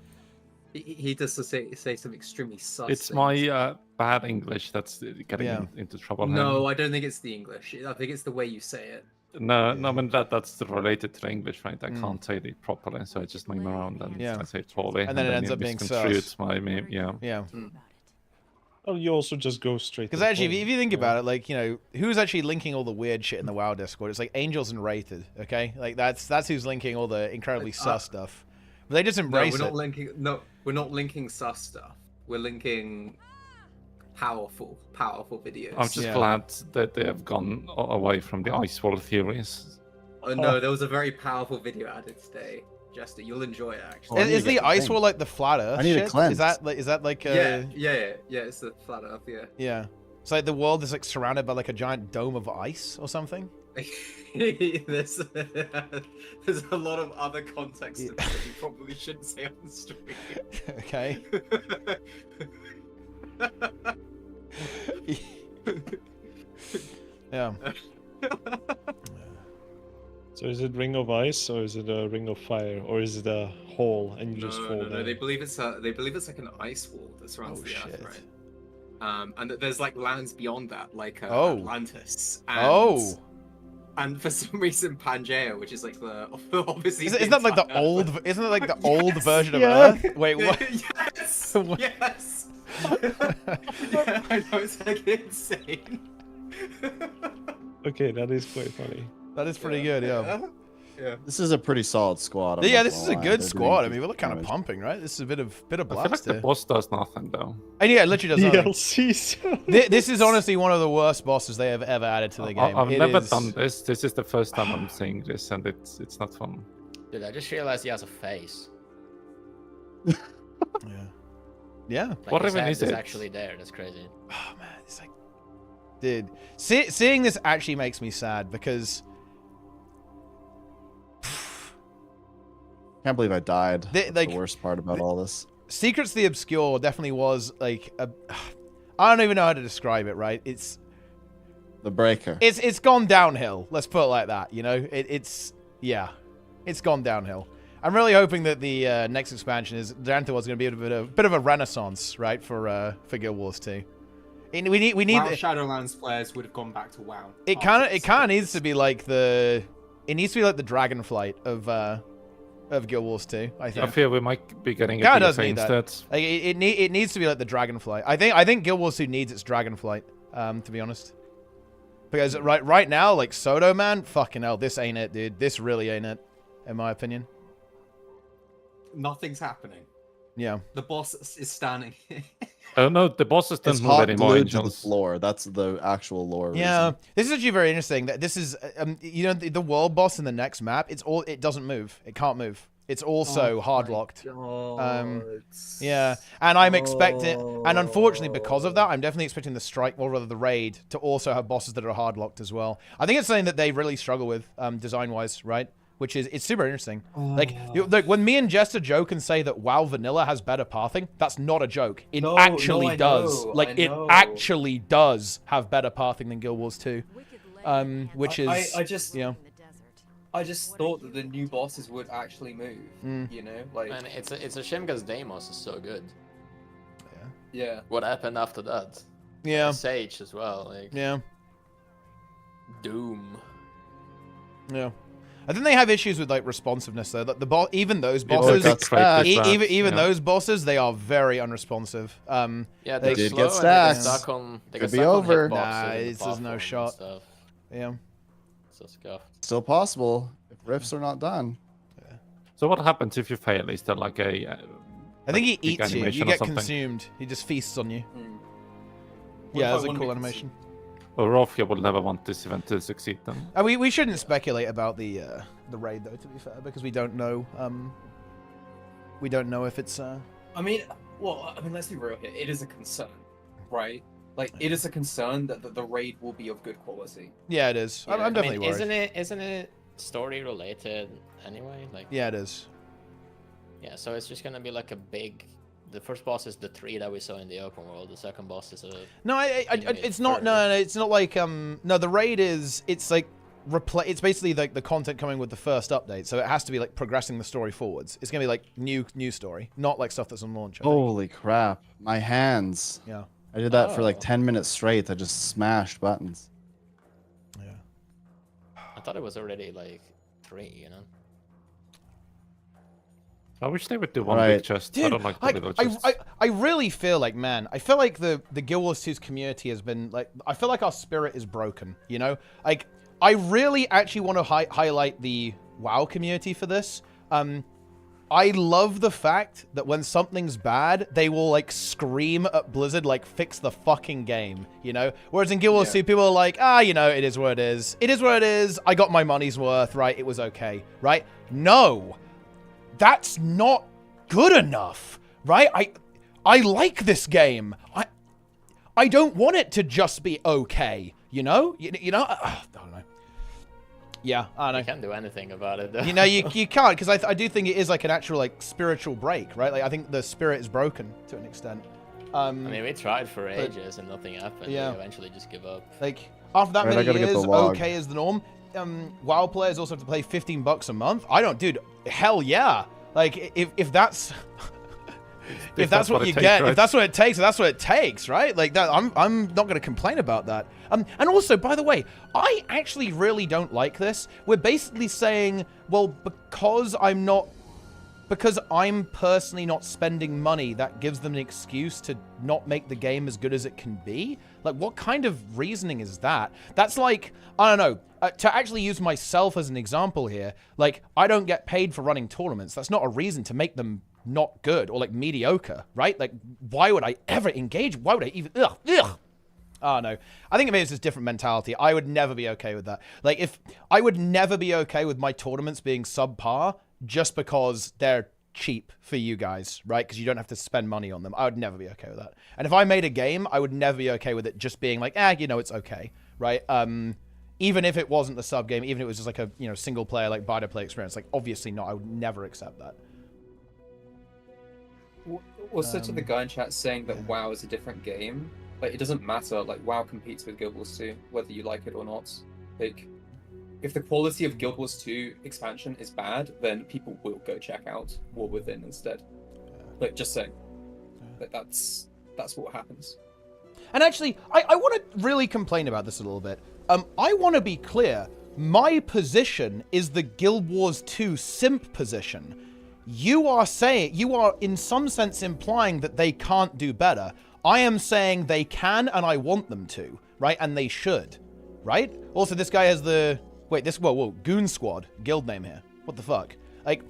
He does say some extremely sus It's things. my bad English that's getting into trouble. No, I don't think it's the English. I think it's the way you say it. No, I mean that's related to the English, right? I can't say it properly, so I just name around and I say it poorly. And then it ends up being sus. My name, Yeah. Oh, you also just go straight. Because actually, if you think about it, like, you know, who's actually linking all the weird shit in the WoW Discord? It's like Angels and Rated, okay? Like that's who's linking all the incredibly sus stuff. But they just embrace we're not linking sus stuff. We're linking powerful videos. I'm just glad that they have gone away from the ice wall theories. Oh no, there was a very powerful video added today. Jester, you'll enjoy it actually. Is the ice wall like the flat Earth? I need shit? a cleanse. Is that like Yeah, it's the flat Earth, yeah. Yeah. It's like the world is like surrounded by like a giant dome of ice or something. there's a lot of other context to that you probably shouldn't say on the stream. Okay. Yeah. So is it ring of ice or is it a ring of fire or is it a hole and you just fall down? No. They believe it's like an ice wall that surrounds the Earth, right? And that there's like lands beyond that, like Atlantis. And, and for some reason, Pangea, which is like the obviously. Isn't that like the old? Isn't it like the old version of Earth? Wait, what? Yes. Yes. Yeah, I know, it's like insane. Okay, that is quite funny. That is pretty good, yeah. Yeah. This is a pretty solid squad. Yeah, this is a good squad. I mean, we look kind of pumping, right? This is a bit of I feel like blast the here. boss does nothing though. And yeah, it literally does nothing. DLC. This is honestly one of the worst bosses they have ever added to the game. I've never done this. This is the first time I'm seeing this, and it's not fun. Dude, I just realized he has a face. Yeah. Like What his even head is it? actually there. That's crazy. Oh man, it's like, dude, seeing this actually makes me sad because. Can't believe I died. That's like, the worst part about all this. Secrets of the Obscure definitely was like a. I don't even know how to describe it. Right? It's the breaker. It's gone downhill. Let's put it like that. You know, it's gone downhill. I'm really hoping that the next expansion is Danto was going to be a bit of a renaissance, right, for Guild Wars 2. We need WoW Shadowlands players would have gone back to WoW. It kind of needs to be like the Dragonflight of Guild Wars 2. I think. I fear we might be getting Kinda a does bigger need that. instead. Like, it needs to be like the Dragonflight. I think Guild Wars 2 needs its Dragonflight. To be honest, because right now, like Soto, man, fucking hell, this ain't it, dude. This really ain't it, in my opinion. Nothing's happening. Yeah. The boss is standing. Oh no, the bosses don't It's move hot anymore. glued to the Angels. floor. That's the actual lore. Yeah, reason. this is actually very interesting. That this is, you know, the world boss in the next map. It doesn't move. It can't move. It's also hard locked. Yeah, and I'm expecting, and unfortunately because of that, I'm definitely expecting the strike, or rather the raid, to also have bosses that are hard locked as well. I think it's something that they really struggle with, design wise, right? Which is, it's super interesting. Like when me and Jester joke and say that WoW Vanilla has better pathing, that's not a joke. It actually does. Like, it actually does have better pathing than Guild Wars 2. which is I just you know. I just thought that the new bosses would actually move. You know, like. And it's a shame because Deimos is so good. Yeah. What happened after that? Yeah. Sage as well. Like. Yeah. Doom. Yeah. I think they have issues with like responsiveness though. The even those People bosses, got even those bosses, they are very unresponsive. Yeah, they did get stacks. Could be over. Nah, there's no shot. Yeah. So scuffed. Still possible if rifts are not done. So what happens if you fail? Is there like a? I think he big eats you. You animation or get something? consumed. He just feasts on you. What Yeah, if I that's a wanna cool be animation. Or Rofia will never want this event to succeed then. We shouldn't speculate about the raid though, to be fair, because we don't know. We don't know if it's. I mean, let's be real here. It is a concern, right? Like, it is a concern that the raid will be of good quality. Yeah, it is. Yeah, I'm definitely worried. Isn't it story related anyway? Like. Yeah, it is. Yeah, so it's just gonna be like a big. The first boss is the 3 that we saw in the open world. The second boss is a. No, it's not. No, it's not like No, the raid is. It's like It's basically like the content coming with the first update, so it has to be like progressing the story forwards. It's gonna be like new story, not like stuff that's on launch. Holy crap! My hands. Yeah. I did that for like 10 minutes straight. I just smashed buttons. Yeah. I thought it was already like 3, you know. I wish they would do one big chest. Dude, I don't like the little chests. I really feel like, man, I feel like the Guild Wars 2's community has been like, I feel like our spirit is broken, you know? Like, I really actually want to highlight the WoW community for this. I love the fact that when something's bad, they will like scream at Blizzard, like, fix the fucking game, you know? Whereas in Guild Wars 2, people are like, you know, it is what it is. It is what it is. I got my money's worth, right? It was okay, right? No. That's not good enough, right? I like this game. I don't want it to just be okay, you know? You know? I don't know. Yeah, I don't know. You can't do anything about it, though. You know, you can't, because I do think it is like an actual like spiritual break, right? Like I think the spirit is broken to an extent. I mean, we tried for ages and nothing happened. Yeah. We eventually just give up. Like after that Right, many I gotta get years, the log. okay is the norm. WoW players also have to pay $15 a month. I don't, dude. Hell yeah! Like if that's if that's what you get, if that's what it takes, that's what it takes, right? Like that, I'm not going to complain about that. And also, by the way, I actually really don't like this. We're basically saying, well, because I'm personally not spending money, that gives them an excuse to not make the game as good as it can be. Like, what kind of reasoning is that? That's like, I don't know. To actually use myself as an example here, like, I don't get paid for running tournaments. That's not a reason to make them not good or, like, mediocre, right? Like, why would I ever engage? Why would I even... Ugh. Oh, no. I think it's just different mentality. I would never be okay with that. Like, I would never be okay with my tournaments being subpar just because they're cheap for you guys, right? Because you don't have to spend money on them. I would never be okay with that. And if I made a game, I would never be okay with it just being like, you know, it's okay, right? Even if it wasn't the sub game, even if it was just like a, you know, single player, like buy to play experience, like obviously not. I would never accept that. Also, to the guy in chat saying that WoW is a different game, like, it doesn't matter. Like, WoW competes with Guild Wars 2, whether you like it or not. Like, if the quality of Guild Wars 2 expansion is bad, then people will go check out War Within instead. Like, just saying. Like, that's what happens. And actually, I want to really complain about this a little bit. I want to be clear. My position is the Guild Wars 2 simp position. You are in some sense implying that they can't do better. I am saying they can, and I want them to, right? And they should, right? Also, this guy has the... Wait, whoa, Goon Squad, guild name here. What the fuck? Like...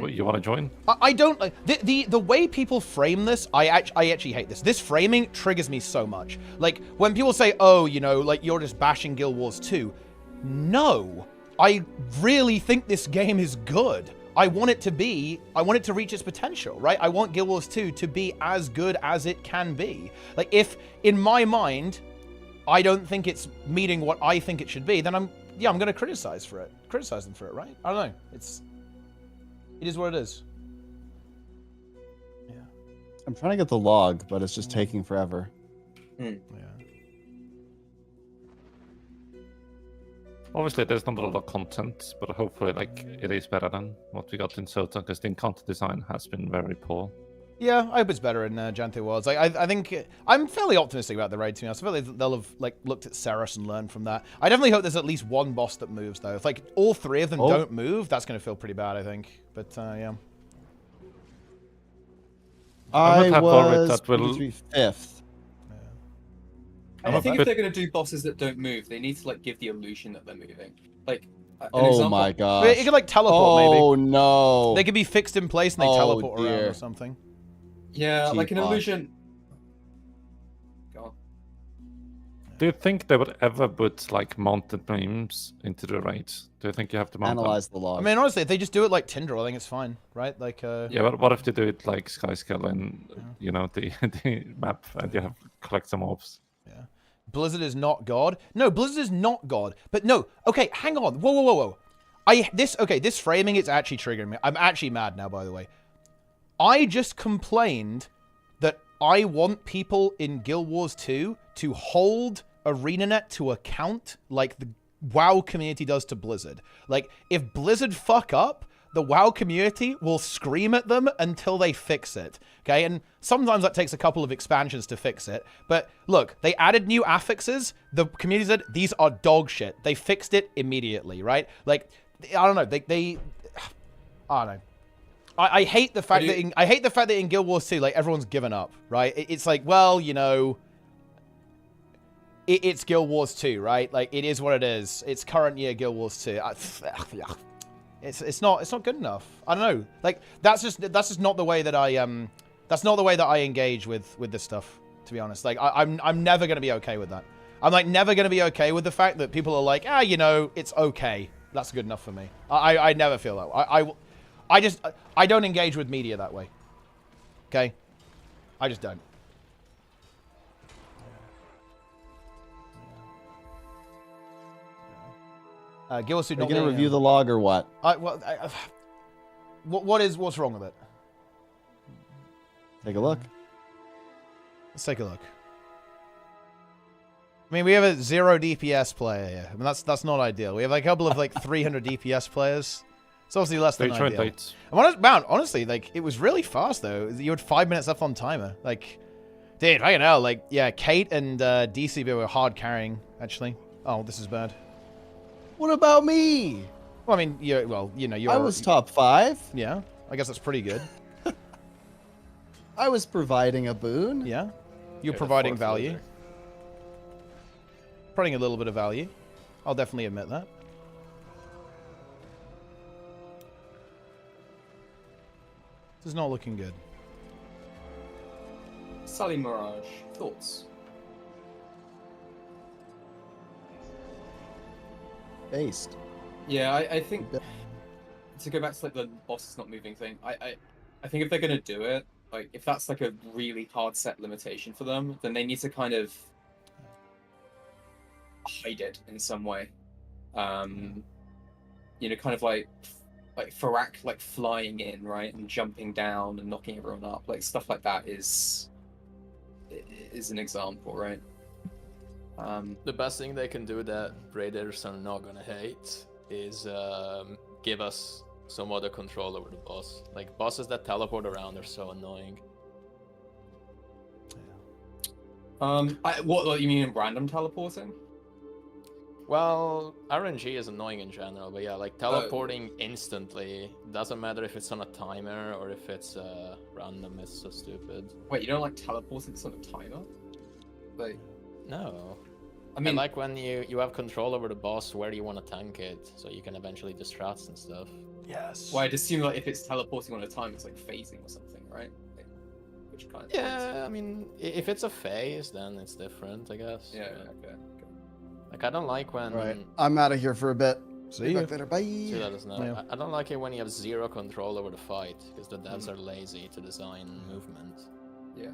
you want to join? I don't... The way people frame this, I actually hate this. This framing triggers me so much. Like, when people say, oh, you know, like, you're just bashing Guild Wars 2. No. I really think this game is good. I want it to reach its potential, right? I want Guild Wars 2 to be as good as it can be. Like, if, in my mind, I don't think it's meeting what I think it should be, then I'm going to criticize them for it, right? I don't know. It is what it is. Yeah. I'm trying to get the log, but it's just taking forever. Yeah. Obviously, there's not a lot of content, but hopefully, like, it is better than what we got in Sota, because the encounter design has been very poor. Yeah, I hope it's better in Janthe Worlds. Like, I think I'm fairly optimistic about the raid, to be honest. I feel like they'll have like looked at Ceres and learned from that. I definitely hope there's at least one boss that moves, though. If like all three of them don't move, that's going to feel pretty bad, I think. But yeah. I was 5th. I think if they're going to do bosses that don't move, they need to like give the illusion that they're moving. Like, oh my god! It could like teleport, maybe. Oh no! They could be fixed in place and they teleport around or something. Yeah, like an illusion. Do you think they would ever put like mounted memes into the raids? Do you think you have to mount analyze the log? I mean, honestly, if they just do it like Tyndall, I think it's fine, right? Like, yeah, but what if they do it like Skyscale and you know the map and you have collect some orbs? Yeah, Blizzard is not God. No, Blizzard is not God. But no, okay, hang on. Whoa. This framing, it's actually triggering me. I'm actually mad now, by the way. I just complained that I want people in Guild Wars 2 to hold ArenaNet to account like the WoW community does to Blizzard. Like, if Blizzard fuck up, the WoW community will scream at them until they fix it. Okay, and sometimes that takes a couple of expansions to fix it. But look, they added new affixes. The community said, these are dog shit. They fixed it immediately, right? Like, I don't know. I don't know. I hate the fact that in Guild Wars 2, like, everyone's given up, right? It's like, well, you know, it's Guild Wars 2, right? Like, it is what it is. It's current year Guild Wars 2. It's not good enough. I don't know. Like, that's just not the way that I engage with this stuff, to be honest. Like, I'm never gonna be okay with that. I'm like never gonna be okay with the fact that people are like, you know, it's okay. That's good enough for me. I never feel that way. I don't engage with media that way. Okay? I just don't. Guild Wars 2 Are you going to review the log or what? What's wrong with it? Take a look. Let's take a look. I mean, we have a 0 DPS player here. I mean, that's not ideal. We have like a couple of like 300 DPS players. It's obviously less than ideal. Honestly, like, it was really fast, though. You had 5 minutes left on timer. Like, dude, I can know. Like, yeah, Kate and DCB were hard carrying, actually. Oh, this is bad. What about me? Well, I mean, you're. I was top 5. Yeah, I guess that's pretty good. I was providing a boon. Yeah, you're providing value. Providing a little bit of value. I'll definitely admit that. This is not looking good. Sally Mirage, thoughts? Based. Yeah, I think to go back to like the bosses not moving thing, I think if they're gonna do it, like if that's like a really hard set limitation for them, then they need to kind of hide it in some way. You know, kind of like Farak like flying in, right, and jumping down and knocking everyone up, like stuff like that is an example, right? The best thing they can do that raiders are not gonna hate is give us some other control over the boss. Like, bosses that teleport around are so annoying. What you mean random teleporting? Well, RNG is annoying in general, but yeah, like teleporting instantly, doesn't matter if it's on a timer or if it's random, it's so stupid. Wait, you don't like teleporting on a timer? Like, no. I mean, like when you have control over the boss where you want to tank it, so you can eventually distract and stuff. Yes. Well, I'd assume like if it's teleporting on a time, it's like phasing or something, right? Like, which kind of Yeah, I mean, if it's a phase, then it's different, I guess. Yeah, but... okay. Like, I don't like when... Right, I'm out of here for a bit. See you. Later, bye. Yeah. I don't like it when you have zero control over the fight, because the devs are lazy to design movement. Yeah.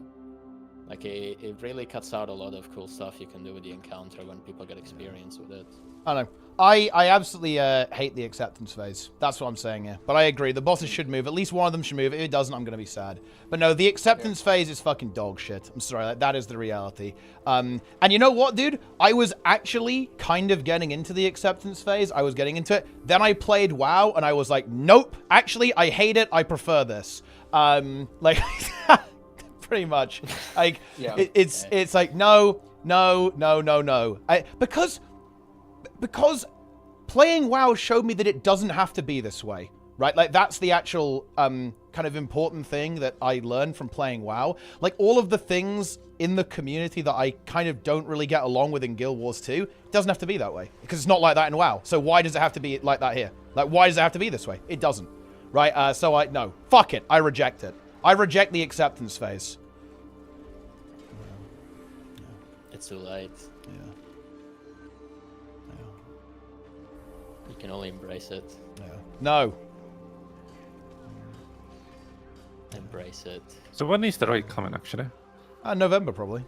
Like, it really cuts out a lot of cool stuff you can do with the encounter when people get experience with it. I don't know. I absolutely hate the acceptance phase. That's what I'm saying here. But I agree. The bosses should move. At least one of them should move. If it doesn't, I'm going to be sad. But no, the acceptance phase is fucking dog shit. I'm sorry. That is the reality. And you know what, dude? I was actually kind of getting into the acceptance phase. I was getting into it. Then I played WoW, and I was like, nope. Actually, I hate it. I prefer this. Like, pretty much. Like, it's like, no. Because playing WoW showed me that it doesn't have to be this way, right? Like, that's the actual kind of important thing that I learned from playing WoW. Like, all of the things in the community that I kind of don't really get along with in Guild Wars 2, it doesn't have to be that way. Because it's not like that in WoW. So why does it have to be like that here? Like, why does it have to be this way? It doesn't, right? No. Fuck it. I reject it. I reject the acceptance phase. It's too late. Yeah. You can only embrace it. Yeah. No. Embrace it. So when is the raid coming, actually? November, probably.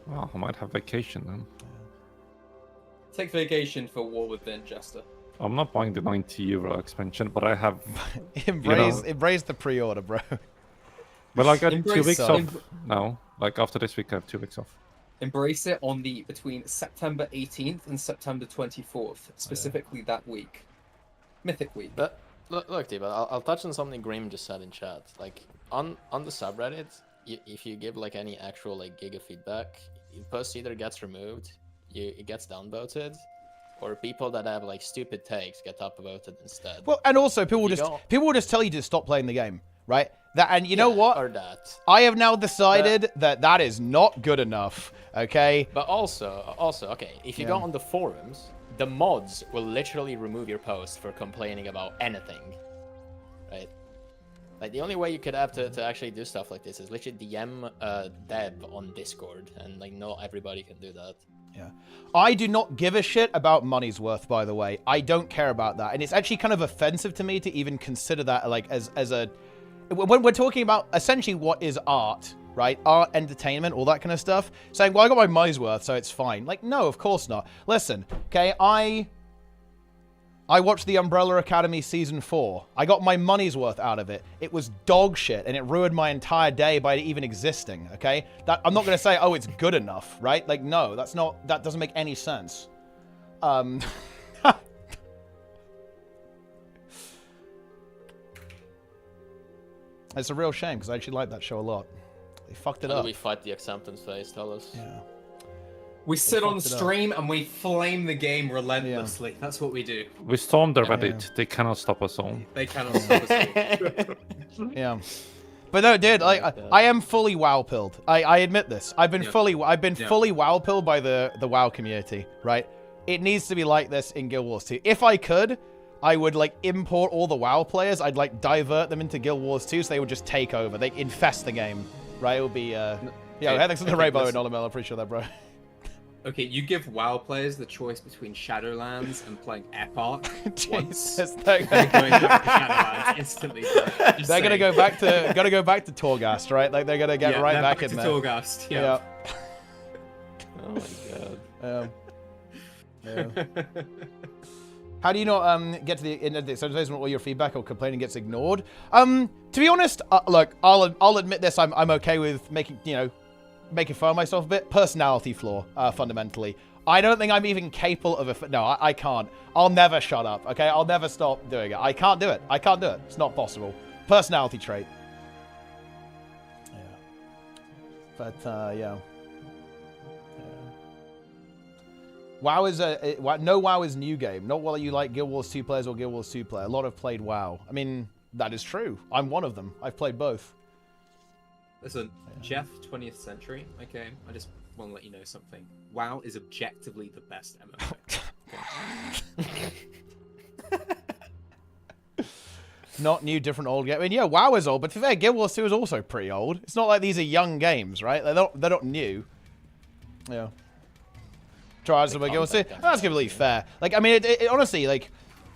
Well, I might have vacation then. Take vacation for War Within, Jester. I'm not buying the €90 expansion, but I have... embrace the pre-order, bro. Well, I got 2 weeks off now. Like, after this week, I have 2 weeks off. Embrace it on between September 18th and September 24th, specifically that week. Mythic week. But look, Diva, I'll touch on something Grim just said in chat. Like, on the subreddit, if you give like any actual like giga feedback, your post either gets removed, it gets downvoted, or people that have like stupid takes get upvoted instead. Well, and also people will just tell you to stop playing the game, right? And you know what? Or that. I have now decided that is not good enough. Okay. But also, okay, if you go on the forums, the mods will literally remove your post for complaining about anything, right? Like, the only way you could have to actually do stuff like this is literally DM Deb on Discord, and like not everybody can do that. Yeah. I do not give a shit about money's worth, by the way. I don't care about that, and it's actually kind of offensive to me to even consider that like as a when we're talking about essentially what is art, right? Art, entertainment, all that kind of stuff. Saying, well, I got my money's worth, so it's fine. Like, no, of course not. Listen, okay, I watched the Umbrella Academy Season 4. I got my money's worth out of it. It was dog shit, and it ruined my entire day by it even existing, okay? I'm not going to say, oh, it's good enough, right? Like, no, that doesn't make any sense. It's a real shame, because I actually like that show a lot. They fucked it up. How do we fight the acceptance phase? Tell us. Yeah. We sit on stream and we flame the game relentlessly. Yeah. That's what we do. We storm the Reddit. Yeah. They cannot stop us all. They cannot stop us all. Yeah. But no, dude, like I am fully WoW pilled. I admit this. I've been fully WoW pilled by the WoW community, right? It needs to be like this in Guild Wars 2. If I could, I would like import all the WoW players. I'd like divert them into Guild Wars 2 so they would just take over. They infest the game, right? It would be thanks for the rainbow and Olimel. I appreciate that, bro. Okay, you give WoW players the choice between Shadowlands and playing Eparch. Jesus, they're going back to Shadowlands instantly. They're gonna go back to Torghast, right? Like they're gonna get right back in there. Torghast, yeah. Oh my god. Yeah. How do you not get to the end of the exercise when all your feedback or complaining gets ignored? To be honest, look, I'll admit this. I'm okay with making fun of myself a bit. Personality flaw, fundamentally. I don't think I'm even capable of no, I can't. I'll never shut up, okay? I'll never stop doing it. I can't do it. It's not possible. Personality trait. Yeah. But, yeah. WoW is no WoW is new game. Not whether you like Guild Wars 2 players or Guild Wars 2 player. A lot have played WoW. I mean, that is true. I'm one of them. I've played both. Listen, Jeff, 20th century. Okay, I just want to let you know something. WoW is objectively the best MMO. Not new, different, old game. I mean, yeah, WoW is old, but to be fair, Guild Wars 2 is also pretty old. It's not like these are young games, right? They're not new. Yeah. That's completely fair. Like, I mean, it honestly, like,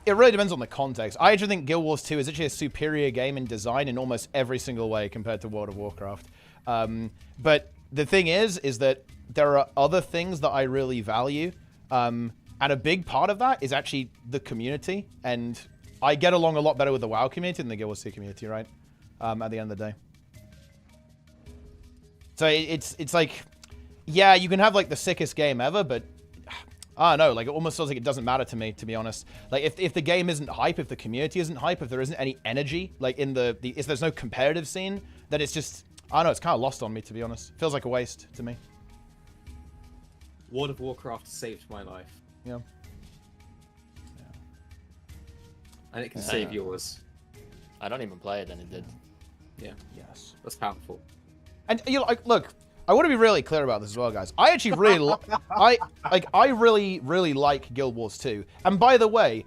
it really depends on the context. I actually think Guild Wars 2 is actually a superior game in design in almost every single way compared to World of Warcraft. But the thing is that there are other things that I really value. And a big part of that is actually the community. And I get along a lot better with the WoW community than the Guild Wars 2 community, right? At the end of the day. So it's like, yeah, you can have like the sickest game ever, but I don't know, like it almost feels like it doesn't matter to me, to be honest. Like if the game isn't hype, if the community isn't hype, if there isn't any energy, like in if there's no competitive scene, then it's just, I don't know, it's kind of lost on me, to be honest. Feels like a waste to me. World of Warcraft saved my life. Yeah. And it can save yours. I don't even play it, and it did. Yeah. Yes. That's powerful. And you know, like, look, I want to be really clear about this as well, guys. I actually really, I really like Guild Wars 2. And by the way,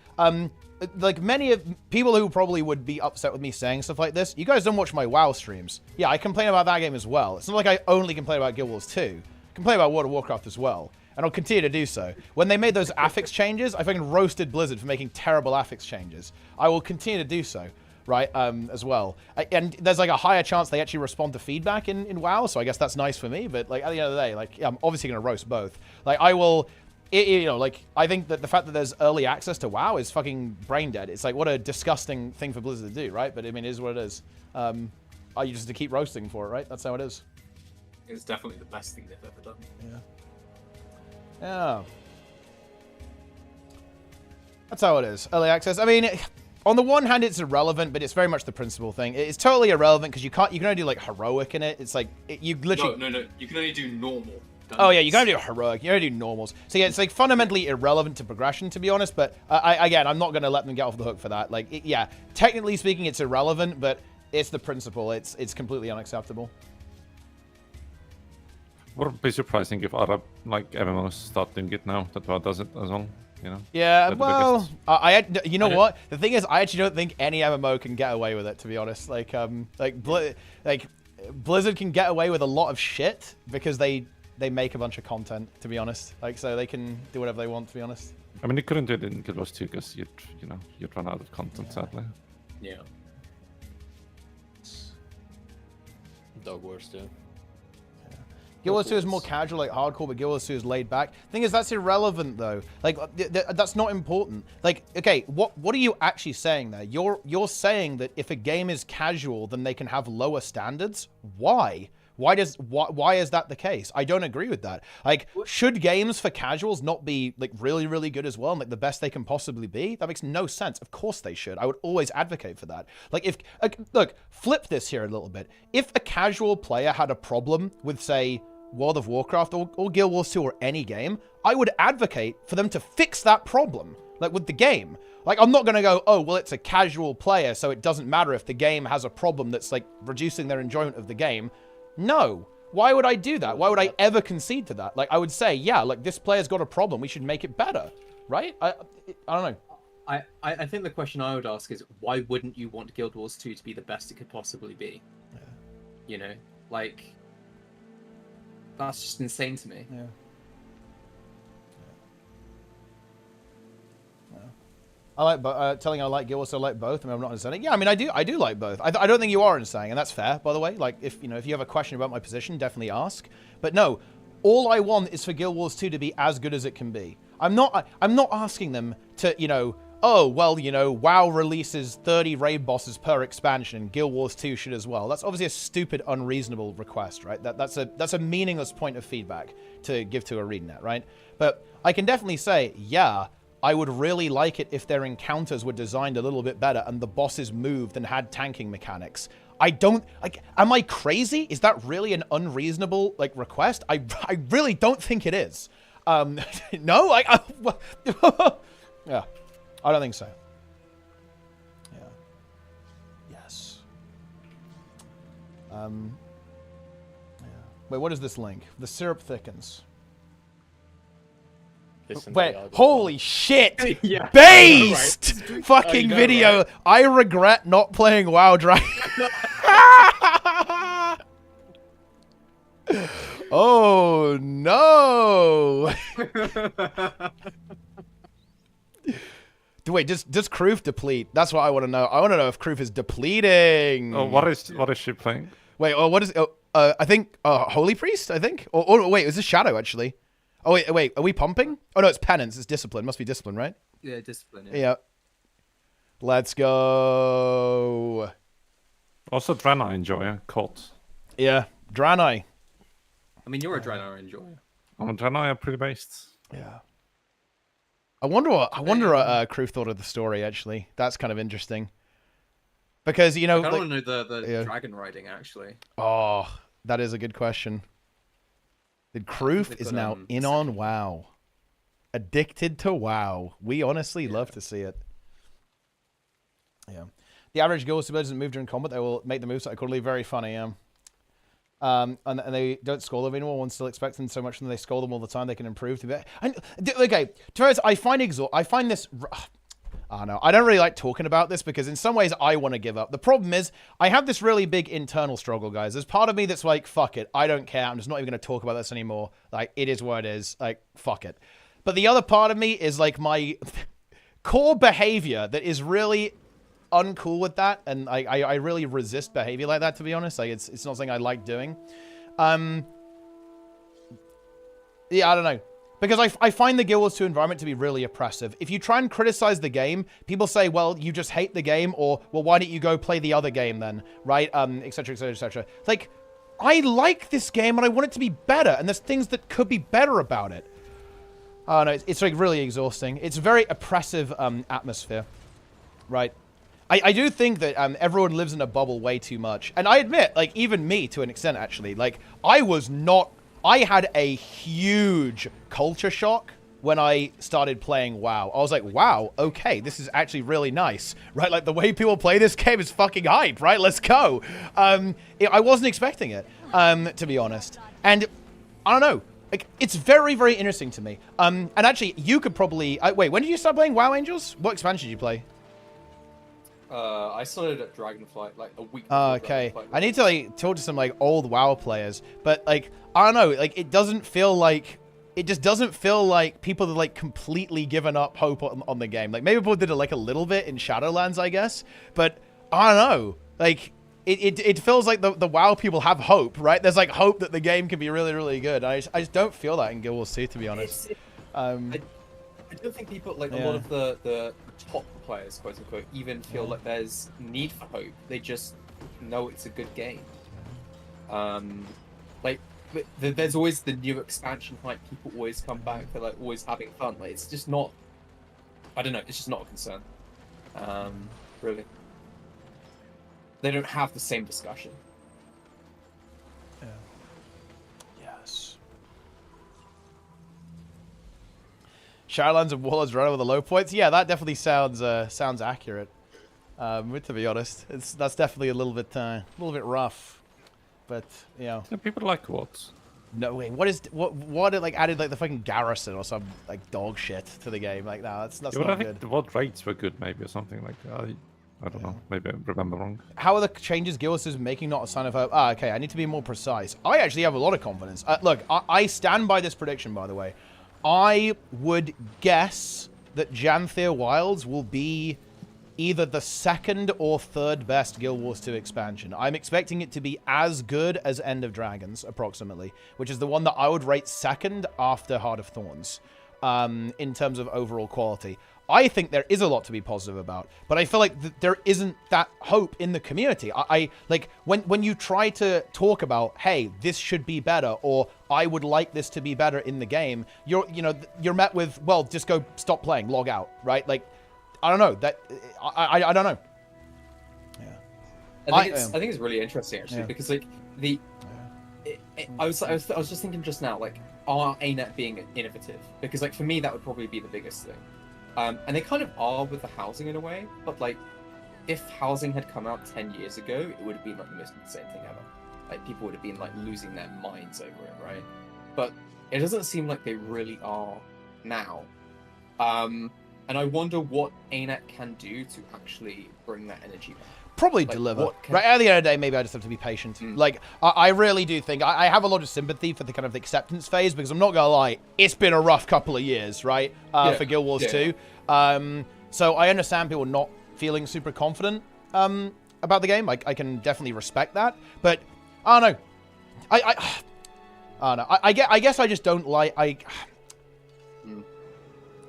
like many of people who probably would be upset with me saying stuff like this, you guys don't watch my WoW streams. Yeah, I complain about that game as well. It's not like I only complain about Guild Wars 2. I complain about World of Warcraft as well. And I'll continue to do so. When they made those affix changes, I fucking roasted Blizzard for making terrible affix changes. I will continue to do so. Right, as well. And there's like a higher chance they actually respond to feedback in WoW, so I guess that's nice for me, but like at the end of the day, like, yeah, I'm obviously going to roast both. Like, I will, you know, like, I think that the fact that there's early access to WoW is fucking brain dead. It's like, what a disgusting thing for Blizzard to do, right? But I mean, it is what it is. I just to keep roasting for it, right? That's how it is. It's definitely the best thing they've ever done. Yeah. Yeah. That's how it is. Early access. I mean, on the one hand, it's irrelevant, but it's very much the principal thing. It's totally irrelevant because you can only do like heroic in it. It's like you literally. No. You can only do normal. Oh yeah, you can only do heroic. You can only do normals. So yeah, it's like fundamentally irrelevant to progression, to be honest. But again, I'm not going to let them get off the hook for that. Like, yeah, technically speaking, it's irrelevant, but it's the principle. It's completely unacceptable. Would be surprising if other like MMOs start doing it now. That WoW does it as well. You know? Yeah, well, you know what? The thing is, I actually don't think any MMO can get away with it, to be honest. Like Blizzard can get away with a lot of shit because they make a bunch of content, to be honest. Like, so they can do whatever they want, to be honest. I mean, you couldn't do it in Guild Wars 2 because you'd run out of content, sadly. Yeah. Dog Wars 2. Guild Wars 2 is more casual, like hardcore, but Guild Wars 2 is laid back. Thing is, that's irrelevant though. Like, that's not important. Like, okay, what are you actually saying there? You're saying that if a game is casual, then they can have lower standards. Why? Why is that the case? I don't agree with that. Like, should games for casuals not be like really, really good as well, and like the best they can possibly be? That makes no sense. Of course they should. I would always advocate for that. Like, if look, flip this here a little bit. If a casual player had a problem with, say, World of Warcraft or Guild Wars 2 or any game, I would advocate for them to fix that problem, like with the game. Like, I'm not going to go, oh, well, it's a casual player, so it doesn't matter if the game has a problem that's like reducing their enjoyment of the game. No. Why would I do that? Why would I ever concede to that? Like, I would say, yeah, like, this player's got a problem. We should make it better, right? I don't know. I think the question I would ask is, why wouldn't you want Guild Wars 2 to be the best it could possibly be? Yeah. You know, like, that's just insane to me. Yeah. I like telling I like Guild Wars, so I like both. I mean, I'm not understanding. Yeah, I mean, I do like both. I don't think you are understanding, and that's fair, by the way. Like, if you have a question about my position, definitely ask. But no, all I want is for Guild Wars 2 to be as good as it can be. I'm not asking them to, oh, well, WoW releases 30 raid bosses per expansion, and Guild Wars 2 should as well. That's obviously a stupid, unreasonable request, right? That's a meaningless point of feedback to give to ArenaNet, right? But I can definitely say, yeah, I would really like it if their encounters were designed a little bit better and the bosses moved and had tanking mechanics. I don't, like, am I crazy? Is that really an unreasonable, like, request? I really don't think it is. No? Yeah. I don't think so. Yeah. Yes. Yeah. Wait, what is this link? The syrup thickens. Wait, holy shit! Yeah. Based! Right. Fucking video. Right. I regret not playing WoW Dragon. Oh no! Wait, does Kroof deplete? That's what I want to know. I want to know if Kroof is depleting. Oh, what is she playing? Wait, oh, what is? I think Holy Priest. I think. Or wait, is this Shadow actually? Oh wait. Are we pumping? Oh no, it's Penance. It's Discipline. Must be Discipline, right? Yeah, Discipline. Yeah. Let's go. Also, Draenei enjoyer. Cult. Yeah, Draenei. I mean, you're a Draenei enjoyer. Draenei are pretty based. Yeah. I wonder what Crew thought of the story. Actually, that's kind of interesting. Because I want to know the dragon riding actually. Oh, that is a good question. The Crew is now in on WoW. Addicted to WoW. We honestly love to see it. Yeah. The average guild doesn't move during combat. They will make the moves accordingly. Very funny, yeah. And they don't scold them anymore. One still expects them so much, and they scold them all the time. They can improve to that. Okay, Terrence, I find this. I don't know. I don't really like talking about this because in some ways I want to give up. The problem is I have this really big internal struggle, guys. There's part of me that's like, fuck it. I don't care. I'm just not even going to talk about this anymore. Like, it is what it is. Like, fuck it. But the other part of me is like my core behavior that is really uncool with that, and I really resist behavior like that, to be honest. Like, it's not something I like doing. Yeah, I don't know. Because I find the Guild Wars 2 environment to be really oppressive. If you try and criticize the game, people say, well, you just hate the game, or, well, why don't you go play the other game then, right? Et cetera, et cetera, et cetera. Like, I like this game, and I want it to be better, and there's things that could be better about it. Oh, no, it's like really exhausting. It's a very oppressive atmosphere, right? I do think that everyone lives in a bubble way too much. And I admit, like, even me, to an extent, actually, like, I had a huge culture shock when I started playing WoW. I was like, wow, okay, this is actually really nice, right? Like, the way people play this game is fucking hype, right? Let's go. I wasn't expecting it, to be honest. And I don't know. Like, it's very, very interesting to me. And actually, you could probably... wait, when did you start playing WoW, Angels? What expansion did you play? I started at Dragonflight like a week. Okay, I need to like talk to some like old WoW players, but like I don't know, like it just doesn't feel like people have like completely given up hope on the game. Like maybe people did it like a little bit in Shadowlands, I guess, but I don't know. Like it feels like the WoW people have hope, right? There's like hope that the game can be really, really good. I just don't feel that in Guild Wars 2, to be honest. I don't think people like a lot of the top players, quote unquote, even feel like there's need for hope. They just know it's a good game. Like there's always the new expansion hype. People always come back. They're like always having fun. Like it's just not. I don't know. It's just not a concern. Really. They don't have the same discussion. Yeah. Yes. Shadowlands and Warlords run over the low points. Yeah, that definitely sounds accurate. To be honest, that's definitely a little bit rough. But you know, people like what? No wait, what it like added like the fucking garrison or some like dog shit to the game? Like no, that's not I good. think what rates were good maybe or something like that. I don't know. Maybe I remember wrong. How are the changes Guild Wars is making not a sign of hope? Okay, I need to be more precise. I actually have a lot of confidence. Look, I stand by this prediction, by the way. I would guess that Janthir Wilds will be either the second or third best Guild Wars 2 expansion. I'm expecting it to be as good as End of Dragons, approximately, which is the one that I would rate second after Heart of Thorns, in terms of overall quality. I think there is a lot to be positive about, but I feel like there isn't that hope in the community. I like when you try to talk about, hey, this should be better, or I would like this to be better in the game, you're met with, well, just go stop playing, log out, right? Like, I don't know. I don't know. Yeah. I think it's really interesting actually, because like I was just thinking just now, like, are ArenaNet being innovative? Because like for me that would probably be the biggest thing. And they kind of are with the housing in a way, but like, if housing had come out 10 years ago, it would have been like the most insane thing ever. Like people would have been like losing their minds over it, right? But it doesn't seem like they really are now. And I wonder what ArenaNet can do to actually bring that energy back. Probably like, deliver. Right, at the end of the day, maybe I just have to be patient. Like, I really do think, I have a lot of sympathy for the kind of the acceptance phase, because I'm not going to lie, it's been a rough couple of years, right, for Guild Wars 2. So I understand people not feeling super confident about the game. I can definitely respect that. But, I don't know. I don't know. I guess I just don't like.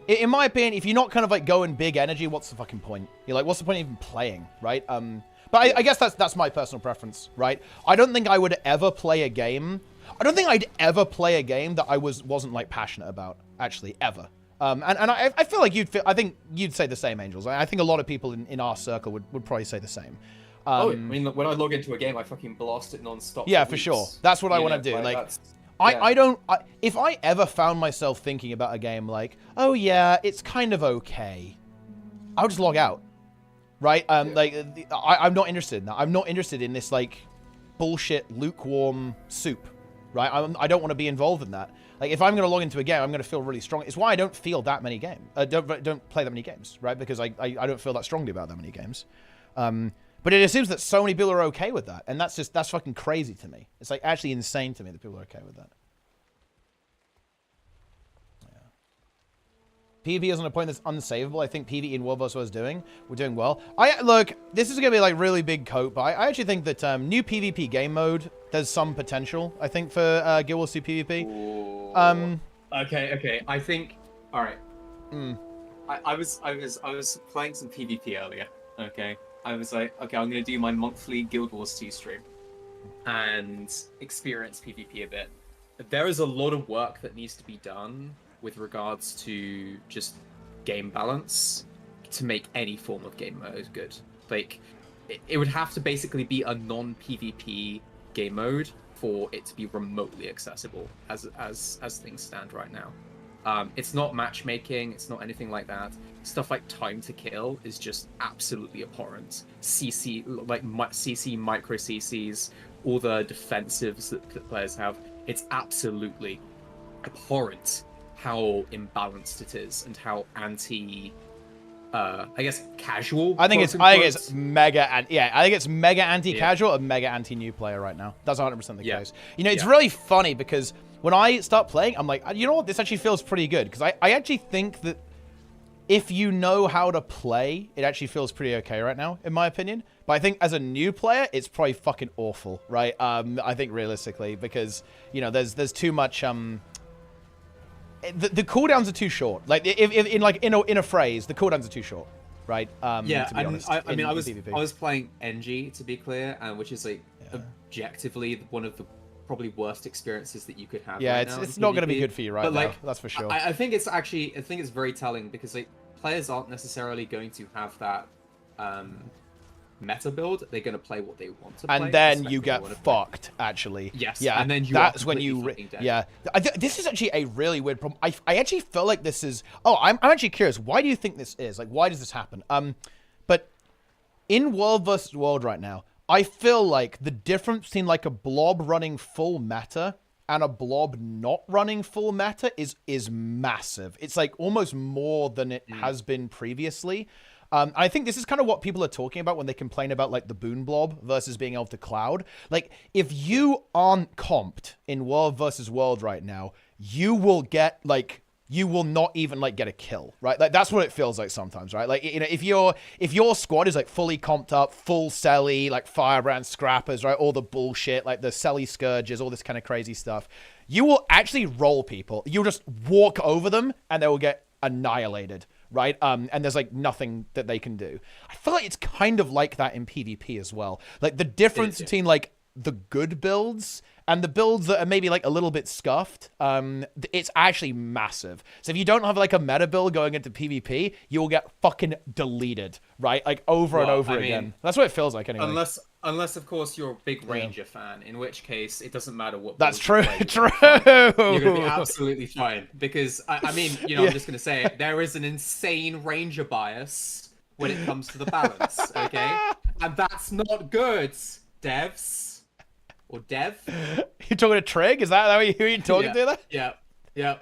In my opinion, if you're not kind of like going big energy, what's the fucking point? You're like, what's the point of even playing, right? But I guess that's my personal preference, right? I don't think I would ever play a game. I don't think I'd ever play a game that I wasn't like passionate about, actually, ever. And I feel like I think you'd say the same, Angels. I think a lot of people in our circle would probably say the same. I mean, when I log into a game, I fucking blast it non-stop. Yeah, for sure. That's what I want to do. Like, if I ever found myself thinking about a game like, oh yeah, it's kind of okay, I would just log out, right? Like, I'm not interested in that. I'm not interested in this like bullshit lukewarm soup, right? I don't want to be involved in that. Like, if I'm going to log into a game, I'm going to feel really strong. It's why I don't feel that many games. Don't play that many games, right? Because I don't feel that strongly about that many games. But it seems that so many people are okay with that, and that's fucking crazy to me. It's like actually insane to me that people are okay with that. Yeah. PvP isn't a point that's unsavable. I think PvE in World vs. World we're doing well. Look, this is gonna be like really big coat, but I actually think that new PvP game mode, there's some potential. I think for Guild Wars 2 PvP. Ooh. Okay. I think. All right. I was playing some PvP earlier. Okay. I was like, okay, I'm going to do my monthly Guild Wars 2 stream and experience PvP a bit. There is a lot of work that needs to be done with regards to just game balance to make any form of game mode good. Like, it would have to basically be a non-PvP game mode for it to be remotely accessible as things stand right now. It's not matchmaking, it's not anything like that. Stuff like time to kill is just absolutely abhorrent. CC, micro CCs, all the defensives that players have, it's absolutely abhorrent how imbalanced it is and how anti, I guess, casual. I think it's mega anti-casual and mega anti-new player right now. That's 100% the case. You know, it's really funny because when I start playing, I'm like, you know what? This actually feels pretty good because I actually think that if you know how to play, it actually feels pretty okay right now, in my opinion. But I think as a new player, it's probably fucking awful, right? I think realistically, because you know, there's too much. The cooldowns are too short. Like in a phrase, the cooldowns are too short, right? Yeah, to be honest, I mean, I was playing NG to be clear, which is like objectively one of the probably worst experiences that you could have. Yeah, right it's not going to be good for you right now. That's for sure. I think it's very telling because like players aren't necessarily going to have that meta build. They're going to play what they want to play, and then you get fucked. Actually, yes. Yeah, and then that's when you. Yeah, this is actually a really weird problem. I actually feel like this is. Oh, I'm actually curious. Why do you think this is? Like, why does this happen? But in World vs. World right now, I feel like the difference between like a blob running full meta and a blob not running full meta is massive. It's like almost more than it has been previously. I think this is kind of what people are talking about when they complain about like the boon blob versus being able to cloud. Like, if you aren't comped in World versus World right now, you will get like, you will not even like get a kill, right? Like, that's what it feels like sometimes, right? Like, you know, if your squad is like fully comped up, full Selly, like firebrand scrappers, right? All the bullshit, like the Selly scourges, all this kind of crazy stuff, you will actually roll people. You'll just walk over them and they will get annihilated, right? And there's like nothing that they can do. I feel like it's kind of like that in PvP as well. Like, the difference between like the good builds and the builds that are maybe like a little bit scuffed, it's actually massive. So if you don't have like a meta build going into PvP, you'll get fucking deleted, right? Like over and over again. That's what it feels like anyway. Unless of course you're a big Ranger fan, in which case it doesn't matter what. That's true. You're gonna be absolutely fine because I mean, you know, I'm just gonna say it, there is an insane Ranger bias when it comes to the balance, okay? And that's not good, devs. Or Dev? You're talking to Trig? Is that who you're talking to there? Yeah.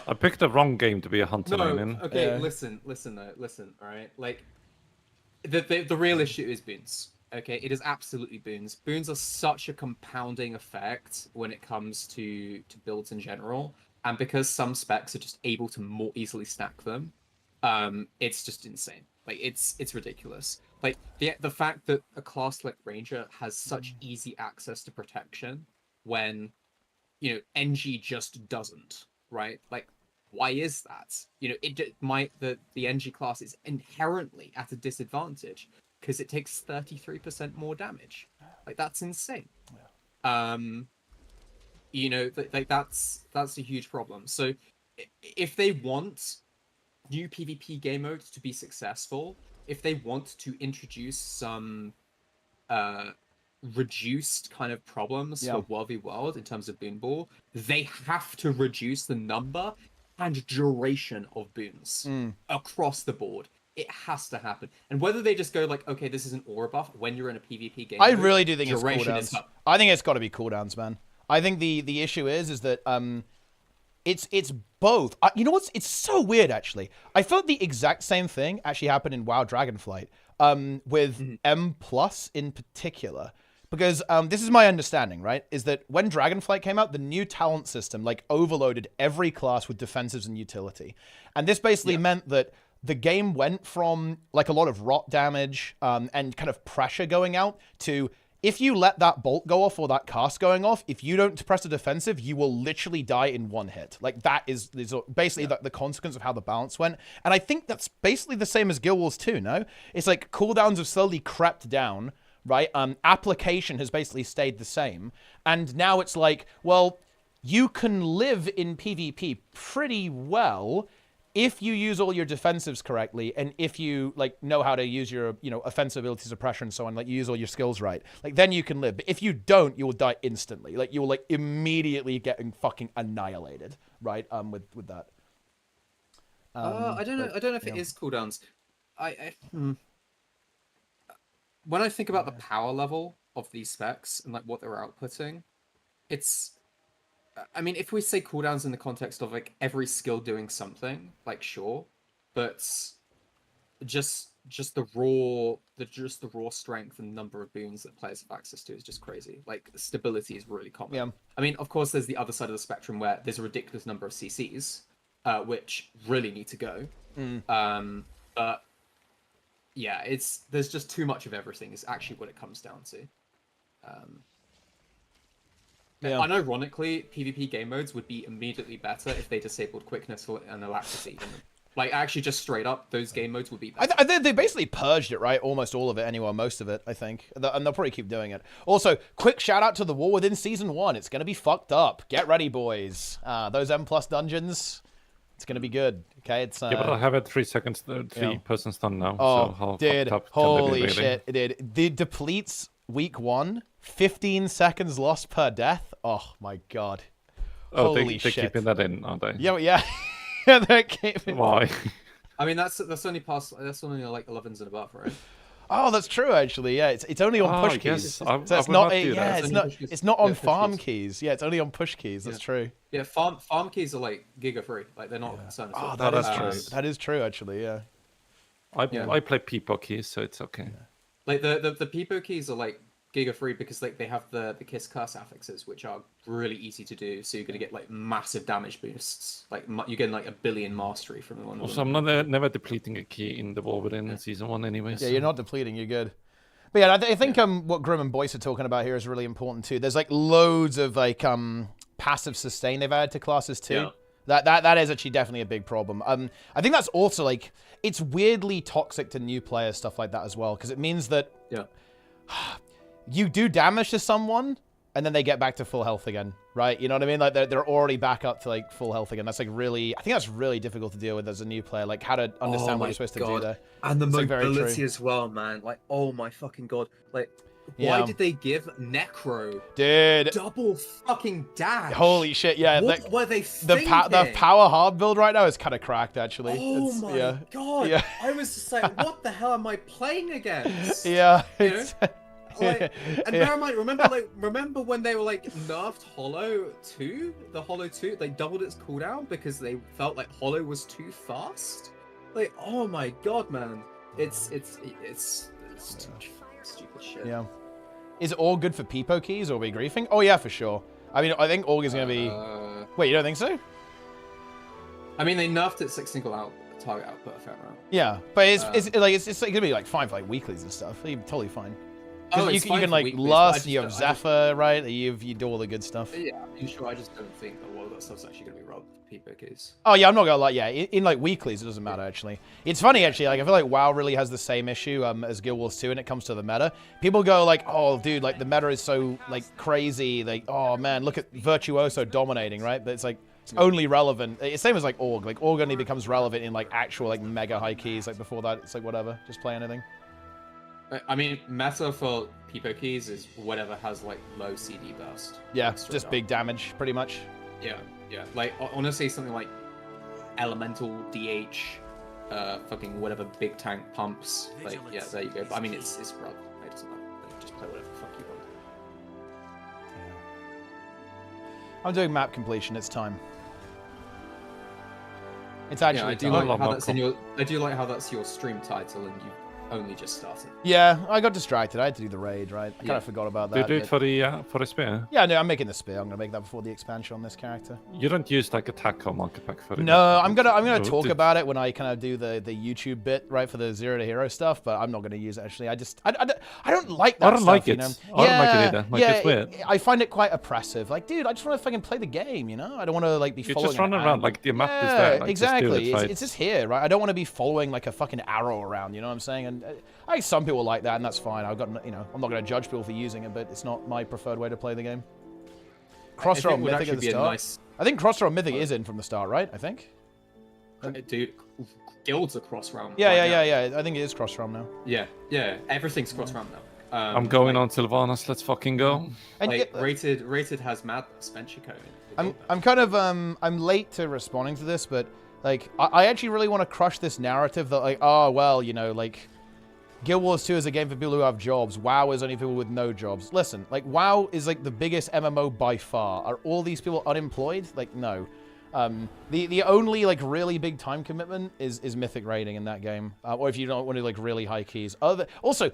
I picked the wrong game to be a hunter. Okay, listen, all right? Like, the real issue is boons, okay? It is absolutely boons. Boons are such a compounding effect when it comes to builds in general, and because some specs are just able to more easily stack them, it's just insane. Like, it's ridiculous. Like, the fact that a class like Ranger has such easy access to protection when, you know, NG just doesn't, right? Like, why is that? You know, the NG class is inherently at a disadvantage because it takes 33% more damage. Like, that's insane. You know, like that's a huge problem. So if they want new PvP game modes to be successful, if they want to introduce some reduced kind of problems for World v World in terms of boon ball, they have to reduce the number and duration of boons across the board. It has to happen. And whether they just go like, okay, this is an aura buff when you're in a PvP game. I really do think it's duration cooldowns. I think it's got to be cooldowns, man. I think the issue is that it's both. You know what's? It's so weird actually. I felt the exact same thing actually happened in WoW Dragonflight with M+ in particular. Because this is my understanding, right? Is that when Dragonflight came out, the new talent system like overloaded every class with defensives and utility. And this basically meant that the game went from like a lot of rot damage and kind of pressure going out to, if you let that bolt go off or that cast going off, if you don't press a defensive, you will literally die in one hit. Like that is basically the consequence of how the balance went. And I think that's basically the same as Guild Wars 2, no? It's like cooldowns have slowly crept down, right? Application has basically stayed the same. And now it's like, well, you can live in PvP pretty well if you use all your defensives correctly, and if you like know how to use your, you know, offensive ability suppression and so on, like you use all your skills right, like then you can live. But if you don't, you will die instantly. Like you will like immediately getting fucking annihilated, right? With that. I don't know if it is cooldowns. When I think about the power level of these specs and like what they're outputting, it's, I mean, if we say cooldowns in the context of like every skill doing something, like sure, but just the raw strength and number of boons that players have access to is just crazy. Like stability is really common. Yeah. I mean, of course, there's the other side of the spectrum where there's a ridiculous number of CCs, which really need to go. But yeah, there's just too much of everything is actually what it comes down to. Unironically, PvP game modes would be immediately better if they disabled quickness and alacrity in them. Like, actually, just straight up, those game modes would be better. They basically purged it, right? Almost all of it, anyway, most of it, I think. And they'll probably keep doing it. Also, quick shout out to the War Within Season 1. It's going to be fucked up. Get ready, boys. Those M+ dungeons, it's going to be good. Okay, it's... yeah, but I have it 3 seconds, 3 persons done now. Oh, so how dude, fucked up holy can they be, really? shit, it did. The depletes week 1, 15 seconds lost per death. Oh my god. Oh, holy they're shit. keeping that in, aren't they? Yeah. They're keeping... Why? I mean, that's only like 11s and above, right? Oh, that's true. Actually, yeah. It's only on push keys, so it's not. It's not on farm keys. Yeah, it's only on push keys. That's true. Yeah, farm keys are like giga free. Like they're not. Oh, that is true. That is true. Actually, yeah. I play Peepo keys, so it's okay. Like the Peepo keys are like giga free because like they have the Kiss Curse affixes, which are really easy to do. So you're gonna get like massive damage boosts. Like you're getting like 1 billion mastery from the one. Also, I'm not never depleting a key in the War Within Season 1 anyway. Yeah, you're not depleting. You're good. But yeah, I think what Grim and Boyce are talking about here is really important too. There's like loads of like passive sustain they've added to classes too. Yeah. That is actually definitely a big problem. I think that's also like it's weirdly toxic to new players, stuff like that as well, because it means that you do damage to someone and then they get back to full health again, right? You know what I mean? Like they're already back up to like full health again. That's like really, I think that's really difficult to deal with as a new player, like how to understand what you're supposed to do there. And the it's mobility as well, man. Like, oh my fucking god. Like, why did they give Necro double fucking dash? Holy shit, yeah. What were they thinking? The power hard build right now is kind of cracked, actually. Oh my god. Yeah. I was just like, what the hell am I playing against? Yeah. You know? Like, and bear in mind, remember when they were like nerfed Hollow 2? The Hollow 2, they doubled its cooldown because they felt like Hollow was too fast. Like, oh my god, man, it's too much stupid shit. Yeah. Is it all good for Peepo keys or are we griefing? Oh yeah, for sure. I mean, I think Org is gonna be. Wait, you don't think so? I mean, they nerfed its like single target output a fair amount. Yeah, but it's gonna be like fine for like weeklies and stuff. It'll be totally fine. Oh, you it's can fine like for weeklies, but I Lust, just you have don't- Zephyr, right? You do all the good stuff. Yeah, I'm sure. I just don't think a lot of that stuff's actually going to be rubbed for people case. Oh yeah, I'm not gonna lie. Yeah, in like weeklies, it doesn't matter actually. It's funny actually. Like I feel like WoW really has the same issue as Guild Wars 2 when it comes to the meta. People go like, "Oh, dude, like the meta is so like crazy." Like, "Oh man, look at Virtuoso dominating," right? But it's like it's only relevant. It's same as like Org. Like Org only becomes relevant in like actual like mega high keys. Like before that, it's like whatever, just play anything. I mean, meta for Peepo keys is whatever has like low CD burst. Yeah, like, straight just up. big damage, pretty much. Yeah, yeah. Like honestly, something like Elemental, DH, fucking whatever big tank pumps. Like yeah, there you go. But I mean, it's rub. It doesn't matter. Like, just play whatever the fuck you want. I'm doing map completion. It's time. It's actually. Yeah, I do time. like how that's in your. I do like how that's your stream title, and you only just started. Yeah, I got distracted. I had to do the raid, right? I kind Yeah. of forgot about Do you that. do but- it for the spear? Yeah, no, I'm making the spear. I'm gonna make that before the expansion on this character. You don't use like attack or market pack for it? No, I'm gonna No, talk do- about it when I kind of do the YouTube bit, right, for the Zero to Hero stuff. But I'm not gonna use it actually. I don't like that. I don't stuff, like you it. know? I don't like it either. Like, yeah, it's weird. I find it quite oppressive. Like, dude, I just want to fucking play the game, you know? I don't want to like be You following. just run an around ad. like the map is Yeah, there. Like, exactly. Just do it, right? It's just here, right? I don't want to be following like a fucking arrow around. You know what I'm saying? And I think some people like that, and that's fine. I'm not gonna judge people for using it, but it's not my preferred way to play the game. Crossroad would Mythic actually at the be a start. nice- I think Crossroad Mythic is in from the start, right? I think. Dude, guilds are cross realm. Yeah. I think it is cross realm now. Yeah. Everything's cross realm now. I'm going on Sylvanas. Let's fucking go. And like, yeah, rated has madness. Venture code. I'm kind of I'm late to responding to this, but like I actually really want to crush this narrative that like, oh well, you know, like Guild Wars 2 is a game for people who have jobs. WoW is only for people with no jobs. Listen, like WoW is like the biggest MMO by far. Are all these people unemployed? Like no. The only like really big time commitment is mythic raiding in that game, or if you don't want to like really high keys. Also,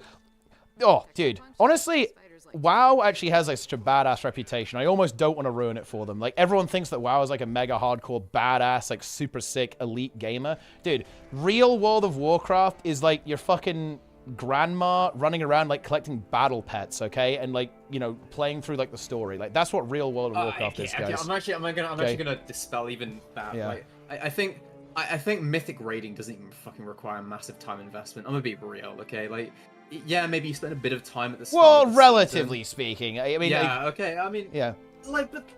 oh dude, honestly, WoW actually has like such a badass reputation. I almost don't want to ruin it for them. Like everyone thinks that WoW is like a mega hardcore badass, like super sick elite gamer. Dude, real World of Warcraft is like your fucking grandma running around like collecting battle pets, okay, and like, you know, playing through like the story. Like that's what real World of Warcraft is, guys. I'm actually gonna dispel even that. Yeah. Like, I think mythic raiding doesn't even fucking require a massive time investment. I'm gonna be real, okay? Like, yeah, maybe you spend a bit of time at the start. Well, of the relatively season. speaking. I mean, Yeah. like, Okay. I mean. yeah.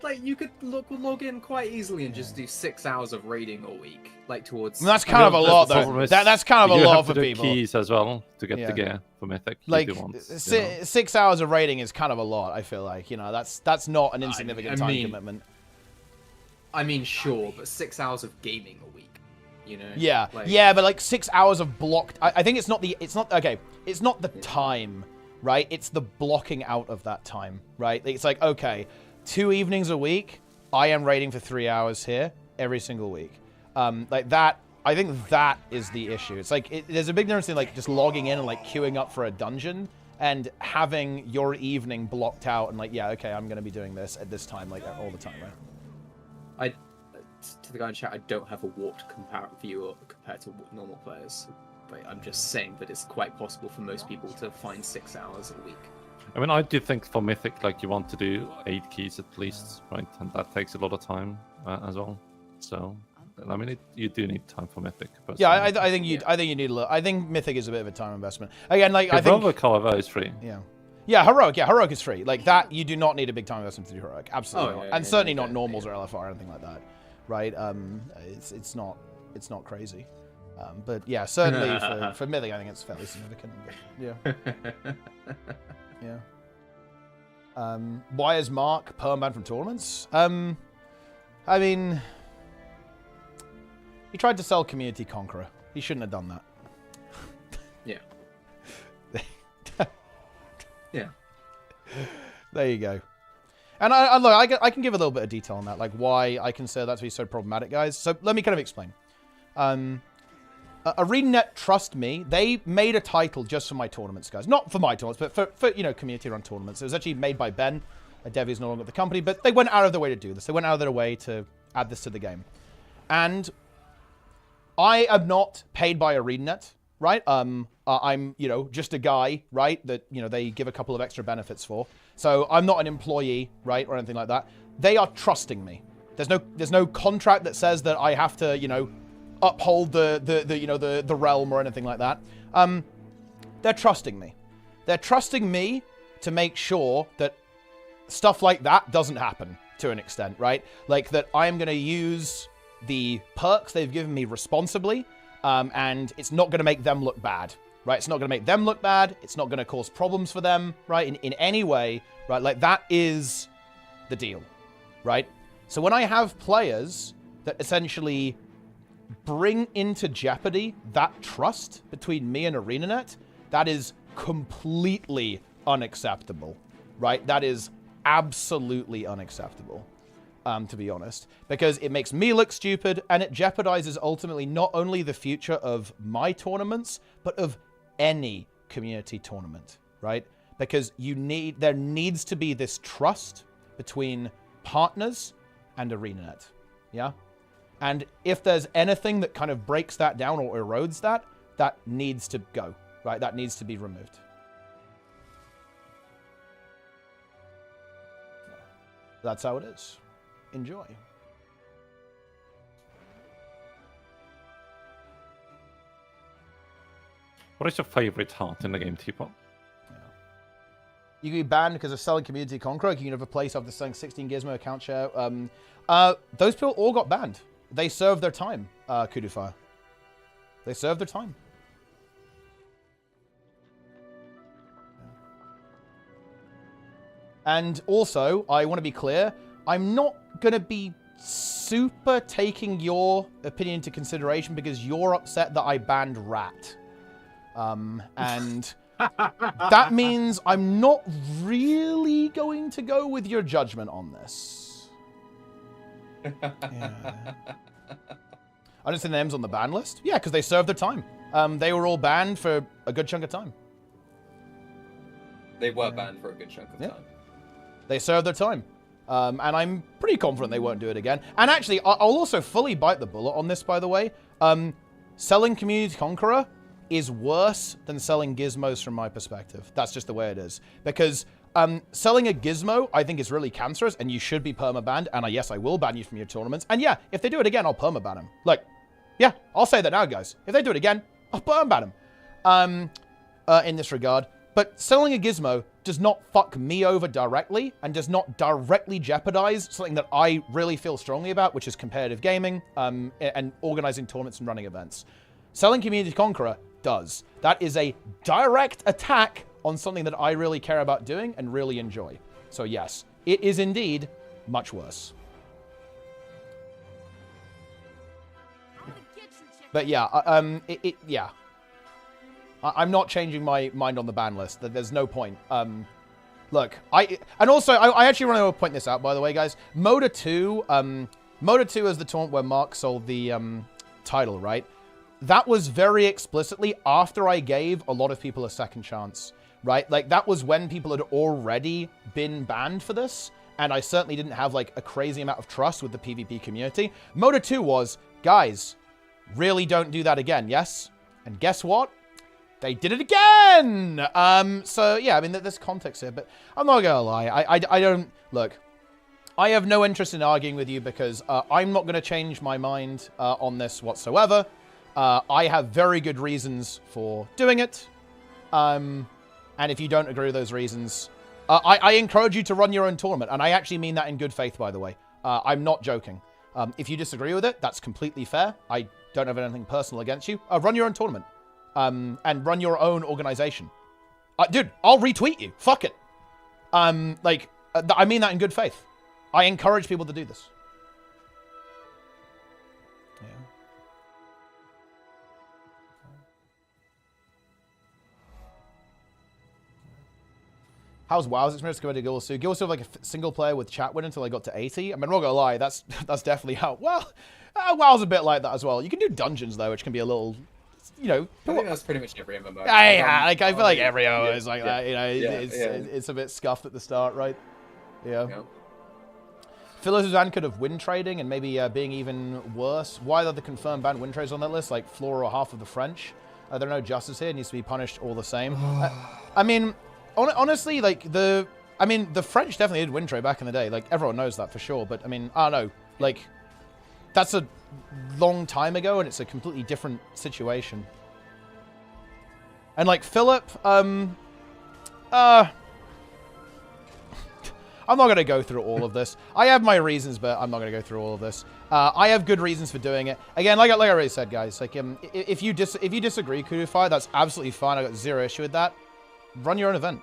But you could log in quite easily and just do 6 hours of raiding a week, like towards. That's kind of a lot, The though. problem is That's kind of a you lot have for to do people. keys as well to get Yeah. the gear for Mythic. Like if you want, you know. 6 hours of raiding is kind of a lot. I feel like, you know, that's not an insignificant I time mean, commitment. I mean, sure, but 6 hours of gaming a week, you know? Yeah, Like, yeah, but like 6 hours of blocked. I think it's not the time, right? It's the blocking out of that time, right? It's like, okay, 2 evenings a week, I am raiding for 3 hours here every single week. Like that, I think that is the issue. It's like, there's a big difference in like just logging in and like queuing up for a dungeon and having your evening blocked out and like, yeah, okay, I'm going to be doing this at this time, like all the time, right? To the guy in chat, I don't have a warped view compared to normal players. Like, I'm just saying that it's quite possible for most people to find 6 hours a week. I mean, I do think for Mythic, like you want to do 8 keys at least, right? And that takes a lot of time as well. So, I mean, you do need time for Mythic. Yeah, I think you need a little. I think Mythic is a bit of a time investment. Again, like I think Heroic, however, is free. Yeah, Heroic is free. Like that, you do not need a big time investment to do Heroic. Absolutely not. yeah, And certainly not normals or LFR or anything like that, right? It's not crazy. But yeah, certainly for Mythic, I think it's fairly significant. But yeah. Why is Mark perm-banned from tournaments? I mean, he tried to sell Community Conqueror. He shouldn't have done that. Yeah. Yeah. There you go. And I can give a little bit of detail on that, like why I consider that to be so problematic, guys. So let me kind of explain. ArenaNet, trust me, they made a title just for my tournaments, guys. Not for my tournaments, but for you know, community-run tournaments. It was actually made by Ben, a dev who's no longer at the company, but they went out of their way to do this. They went out of their way to add this to the game. And I am not paid by ArenaNet. right? I'm, you know, just a guy, right? That, you know, they give a couple of extra benefits for. So I'm not an employee, right? Or anything like that. They are trusting me. There's no contract that says that I have to, you know, uphold the realm or anything like that. They're trusting me. They're trusting me to make sure that stuff like that doesn't happen to an extent, right? Like that I'm going to use the perks they've given me responsibly, and it's not going to make them look bad, right? It's not going to make them look bad. It's not going to cause problems for them, right? In any way, right? Like that is the deal, right? So when I have players that essentially bring into jeopardy that trust between me and ArenaNet, that is completely unacceptable, right? That is absolutely unacceptable, to be honest, because it makes me look stupid and it jeopardizes ultimately not only the future of my tournaments, but of any community tournament, right? Because there needs to be this trust between partners and ArenaNet, yeah? And if there's anything that kind of breaks that down or erodes that, that needs to go, right? That needs to be removed. That's how it is. Enjoy. What is your favorite heart in the game, Teapot? You can be banned because of selling Community Conqueror. You can have a place after selling 16 Gizmo account share. Those people all got banned. They served their time, Kudufire. They served their time. And also, I want to be clear, I'm not going to be super taking your opinion into consideration because you're upset that I banned Rat. And that means I'm not really going to go with your judgment on this. Yeah. I just see names on the ban list. Yeah, because they served their time. They were all banned for a good chunk of time. They were banned for a good chunk of time. They served their time. And I'm pretty confident they won't do it again. And actually, I'll also fully bite the bullet on this, by the way. Selling Community Conqueror is worse than selling gizmos from my perspective. That's just the way it is. Because selling a gizmo, I think, is really cancerous, and you should be perma-banned. And yes, I will ban you from your tournaments. And yeah, if they do it again, I'll perma-ban them. Like, yeah, I'll say that now, guys. If they do it again, I'll perma-ban them. In this regard. But selling a gizmo does not fuck me over directly and does not directly jeopardize something that I really feel strongly about, which is competitive gaming and organizing tournaments and running events. Selling Community Conqueror does. That is a direct attack on something that I really care about doing and really enjoy. So yes, it is indeed much worse. But yeah, yeah. I'm not changing my mind on the ban list. There's no point. Look, I actually want to point this out, by the way, guys. Moda 2 is the tournament where Mark sold the title, right? That was very explicitly after I gave a lot of people a second chance, right? Like, that was when people had already been banned for this, and I certainly didn't have, like, a crazy amount of trust with the PvP community. Moda 2 was, guys, really don't do that again, yes? And guess what? They did it again! So, yeah, I mean, there's context here, but I'm not gonna lie. I don't... Look, I have no interest in arguing with you because I'm not gonna change my mind on this whatsoever. I have very good reasons for doing it. And if you don't agree with those reasons, I encourage you to run your own tournament. And I actually mean that in good faith, by the way. I'm not joking. If you disagree with it, that's completely fair. I don't have anything personal against you. Run your own tournament. And run your own organization. Dude, I'll retweet you. Fuck it. I mean that in good faith. I encourage people to do this. Yeah. How's WoW's experience compared to Guild 2? Guild 2 was like a single player with chat win until I got to 80. I mean, I'm not gonna lie, that's definitely how. Well, WoW's a bit like that as well. You can do dungeons though, which can be a little, you know. I think that's pretty much every MMO. Yeah, like I feel like every MMO is like that. You know, it's a bit scuffed at the start, right? Yeah. Philo Suzanne could have win trading and maybe being even worse. Why are the confirmed banned win trades on that list? Like Flora or half of the French. There are no justice here. It needs to be punished all the same. I mean, honestly, like the French definitely did win trade back in the day. Like everyone knows that for sure. But I mean, I don't know. Like that's a long time ago, and it's a completely different situation. And like Philip, I'm not going to go through all of this. I have my reasons, but I'm not going to go through all of this. I have good reasons for doing it. Again, like I already said, guys, like if you disagree, Kudify, that's absolutely fine. I got zero issue with that. Run your own event.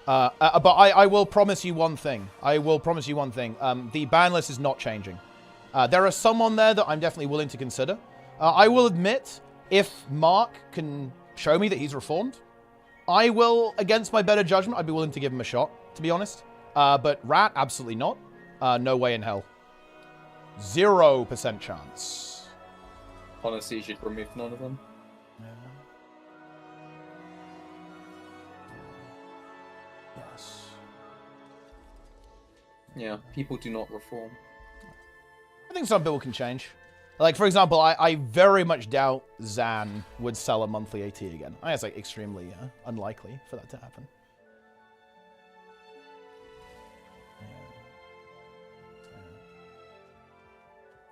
But I will promise you one thing. The ban list is not changing. There are some on there that I'm definitely willing to consider. I will admit, if Mark can show me that he's reformed, I will, against my better judgment, I'd be willing to give him a shot, to be honest. But Rat, absolutely not. No way in hell. 0% chance. Honestly, you should remove none of them. Yeah. Yes. Yeah, people do not reform. I think some people can change. Like, for example, I very much doubt Zan would sell a monthly AT again. I think it's, like, extremely unlikely for that to happen.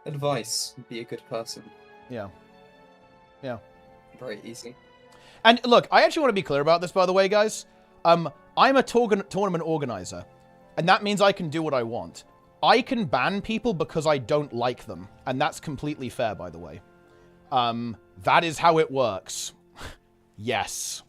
Advice: be a good person. Yeah. Yeah. Very easy. And look, I actually want to be clear about this, by the way, guys. I'm a tournament organizer, and that means I can do what I want. I can ban people because I don't like them, and that's completely fair, by the way. That is how it works. Yes.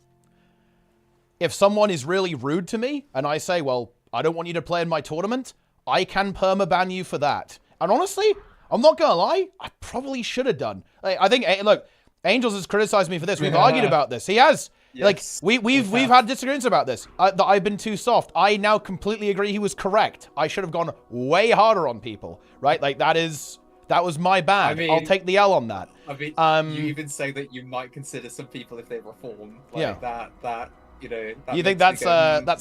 If someone is really rude to me, and I say, well, I don't want you to play in my tournament, I can permaban you for that. And honestly, I'm not gonna lie, I probably should have done. Like, I think, look, Angels has criticized me for this. We've argued about this. He has. Yes, like, we've had disagreements about this. That I've been too soft. I now completely agree he was correct. I should have gone way harder on people, right? Like, that was my bad. I mean, I'll take the L on that. I mean, you even say that you might consider some people if they reform. Like, yeah. That, you know... That you think that's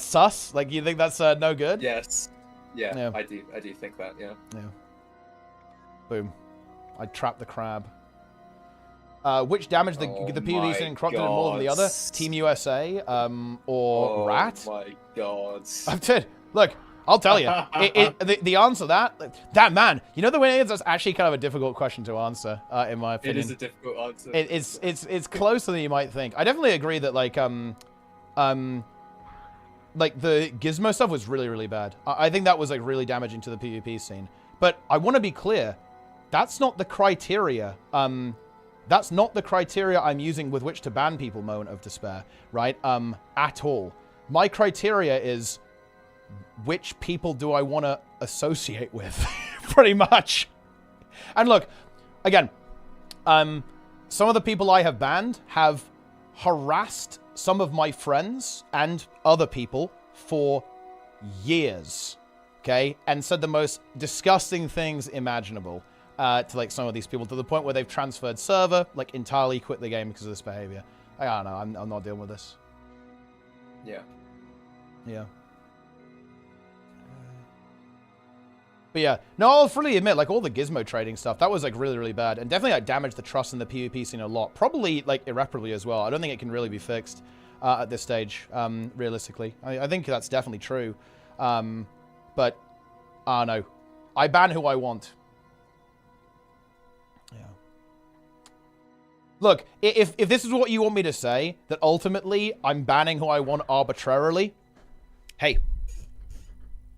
sus? Like, you think that's no good? Yes. Yeah, I do think that, yeah. Yeah. Boom. I trapped the crab. Which damage the PvP scene in Croc did more than the other? Team USA, or Rat? Oh my god. Look, I'll tell you. The answer to that man, you know the way it is, that's actually kind of a difficult question to answer, in my opinion. It is a difficult answer. It's closer than you might think. I definitely agree that like the Gizmo stuff was really, really bad. I think that was like really damaging to the PvP scene. But I want to be clear, that's not the criteria. That's not the criteria I'm using with which to ban people, Moment of Despair, right? At all. My criteria is which people do I want to associate with, pretty much. And look, again, some of the people I have banned have harassed some of my friends and other people for years, okay? And said the most disgusting things imaginable. To like some of these people, to the point where they've transferred server, like entirely quit the game because of this behavior. I don't know. I'm not dealing with this. Yeah. Yeah. But yeah, no, I'll freely admit, like all the Gizmo trading stuff, that was like really, really bad, and definitely like damaged the trust in the PvP scene a lot. Probably like irreparably as well. I don't think it can really be fixed at this stage, realistically. I think that's definitely true, but I don't know. I ban who I want. Look, if this is what you want me to say, that ultimately I'm banning who I want arbitrarily, hey,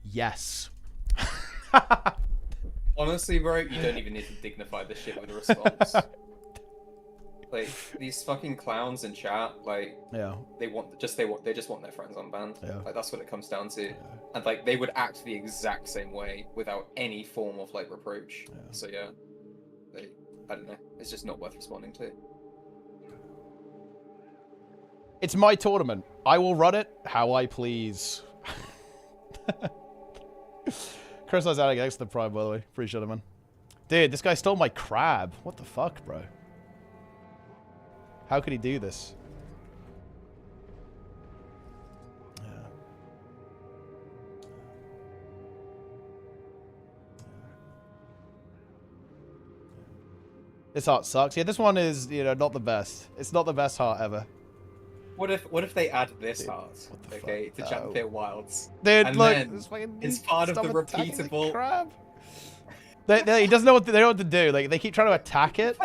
yes. Honestly, bro, you don't even need to dignify this shit with a response. Like, these fucking clowns in chat, like, yeah, they just want their friends unbanned. Yeah. Like, that's what it comes down to. Yeah. And like, they would act the exact same way without any form of like reproach. Yeah. So yeah, I don't know. It's just not worth responding to. It's my tournament. I will run it how I please. Chris was out against the Prime, by the way. Appreciate it, man. Dude, this guy stole my crab. What the fuck, bro? How could he do this? This heart sucks. Yeah, this one is, you know, not the best. It's not the best heart ever. What if they add this heart, okay, to Champion Wilds? Dude, and look, then it's part of the repeatable. Crab. He doesn't know what they don't know what to do. Like they keep trying to attack it,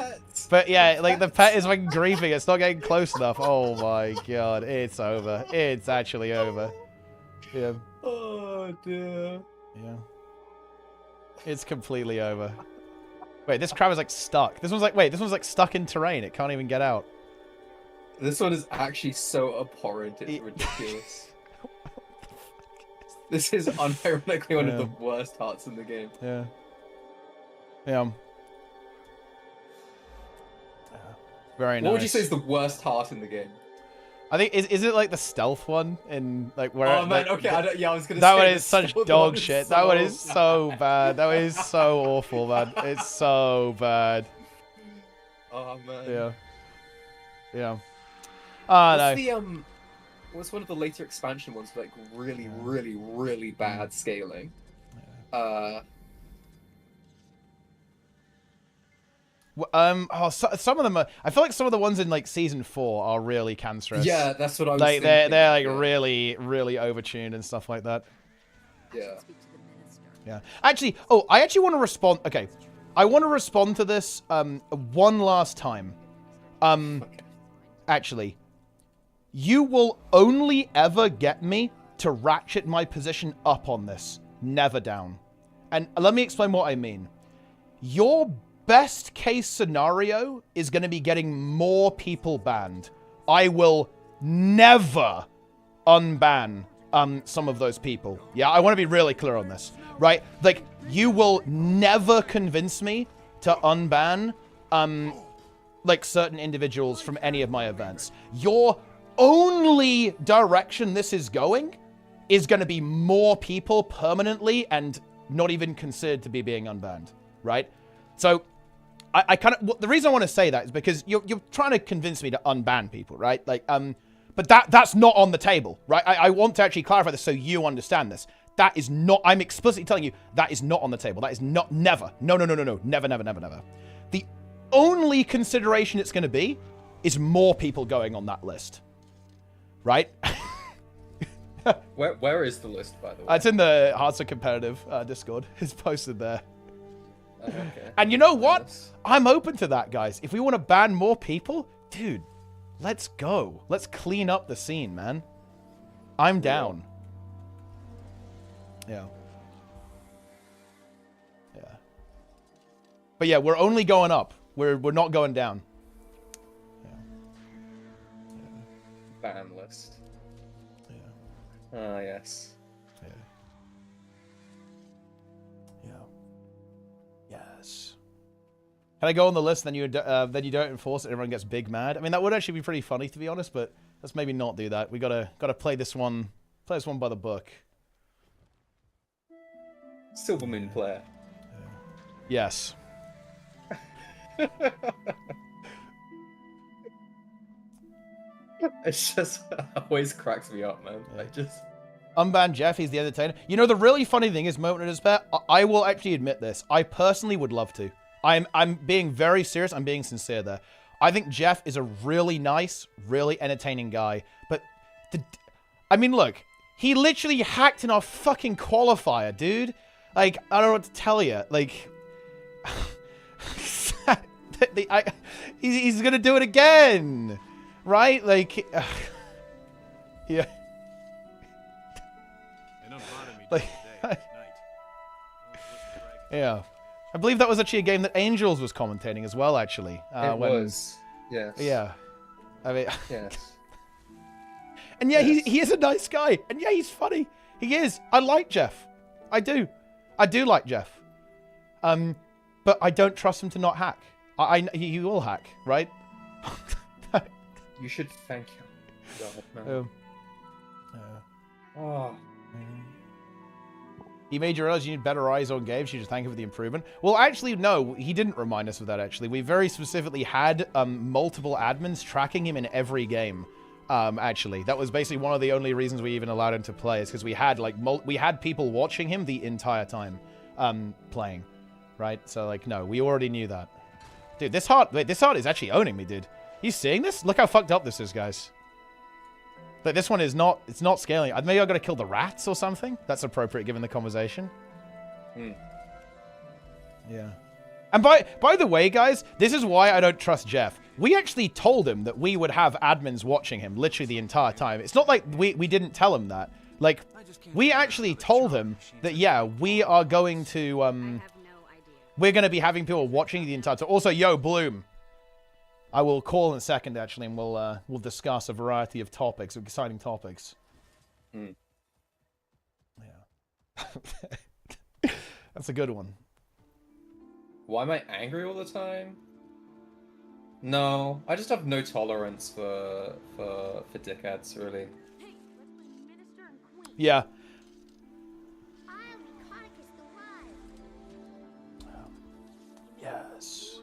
but yeah, like the pet is like griefing. It's not getting close enough. Oh my god, it's over. It's actually over. Yeah. Oh dear. Yeah. It's completely over. Wait, this crab is like stuck. This one's like stuck in terrain. It can't even get out. This one is actually so abhorrent, it's ridiculous. This is unironically one of the worst hearts in the game. Yeah. Yeah. Very nice. What would you say is the worst heart in the game? I think is it like the stealth one in like where? Oh man, like, okay, I was gonna. That say one is such dog shit. That one is so bad. That one is so awful, man. It's so bad. Oh man. Yeah. Yeah. Oh no. What's one of the later expansion ones with like really bad scaling? Some of them are. I feel like some of the ones in like season 4 are really cancerous. Yeah, that's what I was like. Thinking. They're like really overtuned and stuff like that. Yeah. Yeah. Actually, I actually want to respond. Okay, I want to respond to this one last time. Actually, you will only ever get me to ratchet my position up on this, never down. And let me explain what I mean. Your best case scenario is going to be getting more people banned. I will never unban some of those people. Yeah, I want to be really clear on this, right? Like, you will never convince me to unban like certain individuals from any of my events. Your only direction this is going is going to be more people permanently and not even considered to be being unbanned, right? So I kind of, the reason I want to say that is because you're trying to convince me to unban people, right? Like, but that's not on the table, right? I want to actually clarify this so you understand this. That is not, I'm explicitly telling you, that is not on the table. That is not, never. No. Never. The only consideration it's going to be is more people going on that list, right? Where is the list, by the way? It's in the Hardstuck competitive Discord. It's posted there. Okay. And you know what? I'm open to that, guys. If we want to ban more people, dude, let's go. Let's clean up the scene, man. I'm down. Yeah. Yeah. But yeah, we're only going up. We're not going down. Yeah. Ban list. Yeah. Ah, yes. Yeah. Yeah. Yes. Can I go on the list, then you don't enforce it, and everyone gets big mad? I mean, that would actually be pretty funny, to be honest. But let's maybe not do that. We gotta play this one by the book. Silvermoon player. Yes. It's just always cracks me up, man. Yeah. I just unban Jeff. He's the entertainer. You know, the really funny thing is, moment of despair. I will actually admit this. I personally would love to. I'm being very serious. I'm being sincere there. I think Jeff is a really nice, really entertaining guy. But I mean, look, he literally hacked in our fucking qualifier, dude. Like, I don't know what to tell you. Like, he's gonna do it again, right? Like, yeah. Like, yeah. I believe that was actually a game that Angels was commentating as well, actually. It was, yes. Yeah. I mean, yes. And yeah, yes. he is a nice guy. And yeah, he's funny. He is. I like Jeff. I do. I do like Jeff. But I don't trust him to not hack. He will hack, right? You should thank him. God, man. Oh. He made you realize you need better eyes on games. You should thank him for the improvement. Well, actually, no. He didn't remind us of that, actually. We very specifically had multiple admins tracking him in every game. Actually, that was basically one of the only reasons we even allowed him to play, is because we had like we had people watching him the entire time playing, right? So like, no, we already knew that. Dude, this heart is actually owning me, dude. You seeing this? Look how fucked up this is, guys. Like, this one is not, it's not scaling. Maybe I gotta kill the rats or something? That's appropriate given the conversation. Yeah. And by the way, guys, this is why I don't trust Jeff. We actually told him that we would have admins watching him literally the entire time. It's not like we didn't tell him that. Like, we actually told him that, yeah, we are going to, we're going to be having people watching the entire time. Also, yo, Bloom. I will call in a second, actually, and we'll discuss a variety of topics, exciting topics. Yeah. That's a good one. Why am I angry all the time? No, I just have no tolerance for dickheads, really. Yeah. Yes.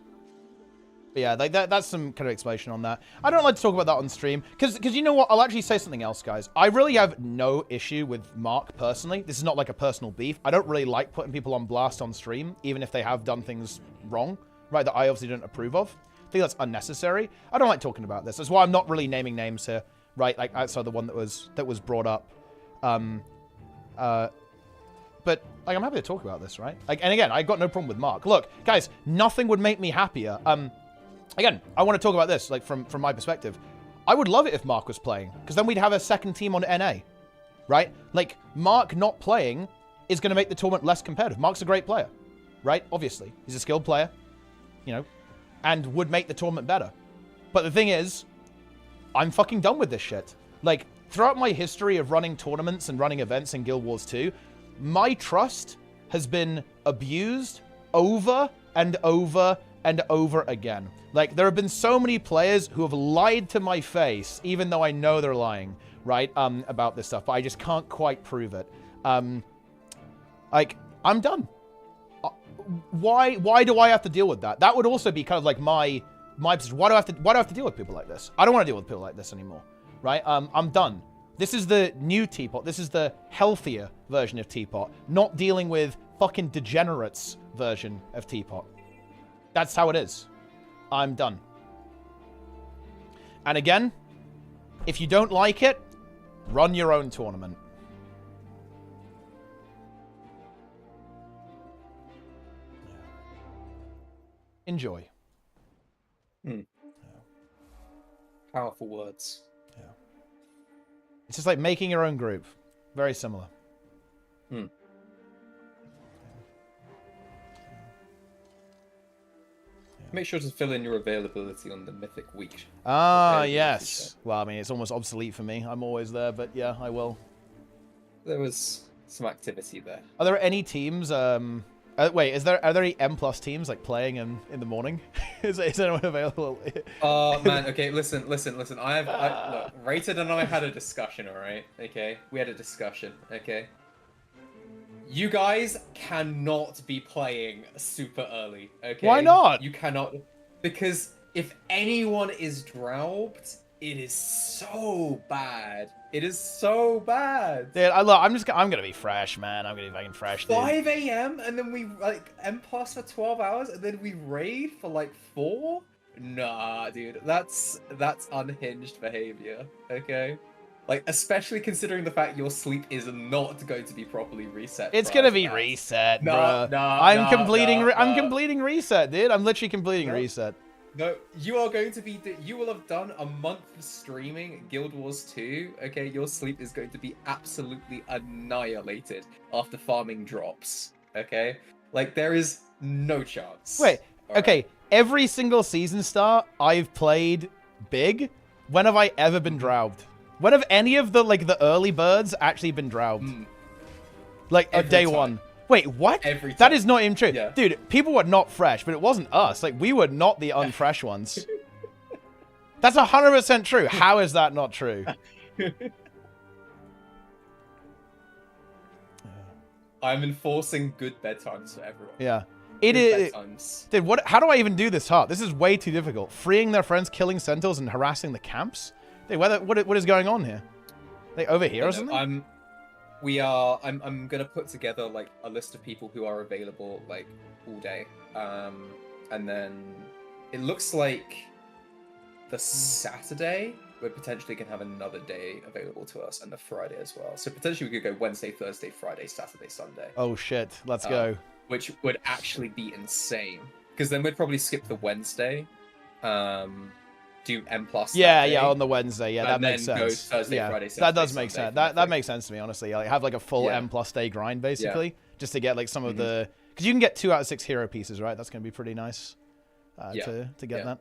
But yeah, like that's some kind of explanation on that. I don't like to talk about that on stream because you know what? I'll actually say something else, guys. I really have no issue with Mark personally. This is not like a personal beef. I don't really like putting people on blast on stream, even if they have done things wrong, right? That I obviously don't approve of. I think that's unnecessary. I don't like talking about this. That's why I'm not really naming names here, right? Like outside the one that was brought up. But like I'm happy to talk about this, right? Like, and again, I got no problem with Mark. Look, guys, nothing would make me happier. Again, I want to talk about this, like from my perspective. I would love it if Mark was playing, because then we'd have a second team on NA, right? Like Mark not playing is going to make the tournament less competitive. Mark's a great player, right? Obviously, he's a skilled player, you know, and would make the tournament better. But the thing is, I'm fucking done with this shit. Like, throughout my history of running tournaments and running events in Guild Wars 2, my trust has been abused over and over and over again. Like, there have been so many players who have lied to my face, even though I know they're lying, right, about this stuff, but I just can't quite prove it. Like, I'm done. Why do I have to deal with that? That would also be kind of like my position. Why do I have to deal with people like this? I don't want to deal with people like this anymore, right? I'm done. This is the new Teapot. This is the healthier version of Teapot, not dealing with fucking degenerates version of Teapot. That's how it is. I'm done. And again, if you don't like it, run your own tournament. Enjoy. Powerful words. Yeah. It's just like making your own group. Very similar. Make sure to fill in your availability on the Mythic Week. Ah, yes. Well, I mean, it's almost obsolete for me. I'm always there, but yeah, I will. There was some activity there. Are there any teams? Wait, are there any M+ teams like playing in the morning? is anyone available? Oh man, okay, listen. Look, Rated and I had a discussion, all right? Okay, we had a discussion. Okay. You guys cannot be playing super early, okay? Why not? You cannot, because if anyone is dropped, it is so bad. It is so bad. Dude, I'm gonna be fresh, man. I'm gonna be fucking fresh, dude. 5 a.m. and then we like M+ for 12 hours and then we raid for like 4? Nah, dude, that's unhinged behavior, okay? Like, especially considering the fact your sleep is not going to be properly reset. It's gonna be reset, bro. I'm completing reset, dude. I'm literally completing reset. No, you are going to be. You will have done a month of streaming Guild Wars 2. Okay, your sleep is going to be absolutely annihilated after farming drops. Okay, like there is no chance. Wait. Okay. Every single season start I've played big. When have I ever been drowned? When have any of the the early birds actually been drowned? Like at day one. Wait, what? Every time. That is not even true. Yeah. Dude, people were not fresh, but it wasn't us. Like, we were not the unfresh ones. That's 100% true. How is that not true? I'm enforcing good bedtimes for everyone. Yeah. It is. Dude, how do I even do this hard? This is way too difficult. Freeing their friends, killing centaurs, and harassing the camps? Dude, what is going on here? Like, over here or something? I'm gonna put together like a list of people who are available like all day, and then it looks like the Saturday we're potentially going to have another day available to us, and the Friday as well. So potentially we could go Wednesday, Thursday, Friday, Saturday, Sunday. Oh shit, let's go. Which would actually be insane. Because then we'd probably skip the Wednesday, do M plus. Yeah, on the Wednesday. Yeah, that and makes then sense. Go Thursday, yeah, Friday, that does Saturday, make Sunday, sense. That makes sense to me, honestly. Like, have like a full Yeah. M plus day grind basically, just to get like some of the, because you can get 2 out of 6 hero pieces, right? That's going to be pretty nice to get that.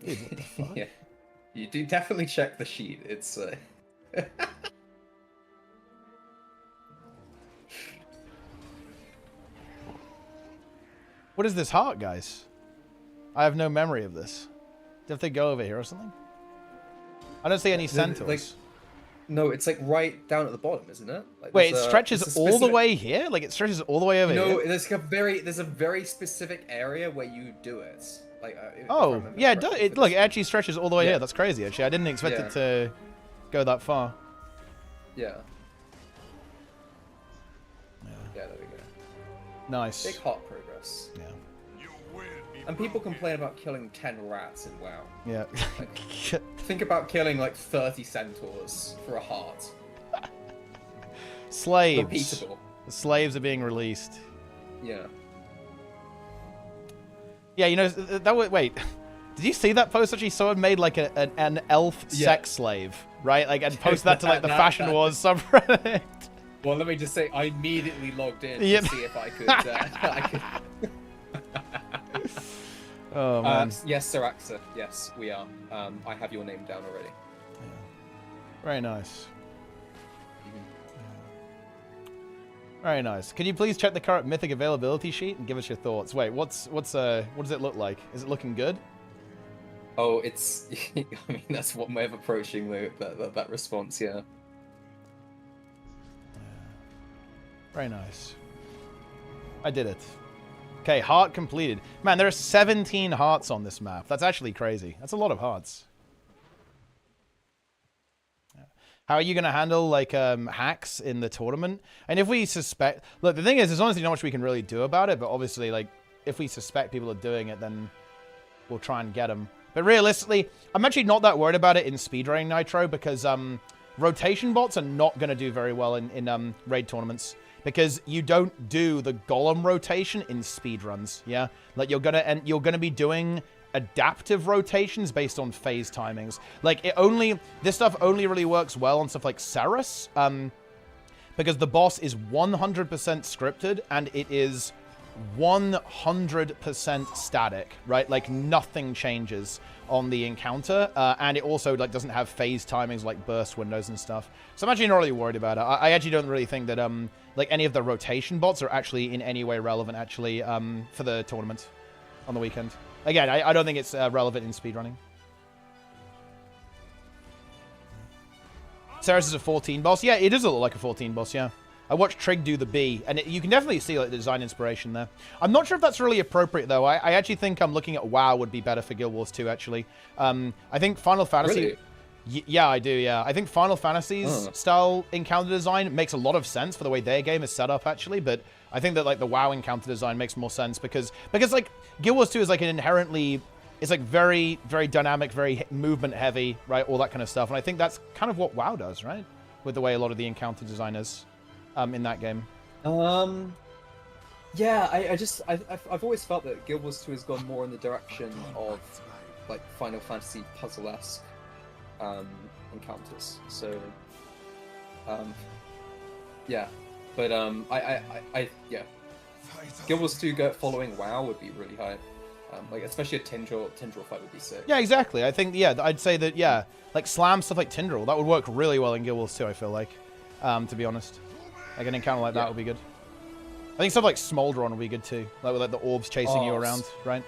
Dude, what the fuck? Yeah, you do definitely check the sheet. It's What is this heart, guys? I have no memory of this. Do you have to go over here or something? I don't see any centaurs. No, it's like right down at the bottom, isn't it? Like, Wait, it stretches all the way here? Like it stretches all the way over here? No, there's a very specific area where you do it. Like, oh, yeah, look, it actually stretches all the way here. That's crazy, actually. I didn't expect it to go that far. Yeah. Yeah, there we go. Nice. Big heart progress. Yeah. And people complain about killing 10 rats in WoW. Yeah. Like, think about killing like 30 centaurs for a heart. Slaves. Repeatable. The slaves are being released. Yeah. Yeah, you know, that was, wait. Did you see that post? Actually, someone made like an elf sex slave, right? Like, and posted that to like the Fashion Wars subreddit. Well, let me just say, I immediately logged in to see if I could. Oh man. Yes, Sir Axa. Yes, we are. I have your name down already. Yeah. Very nice. Very nice. Can you please check the current Mythic availability sheet and give us your thoughts? Wait, what does it look like? Is it looking good? Oh, it's. I mean, that's one way of approaching that response. Yeah. Very nice. I did it. Okay, heart completed. Man, there are 17 hearts on this map. That's actually crazy. That's a lot of hearts. How are you going to handle, like, hacks in the tournament? And if we suspect... Look, the thing is, there's honestly not much we can really do about it, but obviously, like, if we suspect people are doing it, then we'll try and get them. But realistically, I'm actually not that worried about it in speedrunning Nitro, because rotation bots are not going to do very well in raid tournaments. Because you don't do the golem rotation in speedruns, yeah? Like, you're gonna be doing adaptive rotations based on phase timings. Like, this stuff only really works well on stuff like Ceres, because the boss is 100% scripted, and it is 100% static, right? Like, nothing changes on the encounter, and it also, like, doesn't have phase timings like burst windows and stuff. So I'm actually not really worried about it. I actually don't really think that, like, any of the rotation bots are actually in any way relevant, actually, for the tournament on the weekend. Again, I don't think it's relevant in speedrunning. Ceres is a 14 boss. Yeah, it does look like a 14 boss, yeah. I watched Trig do the B, and you can definitely see like the design inspiration there. I'm not sure if that's really appropriate, though. I actually think looking at WoW would be better for Guild Wars 2, actually. I think Final Fantasy... Really? Yeah, I do, yeah. I think Final Fantasy's style encounter design makes a lot of sense for the way their game is set up, actually, but I think that, like, the WoW encounter design makes more sense because like, Guild Wars 2 is, like, an inherently... It's, like, very, very dynamic, very movement-heavy, right? All that kind of stuff, and I think that's kind of what WoW does, right? With the way a lot of the encounter design is. In that game. Yeah, I've always felt that Guild Wars 2 has gone more in the direction of like Final Fantasy puzzle-esque encounters. So, yeah, but yeah, Guild Wars 2 following WoW would be really high. Like, especially a Tindril fight would be sick. Yeah, exactly. I think, yeah, I'd say that, yeah, like slam stuff like Tindril, that would work really well in Guild Wars 2, I feel like, to be honest. Like, an encounter like that would be good. I think stuff like Smoldron would be good too. Like, with like the orbs chasing you around, right?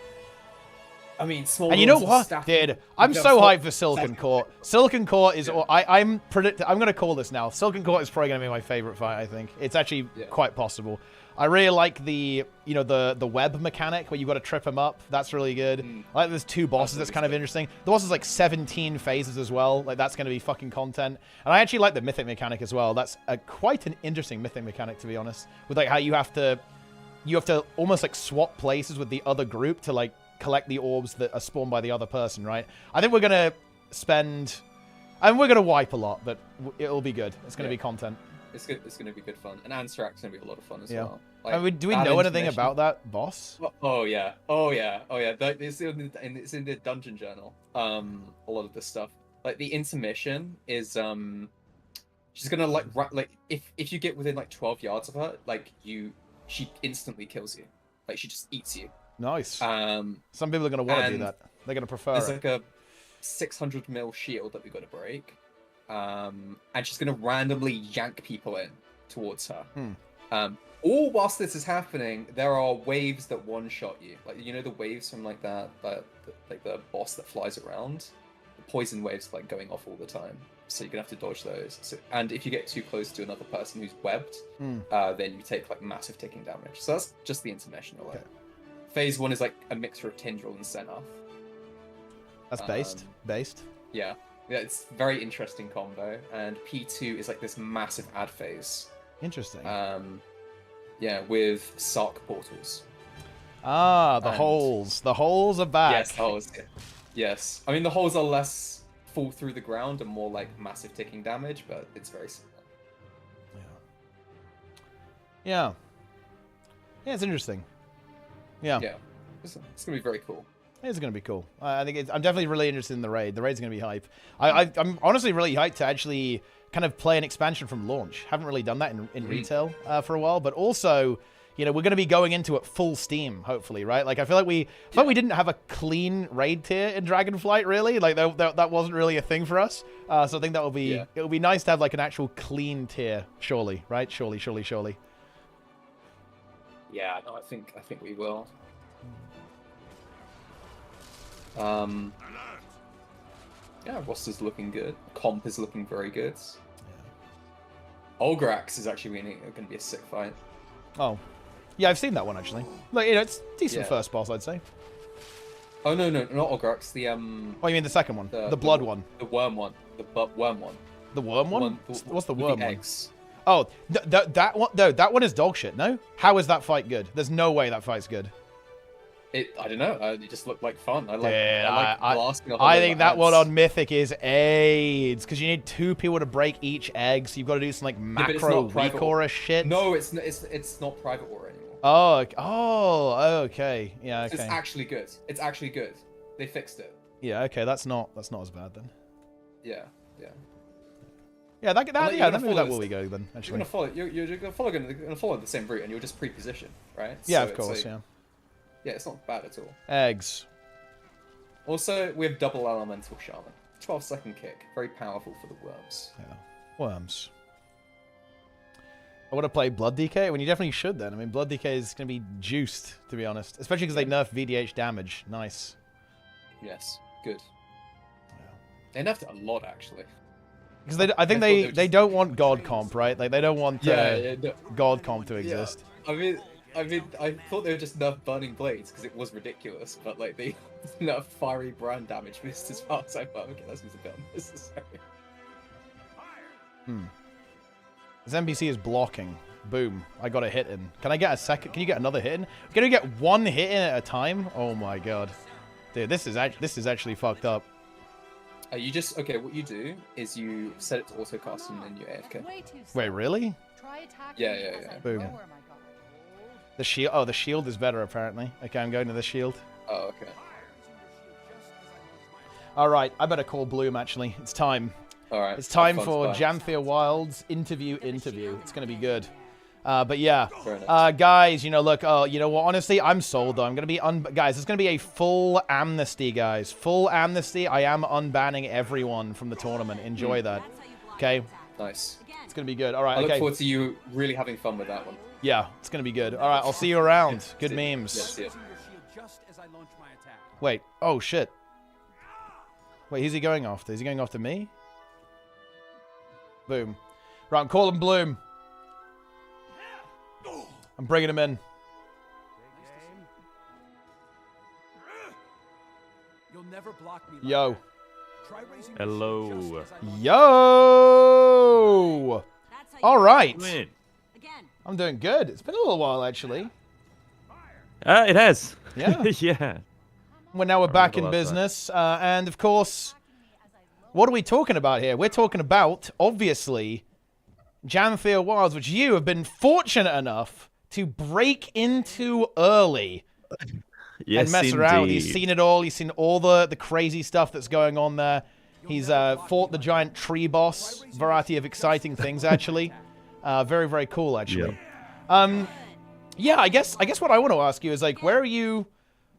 I mean, Smoldron. And you know what, dude? I'm so hyped for Silicon Court. Silicon Court is... I'm going to call this now. Silicon Court is probably going to be my favorite fight, I think. It's actually quite possible. I really like the, you know, the web mechanic where you got to trip them up. That's really good. I like there's 2 bosses. That's kind of interesting. The boss is like 17 phases as well. Like, that's going to be fucking content. And I actually like the mythic mechanic as well. That's quite an interesting mythic mechanic, to be honest. With like how you have to you have to almost like swap places with the other group to like collect the orbs that are spawned by the other person, right? I think we're gonna spend, and we're gonna wipe a lot, but it'll be good. It's gonna be content. It's good. It's gonna be good fun, and Anthrax is gonna be a lot of fun as Yeah. well. I mean, do we know anything about that boss? Oh yeah. It's in the dungeon journal. A lot of this stuff. Like the intermission is she's gonna like if you get within like 12 yards of her, like she instantly kills you. Like she just eats you. Nice. Some people are gonna want to do that. They're gonna prefer there's it. like a 600 mil shield that we got to break. And she's gonna randomly yank people in towards her. All whilst this is happening, there are waves that one-shot you. Like, you know the waves from like like the boss that flies around? The poison waves like going off all the time. So you're gonna have to dodge those. So, and if you get too close to another person who's webbed, then you take like massive ticking damage. So that's just the intermission. Okay. Phase 1 is like a mixture of Tindril and Senath. That's based. Yeah, it's very interesting combo. And P2 is like this massive ad phase. Interesting. Yeah, with Sark portals. Ah, the holes. The holes are back. Yes, holes. Yes. I mean, the holes are less fall through the ground and more like massive ticking damage, but it's very similar. Yeah. Yeah, it's interesting. Yeah. Yeah. It's going to be very cool. It's going to be cool. I think I'm definitely really interested in the raid. The raid's going to be hype. I'm honestly really hyped to actually kind of play an expansion from launch. Haven't really done that in retail for a while, but also, you know, we're going to be going into it full steam, hopefully, right? Like, I feel like we didn't have a clean raid tier in Dragonflight, really. Like, that wasn't really a thing for us. So I think that will be, it'll be nice to have like an actual clean tier, surely, right? Surely. Yeah, no, I think we will. Yeah, roster's looking good. Comp is looking very good. Olgrax is actually going to be a sick fight. Oh, yeah, I've seen that one actually. Like, you know, it's decent first boss, I'd say. Oh no, not Olgrax. The Oh, you mean the second one? The blood one. The worm one. The worm one. The worm one? What's the worm one? Eggs. Oh, that one. No, that one is dog shit. No, how is that fight good? There's no way that fight's good. I don't know. It just looked like fun. I think that one on Mythic is AIDS because you need 2 people to break each egg, so you've got to do some like macro weak aura shit. No, it's not private aura anymore. Oh, okay. Yeah, okay. It's actually good. It's actually good. They fixed it. Yeah, okay. That's not as bad then. Yeah. Yeah, that will be good then. Actually, you're gonna follow the same route, and you'll just pre-position, right? Yeah, of course. Yeah. Yeah, it's not bad at all. Eggs. Also, we have double elemental shaman. 12-second kick, very powerful for the worms. Yeah, worms. I want to play Blood DK. When you definitely should then. I mean, Blood DK is going to be juiced, to be honest, especially because they nerf VDH damage. Nice. Yes, good. Yeah. They nerfed it a lot actually. Because I think they don't want God comp, right? Like they don't want God comp to exist. Yeah. I thought they were just nerf Burning Blades because it was ridiculous, but like they nerf Fiery Brand damage boost as well. So I thought, okay, that seems a bit unnecessary. This NPC is blocking. Boom! I got a hit in. Can I get a second? Can you get another hit in? Can you get one hit in at a time? Oh my god, dude, this is actually fucked up. What you do is you set it to autocast and then you AFK. Wait, really? Yeah. Boom. The shield. Oh, the shield is better apparently. Okay, I'm going to the shield. Oh, okay. All right, I better call Bloom. Actually, it's time. All right. It's time for Janthea Wild's interview. It's gonna be good. But yeah, guys, you know, look, you know what? Honestly, I'm sold though. I'm gonna be guys. It's gonna be a full amnesty, guys. Full amnesty. I am unbanning everyone from the tournament. Enjoy that. Okay. Nice. It's gonna be good. All right. I look forward to you really having fun with that one. Yeah, it's gonna be good. All right, I'll see you around. Good memes. Yes. Wait. Oh shit. Wait, who's he going after? Is he going after me? Boom. Right, I'm calling Bloom. I'm bringing him in. Yo. Hello. Yo. All right. I'm doing good. It's been a little while, actually. It has. Yeah. Yeah. Well, now we're back in last night. business, and of course, what are we talking about here? We're talking about, obviously, Janthea Wilds, which you have been fortunate enough to break into early. Yes, and mess around with. He's indeed. seen it all. He's seen all the crazy stuff that's going on there. He's fought the giant tree boss. Variety of exciting things, actually. Very, very cool, actually. Yeah, I guess what I want to ask you is, like, where are you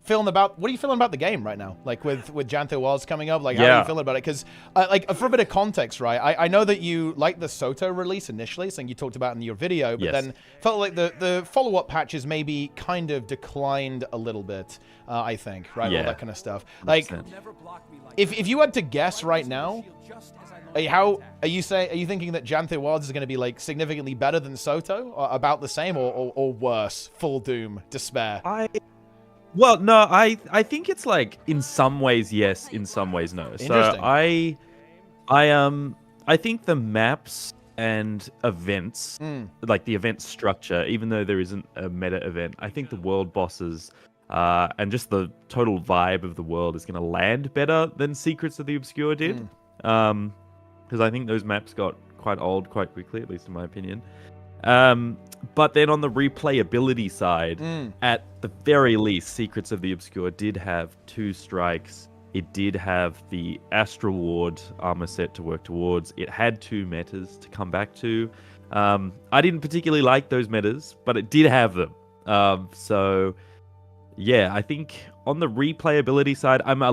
feeling about, what are you feeling about the game right now? Like, with Janthea Wilds coming up, like, how are you feeling about it? Because, like, for a bit of context, right, I know that you liked the Soto release initially, something you talked about in your video, but then felt like the follow-up patches maybe kind of declined a little bit, I think, right? All that kind of stuff. Like, if you had to guess right now, how are you thinking that Janthea Wilds is going to be, like, significantly better than Soto, or about the same, or worse? Full doom, despair. Well, no, I think it's like in some ways yes, in some ways no. So I think the maps and events, like the event structure, even though there isn't a meta event, I think the world bosses and just the total vibe of the world is going to land better than Secrets of the Obscure did. Because I think those maps got quite old quite quickly, at least in my opinion. But then on the replayability side, at the very least, Secrets of the Obscure did have 2 strikes. It did have the Astral Ward armor set to work towards. It had 2 metas to come back to. I didn't particularly like those metas, but it did have them. So, yeah, I think on the replayability side, I'm not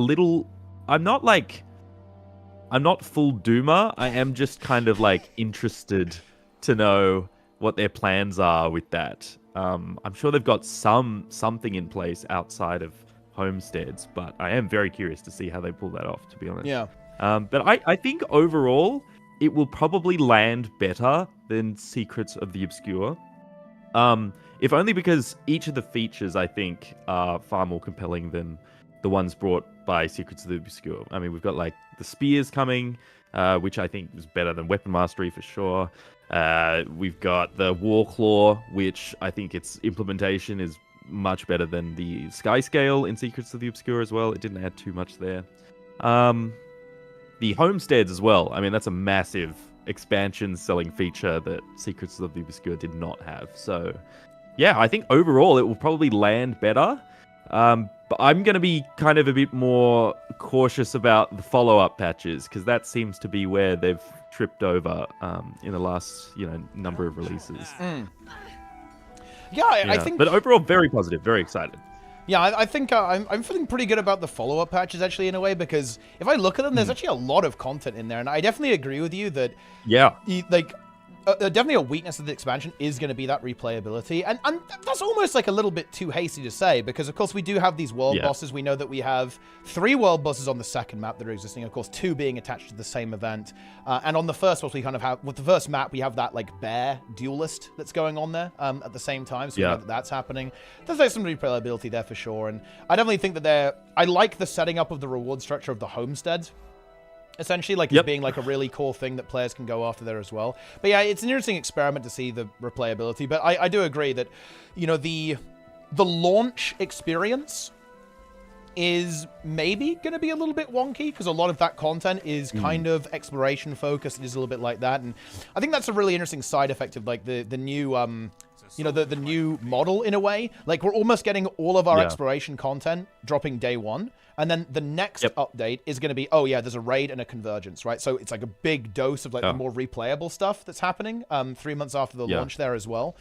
full doomer. I am just kind of like interested to know what their plans are with that. I'm sure they've got something in place outside of homesteads, but I am very curious to see how they pull that off, to be honest. Yeah. But I think overall, it will probably land better than Secrets of the Obscure. If only because each of the features, I think, are far more compelling than the ones brought by Secrets of the Obscure. I mean, we've got, like, the spears coming, which I think is better than Weapon Mastery for sure. We've got the Warclaw, which I think its implementation is much better than the Sky Scale in Secrets of the Obscure as well. It didn't add too much there. The homesteads as well. I mean, that's a massive expansion selling feature that Secrets of the Obscure did not have. So, yeah, I think overall it will probably land better. But I'm going to be kind of a bit more cautious about the follow-up patches, because that seems to be where they've tripped over in the last, number of releases. Yeah, I think... But overall, very positive, very excited. Yeah, I think I'm feeling pretty good about the follow-up patches, actually, in a way, because if I look at them, there's actually a lot of content in there, and I definitely agree with you that... Yeah. Definitely a weakness of the expansion is going to be that replayability, and that's almost like a little bit too hasty to say, because of course we do have these world bosses. We know that we have 3 world bosses on the second map that are existing, of course 2 being attached to the same event, and on the first boss we kind of have, with the first map we have that like bear duelist that's going on there at the same time, so we know that that's happening. There's like some replayability there for sure, and I definitely think that I like the setting up of the reward structure of the homestead. Essentially, like, it being like a really cool thing that players can go after there as well. But yeah, it's an interesting experiment to see the replayability. But I do agree that, the launch experience is maybe going to be a little bit wonky, because a lot of that content is kind of exploration focused. It is a little bit like that, and I think that's a really interesting side effect of like the new the new model in a way. Like, we're almost getting all of our exploration content dropping day 1. And then the next update is going to be, there's a raid and a convergence, right? So it's like a big dose of like the more replayable stuff that's happening 3 months after the launch there as well.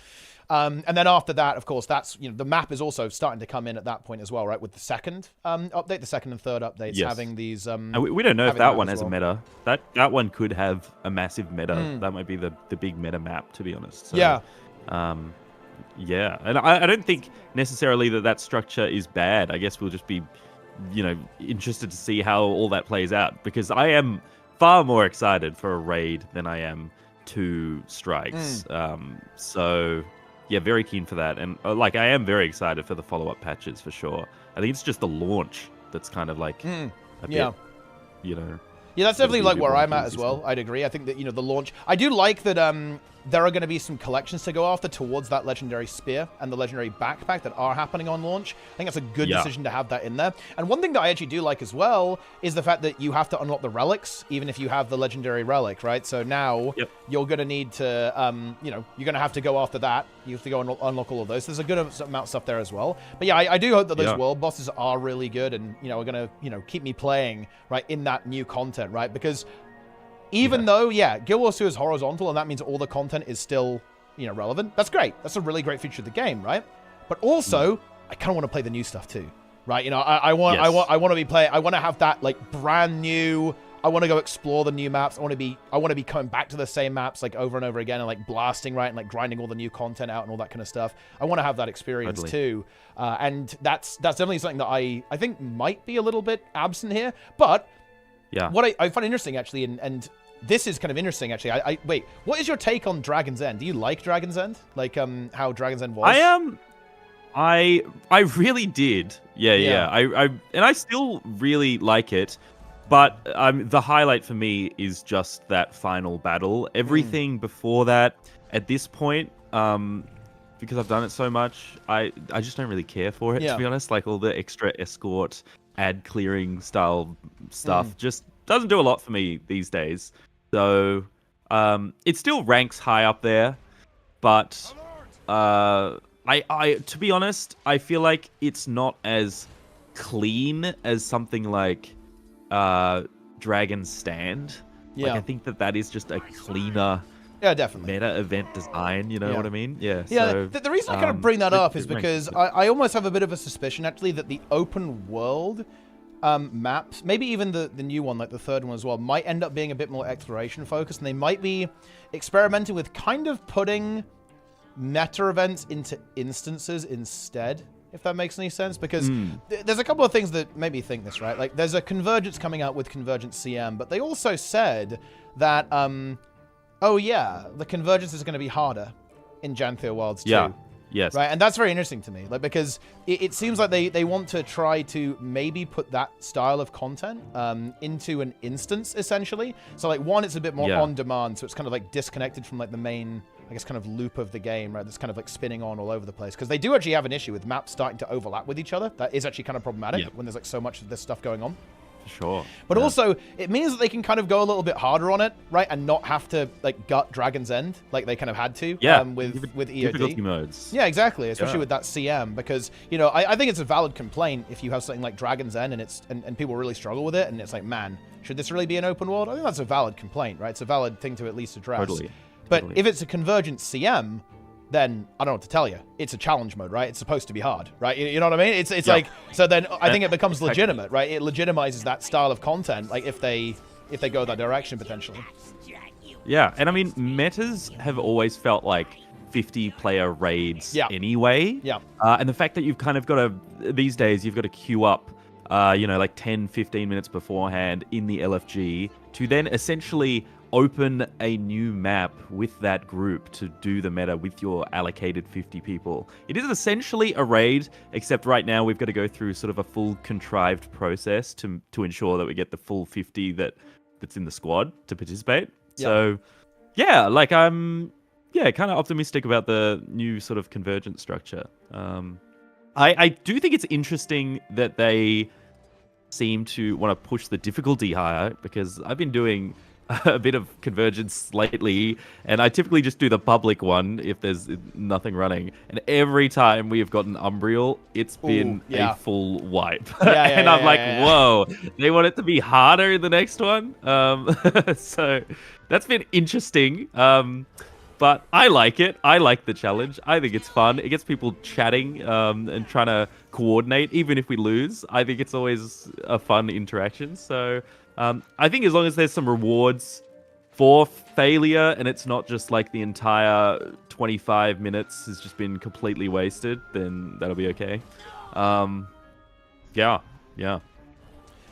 And then after that, of course, that's, the map is also starting to come in at that point as well, right? With the second update, the second and third updates having these... and we don't know if that one has a meta. That one could have a massive meta. That might be the big meta map, to be honest. So, yeah, and I don't think necessarily that structure is bad. I guess we'll just be... interested to see how all that plays out, because I am far more excited for a raid than I am 2 strikes. So yeah, very keen for that, and I am very excited for the follow-up patches for sure. I think it's just the launch that's kind of like a bit, yeah, that's definitely like where I'm at as well. I'd agree. I think that the launch. I do like that. there are going to be some collections to go after towards that legendary spear and the legendary backpack that are happening on launch. I think that's a good decision to have that in there. And one thing that I actually do like as well is the fact that you have to unlock the relics, even if you have the legendary relic, right? So now you're going to need to, you know, you're going to have to go after that. You have to go and unlock all of those. There's a good amount of stuff there as well. But yeah, I do hope that those world bosses are really good and, you know, are going to, you know, keep me playing, right, in that new content, right? Because even though, Guild Wars 2 is horizontal, and that means all the content is still, you know, relevant. That's great. That's a really great feature of the game, right? But also, I kind of want to play the new stuff too, right? You know, I want to be playing. I want to have that like brand new. I want to go explore the new maps. I want to be coming back to the same maps like over and over again and like blasting, right, and like grinding all the new content out and all that kind of stuff. I want to have that experience too, and that's definitely something that I think might be a little bit absent here, but. What I find interesting, actually, and this is kind of interesting, actually. Wait, what is your take on Dragon's End? Do you like Dragon's End? Like, how Dragon's End was? I really did. Yeah. I still really like it, but the highlight for me is just that final battle. Everything before that, at this point, because I've done it so much, I just don't really care for it, to be honest. Like, all the extra escort ad clearing style stuff just doesn't do a lot for me these days. So it still ranks high up there, but I to be honest, I feel like it's not as clean as something like Dragon's Stand. Like, I think that is just a cleaner definitely meta event design, you know what I mean? So, the reason I kind of bring that up is because I almost have a bit of a suspicion, actually, that the open world maps, maybe even the new one, like the third one as well, might end up being a bit more exploration focused, and they might be experimenting with kind of putting meta events into instances instead, if that makes any sense, because there's a couple of things that made me think this, right? Like, there's a Convergence coming out with Convergence CM, but they also said that the Convergence is going to be harder in Janthea Wilds too. Yes. Right, and that's very interesting to me, like, because it seems like they want to try to maybe put that style of content into an instance, essentially. So, like, one, it's a bit more on demand, so it's kind of like disconnected from like the main, I guess, kind of loop of the game, right? That's kind of like spinning on all over the place, because they do actually have an issue with maps starting to overlap with each other. That is actually kind of problematic when there's like so much of this stuff going on. Sure. But also, it means that they can kind of go a little bit harder on it, right? And not have to, like, gut Dragon's End, like they kind of had to with EOD. Difficulty modes. Yeah, exactly. Especially with that CM, because, you know, I think it's a valid complaint if you have something like Dragon's End and people really struggle with it, and it's like, man, should this really be an open world? I think that's a valid complaint, right? It's a valid thing to at least address. But if it's a convergent CM, then I don't know what to tell you. It's a challenge mode, right? It's supposed to be hard, right? You know what I mean? It's like, so then I think it becomes legitimate, right? It legitimizes that style of content, like if they go that direction potentially. Yeah, and I mean, metas have always felt like 50-player raids anyway. Yeah. And the fact that you've kind of got to, these days, you've got to queue up, you know, like 10, 15 minutes beforehand in the LFG to then essentially open a new map with that group to do the meta with your allocated 50 people. It is essentially a raid, except right now we've got to go through sort of a full contrived process to ensure that we get the full 50 that's in the squad to participate. Yeah. So, yeah, like I'm kind of optimistic about the new sort of convergent structure. I do think it's interesting that they seem to want to push the difficulty higher, because I've been doing a bit of convergence lately, and I typically just do the public one if there's nothing running. And every time we have gotten Umbriel, it's been a full wipe. And I'm like, whoa, they want it to be harder in the next one. So that's been interesting. But I like it. I like the challenge. I think it's fun. It gets people chatting and trying to coordinate, even if we lose. I think it's always a fun interaction. So I think as long as there's some rewards for failure and it's not just like the entire 25 minutes has just been completely wasted, then that'll be okay. Yeah.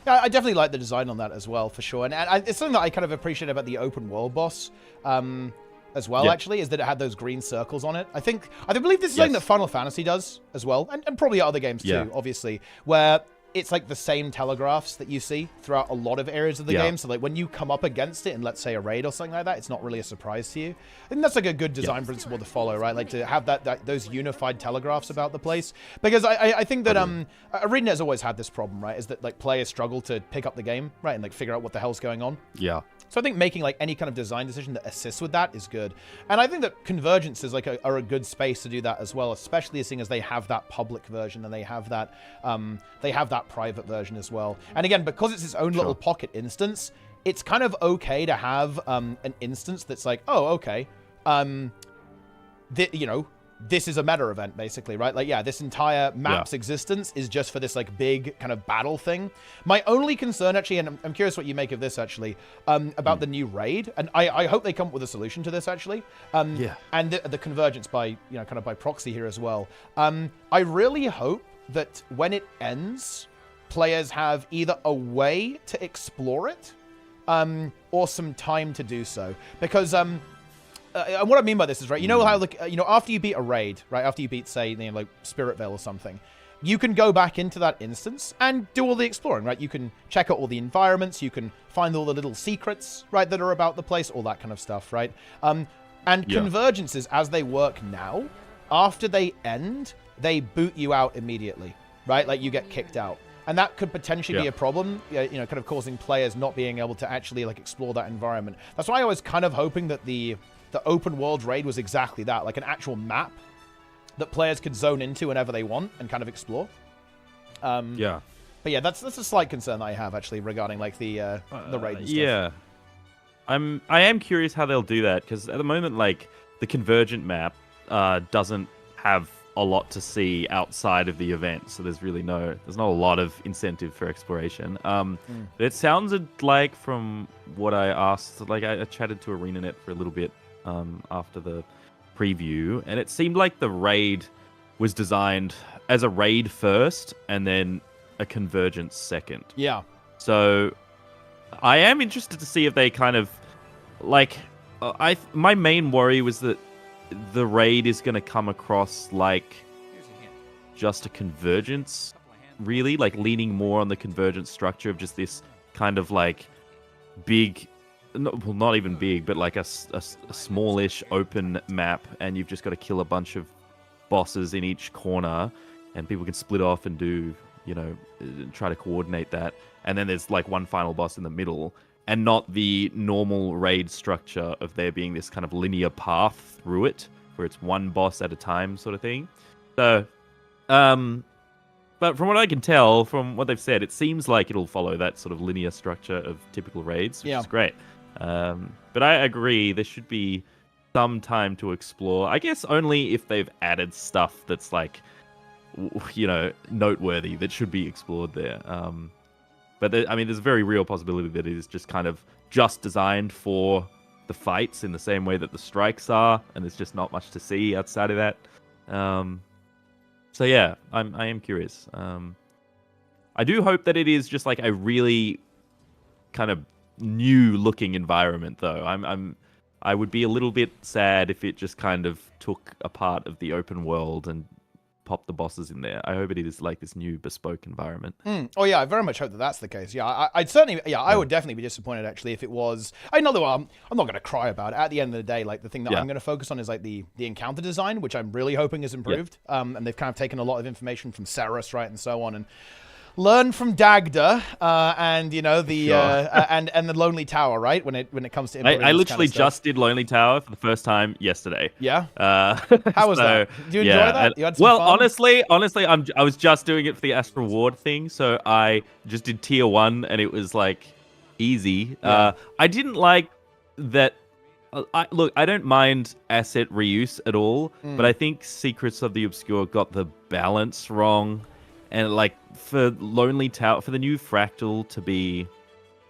I definitely like the design on that as well, for sure. And it's something that I kind of appreciate about the open world boss as well, actually, is that it had those green circles on it. I believe this is something that Final Fantasy does as well, and probably other games too, obviously, where it's like the same telegraphs that you see throughout a lot of areas of the game. So like when you come up against it in, let's say, a raid or something like that, it's not really a surprise to you. I think that's like a good design principle to follow, right? Like to have those unified telegraphs about the place. Because I think that ArenaNet has always had this problem, right? Is that like players struggle to pick up the game, right? And like figure out what the hell's going on. Yeah. So I think making like any kind of design decision that assists with that is good. And I think that convergence is like are a good space to do that as well, especially seeing as they have that public version and they have that private version as well. And again, because it's its own little pocket instance, it's kind of okay to have an instance that's like, oh, okay, you know, this is a meta event, basically, right? Like, yeah, this entire map's existence is just for this, like, big kind of battle thing. My only concern, actually, and I'm curious what you make of this, actually, about the new raid, and I hope they come up with a solution to this, actually. And the convergence by, you know, kind of by proxy here as well. I really hope that when it ends, players have either a way to explore it, or some time to do so. Because, and what I mean by this is, right, you know how, like, you know, after you beat a raid, right, after you beat, say, you know, like, Spirit Vale or something, you can go back into that instance and do all the exploring, right? You can check out all the environments, you can find all the little secrets, right, that are about the place, all that kind of stuff, right? And convergences, as they work now, after they end, they boot you out immediately, right? Like, you get kicked out. And that could potentially be a problem, you know, kind of causing players not being able to actually, like, explore that environment. That's why I was kind of hoping that the open world raid was exactly that, like an actual map that players could zone into whenever they want and kind of explore. But yeah, that's a slight concern that I have, actually, regarding like the raid and stuff. Yeah. I am curious how they'll do that, because at the moment, like, the convergent map doesn't have a lot to see outside of the event, so there's not a lot of incentive for exploration. It sounded like, from what I asked, like I chatted to ArenaNet for a little bit after the preview, and it seemed like the raid was designed as a raid first and then a convergence second. Yeah. So I am interested to see if they kind of like my main worry was that the raid is going to come across like just a convergence, really, like leaning more on the convergence structure of just this kind of like big, well, not even big, but like a smallish open map, and you've just got to kill a bunch of bosses in each corner, and people can split off and do, you know, try to coordinate that. And then there's like one final boss in the middle, and not the normal raid structure of there being this kind of linear path through it, where it's one boss at a time sort of thing. So, but from what I can tell, from what they've said, it seems like it'll follow that sort of linear structure of typical raids, which is great. But I agree, there should be some time to explore. I guess only if they've added stuff that's like, you know, noteworthy that should be explored there. But I mean, there's a very real possibility that it is just kind of just designed for the fights in the same way that the strikes are, and there's just not much to see outside of that. So yeah, I am curious. I do hope that it is just like a really kind of new looking environment, though. I would be a little bit sad if it just kind of took a part of the open world and pop the bosses in there. I hope it is like this new bespoke environment. Oh yeah, I very much hope that that's the case. Yeah, I'd certainly, I would definitely be disappointed, actually, if it was. I know that I'm not going to cry about it. At the end of the day, like, the thing that I'm going to focus on is like the encounter design, which I'm really hoping is improved. And they've kind of taken a lot of information from Ceres, right, and so on, and learn from Dagda, and you know the and the Lonely Tower, right? When it comes to I literally just did Lonely Tower for the first time yesterday. Yeah. How was that? Did you enjoy that? You had some fun? honestly, I was just doing it for the Astral Ward thing, so I just did tier 1, and it was like easy. I didn't like that. Look, I don't mind asset reuse at all, but I think Secrets of the Obscure got the balance wrong. And like for Lonely Tower, for the new Fractal to be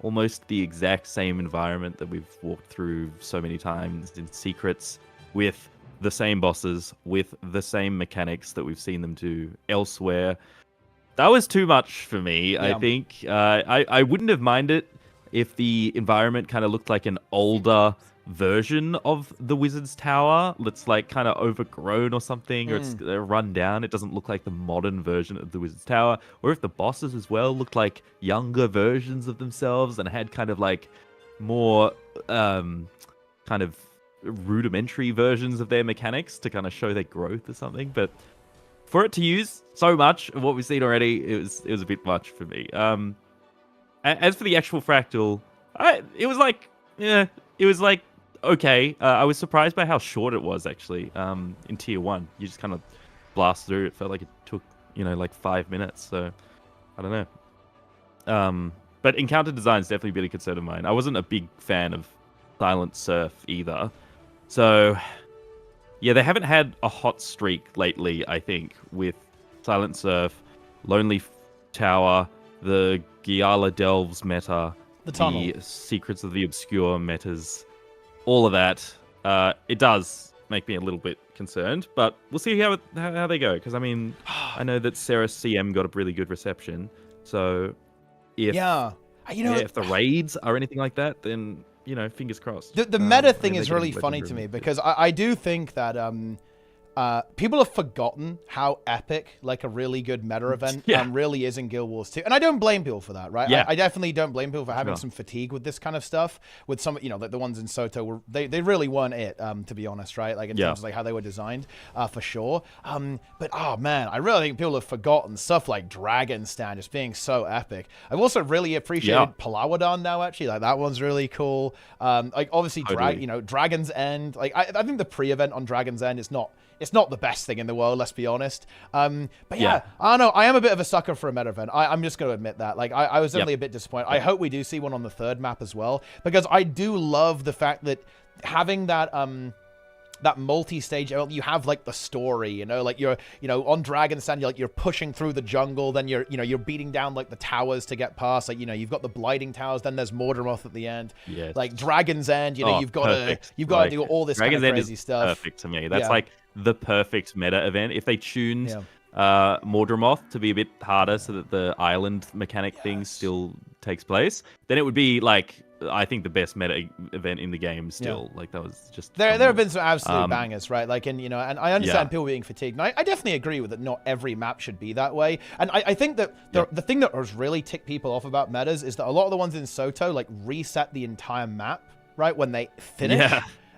almost the exact same environment that we've walked through so many times in Secrets, with the same bosses, with the same mechanics that we've seen them do elsewhere, that was too much for me. I think I wouldn't have minded if the environment kind of looked like an older version of the Wizard's Tower that's like kind of overgrown or something, or it's run down. It doesn't look like the modern version of the Wizard's Tower. Or if the bosses as well looked like younger versions of themselves and had kind of like more kind of rudimentary versions of their mechanics to kind of show their growth or something. But for it to use so much of what we've seen already, it was a bit much for me. As for the actual fractal, it was like okay. I was surprised by how short it was actually. In tier 1, you just kind of blast through. It felt like it took like 5 minutes. So I don't know. But encounter design is definitely been a concern of mine. I wasn't a big fan of Silent Surf either. So yeah, they haven't had a hot streak lately, I think, with Silent Surf, Lonely Tower, the Giala Delves meta, the Secrets of the Obscure metas, all of that. It does make me a little bit concerned, but we'll see how they go. Because I mean, I know that Sarah CM got a really good reception. So if if the raids are anything like that, then fingers crossed. The meta thing is really funny to me because I do think that people have forgotten how epic like a really good meta event really is in Guild Wars 2. And I don't blame people for that, right? Yeah. I definitely don't blame people for having some fatigue with this kind of stuff. With some, like the ones in Soto, they really weren't it, to be honest, right? Like in terms of like how they were designed, for sure. But oh man, I really think people have forgotten stuff like Dragon Stand just being so epic. I've also really appreciated Palawadon now, actually. Like that one's really cool. Like obviously, Dragon's End. Like I think the pre-event on Dragon's End is not. It's not the best thing in the world, let's be honest. But yeah, I don't know. I am a bit of a sucker for a meta event. I'm just going to admit that. Like, I was definitely a bit disappointed. I hope we do see one on the 3rd map as well, because I do love the fact that having that that multi-stage element, you have like the story, like you're, on Dragon's Stand, you're pushing through the jungle, then you're beating down like the towers to get past, like, you've got the Blighting Towers, then there's Mordemoth at the end. Yeah. Like Dragon's End, you've got to do all this Dragon's kind of crazy stuff. Perfect to me. That's like the perfect meta event. If they tuned Mordemoth to be a bit harder so that the island mechanic thing still takes place, then it would be like, I think, the best meta event in the game still. Like that was just there have been some absolute bangers, right? Like, and and I understand people being fatigued, and I definitely agree with it. Not every map should be that way, and I think that the thing that has really ticked people off about metas is that a lot of the ones in Soto like reset the entire map right when they finish.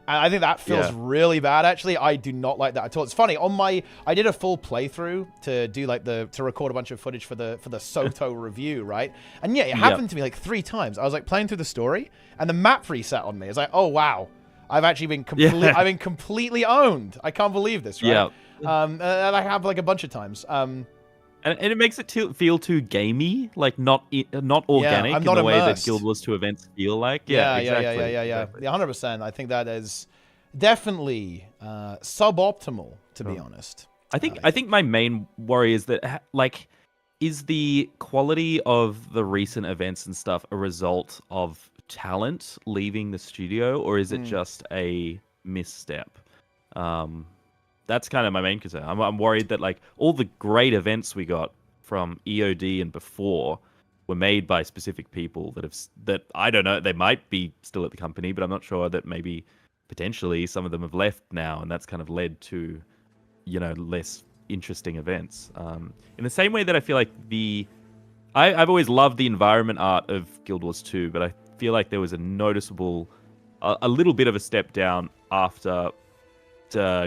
And I think that feels really bad, actually. I do not like that at all. It's funny, I did a full playthrough to do like to record a bunch of footage for the Soto review, right? And yeah, it happened to me like 3 times. I was like playing through the story and the map reset on me. It's like, oh wow, I've actually been completely owned. I can't believe this, right? And I have like a bunch of times. And it makes it feel too gamey, like not organic in the way that Guild Wars 2 events feel like. Yeah, 100%. I think that is definitely suboptimal, to be honest. I think my main worry is that is the quality of the recent events and stuff a result of talent leaving the studio, or is it just a misstep? That's kind of my main concern. I'm worried that like all the great events we got from EOD and before were made by specific people that I don't know, they might be still at the company, but I'm not sure, that maybe potentially some of them have left now, and that's kind of led to less interesting events. In the same way that I feel like I've always loved the environment art of Guild Wars 2, but I feel like there was a noticeable a little bit of a step down after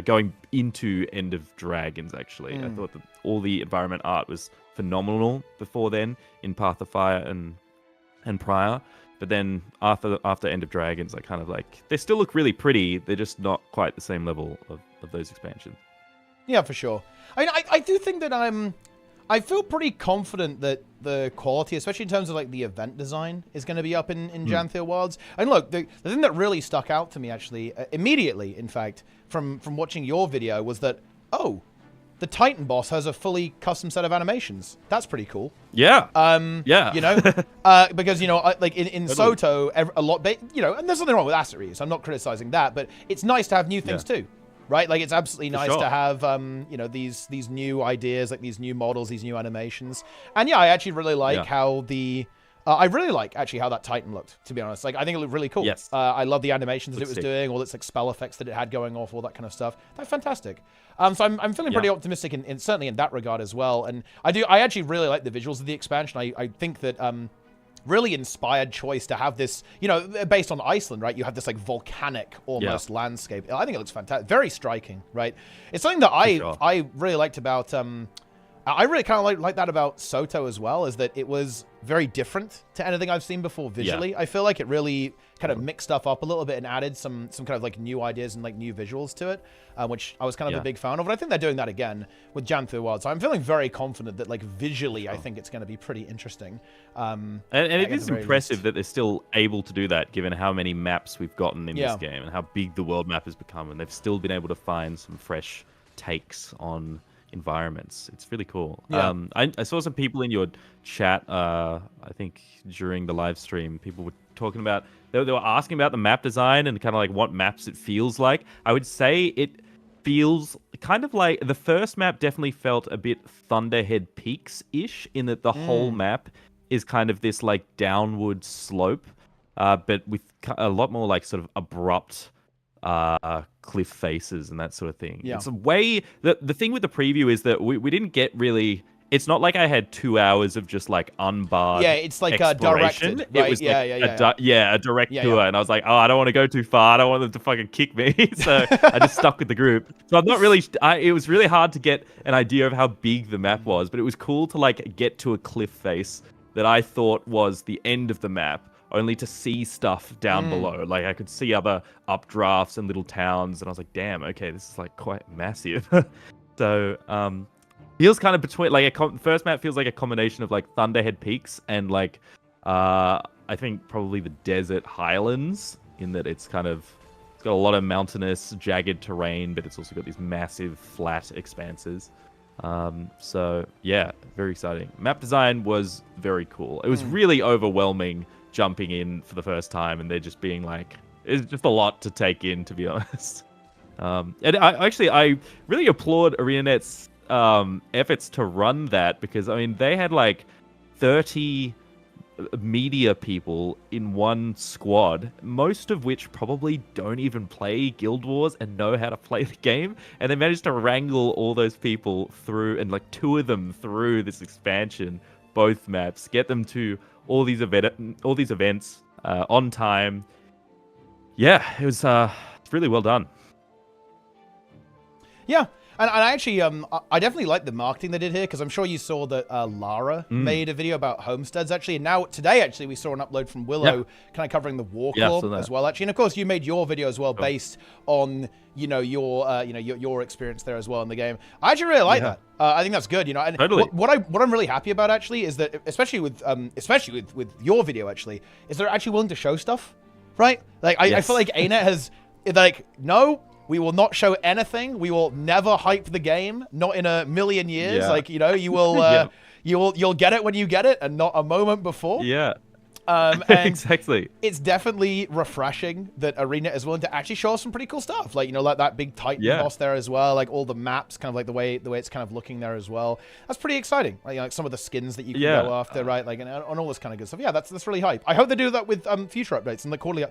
going into End of Dragons, actually. I thought that all the environment art was phenomenal before then in Path of Fire and prior. But then after End of Dragons, I kind of like, they still look really pretty. They're just not quite the same level of those expansions. Yeah, for sure. I mean, I do think that I feel pretty confident that the quality, especially in terms of like the event design, is going to be up in Janthiel Wilds. And look, the thing that really stuck out to me, actually, immediately, in fact, from watching your video, was that, the Titan boss has a fully custom set of animations. That's pretty cool. Yeah. Because like in Soto, a lot, and there's nothing wrong with asset reuse. I'm not criticizing that, but it's nice to have new things too. Right, like it's absolutely nice to have, these new ideas, like these new models, these new animations, and yeah, I actually really like how the I really like actually how that Titan looked, to be honest. Like, I think it looked really cool. Yes. I love the animations that it was sick. doing, all its like spell effects that it had going off, all that kind of stuff. That's fantastic. So I'm feeling pretty optimistic in certainly in that regard as well. And I actually really like the visuals of the expansion. I think that really inspired choice to have this, you know, based on Iceland, right? You have this like volcanic almost landscape. I think it looks fantastic, very striking, right? It's something that I really liked about. I really kind of like that about Soto as well, is that it was very different to anything I've seen before visually. Yeah. I feel like it really kind of mixed stuff up a little bit and added some kind of like new ideas and like new visuals to it, which I was kind of a big fan of. And I think they're doing that again with Jan Through Wild. So I'm feeling very confident that like visually, I think it's going to be pretty interesting. And it is impressive that they're still able to do that, given how many maps we've gotten in this game and how big the world map has become. And they've still been able to find some fresh takes on environments. It's really cool. I saw some people in your chat, I think during the live stream, people were talking about, they were asking about the map design and kind of like what maps it feels like. I would say it feels kind of like, the first map definitely felt a bit Thunderhead Peaks-ish, in that the whole map is kind of this like downward slope, but with a lot more like sort of abrupt cliff faces and that sort of thing. It's a way, the thing with the preview is that we didn't get really, it's not like I had 2 hours of just like unbarred it's like exploration. directed, right? It was a direct tour, and I was like, oh, I don't want to go too far, I don't want them to fucking kick me. So I just stuck with the group. So I'm not really, it was really hard to get an idea of how big the map was, but it was cool to like get to a cliff face that I thought was the end of the map, only to see stuff down below. Like I could see other updrafts and little towns, and I was like, damn, okay, this is like quite massive. So feels kind of between, like first map feels like a combination of like Thunderhead Peaks and like I think probably the Desert Highlands, in that it's kind of, it's got a lot of mountainous jagged terrain, but it's also got these massive flat expanses. So yeah, very exciting. Map design was very cool. It was really overwhelming jumping in for the first time, and they're just being like, it's just a lot to take in, to be honest. And I really applaud ArenaNet's efforts to run that, because I mean they had like 30 media people in one squad, most of which probably don't even play Guild Wars and know how to play the game, and they managed to wrangle all those people through, and like tour them through this expansion, both maps, get them to all these events on time. Yeah, it was really well done. Yeah, and I actually, I definitely like the marketing they did here, because I'm sure you saw that Lara made a video about homesteads, actually. And now, today, actually, we saw an upload from Willow kind of covering the War Club as well, actually. And of course, you made your video as well based on, you know, your experience there as well in the game. I actually really like that. I think that's good, you know. And what I'm really happy about, actually, is that, especially with your video, actually, is they're actually willing to show stuff, right? Like, I feel like ArenaNet has, like, no, we will not show anything. We will never hype the game, not in a million years. Like, you know, you will, you'll get it when you get it, and not a moment before. And exactly. It's definitely refreshing that ArenaNet is willing to actually show us some pretty cool stuff. Like, you know, like that big Titan boss there as well. Like all the maps, kind of like the way it's kind of looking there as well. That's pretty exciting. Like, you know, like some of the skins that you can go after, right? Like, and all this kind of good stuff. Yeah, that's really hype. I hope they do that with future updates and the quarterly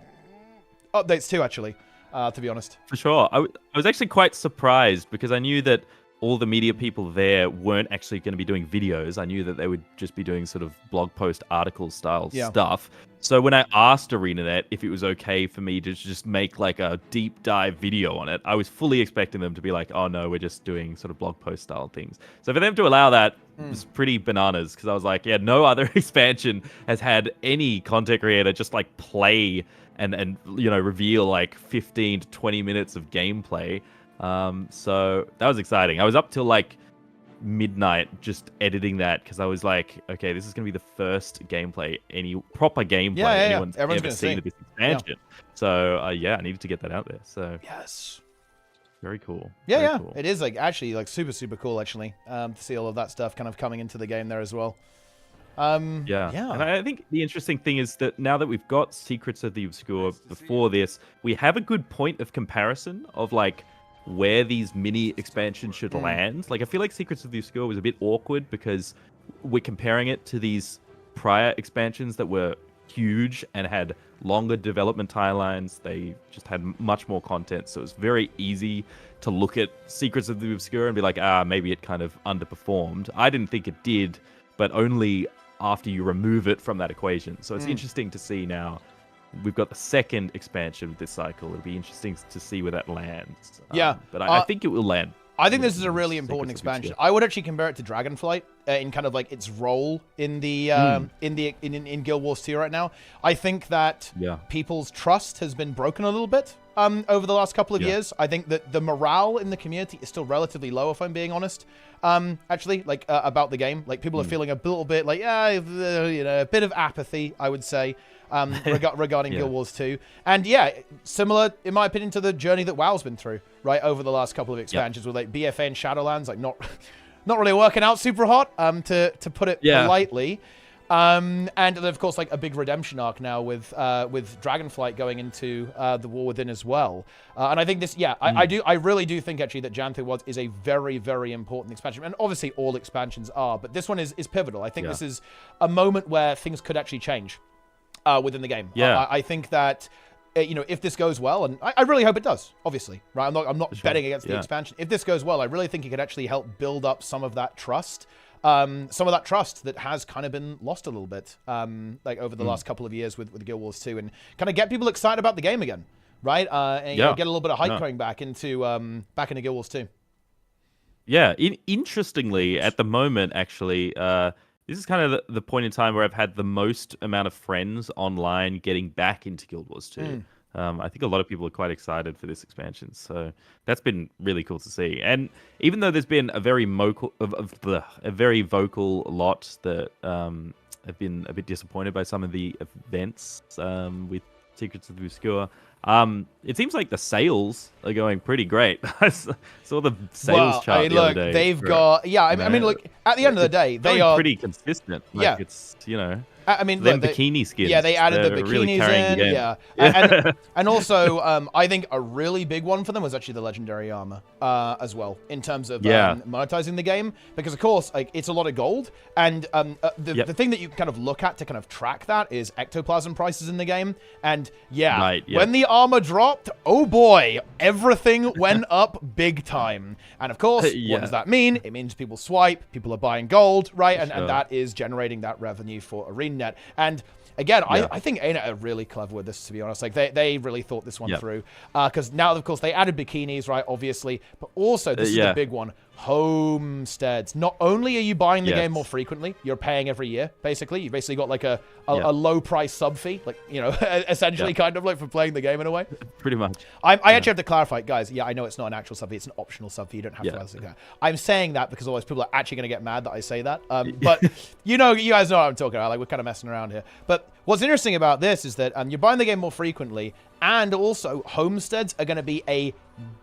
updates too, actually. To be honest. For sure. I was actually quite surprised, because I knew that all the media people there weren't actually going to be doing videos. I knew that they would just be doing sort of blog post article style stuff. So when I asked ArenaNet if it was okay for me to just make like a deep dive video on it, I was fully expecting them to be like, oh no, we're just doing sort of blog post style things. So for them to allow that was pretty bananas, because I was like, yeah, no other expansion has had any content creator just like play and you know, reveal like 15 to 20 minutes of gameplay. So that was exciting. I was up till like midnight just editing that, because I was like, okay, this is gonna be the first gameplay, any proper gameplay anyone's ever seen of this expansion. So I needed to get that out there. So very cool. Very cool. It is like actually like super cool, actually, to see all of that stuff kind of coming into the game there as well. And I think the interesting thing is that now that we've got Secrets of the Obscure before this, we have a good point of comparison of like where these mini expansions should land. Like, I feel like Secrets of the Obscure was a bit awkward, because we're comparing it to these prior expansions that were huge and had longer development timelines. They just had much more content, so it was very easy to look at Secrets of the Obscure and be like, maybe it kind of underperformed. I didn't think it did, but only after you remove it from that equation. So it's interesting to see now. We've got the second expansion of this cycle. It'll be interesting to see where that lands. But I think it will land. I think this is a really important expansion. I would actually compare it to Dragonflight in kind of like its role in the in Guild Wars 2 right now. I think that people's trust has been broken a little bit over the last couple of years. I think that the morale in the community is still relatively low, if I'm being honest. Actually, like about the game, like people are feeling a little bit like a bit of apathy, I would say. Regarding Guild Wars 2. And similar, in my opinion, to the journey that WoW's been through, right, over the last couple of expansions with like BFA and Shadowlands, like not really working out super hot, to put it politely. And then, of course, like a big redemption arc now with Dragonflight going into the War Within as well. And I think this, I really do think actually that Jan 3 is a very, very important expansion. And obviously all expansions are, but this one is pivotal. I think this is a moment where things could actually change. Within the game. I think that, if this goes well, and I really hope it does, obviously, right? I'm not betting against the expansion. If this goes well, I really think it could actually help build up some of that trust. Some of that trust that has kind of been lost a little bit, like over the last couple of years with Guild Wars 2, and kind of get people excited about the game again, right? And get a little bit of hype going back into Guild Wars 2. Yeah, interestingly, at the moment, actually, this is kind of the point in time where I've had the most amount of friends online getting back into Guild Wars 2. I think a lot of people are quite excited for this expansion, so that's been really cool to see. And even though there's been a very vocal lot that have been a bit disappointed by some of the events with Secrets of the Obscure, it seems like the sales are going pretty great. I saw the sales chart the other day. They've got I mean, look, at the end of the day, they are pretty consistent. Like, it's I mean, them bikini skins. Yeah, they added the bikinis really in. And also, I think a really big one for them was actually the legendary armor as well, in terms of monetizing the game. Because of course, like it's a lot of gold, and the thing that you kind of look at to kind of track that is ectoplasm prices in the game. And when the armor dropped, oh boy, everything went up big time. And of course, what does that mean? It means people swipe, people are buying gold, right? And that is generating that revenue for ArenaNet. And again, I think ArenaNet are really clever with this, to be honest. Like they really thought this one through. Because now, of course, they added bikinis, right? Obviously, but also this is the big one. Homesteads. Not only are you buying the game more frequently, you're paying every year, basically. You've basically got like a low price sub fee, like, essentially kind of like for playing the game in a way. Pretty much. I actually have to clarify, guys. Yeah, I know it's not an actual sub fee, it's an optional sub fee. You don't have to ask that. I'm saying that because otherwise people are actually going to get mad that I say that. But you guys know what I'm talking about. Like, we're kind of messing around here. But what's interesting about this is that you're buying the game more frequently, and also homesteads are going to be a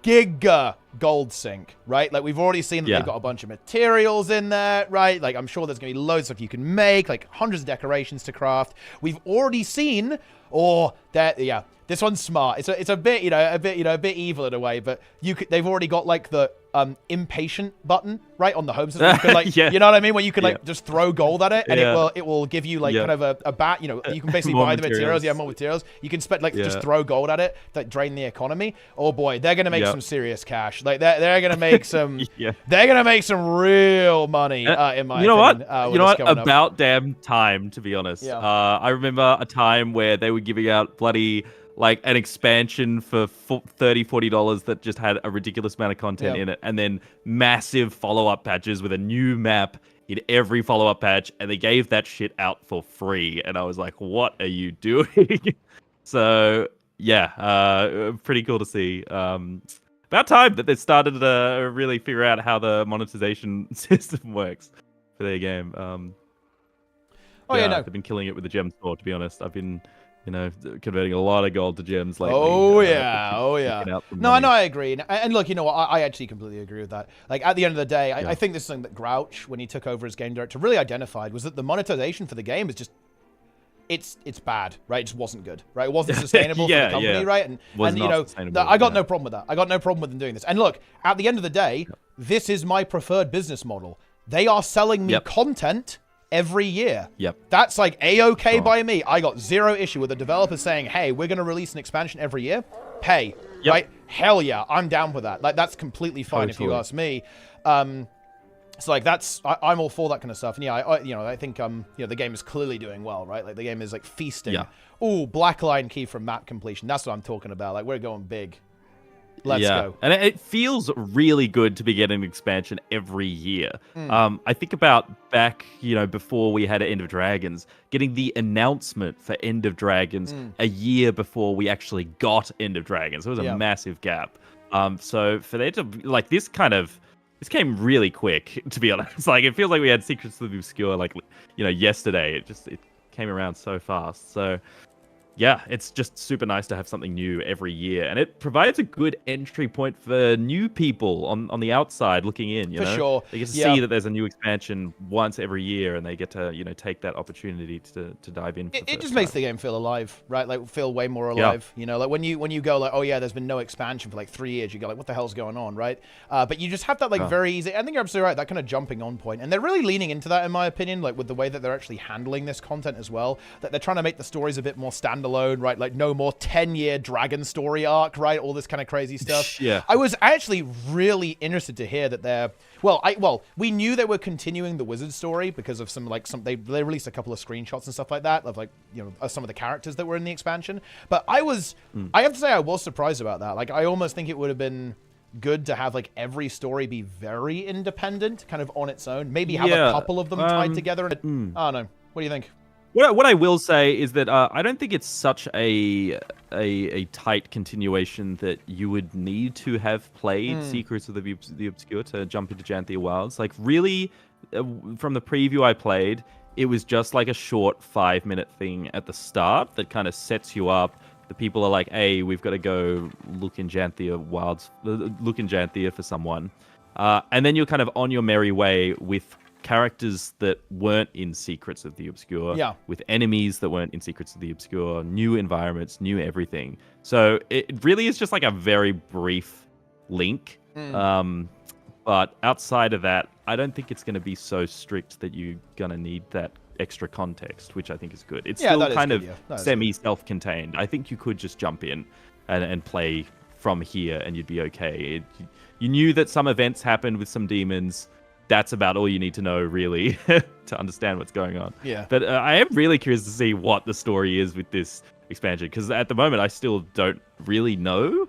giga gold sink, right? Like, we've already seen that they've got a bunch of materials in there, right? Like, I'm sure there's going to be loads of stuff you can make, like hundreds of decorations to craft. We've already seen, this one's smart. It's a bit, a bit evil in a way, but they've already got like the impatient button right on the home system. You can, like, you know what I mean? Where you can like just throw gold at it, and it will give you like kind of a bat. You can basically buy the materials. More materials. You can spend just throw gold at it, that drain the economy. Oh boy, they're gonna make some serious cash. Like they're gonna make some. They're gonna make some real money. In my opinion, you know what? About damn time, to be honest. I remember a time where they were giving out bloody, like, an expansion for $30-40 that just had a ridiculous amount of content in it, and then massive follow-up patches with a new map in every follow-up patch, and they gave that shit out for free, and I was like, what are you doing? So pretty cool to see. About time that they started to really figure out how the monetization system works for their game. They've been killing it with the gem store, to be honest. I've been converting a lot of gold to gems lately. No, I agree. And look, I actually completely agree with that. Like, at the end of the day, I think this is something that Grouch, when he took over as game director, really identified, was that the monetization for the game is just, it's bad, right? It just wasn't good, right? It wasn't sustainable for the company, right? And I got no problem with that. I got no problem with them doing this. And look, at the end of the day, this is my preferred business model. They are selling me content every year. Yep. That's like A-okay by me. I got zero issue with the developer saying, hey, we're going to release an expansion every year. Pay, right? Hell yeah, I'm down with that. Like, that's completely fine if you ask me. So like I'm all for that kind of stuff. And yeah, I think the game is clearly doing well, right? Like the game is like feasting. Yeah. Ooh, black line key from map completion. That's what I'm talking about. Like we're going big. Let's go. And it feels really good to be getting an expansion every year. I think about back, before we had End of Dragons, getting the announcement for End of Dragons a year before we actually got End of Dragons. It was a massive gap. So for there to like this came really quick, to be honest. Like it feels like we had Secrets of the Obscure yesterday. It came around so fast. So yeah, it's just super nice to have something new every year, and it provides a good entry point for new people on the outside looking in. For sure, they get to see that there's a new expansion once every year, and they get to take that opportunity to dive in. It just makes the game feel alive, right? Like feel way more alive. Like when you go like, oh yeah, there's been no expansion for like 3 years. You go like, what the hell's going on, right? But you just have that like very easy. I think you're absolutely right. That kind of jumping on point, and they're really leaning into that in my opinion. Like with the way that they're actually handling this content as well. That they're trying to make the stories a bit more standalone, right? Like no more 10-year dragon story arc, right? All this kind of crazy stuff. I was actually really interested to hear that they're we knew they were continuing the wizard story because of they released a couple of screenshots and stuff like that of some of the characters that were in the expansion. But I have to say I was surprised about that. Like I almost think it would have been good to have like every story be very independent, kind of on its own. Maybe have a couple of them tied together. I don't know. What do you think? What I will say is that I don't think it's such a tight continuation that you would need to have played Secrets of the Obscure to jump into Janthia Wilds. Like really, from the preview I played, it was just like a short 5-minute thing at the start that kind of sets you up. The people are like, hey, we've got to go look in Janthia Wilds, look in Janthia for someone. And then you're kind of on your merry way with characters that weren't in Secrets of the Obscure, with enemies that weren't in Secrets of the Obscure, new environments, new everything. So it really is just like a very brief link. But outside of that, I don't think it's going to be so strict that you're going to need that extra context, which I think is good. It's still kind of semi-self-contained. I think you could just jump in and play from here and you'd be okay. You knew that some events happened with some demons. That's about all you need to know, really, to understand what's going on. Yeah. But I am really curious to see what the story is with this expansion, because at the moment I still don't really know,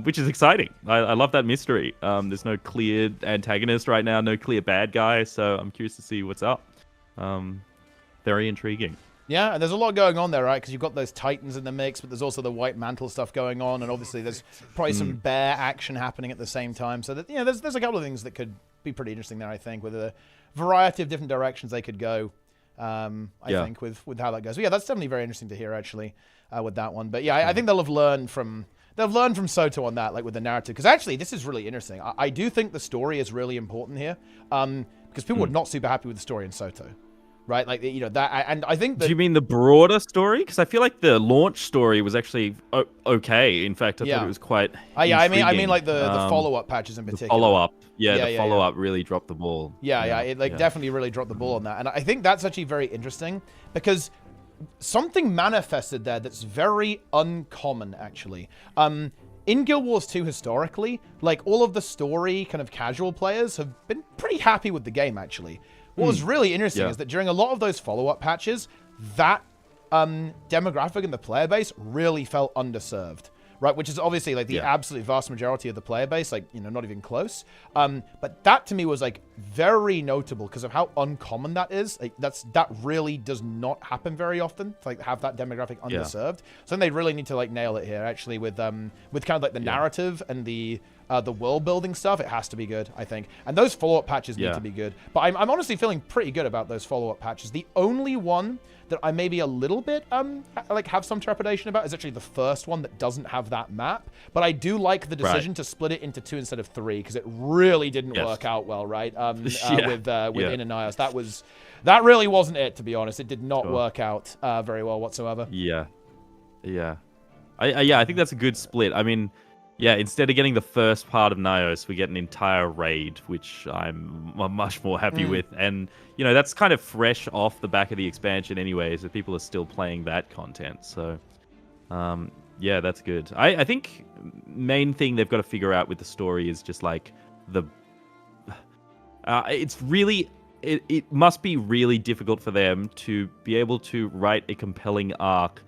which is exciting. I love that mystery. There's no clear antagonist right now, no clear bad guy, so I'm curious to see what's up. Very intriguing. Yeah, and there's a lot going on there, right? Because you've got those Titans in the mix, but there's also the White Mantle stuff going on, and obviously there's probably some bear action happening at the same time. So that there's a couple of things that could be pretty interesting there, I think, with a variety of different directions they could go. I think with how that goes. But yeah, that's definitely very interesting to hear actually with that one. But yeah, I think they'll have learned from Soto on that, like with the narrative. Because actually, this is really interesting. I do think the story is really important here, because people were not super happy with the story in Soto. Right, like that, and I think that. Do you mean the broader story? Because I feel like the launch story was actually okay. In fact, I thought it was quite. I mean, like the follow-up patches in particular. The follow-up, the follow-up really dropped the ball. It definitely really dropped the ball on that, and I think that's actually very interesting because something manifested there that's very uncommon, actually. In Guild Wars 2 historically, like all of the story kind of casual players have been pretty happy with the game, actually. What was really interesting is that during a lot of those follow-up patches, that demographic in the player base really felt underserved, right? Which is obviously like the absolute vast majority of the player base, like, not even close. But that to me was like very notable because of how uncommon that is. Like that really does not happen very often to like have that demographic underserved. So then they really need to like nail it here actually with kind of like the narrative and the world building stuff. It has to be good, I think. And those follow-up patches need to be good. But I'm honestly feeling pretty good about those follow-up patches. The only one that I maybe a little bit like have some trepidation about is actually the first one that doesn't have that map. But I do like the decision to split it into 2 instead of 3 because it really didn't work out well, right? With Ananias. That really wasn't it, to be honest. It did not work out very well whatsoever. I think that's a good split. I mean, Yeah, instead of getting the first part of Nyos, we get an entire raid, which I'm much more happy with. And, you know, that's kind of fresh off the back of the expansion anyway, so people are still playing that content. So, yeah, that's good. I think main thing they've got to figure out with the story is just, like, it's really... It must be really difficult for them to be able to write a compelling arc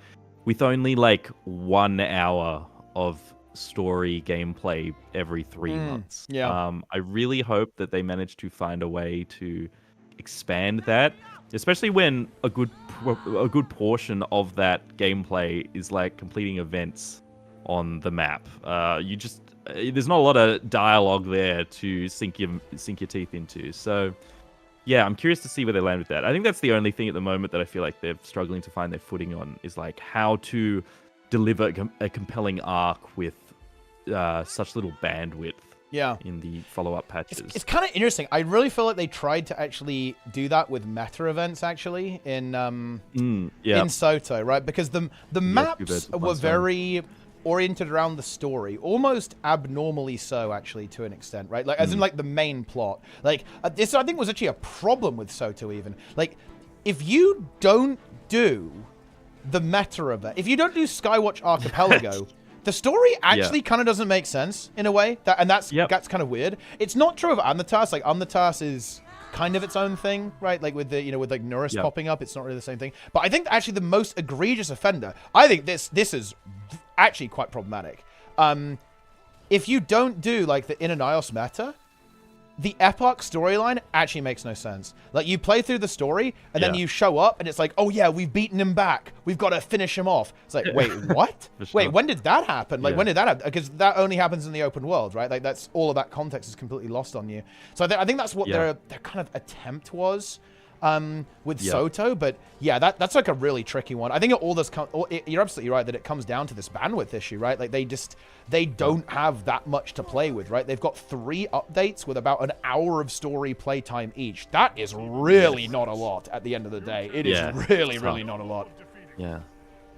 with only, like, 1 hour of story gameplay every 3 months. Yeah. I really hope that they manage to find a way to expand that, especially when a good portion of that gameplay is like completing events on the map. There's not a lot of dialogue there to sink your teeth into. So yeah, I'm curious to see where they land with that. I think that's the only thing at the moment that I feel like they're struggling to find their footing on, is like how to deliver a compelling arc with such little bandwidth in the follow-up patches. It's kind of interesting. I really feel like they tried to actually do that with meta events, actually, in Soto, right? Because the maps were very oriented around the story, almost abnormally so, actually, to an extent, right? Like, as in, like, the main plot. Like, this, I think, was actually a problem with Soto, even. Like, if you don't do the meta event, if you don't do Skywatch Archipelago, the story actually kind of doesn't make sense in a way, that's kind of weird. It's not true of Amnatas. Like, Amnatas is kind of its own thing, right? Like with the with like Nuris popping up, it's not really the same thing. But I think actually the most egregious offender, I think this is actually quite problematic. If you don't do like the Inanios meta, the Epoch storyline actually makes no sense. Like, you play through the story, and then you show up, and it's like, oh yeah, we've beaten him back. We've got to finish him off. It's like, wait, what? Wait, when did that happen? Like, when did that happen? Because that only happens in the open world, right? Like, that's all of that context is completely lost on you. So I think that's what their kind of attempt was with Soto. But yeah, that's like a really tricky one. I think it all does come. You're absolutely right that it comes down to this bandwidth issue, right? Like, they don't have that much to play with, right? They've got 3 updates with about an hour of story playtime each. That is really not a lot at the end of the day. It is really not a lot. Yeah.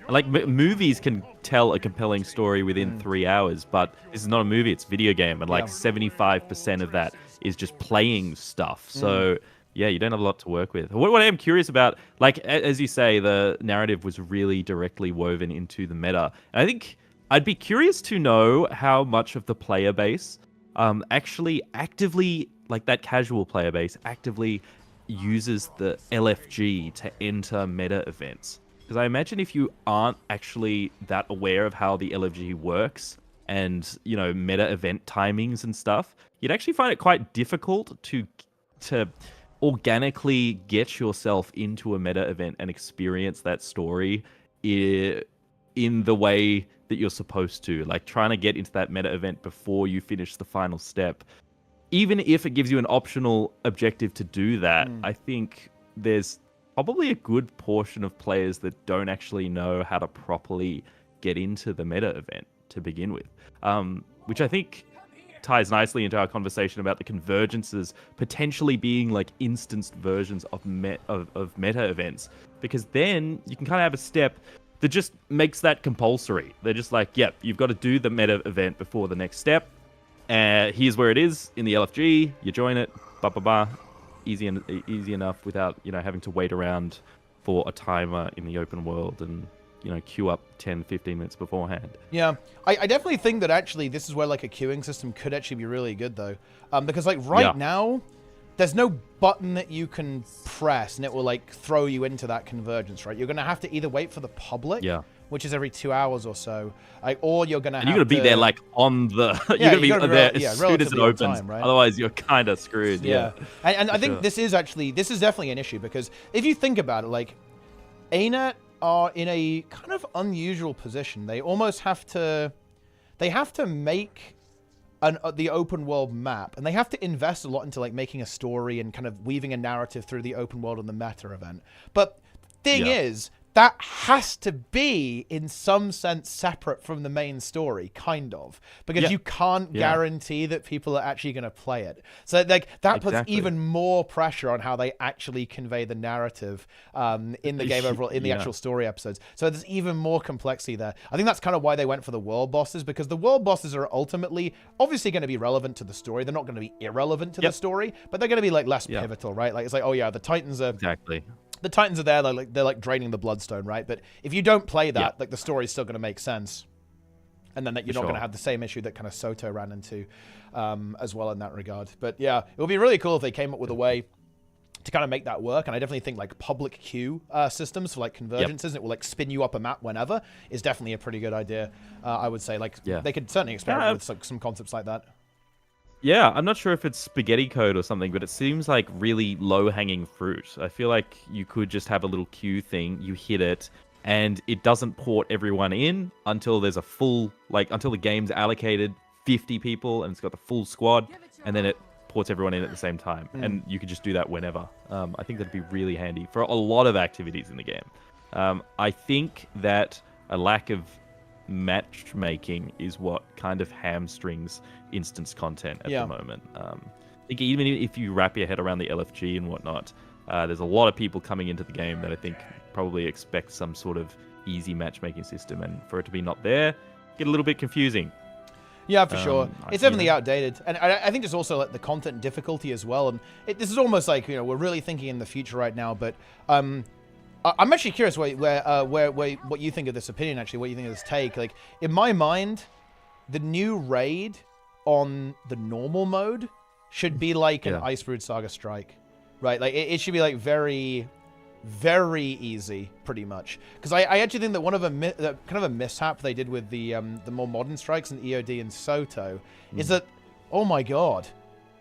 Like, movies can tell a compelling story within 3 hours, but this is not a movie, it's a video game, and like 75% of that is just playing stuff. So yeah, you don't have a lot to work with. What I am curious about, like, as you say, the narrative was really directly woven into the meta. And I think I'd be curious to know how much of the player base actually actively, like that casual player base, actively uses the LFG to enter meta events. Because I imagine if you aren't actually that aware of how the LFG works and, you know, meta event timings and stuff, you'd actually find it quite difficult to organically get yourself into a meta event and experience that story in the way that you're supposed to. Like, trying to get into that meta event before you finish the final step. Even if it gives you an optional objective to do that, I think there's probably a good portion of players that don't actually know how to properly get into the meta event to begin with. Which I think ties nicely into our conversation about the convergences potentially being like instanced versions of meta events, because then you can kind of have a step that just makes that compulsory. They're just like, yep, you've got to do the meta event before the next step. Here's where it is in the LFG. You join it, easy enough without, you know, having to wait around for a timer in the open world and, you know, queue up 10-15 minutes beforehand. Yeah, I definitely think that actually this is where like a queuing system could actually be really good, though, because like now there's no button that you can press and it will like throw you into that convergence, right? You're gonna have to either wait for the public, which is every 2 hours or so, like, or you're gonna you're gonna be there like on the you're gonna be there as soon as it opens, time, right? Otherwise you're kind of screwed. And I think this is definitely an issue, because if you think about it, like, ArenaNet are in a kind of unusual position. They almost have to make the open world map, and they have to invest a lot into like making a story and kind of weaving a narrative through the open world and the meta event. But thing is, that has to be in some sense separate from the main story, kind of, because you can't guarantee that people are actually going to play it. So like that puts even more pressure on how they actually convey the narrative in the game overall, in the actual story episodes. So there's even more complexity there. I think that's kind of why they went for the world bosses, because the world bosses are ultimately obviously going to be relevant to the story. They're not going to be irrelevant to the story, but they're going to be like less pivotal, right? Like it's like, oh yeah, the Titans are the Titans are there, they're like draining the Bloodstone, right? But if you don't play that, like the story's still going to make sense. And then that you're not going to have the same issue that kind of Soto ran into as well in that regard. But yeah, it would be really cool if they came up with a way to kind of make that work. And I definitely think like public queue systems for like convergences, it will like spin you up a map whenever, is definitely a pretty good idea. I would say like they could certainly experiment with like, some concepts like that. Yeah, I'm not sure if it's spaghetti code or something, but it seems like really low-hanging fruit. I feel like you could just have a little queue thing, you hit it, and it doesn't port everyone in until there's a full, like, until the game's allocated 50 people and it's got the full squad, and then it ports everyone in at the same time. And you could just do that whenever. I think that'd be really handy for a lot of activities in the game. I think that a lack of matchmaking is what kind of hamstrings instance content at the moment. I think even if you wrap your head around the LFG and whatnot, there's a lot of people coming into the game that I think probably expect some sort of easy matchmaking system, and for it to be not there, get a little bit confusing. Yeah, for sure. It's definitely outdated. And I think there's also like the content difficulty as well. And this is almost like, you know, we're really thinking in the future right now, but I'm actually curious what you think of this opinion, actually, what you think of this take. Like, in my mind, the new raid on the normal mode should be like an Icebrood Saga Strike, right? Like, it should be like very, very easy, pretty much. Because I actually think that one of kind of a mishap they did with the more modern strikes in EOD and Soto is that, oh my god,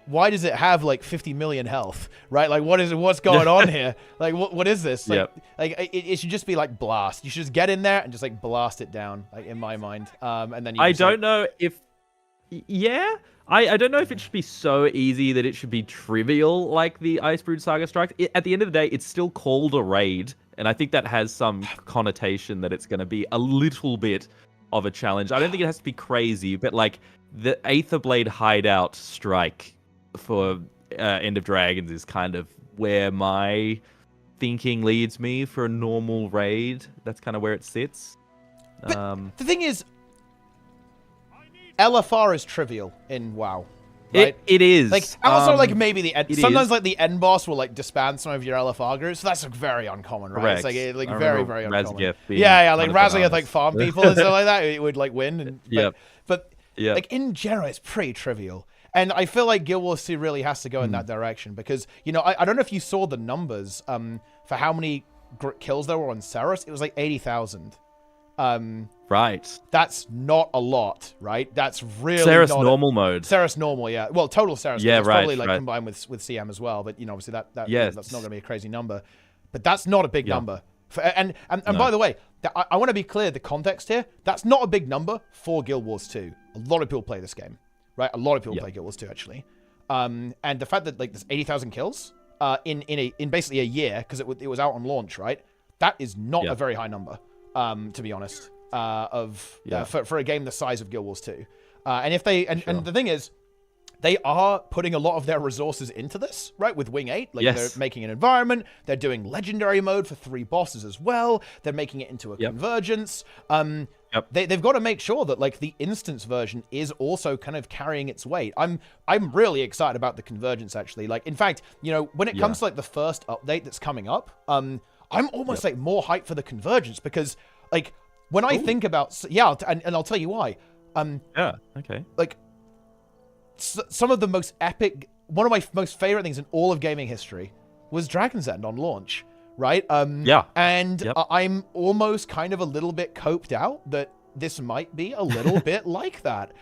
why does it have like 50 million health, right? Like, what's going on here? Like, what is this? Like, it should just be like blast. You should just get in there and just like blast it down, like, in my mind. And then I don't know if, I don't know if it should be so easy that it should be trivial like the Icebrood Saga Strike. At the end of the day, it's still called a raid, and I think that has some connotation that it's going to be a little bit of a challenge. I don't think it has to be crazy, but like the Aetherblade hideout strike for End of Dragons is kind of where my thinking leads me for a normal raid. That's kind of where it sits. But the thing is, LFR is trivial in WoW. Right? It is. Like, also, like, maybe the end, sometimes like the end boss will like disband some of your LFR groups. So that's like, very uncommon, right? Correct. It's like very, very uncommon. Yeah, like Razageth like farm people and stuff like that. It would like win. And, but like in general, it's pretty trivial. And I feel like Guild Wars 2 really has to go in that direction, because, you know, I don't know if you saw the numbers for how many kills there were on Ceres. It was like 80,000. Right. That's not a lot, right? That's really Ceres normal mode. Ceres normal, yeah. Well, total Ceres. Yeah, it's probably like combined with CM as well, but, you know, obviously that's not going to be a crazy number. But that's not a big number. And by the way, I want to be clear, the context here, that's not a big number for Guild Wars 2. A lot of people play this game. Right, a lot of people play Guild Wars 2 actually, and the fact that like there's 80,000 kills in basically a year, because it was out on launch, right? That is not a very high number, to be honest, for a game the size of Guild Wars 2. And if they and the thing is, they are putting a lot of their resources into this, right? With Wing 8, like they're making an environment, they're doing legendary mode for 3 bosses as well. They're making it into a convergence. They've got to make sure that like the instance version is also kind of carrying its weight. I'm really excited about the convergence, actually. Like, in fact, you know, when it comes to like the first update that's coming up, I'm almost like more hyped for the convergence, because like when I think about and I'll tell you why. Like, some of the most epic, one of my most favorite things in all of gaming history was Dragon's End on launch, right? And I'm almost kind of a little bit coped out that this might be a little bit like that,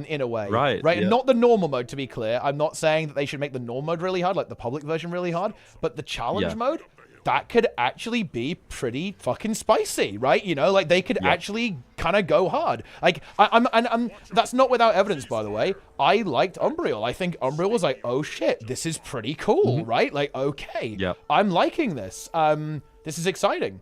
in a way. Right? And not the normal mode, to be clear. I'm not saying that they should make the normal mode really hard, like the public version really hard, but the challenge mode, that could actually be pretty fucking spicy, right? You know, like they could actually kind of go hard. Like I'm that's not without evidence, by the way. I liked Umbriel. I think Umbriel was like, oh shit, this is pretty cool, right? Like, okay, I'm liking this. This is exciting.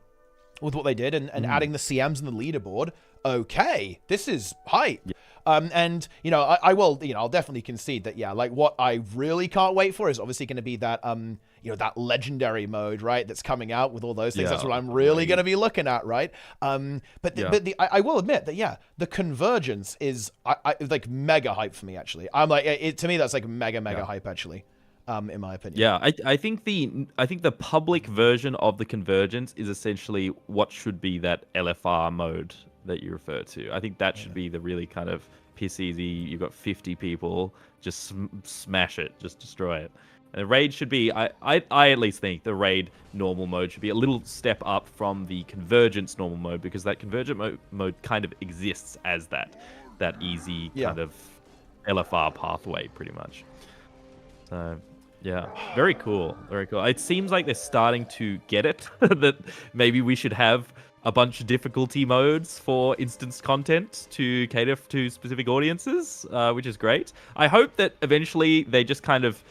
with what they did and adding the CMs and the leaderboard. Okay, this is hype. Yeah. And you know, I will, you know, I'll definitely concede that, yeah, like what I really can't wait for is obviously going to be that, you know, that legendary mode, right? That's coming out with all those things. That's what I'm really going to be looking at, right? But I will admit that, yeah, the convergence is like mega hype for me, actually. I'm like, to me, that's like mega hype, actually. In my opinion. Yeah, I think the public version of the convergence is essentially what should be that LFR mode that you refer to. I think that should be the really kind of piss easy. You've got 50 people, just smash it, just destroy it. And the raid should be, I at least think the raid normal mode should be a little step up from the convergence normal mode, because that convergent mode kind of exists as that easy kind of LFR pathway, pretty much. So yeah, very cool, very cool. It seems like they're starting to get it, that maybe we should have a bunch of difficulty modes for instance content to cater to specific audiences, which is great. I hope that eventually they just kind of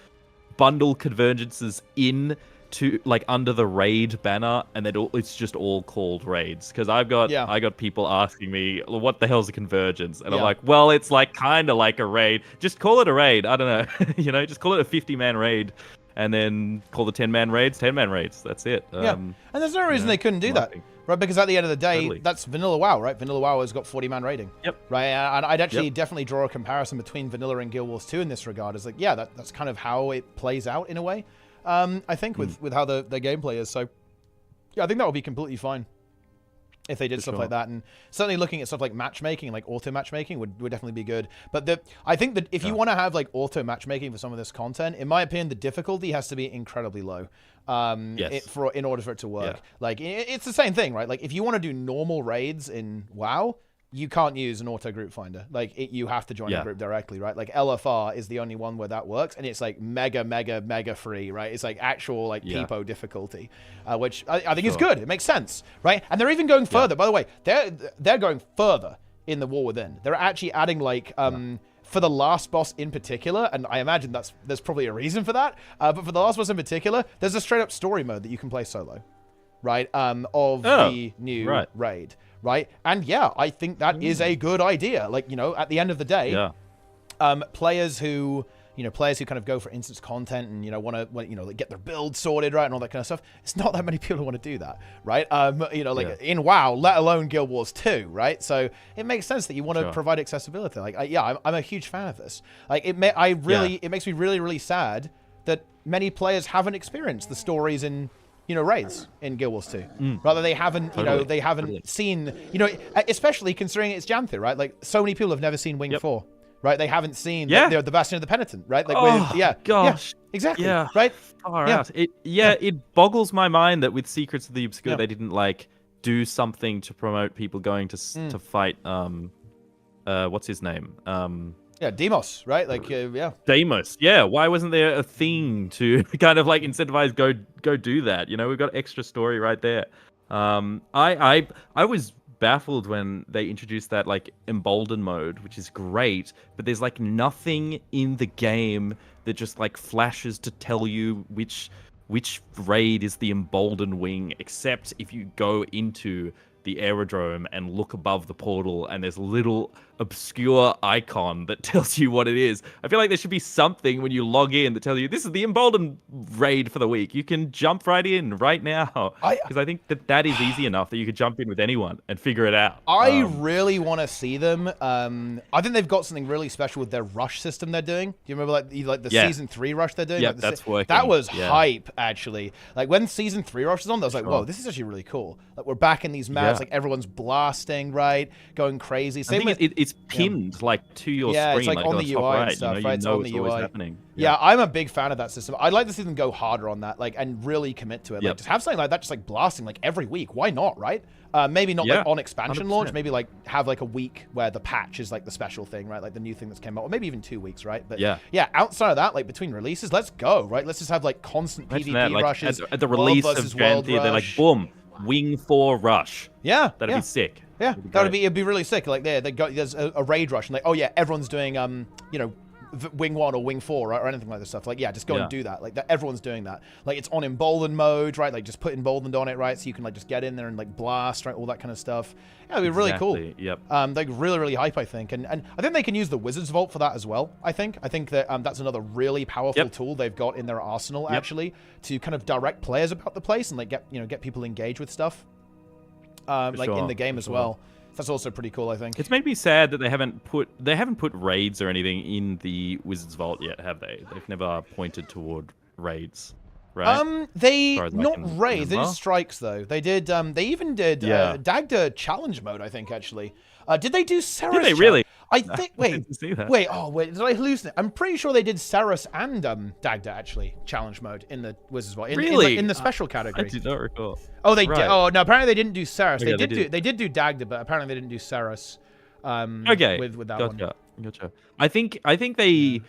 bundle convergences in to like under the raid banner, and that it's just all called raids. Because I got people asking me, what the hell's a convergence? And I'm like, well, it's like kind of like a raid. Just call it a raid. I don't know. You know, just call it a 50-man raid, and then call the 10-man raids 10-man raids. That's it. And there's no reason they couldn't do that. Right, because at the end of the day, that's Vanilla WoW, right? Vanilla WoW has got 40-man raiding. Yep. Right, and I'd actually definitely draw a comparison between Vanilla and Guild Wars 2 in this regard. It's like, yeah, that's kind of how it plays out in a way, I think, with how the gameplay is. So, yeah, I think that would be completely fine if they did stuff like that. And certainly looking at stuff like matchmaking, like auto matchmaking would definitely be good. But I think that if you want to have like auto matchmaking for some of this content, in my opinion, the difficulty has to be incredibly low. In order for it to work. Like, it's the same thing, right? Like, if you want to do normal raids in WoW, you can't use an auto group finder. Like, you have to join a group directly, right? Like, LFR is the only one where that works, and it's like mega free, right? It's like actual like peepo difficulty, which I think is good. It makes sense, right? And they're even going further. By the way, they're going further in the War Within. They're actually adding like for the last boss in particular, and I imagine there's probably a reason for that, but for the last boss in particular, there's a straight up story mode that you can play solo, right? Of the new raid, right? And yeah, I think that is a good idea. Like, you know, at the end of the day, players who kind of go for instance content and, you know, want to, you know, like get their build sorted, right, and all that kind of stuff. It's not that many people who want to do that, right? You know, like in WoW, let alone Guild Wars 2, right? So it makes sense that you want to provide accessibility. Like, I'm a huge fan of this. Like, it makes me really sad that many players haven't experienced the stories in, you know, raids in Guild Wars 2. Rather, they haven't, you know, they haven't seen, you know, especially considering it's Janthe, right? Like, so many people have never seen Wing 4. Right, they haven't seen the Bastion of the Penitent, right? Like, exactly, right, far out. It boggles my mind that with Secrets of the Obscure they didn't like do something to promote people going to fight. What's his name? Demos, right? Like, Demos. Yeah, why wasn't there a thing to kind of like incentivize go do that? You know, we've got extra story right there. I was baffled when they introduced that like embolden mode, which is great, but there's like nothing in the game that just like flashes to tell you which raid is the emboldened wing, except if you go into the aerodrome and look above the portal and there's a little obscure icon that tells you what it is. I feel like there should be something when you log in that tells you this is the emboldened raid for the week. You can jump right in right now, because I think that is easy enough that you could jump in with anyone and figure it out. I really want to see them. I think they've got something really special with their rush system they're doing. Do you remember like the season 3 rush they're doing? Yeah, like that's working. That was hype, actually. Like when season 3 rush was on, I was like, whoa, this is actually really cool. Like we're back in these maps, like everyone's blasting, right, going crazy. Same with it's pinned like to your screen. It's like on the UI and stuff, right? It's on the UI. Happening. Yeah, I'm a big fan of that system. I'd like to see them go harder on that, like, and really commit to it. Like, just have something like that, just like blasting, like every week. Why not, right? Maybe not like on expansion 100%. Launch. Maybe like have like a week where the patch is like the special thing, right? Like the new thing that's came out, or maybe even 2 weeks, right? But yeah, outside of that, like between releases, let's go, right? Let's just have like constant PvP rushes. At the release of Janthe, they're like, boom, Wing 4 rush. Yeah, that'd be sick. Yeah, it'd be really sick. Like there's a raid rush, and like, oh yeah, everyone's doing you know, Wing 1 or Wing 4, right, or anything like this stuff. Like, yeah, just go and do that. Like, everyone's doing that. Like, it's on emboldened mode, right? Like, just put emboldened on it, right? So you can, like, just get in there and, like, blast, right? All that kind of stuff. Yeah, it'd be really cool. Yep. Like, really, really hype, I think. And I think they can use the Wizard's Vault for that as well, I think. I think that that's another really powerful tool they've got in their arsenal, actually, to kind of direct players about the place and, like, get people engaged with stuff. Like, in the game as well. That's also pretty cool, I think. It's made me sad that they haven't put raids or anything in the Wizard's Vault yet, have they? They've never pointed toward raids, right? They not raids. They did strikes though. They did. They even did Dagda challenge mode, I think, actually. Did they do Ceres? Did they really? I think. Wait. I didn't see that. Wait. Oh, wait. Did I hallucinate? I'm pretty sure they did Ceres and Dagda actually challenge mode in the Wizard's Vault. Really? In the special category. I did not recall. Oh, they did. Right. Oh no. Apparently they didn't do Ceres. Okay, They did do Dagda, but apparently they didn't do Ceres. Okay. With that one. Gotcha. I think they.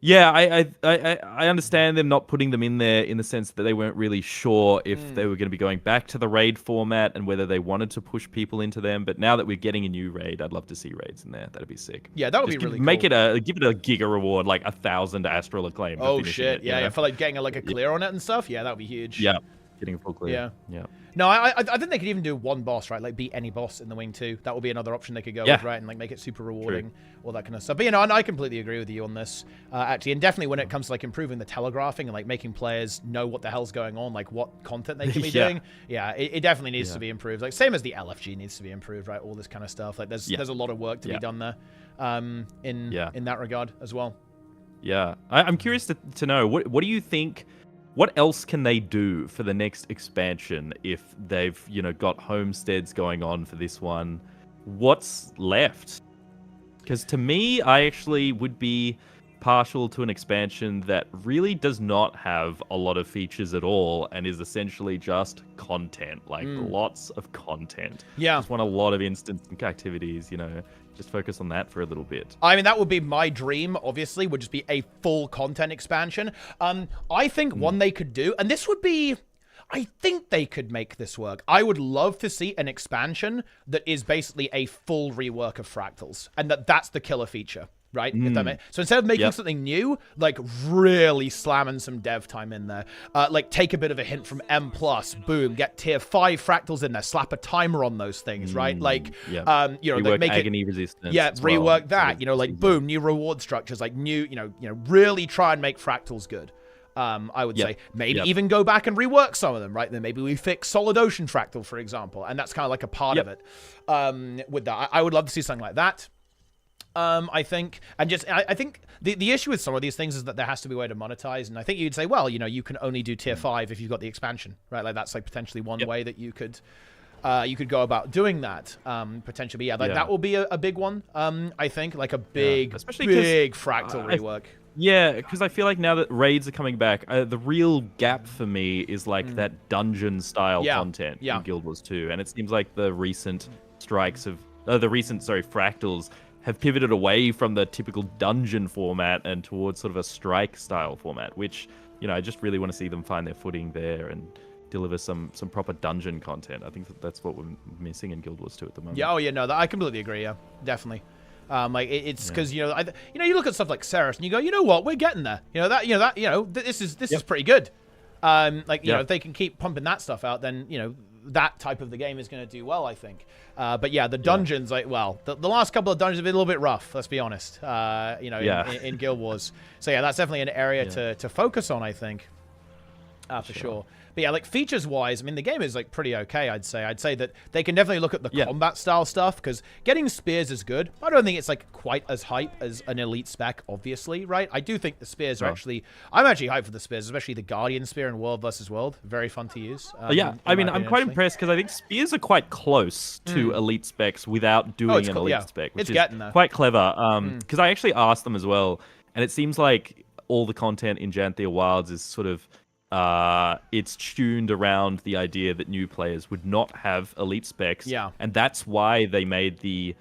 Yeah, I understand them not putting them in there in the sense that they weren't really sure if they were going to be going back to the raid format and whether they wanted to push people into them. But now that we're getting a new raid, I'd love to see raids in there. That'd be sick. Yeah, that would be really cool. Give it a Giga reward, like 1,000 Astral Acclaim. Oh shit! Yeah, I feel like getting a clear on it and stuff. Yeah, that would be huge. Yeah, getting a full clear. Yeah. No, I think they could even do one boss, right? Like beat any boss in the Wing 2. That would be another option they could go with, right? And like make it super rewarding, all that kind of stuff. But and I completely agree with you on this, actually. And definitely when it comes to like improving the telegraphing and like making players know what the hell's going on, like what content they can be doing. Yeah, it definitely needs to be improved. Like same as the LFG needs to be improved, right? All this kind of stuff. Like there's a lot of work to be done there, in that regard as well. Yeah, I'm curious to know what do you think. What else can they do for the next expansion if they've, got homesteads going on for this one? What's left? Because to me, I actually would be partial to an expansion that really does not have a lot of features at all and is essentially just content, like lots of content. Yeah. Just want a lot of instance activities, just focus on that for a little bit. I mean, that would be my dream, obviously, would just be a full content expansion. I think one they could do, and this would be... I think they could make this work. I would love to see an expansion that is basically a full rework of fractals, and that's the killer feature. Right? If that so instead of making something new, like really slamming some dev time in there, like take a bit of a hint from M+, boom, get tier 5 fractals in there, slap a timer on those things, right? Like, rework like make agony resistance. Yeah, rework that. Like boom, new reward structures, like new, really try and make fractals good. I would say maybe even go back and rework some of them, right? Then maybe we fix Solid Ocean Fractal, for example, and that's kind of like a part of it. With that, I would love to see something like that. I think, and just I think the issue with some of these things is that there has to be a way to monetize, and I think you'd say, well, you can only do tier 5 if you've got the expansion, right? Like that's like potentially one way that you could go about doing that, potentially. But that will be a big one. I think like a big, big fractal rework. Yeah, because I feel like now that raids are coming back, the real gap for me is like that dungeon style content in Guild Wars 2, and it seems like the recent strikes of fractals have pivoted away from the typical dungeon format and towards sort of a strike style format, which I just really want to see them find their footing there and deliver some proper dungeon content. I think that's what we're missing in Guild Wars 2 at the moment. Yeah, I completely agree. Yeah, definitely. Like it's because you look at stuff like Ceres and you go, you know what, we're getting there. This is pretty good. If they can keep pumping that stuff out, then that type of the game is going to do well, I think. But yeah, the dungeons, the last couple of dungeons have been a little bit rough. Let's be honest. In Guild Wars. So yeah, that's definitely an area to focus on, I think. For sure. But yeah, like features-wise, I mean, the game is like pretty okay, I'd say. I'd say that they can definitely look at the combat style stuff, because getting spears is good. I don't think it's like quite as hype as an elite spec, obviously, right? I do think the spears are actually... I'm actually hyped for the spears, especially the Guardian Spear in World vs. World. Very fun to use. I mean, I'm quite impressed, because I think spears are quite close to elite specs without doing an elite spec, which is quite clever. Because I actually asked them as well, and it seems like all the content in Janthea Wilds is sort of... it's tuned around the idea that new players would not have elite specs, and that's why they made the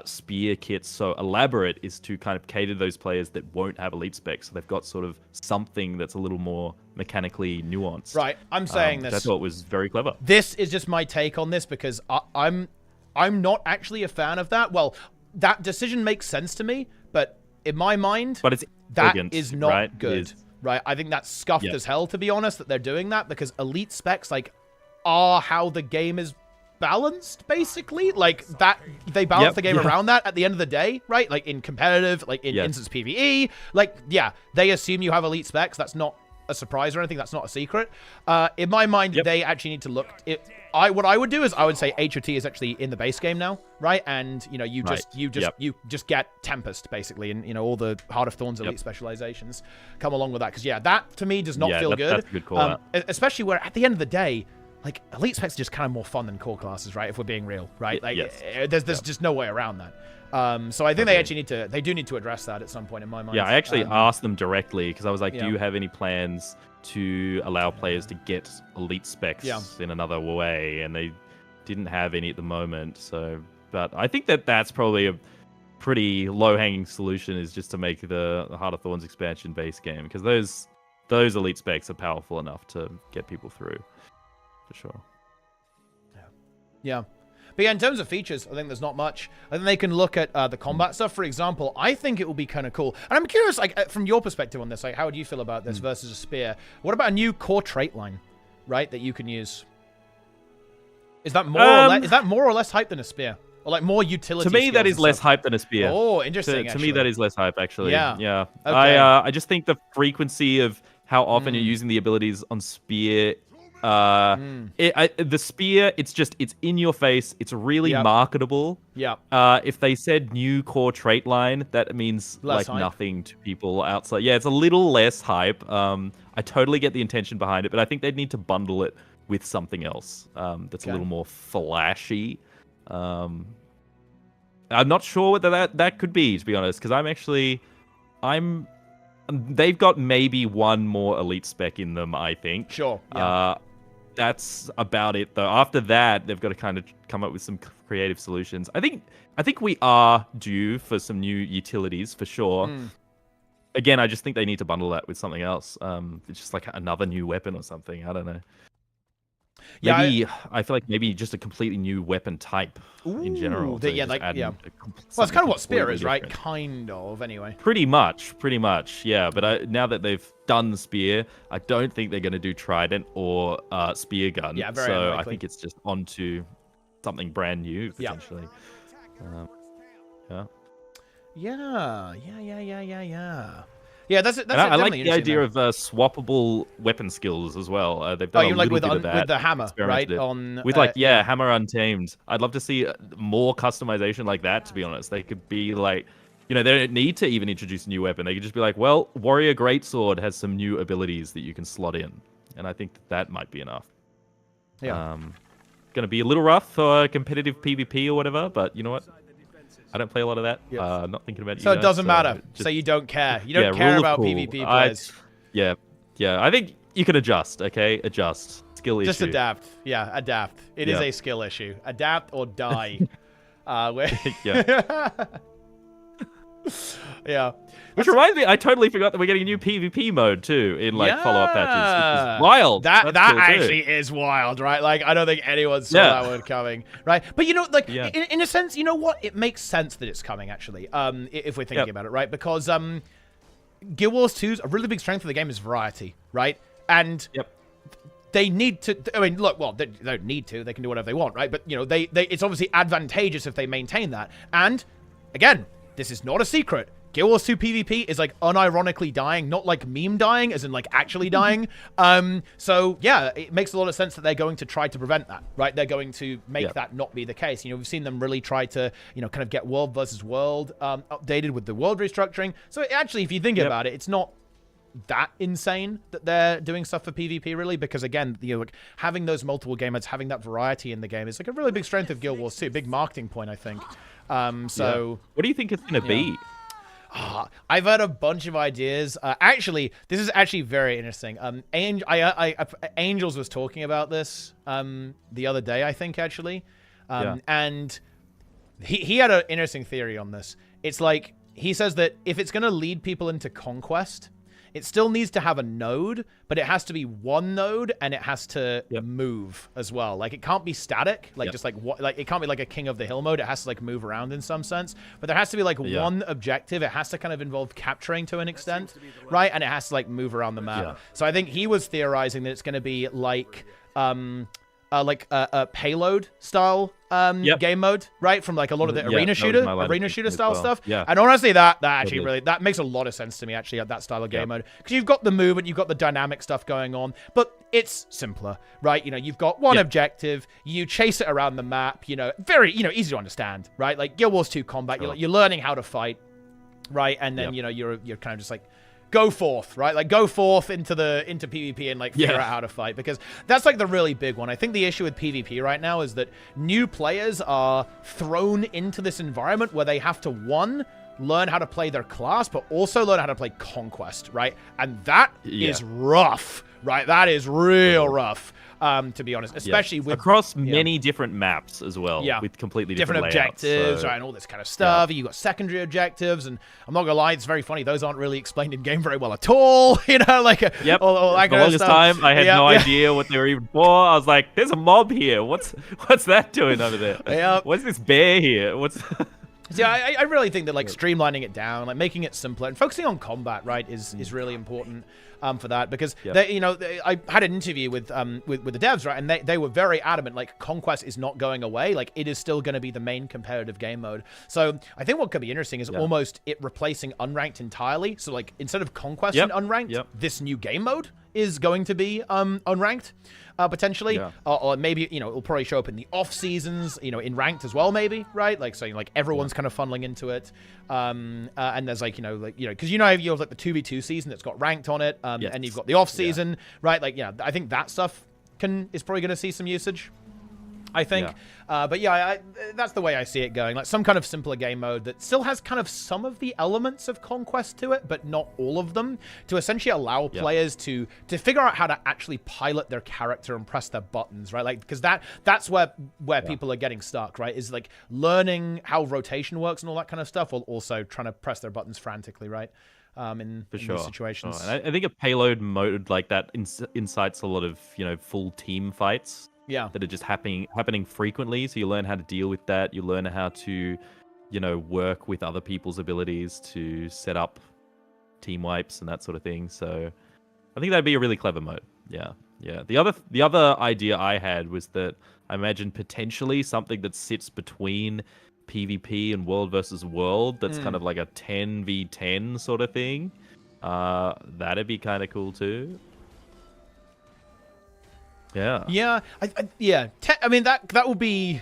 spear kits so elaborate, is to kind of cater to those players that won't have elite specs. So they've got sort of something that's a little more mechanically nuanced. Right, I'm saying this. I thought was very clever. This is just my take on this, because I'm not actually a fan of that. Well, that decision makes sense to me, but in my mind, but it's that elegant, is not right? good. Right? I think that's scuffed as hell, to be honest, that they're doing that, because elite specs like are how the game is balanced, basically. Like that, they balance the game around that at the end of the day, right? Like in competitive, like in instance PvE, like they assume you have elite specs. That's not a surprise or anything. That's not a secret. In my mind, they actually need to look. What I would do is I would say HOT is actually in the base game now, right? And you know, you just get Tempest basically, and you know all the Heart of Thorns elite specializations come along with that, because that to me does not feel good. That's a good call especially where at the end of the day, like elite specs are just kind of more fun than core classes, right? If we're being real, right? Like there's just no way around that. So I think they actually need to address that at some point in my mind. Yeah, I actually asked them directly, because I was like, do you have any plans to allow players to get elite specs in another way? And they didn't have any at the moment. So, but I think that's probably a pretty low-hanging solution, is just to make the Heart of Thorns expansion base game, because those elite specs are powerful enough to get people through, for sure. Yeah. But yeah, in terms of features, I think there's not much. I think they can look at the combat stuff, for example. I think it will be kind of cool. And I'm curious, like, from your perspective on this, like, how do you feel about this versus a spear? What about a new core trait line, right, that you can use? Is that more or less hype than a spear? Or like more utility? To me, that is less hype than a spear. Oh, interesting. To me, that is less hype, actually. Yeah. Okay. I just think the frequency of how often you're using the abilities on spear. The spear, it's in your face. It's really marketable. Yeah. If they said new core trait line, that means less like hype. nothing to people outside. Yeah, it's a little less hype. I totally get the intention behind it, but I think they'd need to bundle it with something else that's a little more flashy. I'm not sure whether that could be, to be honest, because they've got maybe one more elite spec in them, I think. Sure. Yeah. That's about it, though. After that, they've got to kind of come up with some creative solutions. I think we are due for some new utilities, for sure. Again, I just think they need to bundle that with something else. It's just like another new weapon or something. I don't know. Maybe I feel like maybe just a completely new weapon type in general. Well, it's kind of what spear is, right? Kind of, anyway. Pretty much, yeah. But now that they've done spear, I don't think they're going to do trident or spear gun. Yeah, very so unlikely. I think it's just onto something brand new potentially. Yeah, that's I like the idea of swappable weapon skills as well. They've done a little bit of that with the hammer, right? Hammer Untamed. I'd love to see more customization like that, to be honest. They could be like, they don't need to even introduce a new weapon. They could just be like, well, Warrior Greatsword has some new abilities that you can slot in. And I think that might be enough. Yeah. Going to be a little rough for competitive PvP or whatever, but you know what? I don't play a lot of that. Not thinking about you. So it guys, doesn't matter. So you don't care. You don't care about PvP players. Yeah. I think you can adjust. Okay, adjust. Skill issue. Just adapt. Yeah, adapt. It is a skill issue. Adapt or die. Yeah. Which reminds me, I totally forgot that we're getting a new PvP mode too in follow-up patches. Which is wild. That cool actually too. is wild, right? Like I don't think anyone saw that one coming, right? But in a sense, you know what? It makes sense that it's coming actually. If we're thinking about it, right? Because Guild Wars 2's a really big strength of the game is variety, right? And they need to. I mean, look. Well, they don't need to. They can do whatever they want, right? But they it's obviously advantageous if they maintain that. And again, this is not a secret. Guild Wars 2 PvP is like unironically dying, not like meme dying, as in like actually dying. So yeah, it makes a lot of sense that they're going to try to prevent that, right? They're going to make that not be the case. We've seen them really try to, kind of get world versus world updated with the world restructuring. So actually, if you think about it, it's not that insane that they're doing stuff for PvP, really, because again, like having those multiple game modes, having that variety in the game is like a really big strength of Guild Wars 2, big marketing point, I think. What do you think it's going to be? I've heard a bunch of ideas. Actually, this is actually very interesting. Angels was talking about this the other day, I think, actually. And he had an interesting theory on this. It's like, he says that if it's going to lead people into conquest, it still needs to have a node, but it has to be one node and it has to move as well. Like it can't be static, like just like what, like it can't be like a King of the Hill mode. It has to like move around in some sense, but there has to be like one objective. It has to kind of involve capturing to an extent, right? And it has to like move around the map. So I think he was theorizing that it's going to be like a payload style game mode, right? From like a lot of the arena shooter style stuff. Yeah. And honestly, that actually really that makes a lot of sense to me actually, that style of game mode, because you've got the movement, you've got the dynamic stuff going on, but it's simpler, right? You know, you've got one objective, you chase it around the map, you know, very, you know, easy to understand, right? Like Guild Wars 2 combat, you're learning how to fight, right? And then you know you're kind of just like go forth, right? Like go forth into PvP and like figure out how to fight, because that's like the really big one. I think the issue with PvP right now is that new players are thrown into this environment where they have to learn how to play their class, but also learn how to play Conquest, right? And that is rough, right? That is real rough. To be honest, especially with across many different maps as well, with completely different objectives, right, and all this kind of stuff. You got secondary objectives, and I'm not gonna lie, it's very funny. Those aren't really explained in game very well at all. You know, like all that kind of stuff. The longest time, I had no idea what they were even for. I was like, "There's a mob here. What's that doing over there? What's this bear here? What's?" Yeah, I really think that like streamlining it down, like making it simpler and focusing on combat, right, is really important for that, because they, you know, I had an interview with the devs, right, and they were very adamant, like Conquest is not going away, like it is still going to be the main competitive game mode. So I think what could be interesting is almost it replacing unranked entirely. So like instead of Conquest and unranked, this new game mode is going to be unranked. Potentially, or maybe, you know, it'll probably show up in the off seasons, you know, in ranked as well, maybe, right? Like, so like everyone's kind of funneling into it, and there's like, you know, because you have like the 2v2 season that's got ranked on it, and you've got the off season, right? Like, I think that stuff is probably going to see some usage, I think. But that's the way I see it going. Like some kind of simpler game mode that still has kind of some of the elements of Conquest to it, but not all of them, to essentially allow players to figure out how to actually pilot their character and press their buttons, right? Like, because that's where people are getting stuck, right? Is like learning how rotation works and all that kind of stuff, while also trying to press their buttons frantically, right? In these situations. And I think a payload mode like that incites a lot of, you know, full team fights. That are just happening frequently. So you learn how to deal with that. You learn how to, you know, work with other people's abilities to set up team wipes and that sort of thing. So I think that'd be a really clever mode. Yeah. The other idea I had was that I imagine potentially something that sits between PvP and World versus World. That's kind of like a 10v10 sort of thing. That'd be kind of cool too. I mean that would be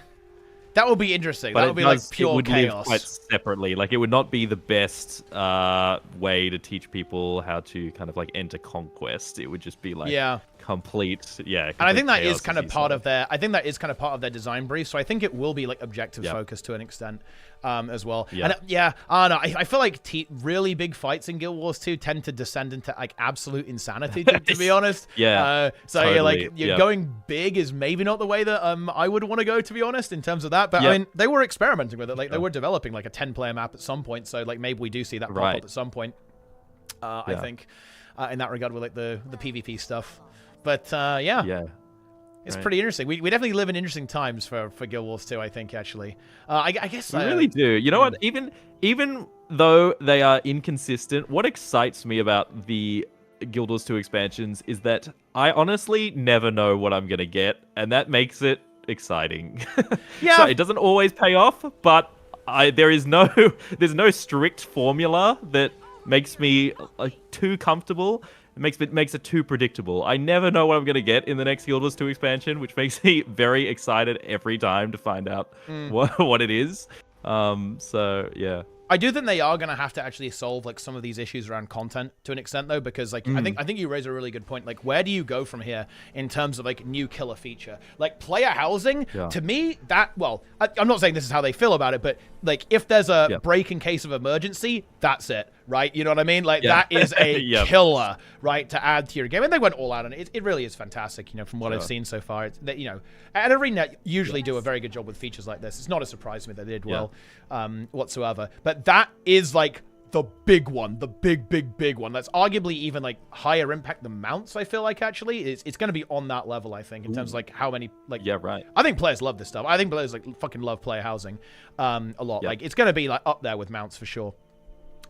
interesting. But that would be like pure chaos. Live quite separately. Like it would not be the best way to teach people how to kind of like enter Conquest. It would just be like complete. And I think that is kind of part of their design brief. So I think it will be like objective focused to an extent as well. And I don't know. I feel like really big fights in Guild Wars 2 tend to descend into like absolute insanity. To be honest. Going big is maybe not the way that I would want to go, to be honest, in terms of that. But I mean, they were experimenting with it. Like they were developing like a 10-player map at some point. So like maybe we do see that pop up at some point. I think in that regard with like the PvP stuff. But it's pretty interesting. We definitely live in interesting times for Guild Wars 2, I think, actually. I guess we really do. You know what? Even though they are inconsistent, what excites me about the Guild Wars 2 expansions is that I honestly never know what I'm gonna get, and that makes it exciting. So it doesn't always pay off, but there's no strict formula that makes me too comfortable. It makes it too predictable. I never know what I'm going to get in the next Guild Wars 2 expansion, which makes me very excited every time to find out what it is. I do think they are going to have to actually solve like some of these issues around content to an extent, though, because like I think you raise a really good point. Like, where do you go from here in terms of like new killer feature? Like player housing, to me, I'm not saying this is how they feel about it, but like if there's a break in case of emergency, that's it, right? You know what I mean? Like that is a killer, right, to add to your game. And they went all out on it. It really is fantastic, you know, from what I've seen so far. It's that, you know, and ArenaNet usually do a very good job with features like this. It's not a surprise to me that they did well whatsoever. But that is like the big one, the big one. That's arguably even like higher impact than mounts. I feel like actually it's going to be on that level. I think in terms of like how many like. Yeah, right. I think players love this stuff. I think players like fucking love player housing, a lot. Like it's going to be like up there with mounts for sure.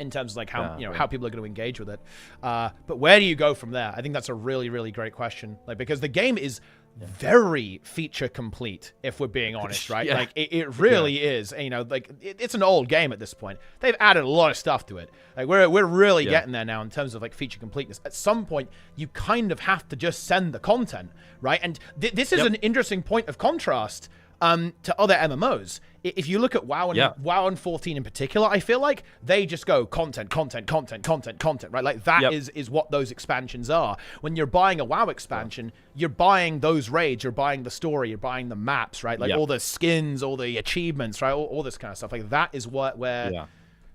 In terms of like how how people are going to engage with it, but where do you go from there? I think that's a really great question. Like because the game is very feature complete, if we're being honest, right? Like it really is. And, you know, like it's an old game at this point. They've added a lot of stuff to it. Like we're really getting there now in terms of like feature completeness. At some point, you kind of have to just send the content, right? And this is an interesting point of contrast to other MMOs. If you look at WoW and WoW and 14 in particular, I feel like they just go content, right? Like that is what those expansions are. When you're buying a WoW expansion, you're buying those raids, you're buying the story, you're buying the maps, right? Like all the skins, all the achievements, right? All this kind of stuff. Like that is where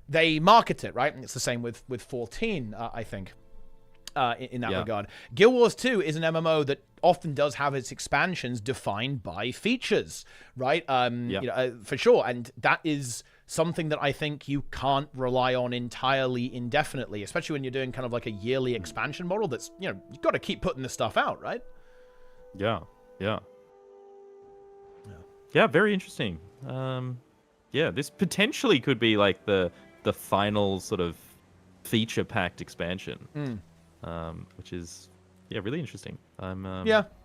they market it, right? And it's the same with 14, I think. In that regard. Guild Wars 2 is an MMO that often does have its expansions defined by features, right? You know, for sure. And that is something that I think you can't rely on entirely indefinitely, especially when you're doing kind of like a yearly expansion model that's, you know, you've got to keep putting this stuff out, right? Yeah, very interesting. Yeah, this potentially could be like the final sort of feature-packed expansion. Which is really interesting. I'm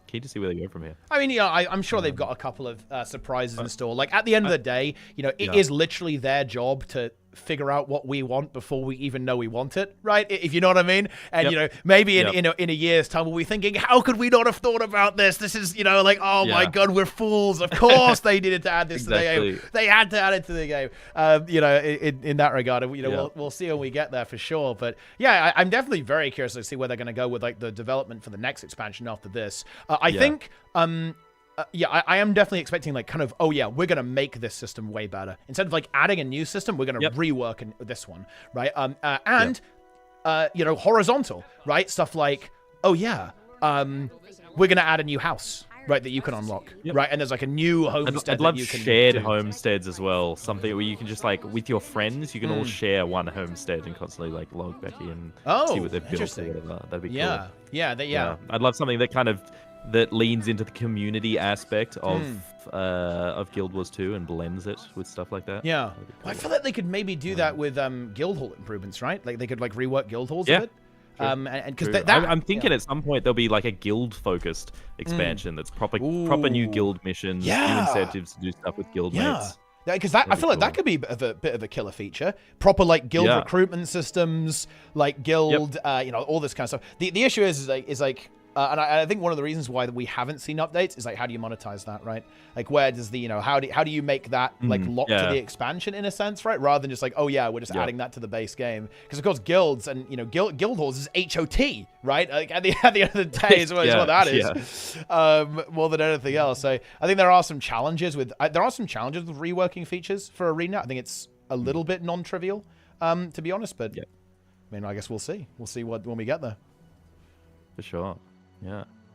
keen to see where they go from here. I mean, I'm sure they've got a couple of surprises in store. Like at the end of the day, you know, it is literally their job to figure out what we want before we even know we want it, right? If you know what I mean. And you know, maybe in a year's time we'll be thinking, how could we not have thought about this? This is, you know, like, oh my god, we're fools. Of course they needed to add this to the game. They had to add it to the game. You know, in that regard, you know, we'll see when we get there for sure. But yeah, I'm definitely very curious to see where they're going to go with like the development for the next expansion after this. I think I am definitely expecting like kind of, we're going to make this system way better. Instead of like adding a new system, we're going to rework this one, right? You know, horizontal, right? Stuff like, we're going to add a new house, right, that you can unlock, right? And there's like a new homestead. I'd love that you can shared homesteads as well. Something where you can just like, with your friends, you can all share one homestead and constantly like log back in, see what they've built or whatever. That'd be cool. Yeah. I'd love something that kind of that leans into the community aspect of Guild Wars 2 and blends it with stuff like that. Yeah. Well, I feel like they could maybe do that with Guild Hall improvements, right? Like they could like rework Guild Halls a bit. And because I'm thinking at some point there'll be like a guild-focused expansion that's proper new guild missions, new incentives to do stuff with guild mates. Yeah, because I feel like that could be a bit of a killer feature. Proper like guild recruitment systems, like guild, you know, all this kind of stuff. The issue is like. And I think one of the reasons why we haven't seen updates is like, how do you monetize that, right? Like, where does the, you know, how do you make that like locked to the expansion in a sense, right? Rather than just like, we're just adding that to the base game. Because of course, guilds and, you know, guild halls is HOT, right? Like at the end of the day is what that is, more than anything else. So I think there are some challenges with reworking features for Arena. I think it's a little bit non-trivial, to be honest. But I mean, I guess we'll see. We'll see when we get there. For sure.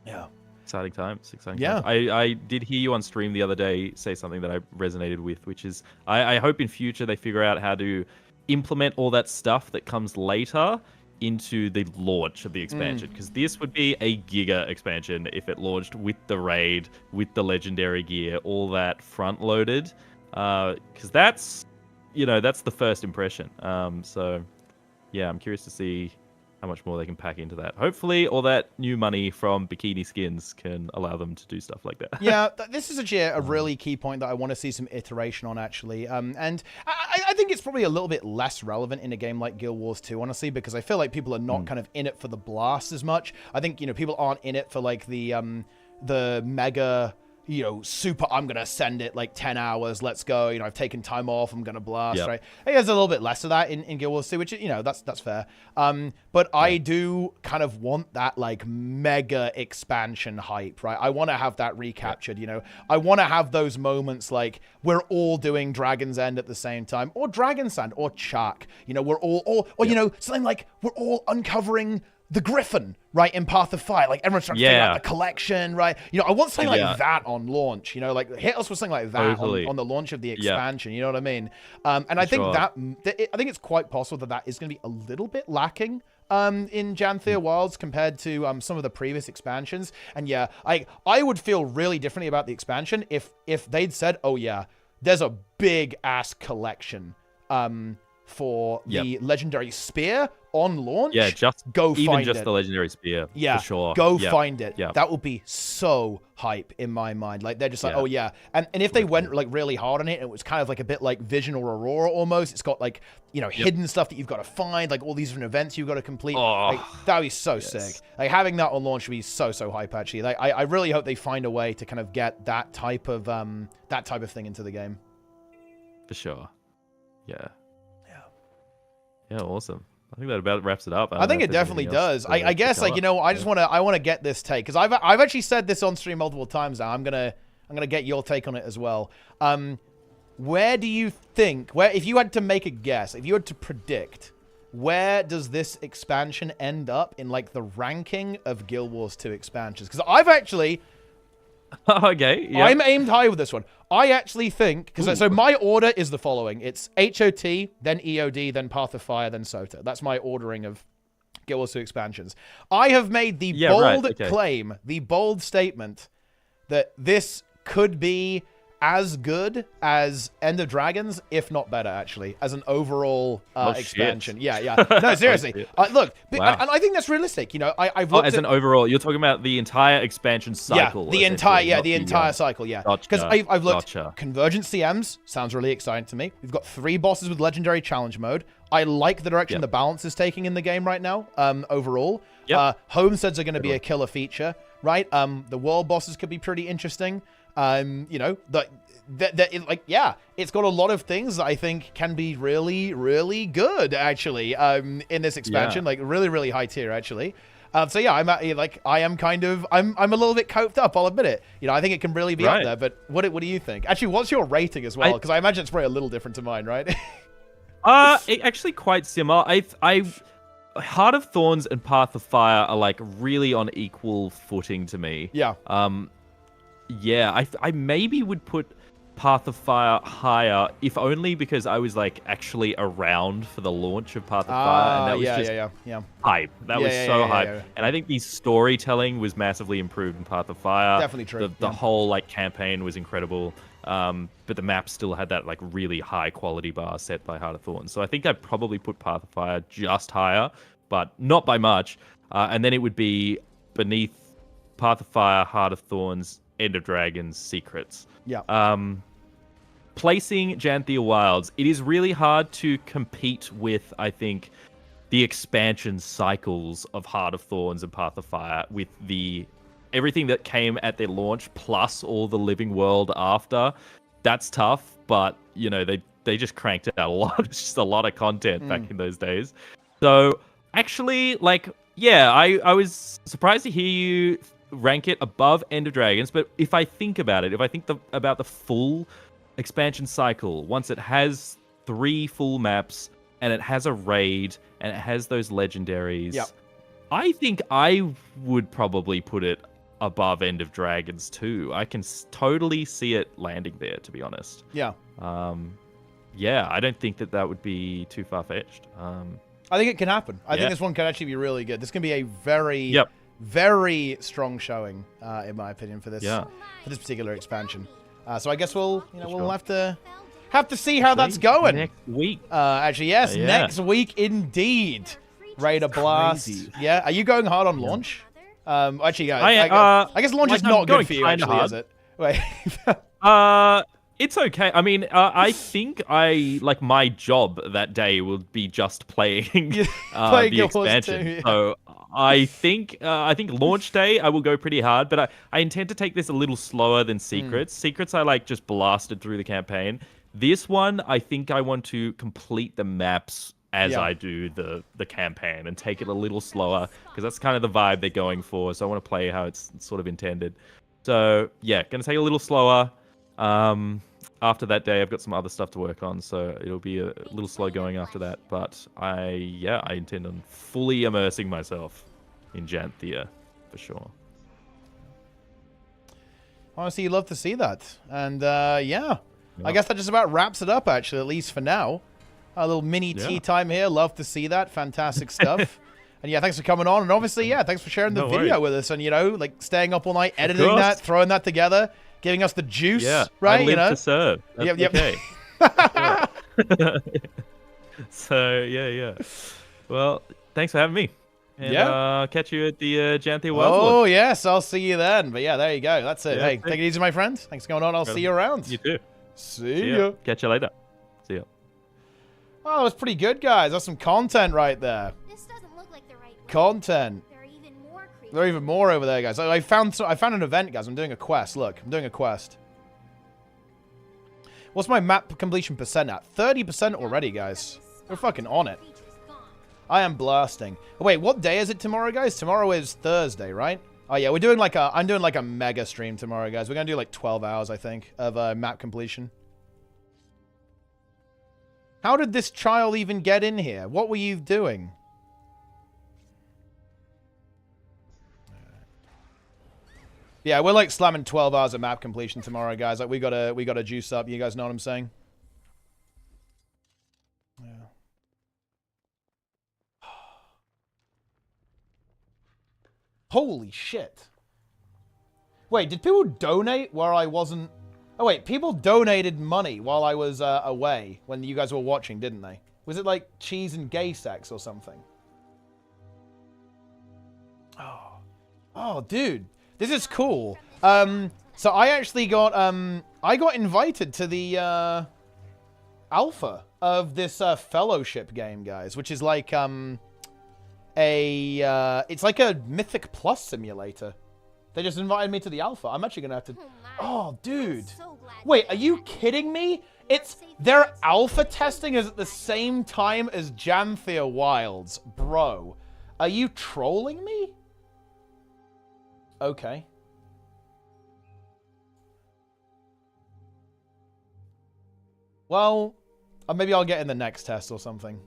Yeah. Exciting times. Yeah. I did hear you on stream the other day say something that I resonated with, which is I hope in future they figure out how to implement all that stuff that comes later into the launch of the expansion. Because this would be a giga expansion if it launched with the raid, with the legendary gear, all that front loaded. Because that's the first impression. So yeah, I'm curious to see how much more they can pack into that. Hopefully, all that new money from bikini skins can allow them to do stuff like that. Yeah, this is actually a really key point that I want to see some iteration on, actually. And I think it's probably a little bit less relevant in a game like Guild Wars 2, honestly, because I feel like people are not kind of in it for the blast as much. I think, you know, people aren't in it for like the mega, you know, super, I'm going to send it like 10 hours, let's go, you know, I've taken time off, I'm going to blast, right? I think there's a little bit less of that in Guild Wars 2, which, you know, that's fair. But I do kind of want that like mega expansion hype, right? I want to have that recaptured, you know? I want to have those moments like we're all doing Dragon's End at the same time, or Dragon's Sand, or Chuck, you know, we're all, or you know, something like we're all uncovering the Griffin, right, in Path of Fire. Like, everyone's trying to figure out the collection, right? You know, I want something like that on launch, you know, like, hit us with something like that on the launch of the expansion, you know what I mean? And I think I think it's quite possible that is going to be a little bit lacking in Janthea Wilds compared to some of the previous expansions. And yeah, I would feel really differently about the expansion if they'd said, oh yeah, there's a big ass collection for the legendary spear on launch. Yeah, go find it. the legendary spear. Yeah, for sure. Go find it. Yeah. That would be so hype in my mind. Like, they're just like, oh yeah. And if they went like really hard on it, it was kind of like a bit like Vision or Aurora almost. It's got like, you know, hidden stuff that you've got to find, like all these different events you've got to complete. Like, that'd be so sick. Like, having that on launch would be so hype actually. Like, I really hope they find a way to kind of get that type of thing into the game. For sure. Yeah, awesome. I think that about wraps it up. I think it definitely does. I guess, like, you know, I want to get this take, because I've actually said this on stream multiple times now. I'm gonna get your take on it as well. Where do you think, if you had to make a guess, if you had to predict, where does this expansion end up in like the ranking of Guild Wars 2 expansions? Because I've actually I'm aimed high with this one. I actually think, so my order is the following. It's HOT, then EOD, then Path of Fire, then SOTA. That's my ordering of Guild Wars 2 expansions. I have made the bold claim, the bold statement that this could be as good as End of Dragons, if not better, actually, as an overall expansion. Yeah. No, seriously. Look, and I think that's realistic. You know, I've looked as an overall. You're talking about the entire expansion cycle. Yeah, the entire cycle. Yeah, because I've looked. Convergent CMs sounds really exciting to me. We've got 3 bosses with legendary challenge mode. I like the direction the balance is taking in the game right now. Overall, homesteads are going to be a killer feature, right? The world bosses could be pretty interesting. You know, it's got a lot of things that I think can be really, really good, actually, in this expansion, like really high tier, actually. So yeah, I'm a little bit coped up, I'll admit it. You know, I think it can really be up there, but what do you think? Actually, what's your rating as well? Because I imagine it's probably a little different to mine, right? Actually quite similar. Heart of Thorns and Path of Fire are like really on equal footing to me. Yeah. Yeah, I maybe would put Path of Fire higher, if only because I was like actually around for the launch of Path of Fire, and that was just hype. That was so hype. And I think the storytelling was massively improved in Path of Fire. Definitely true. The whole like campaign was incredible, but the map still had that like really high quality bar set by Heart of Thorns. So I think I'd probably put Path of Fire just higher, but not by much. And then it would be beneath Path of Fire, Heart of Thorns, End of Dragons, Secrets. Yeah. Placing Janthea Wilds, it is really hard to compete with, I think, the expansion cycles of Heart of Thorns and Path of Fire with everything that came at their launch plus all the living world after. That's tough, but you know, they just cranked it out a lot. It's just a lot of content back in those days. So actually, like, yeah, I was surprised to hear you rank it above End of Dragons, but if I think about it, about the full expansion cycle, once it has 3 full maps and it has a raid and it has those legendaries, I think I would probably put it above End of Dragons too. I can totally see it landing there, to be honest. Yeah. I don't think that would be too far-fetched. I think it can happen. I think this one can actually be really good. This can be a very very strong showing, in my opinion, for this particular expansion. So I guess we'll have to see how that's going next week. Actually, yes, next week indeed. Raider Blast. Yeah, are you going hard on launch? Actually, I guess launch is not good for you. Actually, hard. Is it? Wait. It's okay. I mean, I think my job that day will be just playing the expansion. So I think launch day I will go pretty hard, but I intend to take this a little slower than Secrets. Secrets I just blasted through the campaign. This one I think I want to complete the maps as I do the campaign and take it a little slower because that's kind of the vibe they're going for. So I want to play how it's sort of intended. So yeah, gonna take it a little slower. After that day, I've got some other stuff to work on, so it'll be a little slow going after that. But I intend on fully immersing myself. in Janthea, for sure. Honestly, you'd love to see that. And yeah, I guess that just about wraps it up, actually, at least for now. A little mini tea time here. Love to see that. Fantastic stuff. And yeah, thanks for coming on. And obviously, yeah, thanks for sharing the video with us. And, you know, like staying up all night, editing that, throwing that together, giving us the juice, right? I live to serve. That's okay. So, yeah. Well, thanks for having me. And catch you at the Janthea World. Oh, yes, I'll see you then. But yeah, there you go. That's it. Hey, take it easy, my friend. Thanks for going on. I'll see you around. You too. See ya. Catch you later. See ya. Oh, that was pretty good, guys. That's some content right there. This doesn't look like the right way. Content. There are even more creatures. There are even more over there, guys. I found an event, guys. I'm doing a quest. Look, I'm doing a quest. What's my map completion percent at? 30% already, guys. We're fucking on it. I am blasting. Oh, wait, what day is it tomorrow, guys? Tomorrow is Thursday, right? Oh yeah, I'm doing like a mega stream tomorrow, guys. We're gonna do like 12 hours, I think, of map completion. How did this child even get in here? What were you doing? Yeah, we're like slamming 12 hours of map completion tomorrow, guys. Like we gotta juice up. You guys know what I'm saying? Yeah. Holy shit. Wait, did people donate where I wasn't... Oh, wait, people donated money while I was away when you guys were watching, didn't they? Was it like cheese and gay sex or something? Oh, dude. This is cool. So I actually got... I got invited to the alpha of this fellowship game, guys, which is like... it's like a Mythic Plus simulator. They just invited me to the alpha. I'm actually gonna have to... Oh, dude. Wait, are you kidding me? Their alpha testing is at the same time as Janthea Wilds. Bro, are you trolling me? Okay. Well, maybe I'll get in the next test or something.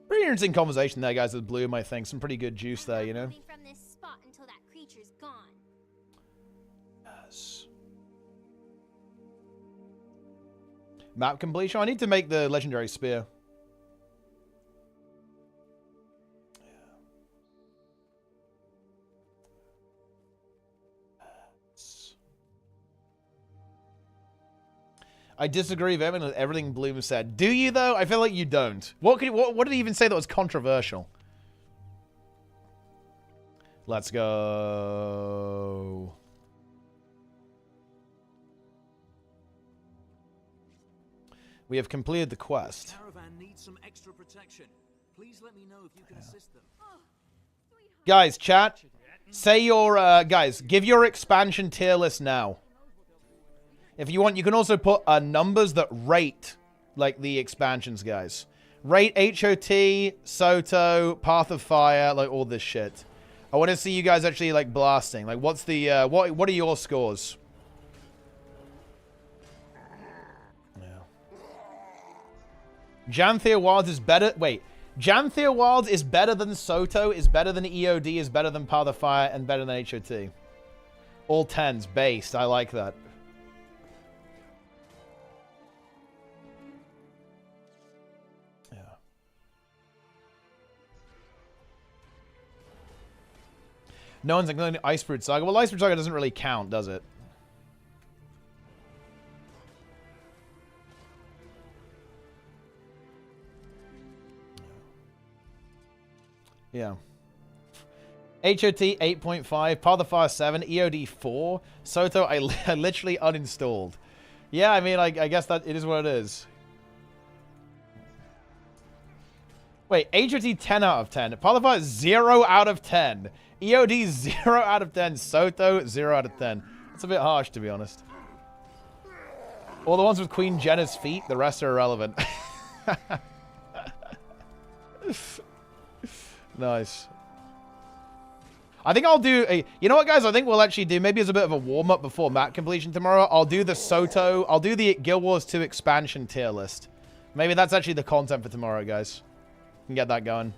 Pretty interesting conversation there, guys, with Bloom, I think. Some pretty good juice there, you know? From this spot until that creature's gone. Yes. Map completion. I need to make the legendary spear. I disagree vehemently with everything Bloom said. Do you, though? I feel like you don't. What did he even say that was controversial? Let's go. We have completed the quest. Caravan needs some extra protection. Please let me know if you can assist them. Guys, chat. Say your guys, give your expansion tier list now. If you want, you can also put numbers that rate, like, the expansions, guys. Rate HOT, Soto, Path of Fire, like, all this shit. I want to see you guys actually, like, blasting. Like, what's the, what are your scores? Yeah. Janthea Wilds is better... Wait. Janthea Wilds is better than Soto, is better than EOD, is better than Path of Fire, and better than HOT. All 10s, based. I like that. No one's including Icebrood Saga. Well, Icebrood Saga doesn't really count, does it? Yeah. HOT 8.5, Path of Fire 7, EOD 4, Soto I literally uninstalled. Yeah, I mean, I guess that it is what it is. Wait, HOT 10 out of 10, Path of Fire 0 out of 10. EOD 0 out of 10. Soto 0 out of 10. That's a bit harsh, to be honest. All the ones with Queen Jenna's feet, the rest are irrelevant. Nice. I think I'll do a... You know what, guys? I think we'll actually do... Maybe as a bit of a warm-up before map completion tomorrow. I'll do the Soto... I'll do the Guild Wars 2 expansion tier list. Maybe that's actually the content for tomorrow, guys. Can get that going.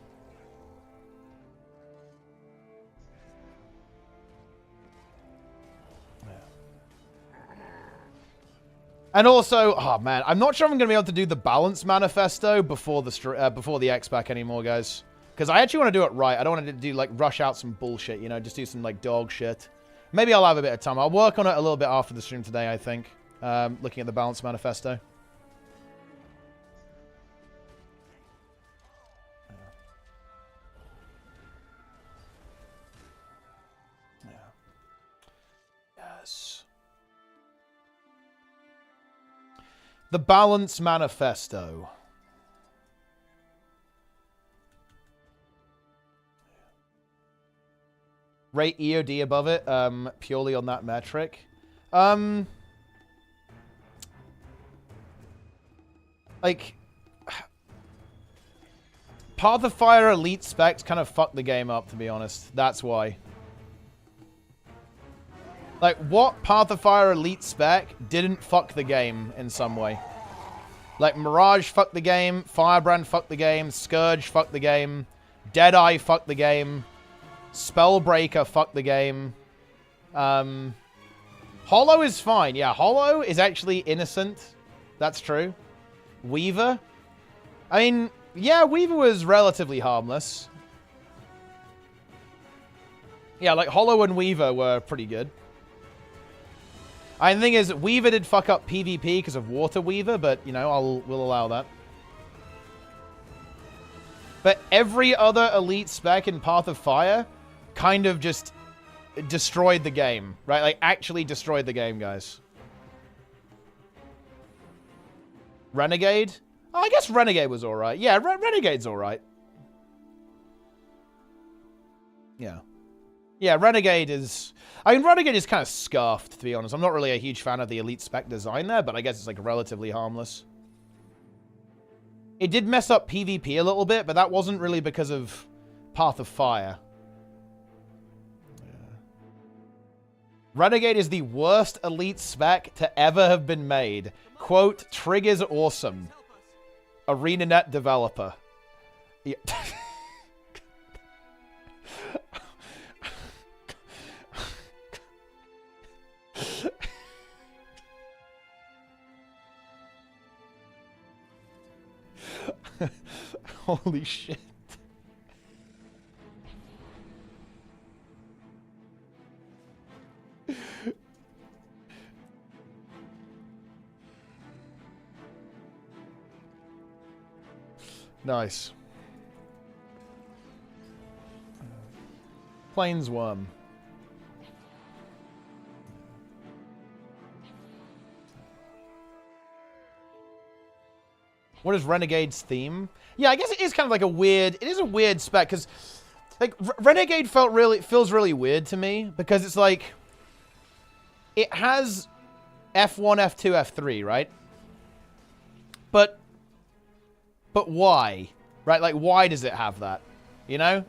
And also, oh man, I'm not sure I'm going to be able to do the balance manifesto before the X-Pack anymore, guys. Because I actually want to do it right. I don't want to do, like, rush out some bullshit, you know, just do some, like, dog shit. Maybe I'll have a bit of time. I'll work on it a little bit after the stream today, I think. Looking at the balance manifesto. Yes. The balance manifesto. Rate EOD above it, purely on that metric. Like, Path of Fire Elite specs kind of fucked the game up, to be honest. That's why. Like, what Path of Fire Elite spec didn't fuck the game in some way? Like, Mirage fucked the game, Firebrand fucked the game, Scourge fucked the game, Deadeye fucked the game, Spellbreaker fucked the game. Hollow is fine. Yeah, Hollow is actually innocent. That's true. Weaver? I mean, yeah, Weaver was relatively harmless. Yeah, like, Hollow and Weaver were pretty good. And the thing is, Weaver did fuck up PvP because of Water Weaver, but, you know, we'll allow that. But every other elite spec in Path of Fire kind of just destroyed the game, right? Like, actually destroyed the game, guys. Renegade? Oh, I guess Renegade was alright. Yeah, Renegade's alright. Yeah. Yeah, Renegade is... I mean, Renegade is kind of scuffed, to be honest. I'm not really a huge fan of the elite spec design there, but I guess it's, like, relatively harmless. It did mess up PvP a little bit, but that wasn't really because of Path of Fire. Yeah. Renegade is the worst elite spec to ever have been made. Quote, Trig is awesome. ArenaNet developer. Yeah. Holy shit. Nice. Planesworm. What is Renegade's theme? Yeah, I guess it is kind of like a weird... It is a weird spec, because... Like, Renegade feels really weird to me, because it's like... It has F1, F2, F3, right? But why? Right, like, why does it have that? You know?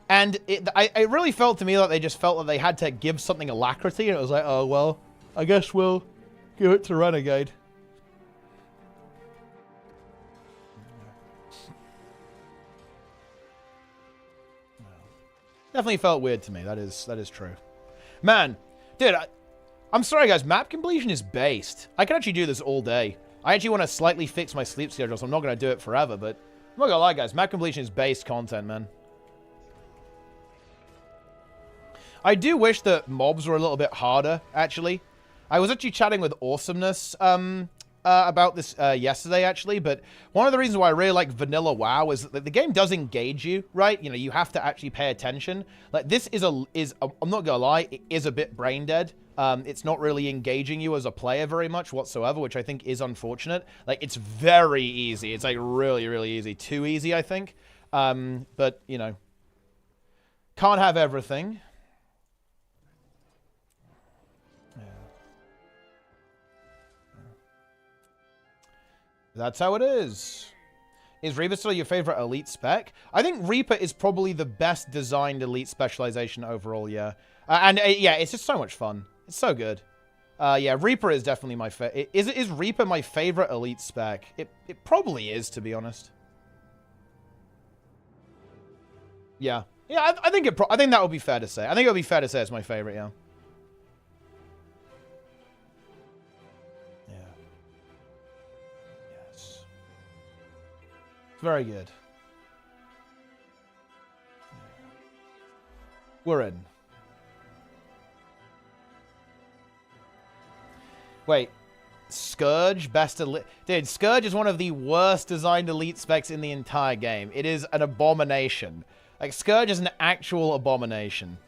And it really felt to me like they just felt that they had to give something alacrity, and it was like, oh, well, I guess we'll give it to Renegade. Definitely felt weird to me. That is true. Man, dude, I'm sorry, guys. Map completion is based. I can actually do this all day. I actually want to slightly fix my sleep schedule, so I'm not going to do it forever, but I'm not going to lie, guys. Map completion is based content, man. I do wish that mobs were a little bit harder, actually. I was actually chatting with Awesomeness about this yesterday, actually, but one of the reasons why I really like Vanilla WoW is that the game does engage you, right? You know, you have to actually pay attention. Like, this is I'm not gonna lie, it is a bit brain dead. It's not really engaging you as a player very much whatsoever, which I think is unfortunate. Like, it's very easy. It's, like, really, really easy. Too easy, I think. But, you know, can't have everything. That's how it is. Is Reaper still your favorite elite spec? I think Reaper is probably the best designed elite specialization overall, yeah. Yeah, it's just so much fun. It's so good. Yeah, Reaper is definitely my favorite. Is Reaper my favorite elite spec? It probably is, to be honest. Yeah. Yeah, I think I think that would be fair to say. I think it would be fair to say it's my favorite, yeah. Yeah. Yes. It's very good. We're in. Wait. Scourge, best elite. Dude, Scourge is one of the worst designed elite specs in the entire game. It is an abomination. Like, Scourge is an actual abomination.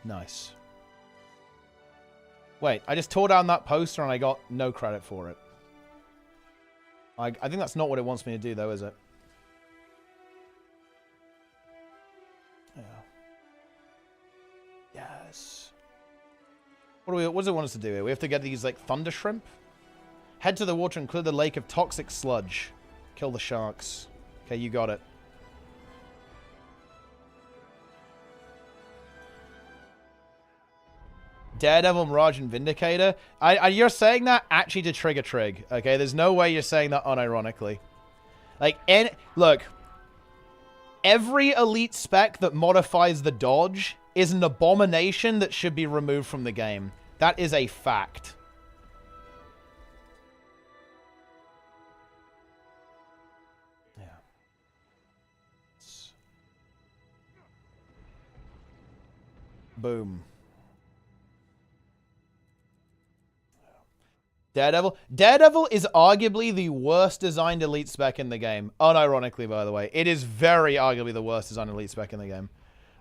Nice. Wait, I just tore down that poster and I got no credit for it. I think that's not what it wants me to do, though, is it? Yeah. Yes. What does it want us to do here? We have to get these, like, thunder shrimp? Head to the water and clear the lake of toxic sludge. Kill the sharks. Okay, you got it. Daredevil, Mirage, and Vindicator. You're saying that actually to trigger Trig. Okay, there's no way you're saying that unironically. Like, look. Every elite spec that modifies the dodge is an abomination that should be removed from the game. That is a fact. Yeah. Boom. Daredevil. Daredevil is arguably the worst designed elite spec in the game. Unironically, by the way. It is very arguably the worst designed elite spec in the game.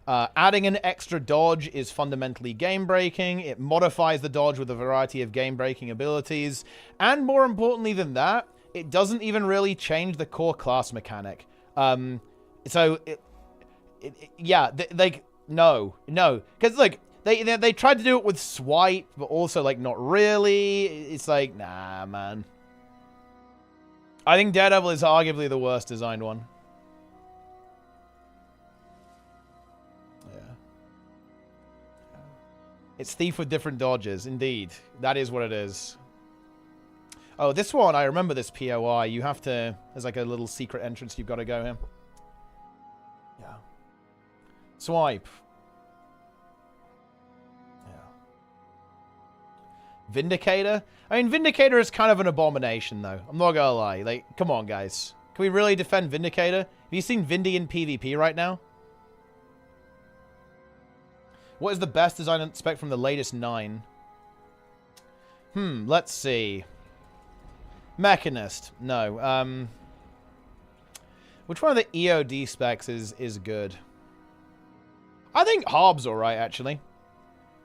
Adding an extra dodge is fundamentally game-breaking. It modifies the dodge with a variety of game-breaking abilities. And more importantly than that, it doesn't even really change the core class mechanic. So, no. Because, like, they tried to do it with swipe, but also, like, not really. It's like, nah, man. I think Daredevil is arguably the worst designed one. It's Thief with different dodges, indeed. That is what it is. Oh, this one, I remember this POI. You have to... There's like a little secret entrance you've got to go here. Yeah. Swipe. Yeah. Vindicator? I mean, Vindicator is kind of an abomination, though. I'm not gonna lie. Like, come on, guys. Can we really defend Vindicator? Have you seen Vindy in PvP right now? What is the best design spec from the latest 9? Let's see. Mechanist. No. Which one of the EOD specs is good? I think Harb's alright, actually.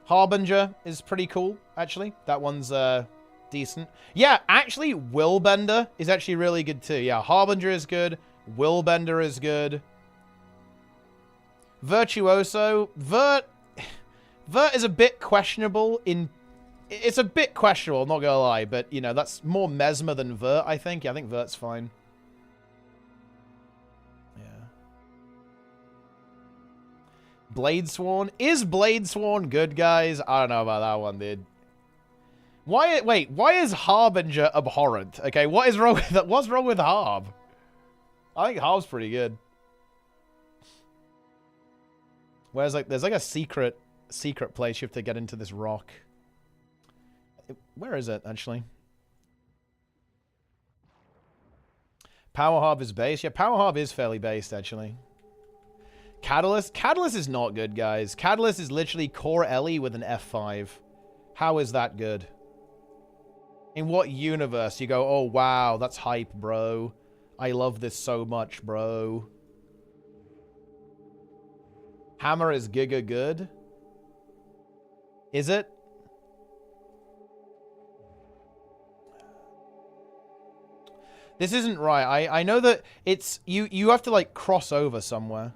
Harbinger is pretty cool, actually. That one's decent. Yeah, actually, Willbender is actually really good, too. Yeah, Harbinger is good. Willbender is good. Virtuoso. Vert is a bit questionable in... It's a bit questionable, I'm not gonna lie, but, you know, that's more Mesmer than Vert, I think. Yeah, I think Vert's fine. Yeah. Bladesworn. Is Bladesworn good, guys? I don't know about that one, dude. Wait, why is Harbinger abhorrent? Okay, what is wrong with that? What's wrong with Harb? I think Harb's pretty good. Whereas, like, there's like a secret place you have to get into this rock. Where is it, actually? Power Harb is base. Yeah, Power Harb is fairly based, actually. Catalyst? Catalyst is not good, guys. Catalyst is literally Core Ellie with an F5. How is that good? In what universe you go, oh, wow, that's hype, bro. I love this so much, bro. Hammer is giga good. Is it? This isn't right. I know that it's you have to like cross over somewhere.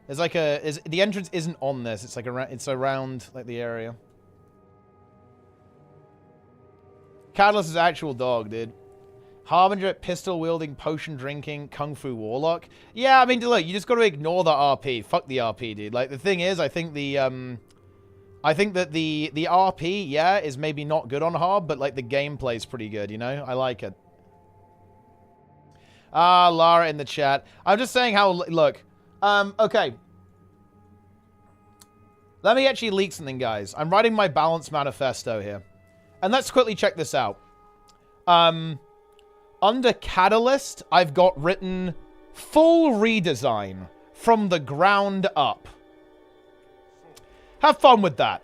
There's like the entrance isn't on this. It's like around like the area. Catalyst is actual dog, dude. Harbinger, pistol wielding, potion drinking, kung fu warlock. Yeah, I mean, look, you just got to ignore the RP. Fuck the RP, dude. Like the thing is, I think the I think that the RP, yeah, is maybe not good on hard, but like the gameplay's pretty good, you know? I like it. Ah, Lara in the chat. I'm just saying how, look. Okay. Let me actually leak something, guys. I'm writing my balanced manifesto here. And let's quickly check this out. Under Catalyst, I've got written full redesign from the ground up. Have fun with that.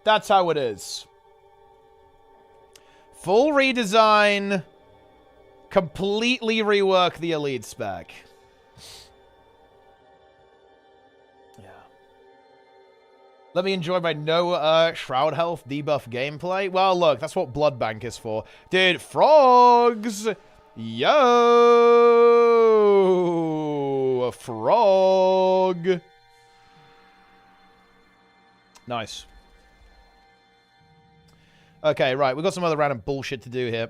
That's how it is. Full redesign. Completely rework the elite spec. Yeah. Let me enjoy my no Shroud Health debuff gameplay. Well, look, that's what Blood Bank is for. Dude, frogs! Yo! A frog! Nice. Okay, right. We've got some other random bullshit to do here.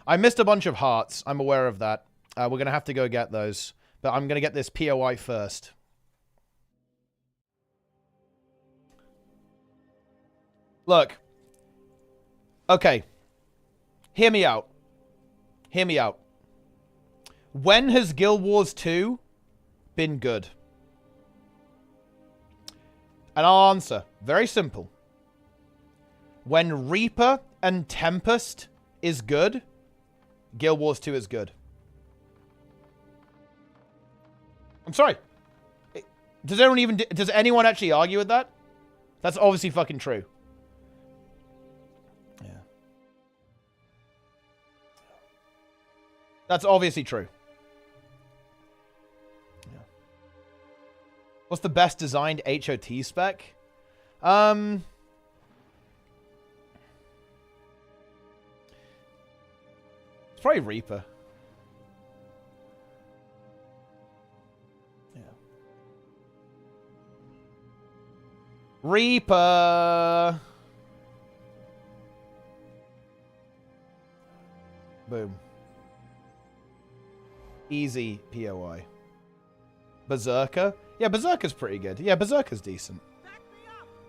I missed a bunch of hearts. I'm aware of that. We're going to have to go get those. But I'm going to get this POI first. Look. Okay. Hear me out. Hear me out. When has Guild Wars 2 been good? And I'll answer. Very simple. When Reaper and Tempest is good, Guild Wars 2 is good. I'm sorry. Does anyone actually argue with that? That's obviously fucking true. Yeah. That's obviously true. Yeah. What's the best designed HOT spec? It's probably Reaper. Yeah. Reaper. Boom. Easy POI. Berserker? Yeah, Berserker's pretty good. Yeah, Berserker's decent.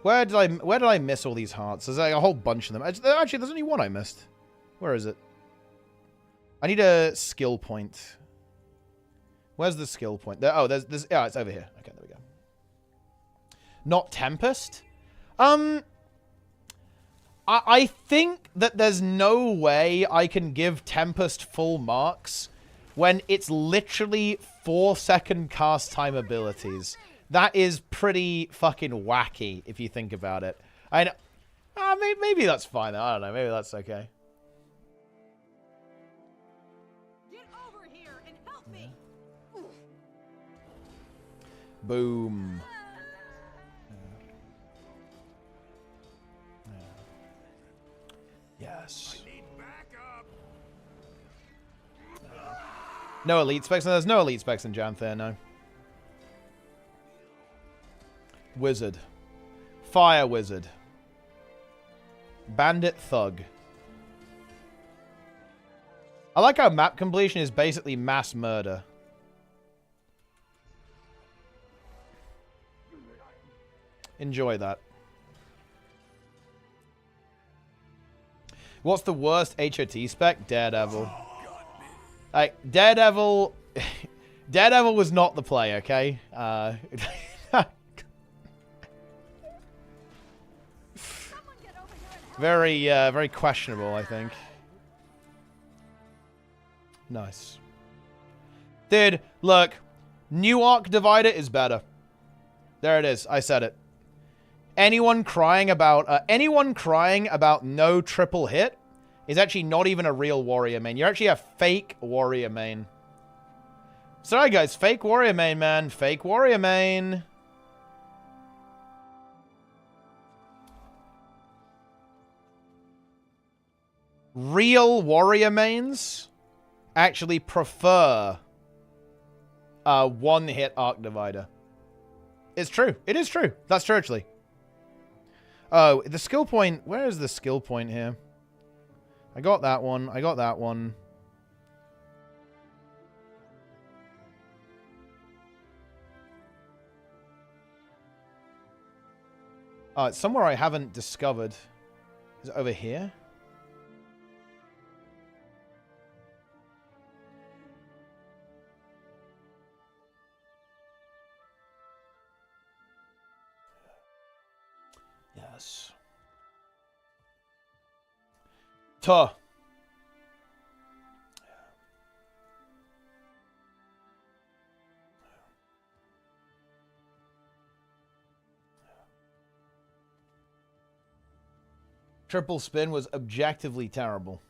Where did I miss all these hearts? There's like a whole bunch of them. Actually, there's only one I missed. Where is it? I need a skill point. Where's the skill point? There, oh, there's yeah, it's over here. Okay, there we go. Not Tempest? I think that there's no way I can give Tempest full marks when it's literally 4-second cast time abilities. That is pretty fucking wacky if you think about it. I know. Maybe that's fine. I don't know. Maybe that's okay. Boom. Yes. No elite specs? No, there's no elite specs in Janther, no. Wizard. Fire Wizard. Bandit Thug. I like how map completion is basically mass murder. Enjoy that. What's the worst HOT spec? Daredevil. Like, Daredevil... Daredevil was not the play, okay? Very questionable, I think. Nice. Dude, look. New Arc Divider is better. There it is. I said it. Anyone crying about no triple hit is actually not even a real warrior main. You're actually a fake warrior main. Sorry, guys. Fake warrior main, man. Fake warrior main. Real warrior mains actually prefer a one-hit Arc Divider. It's true. It is true. That's true, actually. Oh, the skill point. Where is the skill point here? I got that one. I got that one. It's somewhere I haven't discovered. Is it over here? Yes. Tuh. Triple spin was objectively terrible.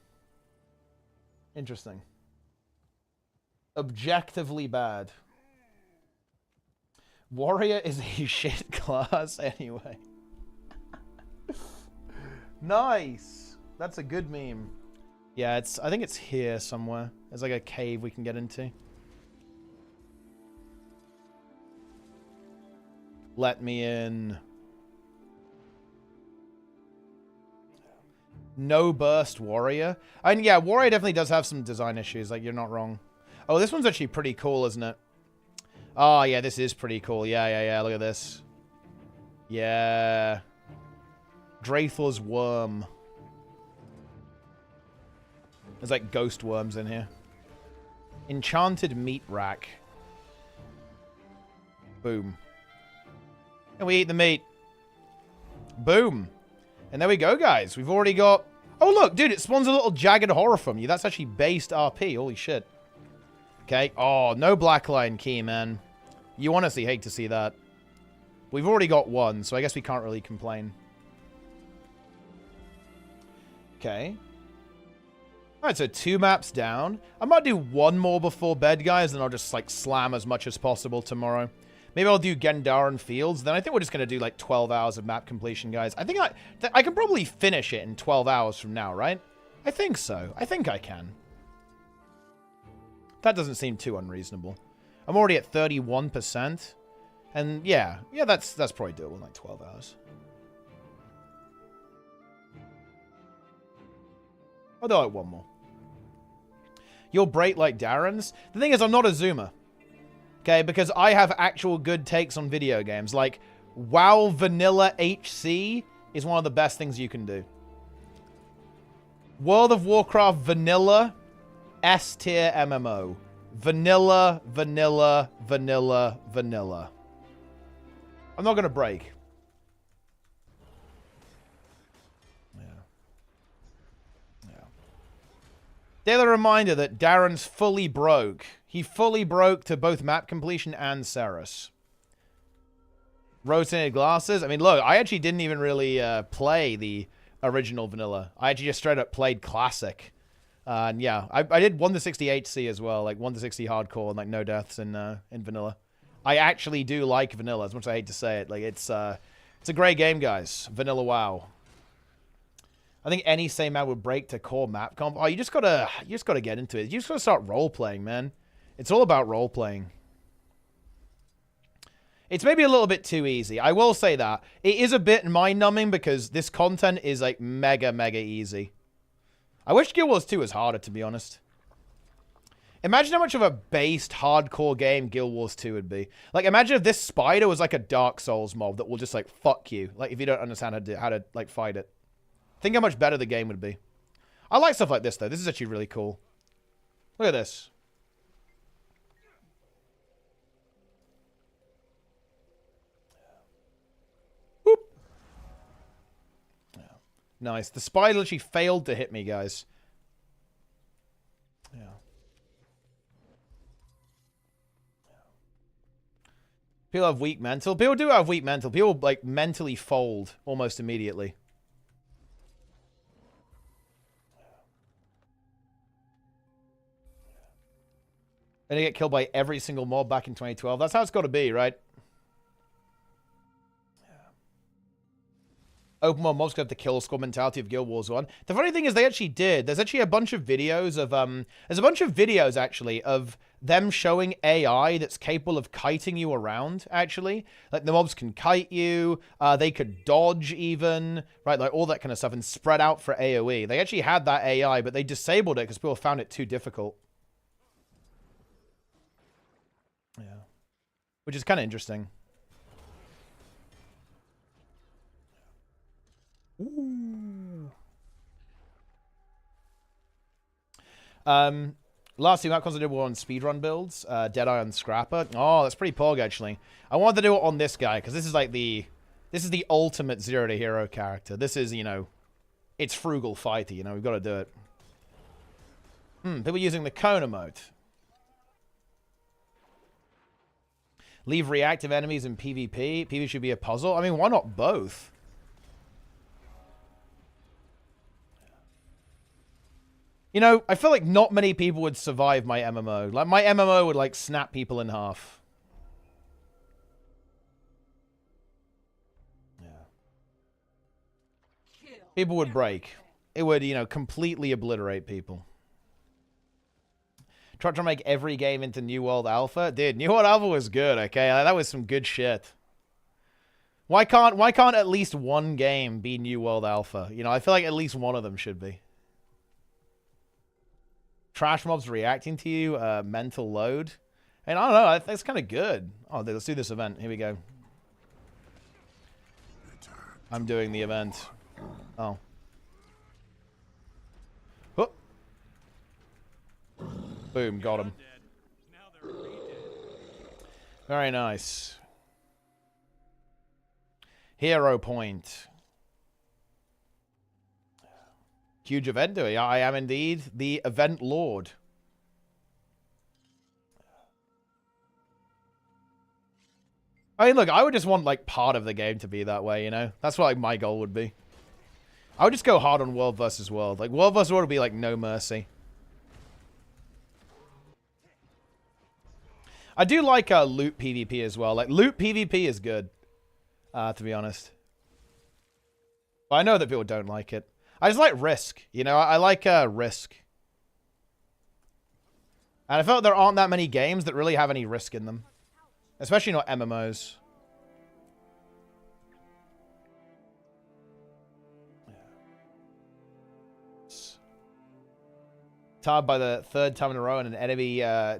Interesting. Objectively bad. Warrior is a shit class anyway. Nice. That's a good meme. Yeah, I think it's here somewhere. There's like a cave we can get into. Let me in. No burst warrior. And yeah, warrior definitely does have some design issues. Like, you're not wrong. Oh, this one's actually pretty cool, isn't it? Oh, yeah, this is pretty cool. Yeah. Look at this. Yeah. Drathor's worm. There's like ghost worms in here. Enchanted meat rack. Boom. And we eat the meat. Boom. And there we go, guys. We've already got... Oh, look, dude, it spawns a little jagged horror from you. That's actually based RP. Holy shit. Okay. Oh, no black line key, man. You honestly hate to see that. We've already got one, so I guess we can't really complain. Okay. Alright, so 2 maps down. I might do one more before bed, guys, and I'll just, like, slam as much as possible tomorrow. Maybe I'll do Gendaran Fields. Then I think we're just going to do, like, 12 hours of map completion, guys. I think I can probably finish it in 12 hours from now, right? I think so. I think I can. That doesn't seem too unreasonable. I'm already at 31%. And, yeah, that's probably doable in, like, 12 hours. I'll do, like, one more. You'll break like Darren's. The thing is, I'm not a zoomer. Okay, because I have actual good takes on video games. Like, WoW Vanilla HC is one of the best things you can do. World of Warcraft Vanilla S tier MMO. Vanilla, vanilla, vanilla, vanilla. I'm not going to break. Daily reminder that Darren's fully broke. He fully broke to both map completion and Ceres. Rose-tinted glasses. I mean, look, I actually didn't even really play the original vanilla. I actually just straight up played classic. And yeah, I did 1 to 60 HC as well, like 1 to 60 hardcore and like no deaths in vanilla. I actually do like vanilla, as much as I hate to say it. Like it's a great game, guys. Vanilla WoW. I think any same map would break to core map comp. Oh, you just gotta get into it. You just gotta start role playing, man. It's all about role playing. It's maybe a little bit too easy. I will say that. It is a bit mind numbing because this content is like mega easy. I wish Guild Wars 2 was harder, to be honest. Imagine how much of a based hardcore game Guild Wars 2 would be. Like, imagine if this spider was like a Dark Souls mob that will just like fuck you. Like, if you don't understand how to like fight it. Think how much better the game would be. I like stuff like this, though. This is actually really cool. Look at this. Whoop. Yeah. Nice. The spider literally failed to hit me, guys. Yeah. People have weak mental. People do have weak mental. People, like, mentally fold almost immediately. And they get killed by every single mob back in 2012. That's how it's got to be, right? Yeah. Open world mobs have the kill score mentality of Guild Wars 1. The funny thing is they actually did. There's actually a bunch of videos of there's a bunch of videos actually of them showing AI that's capable of kiting you around, actually. Like the mobs can kite you, they could dodge even, right? Like all that kind of stuff and spread out for AoE. They actually had that AI, but they disabled it because people found it too difficult. Yeah. Which is kind of interesting. Last two outcomes I did were on speedrun builds. Deadeye and Scrapper. Oh, that's pretty pog, actually. I wanted to do it on this guy, because this is like the... This is the ultimate zero to hero character. This is, you know... It's frugal fighter, you know? We've got to do it. People using the Kona mode. Leave reactive enemies in PvP. PvP should be a puzzle. I mean, why not both? You know, I feel like not many people would survive my MMO. Like, my MMO would, like, snap people in half. Yeah. People would break. It would, you know, completely obliterate people. Try to make every game into New World Alpha. Dude, New World Alpha was good, okay? That was some good shit. Why can't at least one game be New World Alpha? You know, I feel like at least one of them should be. Trash mobs reacting to you, mental load. And I don't know, that's kind of good. Oh, let's do this event. Here we go. I'm doing the event. Oh. Oh. Boom, got him. Very nice. Hero point. Huge event doing. I am indeed the event lord. I mean, look, I would just want, like, part of the game to be that way, you know? That's what, like, my goal would be. I would just go hard on World versus World. Like, World versus World would be, like, no mercy. I do like loot PvP as well. Like, loot PvP is good, to be honest. But I know that people don't like it. I just like Risk. You know, I like Risk. And I felt there aren't that many games that really have any Risk in them. Especially not MMOs. Tired by the third time in a row and an enemy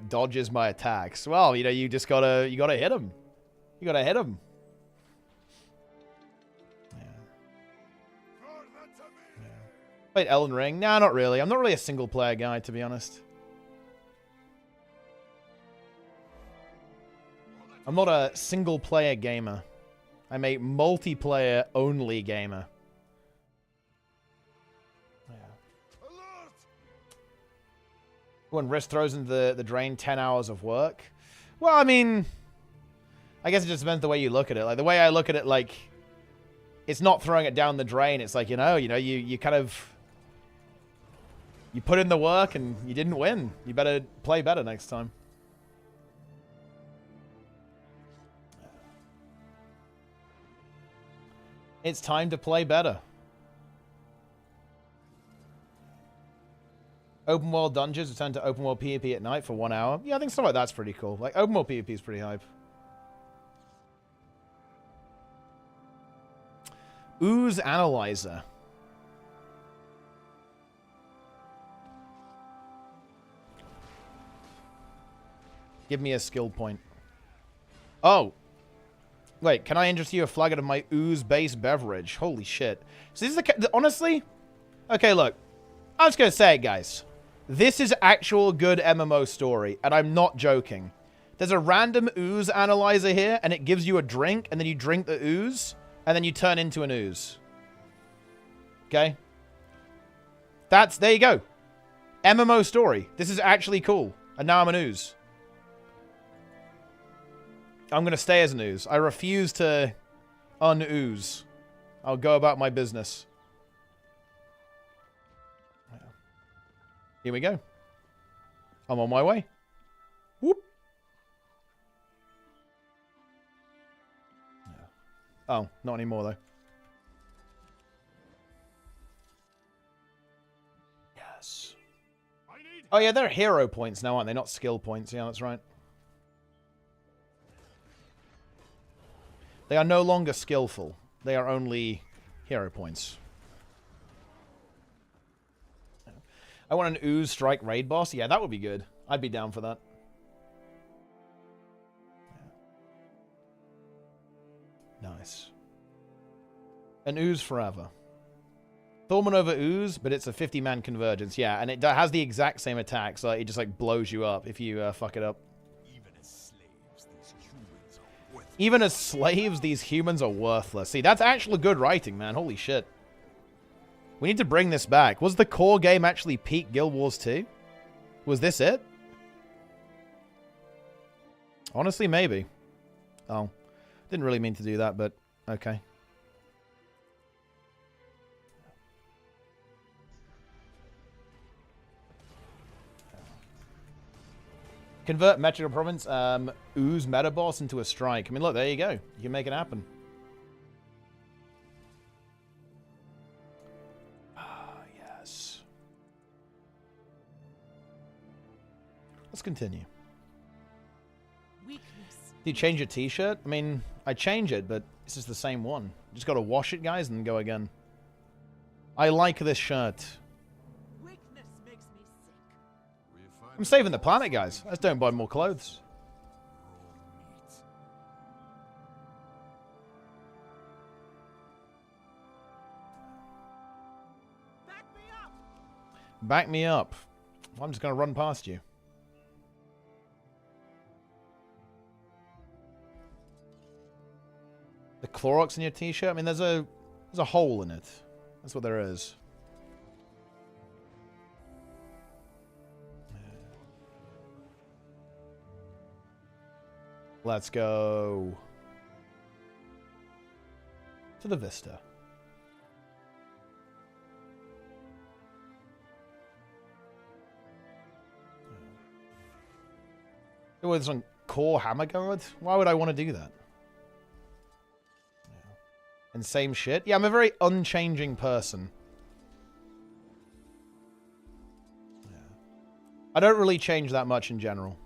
dodges my attacks. Well, you know, you just gotta hit him. You gotta hit him. Played Elden Ring? Nah, not really. I'm not really a single player guy, to be honest. I'm not a single player gamer. I'm a multiplayer only gamer. When Risk throws into the drain 10 hours of work. Well, I mean, I guess it just depends the way you look at it. Like, the way I look at it, like, it's not throwing it down the drain. It's like, you kind of... You put in the work and you didn't win. You better play better next time. It's time to play better. Open world dungeons return to open world PvP at night for 1 hour. Yeah, I think stuff like that's pretty cool. Like, open world PvP is pretty hype. Ooze Analyzer. Give me a skill point. Oh. Wait, can I interest you a flagon of my ooze-based beverage? Holy shit. So this is the... Honestly? Okay, look. I'm just going to say it, guys. This is actual good MMO story, and I'm not joking. There's a random ooze analyzer here, and it gives you a drink, and then you drink the ooze, and then you turn into an ooze. Okay? There you go. MMO story. This is actually cool. And now I'm an ooze. I'm going to stay as an ooze. I refuse to un-ooze. I'll go about my business. Here we go. I'm on my way. Whoop. Oh, not anymore, though. Yes. Oh, yeah, they're hero points now, aren't they? Not skill points. Yeah, that's right. They are no longer skillful. They are only hero points. I want an ooze strike raid boss. Yeah, that would be good. I'd be down for that. Nice. An ooze forever. Thorman over Ooze, but it's a 50-man convergence. Yeah, and it has the exact same attack, so it just like blows you up if you fuck it up. Even as slaves, these humans are worthless. See, that's actually good writing, man. Holy shit. We need to bring this back. Was the core game actually peak Guild Wars 2? Was this it? Honestly, maybe. Oh. Didn't really mean to do that, but okay. Convert Metro Province, Ooze Meta Boss into a strike. I mean, look, there you go. You can make it happen. Ah, yes. Let's continue. Do you change your t-shirt? I mean, I change it, but it's just the same one. You just got to wash it, guys, and go again. I like this shirt. I'm saving the planet, guys. Let's don't buy more clothes. Back me up. I'm just going to run past you. The Clorox in your t-shirt? I mean, there's a hole in it. That's what there is. Let's go to the Vista. Oh, there's some core hammer guard? Why would I want to do that? And same shit? Yeah, I'm a very unchanging person. Yeah. I don't really change that much in general.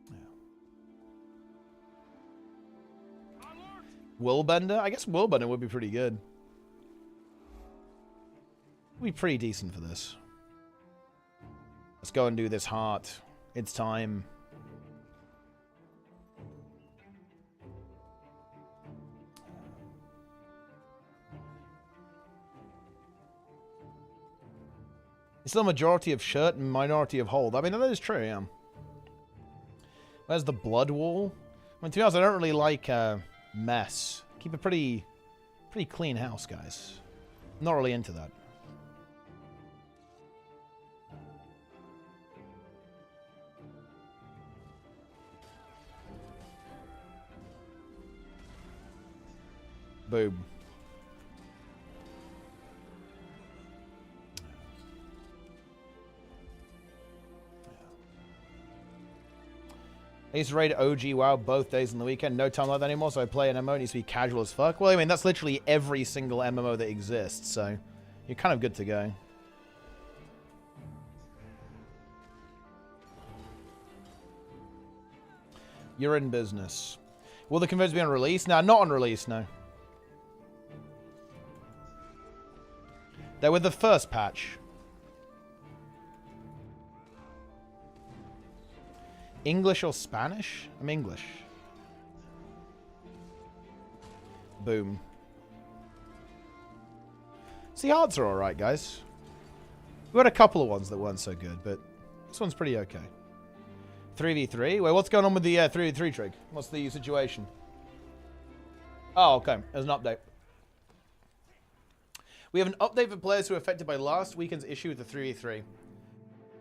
Yeah. Willbender? I guess Willbender would be pretty good. Would be pretty decent for this. Let's go and do this heart. It's time. It's still a majority of shirt and minority of hold. I mean, that is true, yeah. Where's the blood wall? I mean, to be honest, I don't really like mess. Keep a pretty clean house, guys. I'm not really into that. Boom. I used to raid OG WoW both days on the weekend. No time like that anymore, so I play an MMO. It needs to be casual as fuck. Well, I mean, that's literally every single MMO that exists, so you're kind of good to go. You're in business. Will the conversions be on release? No, not on release, no. They were the first patch. English or Spanish? I'm English. Boom. See, hearts are alright, guys. We had a couple of ones that weren't so good, but this one's pretty okay. 3v3? Wait, what's going on with the 3v3 trig? What's the situation? Oh, okay. There's an update. We have an update for players who were affected by last weekend's issue with the 3v3.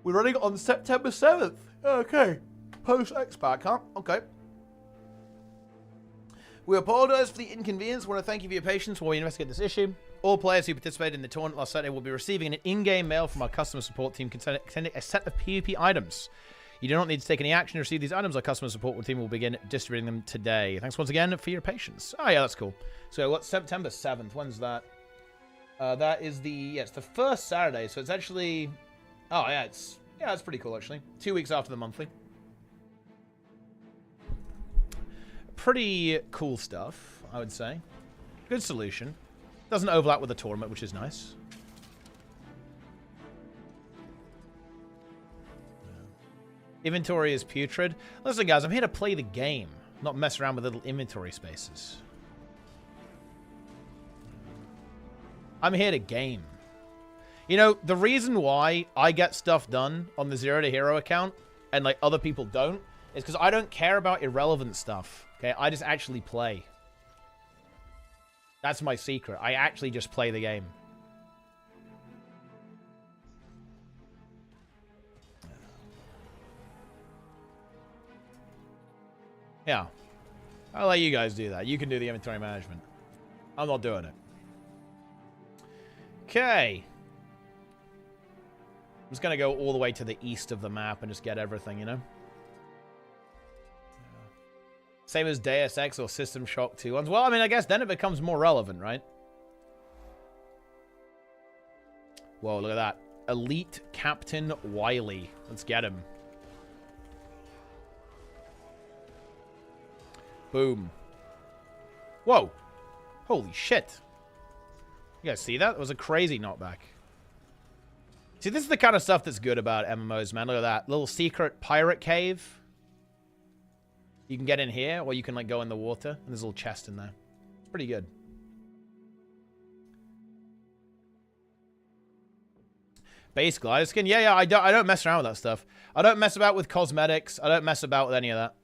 We're running on September 7th. Okay. Post-X-Pack, huh? Okay. We apologize for the inconvenience. We want to thank you for your patience while we investigate this issue. All players who participated in the tournament last Saturday will be receiving an in-game mail from our customer support team containing a set of PvP items. You do not need to take any action to receive these items. Our customer support team will begin distributing them today. Thanks once again for your patience. Oh, yeah, that's cool. So, what's September 7th? When's that? That is it's the first Saturday, so it's actually... Oh, yeah, it's pretty cool, actually. 2 weeks after the monthly. Pretty cool stuff, I would say. Good solution. Doesn't overlap with the tournament, which is nice. Inventory is putrid. Listen, guys, I'm here to play the game, not mess around with little inventory spaces. I'm here to game. You know, the reason why I get stuff done on the Zero to Hero account and, like, other people don't is because I don't care about irrelevant stuff, okay? I just actually play. That's my secret. I actually just play the game. Yeah. I'll let you guys do that. You can do the inventory management. I'm not doing it. Okay. I'm just going to go all the way to the east of the map and just get everything, you know? Same as Deus Ex or System Shock 2 ones. Well, I mean, I guess then it becomes more relevant, right? Whoa, look at that. Elite Captain Wily. Let's get him. Boom. Whoa. Holy shit. You guys see that? It was a crazy knockback. See, this is the kind of stuff that's good about MMOs, man. Look at that. Little secret pirate cave. You can get in here, or you can, like, go in the water. And there's a little chest in there. It's pretty good. Basically, I just can... Yeah, I don't mess around with that stuff. I don't mess about with cosmetics. I don't mess about with any of that.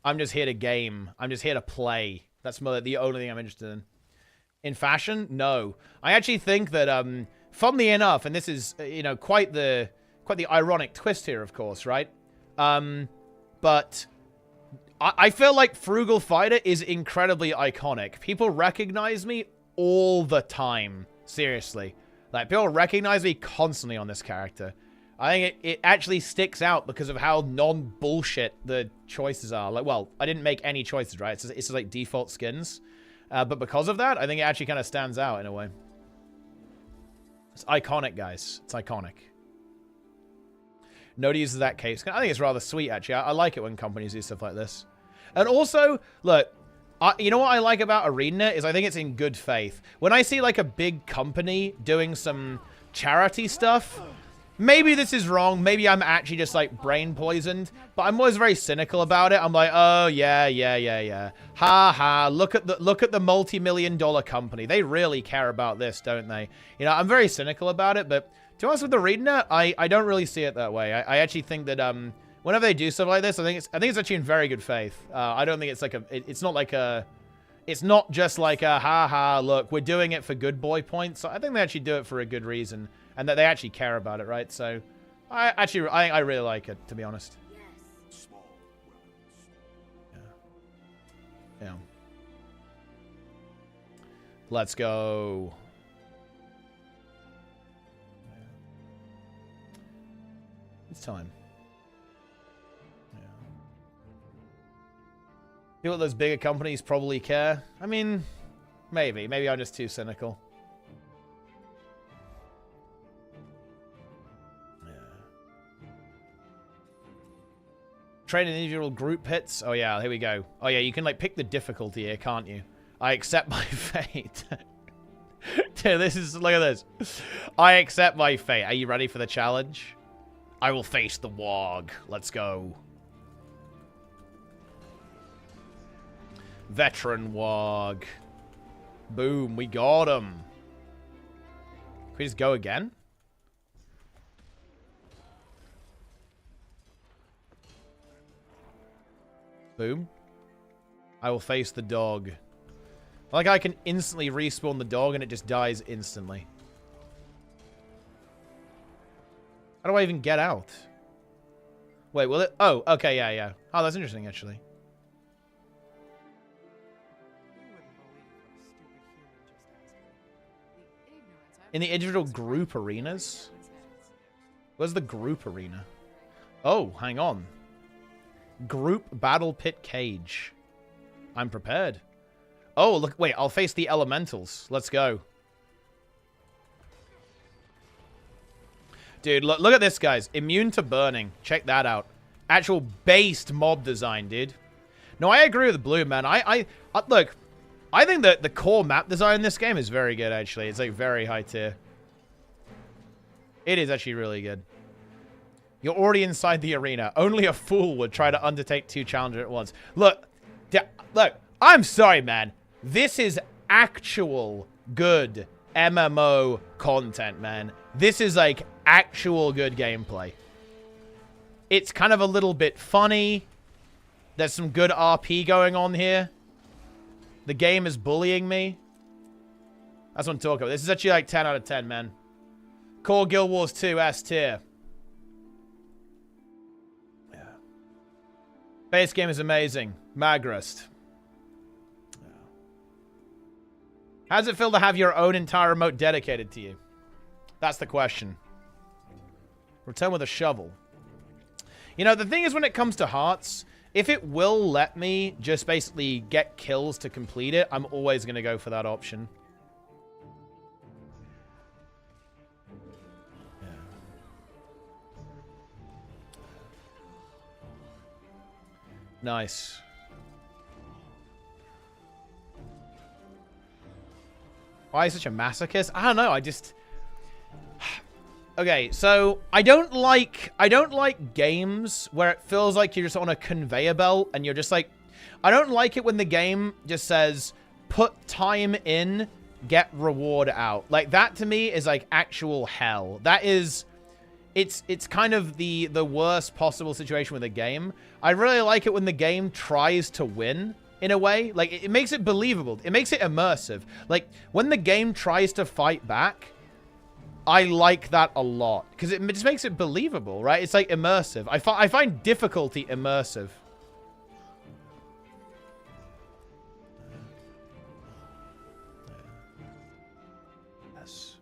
I'm just here to game. I'm just here to play. That's the only thing I'm interested in. In fashion? No. I actually think that, funnily enough, and this is, you know, quite the ironic twist here, of course, right? But I feel like Frugal Fighter is incredibly iconic. People recognize me all the time. Seriously. Like, people recognize me constantly on this character. I think it actually sticks out because of how non-bullshit the choices are. Like, well, I didn't make any choices, right? It's just like default skins. But because of that, I think it actually kind of stands out in a way. It's iconic, guys. It's iconic. Nobody uses that cape skin. I think it's rather sweet, actually. I like it when companies do stuff like this. And also, look, you know what I like about ArenaNet is I think it's in good faith. When I see, like, a big company doing some charity stuff... Maybe this is wrong. Maybe I'm actually just, like, brain poisoned. But I'm always very cynical about it. I'm like, oh, yeah. Ha ha. Look at the multi-million-dollar company. They really care about this, don't they? You know, I'm very cynical about it. But to be honest with ArenaNet, I don't really see it that way. I actually think that whenever they do stuff like this, I think it's actually in very good faith. I don't think it's like it's not like a... It's not just like a, ha ha, look, we're doing it for good boy points. I think they actually do it for a good reason. And that they actually care about it, right? So, I really like it, to be honest. Yeah. Let's go. It's time. Yeah. People at those bigger companies probably care. I mean, maybe. Maybe I'm just too cynical. Train in individual group hits. Oh, yeah. Here we go. Oh, yeah. You can, like, pick the difficulty here, can't you? I accept my fate. Dude, this is... Look at this. I accept my fate. Are you ready for the challenge? I will face the warg. Let's go. Veteran warg. Boom. We got him. Can we just go again? Boom. I will face the dog. Like I can instantly respawn the dog and it just dies instantly. How do I even get out? Wait, will it? Oh, okay, yeah. Oh, that's interesting, actually. In the individual group arenas? Where's the group arena? Oh, hang on. Group Battle Pit Cage. I'm prepared. Oh, look, wait, I'll face the elementals. Let's go. Dude, look at this, guys. Immune to burning. Check that out. Actual based mob design, dude. No, I agree with Blue, man. Look, I think that the core map design in this game is very good, actually. It's, like, very high tier. It is actually really good. You're already inside the arena. Only a fool would try to undertake 2 challenges at once. Look, I'm sorry, man. This is actual good MMO content, man. This is like actual good gameplay. It's kind of a little bit funny. There's some good RP going on here. The game is bullying me. That's what I'm talking about. This is actually like 10 out of 10, man. Core Guild Wars 2 S tier. Yeah. Base game is amazing. Magrist. Yeah. How does it feel to have your own entire remote dedicated to you? That's the question. Return with a shovel. You know, the thing is when it comes to hearts, if it will let me just basically get kills to complete it, I'm always going to go for that option. Yeah. Nice. Why is such a masochist? I don't know, I just... Okay, so I don't like games where it feels like you're just on a conveyor belt and you're just like, I don't like it when the game just says put time in, get reward out. Like that to me is like actual hell. That is, it's kind of the worst possible situation with a game. I really like it when the game tries to win in a way. Like it makes it believable. It makes it immersive. Like when the game tries to fight back, I like that a lot because it just makes it believable, right? It's like immersive. I find difficulty immersive. Yes.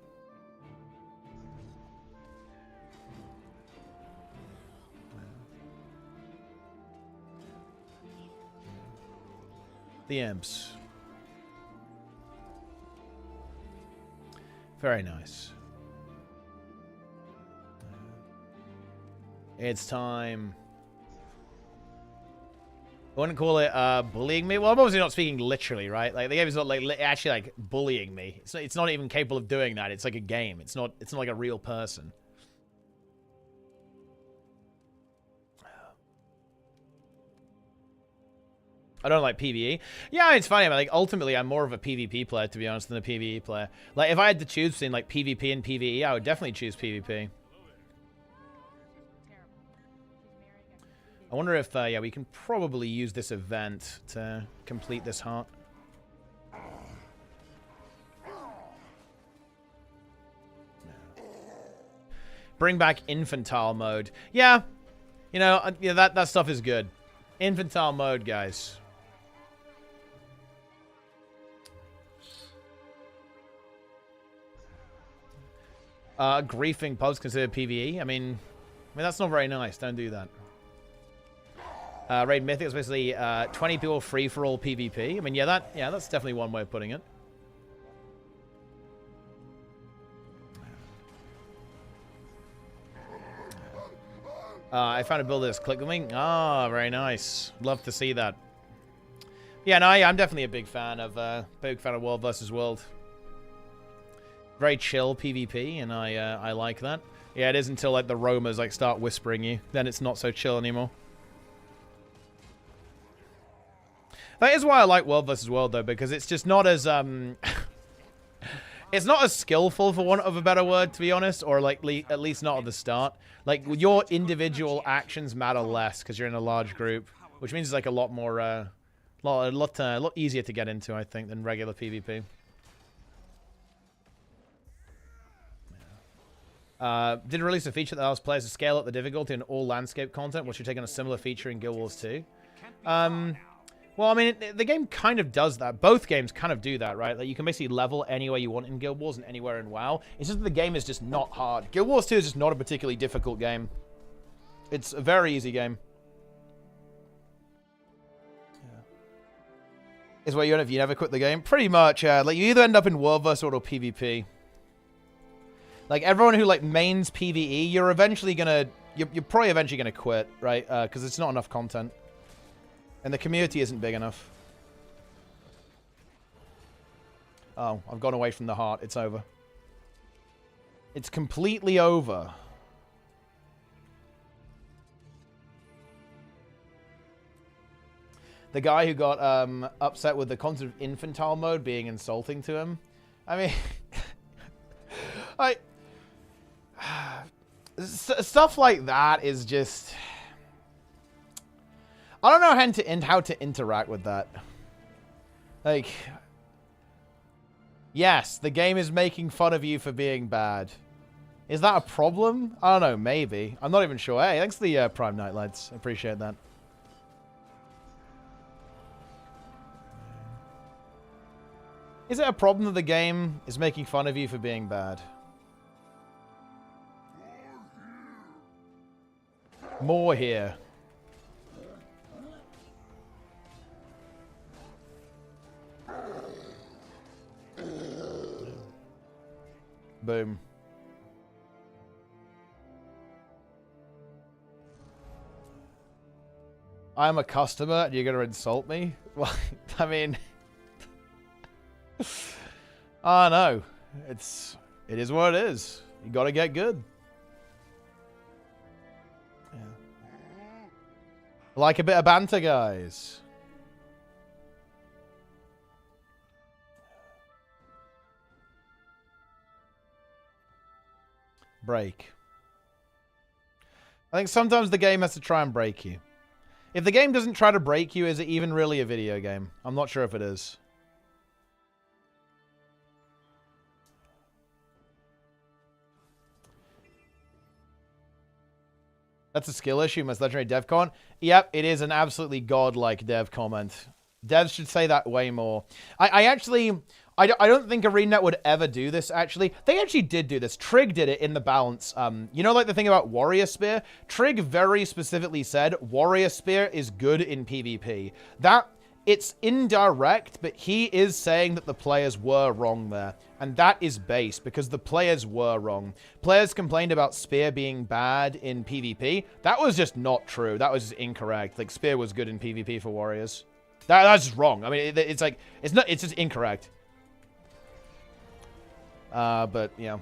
The imps. Very nice. It's time. I wouldn't call it bullying me. Well, I'm obviously not speaking literally, right? Like the game is not like actually like bullying me. It's not even capable of doing that. It's like a game. It's not like a real person. I don't like PvE. Yeah, it's funny. Like ultimately, I'm more of a PvP player, to be honest, than a PvE player. Like if I had to choose between like PvP and PvE, I would definitely choose PvP. I wonder if, yeah, we can probably use this event to complete this heart. Bring back infantile mode. Yeah, you know, yeah, that stuff is good. Infantile mode, guys. Griefing pubs considered PvE. I mean, that's not very nice. Don't do that. Raid Mythic is basically 20 people free for all PvP. I mean, yeah, that's definitely one way of putting it. I found a build that's click with me. Ah, very nice. Love to see that. Yeah, no, I'm definitely a big fan of World vs. World. Very chill PvP, and I like that. Yeah, it is until like the roamers like start whispering you, then it's not so chill anymore. That is why I like World vs. World, though, because it's just not as, it's not as skillful, for want of a better word, to be honest, or, like, at least not at the start. Like, your individual actions matter less, because you're in a large group, which means it's, like, a lot more, a lot easier to get into, I think, than regular PvP. Did release a feature that allows players to scale up the difficulty in all landscape content, which should take on a similar feature in Guild Wars 2. Well, I mean, the game kind of does that. Both games kind of do that, right? Like, you can basically level anywhere you want in Guild Wars and anywhere in WoW. It's just that the game is just not hard. Guild Wars 2 is just not a particularly difficult game. It's a very easy game. Yeah. Is where you end if you never quit the game? Pretty much, like, you either end up in World vs. World or PvP. Like, everyone who, like, mains PvE, you're eventually gonna... You're probably eventually gonna quit, right? Because it's not enough content. And the community isn't big enough. Oh, I've gone away from the heart. It's over. It's completely over. The guy who got upset with the concept of infantile mode being insulting to him. I mean, stuff like that is just... I don't know how to interact with that. Like, yes, the game is making fun of you for being bad. Is that a problem? I don't know, maybe. I'm not even sure. Hey, thanks for the Prime Night, lads. I appreciate that. Is it a problem that the game is making fun of you for being bad? More here. Boom. I'm a customer and you're going to insult me? Well, I mean... I know. It is what it is. You got to get good. Yeah. Like a bit of banter, guys. Break. I think sometimes the game has to try and break you. If the game doesn't try to break you, is it even really a video game? I'm not sure if it is. That's a skill issue, most legendary dev comment. Yep, it is an absolutely godlike dev comment. Devs should say that way more. I don't think ArenaNet would ever do this, actually. They actually did do this. Trig did it in the balance. You know, like the thing about Warrior Spear? Trig very specifically said Warrior Spear is good in PvP. It's indirect, but he is saying that the players were wrong there. And that is base, because the players were wrong. Players complained about Spear being bad in PvP. That was just not true. That was just incorrect. Like, Spear was good in PvP for Warriors. That's just wrong. I mean, it's like, it's just incorrect. But, yeah.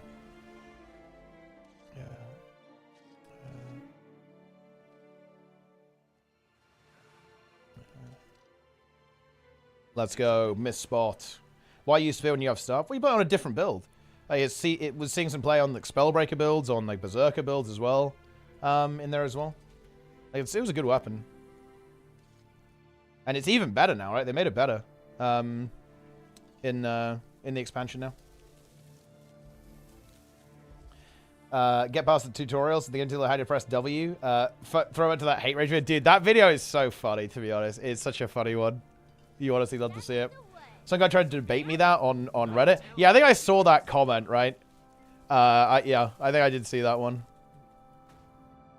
Let's go. Miss spot. Why use Spear when you have stuff? Well, you put it on a different build. It was seeing some play on like Spellbreaker builds, on like Berserker builds as well. In there as well. Like, it was a good weapon. And it's even better now, right? They made it better. In the expansion now. Get past the tutorials. They get into how to press W. Throw it to that hate rage video. Dude, that video is so funny, to be honest. It's such a funny one. You honestly love to see it. Some guy tried to debate me that on Reddit. Yeah, I think I saw that comment, right? Yeah, I think I did see that one.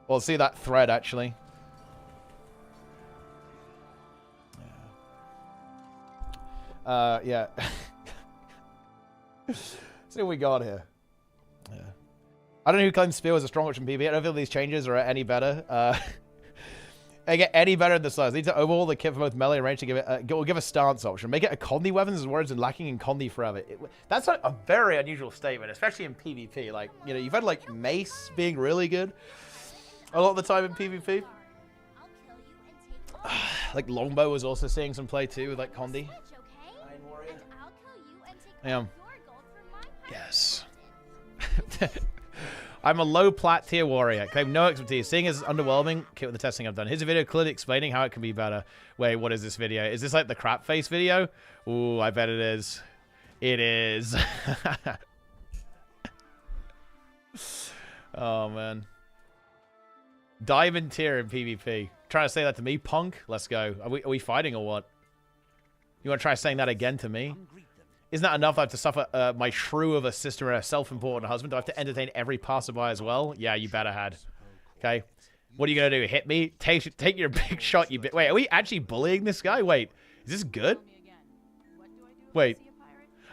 Well, see that thread, actually. Yeah. Let's see what we got here. Yeah. I don't know who claims Spear was a strong option PvP. I don't feel these changes are any better. They get any better in the size. They need to overhaul the kit for both melee and range to give it give a stance option. Make it a Condi weapons as words and lacking in Condi forever. That's like a very unusual statement, especially in PvP. Like, you know, you've had like Mace being really good a lot of the time in PvP. Like Longbow was also seeing some play too with like Condi. Yeah. Yes. I'm a low plat tier warrior. Claim no expertise. Seeing as underwhelming, kit with the testing I've done. Here's a video clearly explaining how it can be better. Wait, what is this video? Is this like the crap face video? Ooh, I bet it is. It is. Oh, man. Diamond tier in PvP. Trying to say that to me, punk? Let's go. Are we fighting or what? You want to try saying that again to me? Isn't that enough? I have to suffer my shrew of a sister and a self-important husband. Do I have to entertain every passerby as well? Yeah, you better had. Okay. What are you going to do? Hit me? Take your big shot, you bit. Wait, are we actually bullying this guy? Wait, is this good? Wait.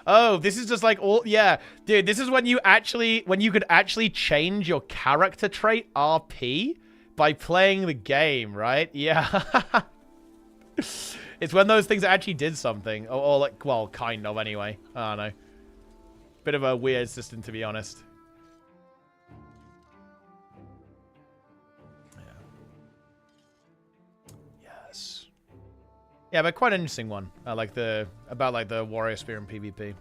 Oh, this is just like all... Yeah. Dude, this is when you could actually change your character trait, RP, by playing the game, right? Yeah. It's when those things actually did something. Or like, well, kind of anyway. I don't know. Bit of a weird system, to be honest. Yeah. Yes. Yeah, but quite an interesting one. About the warrior spear in PvP.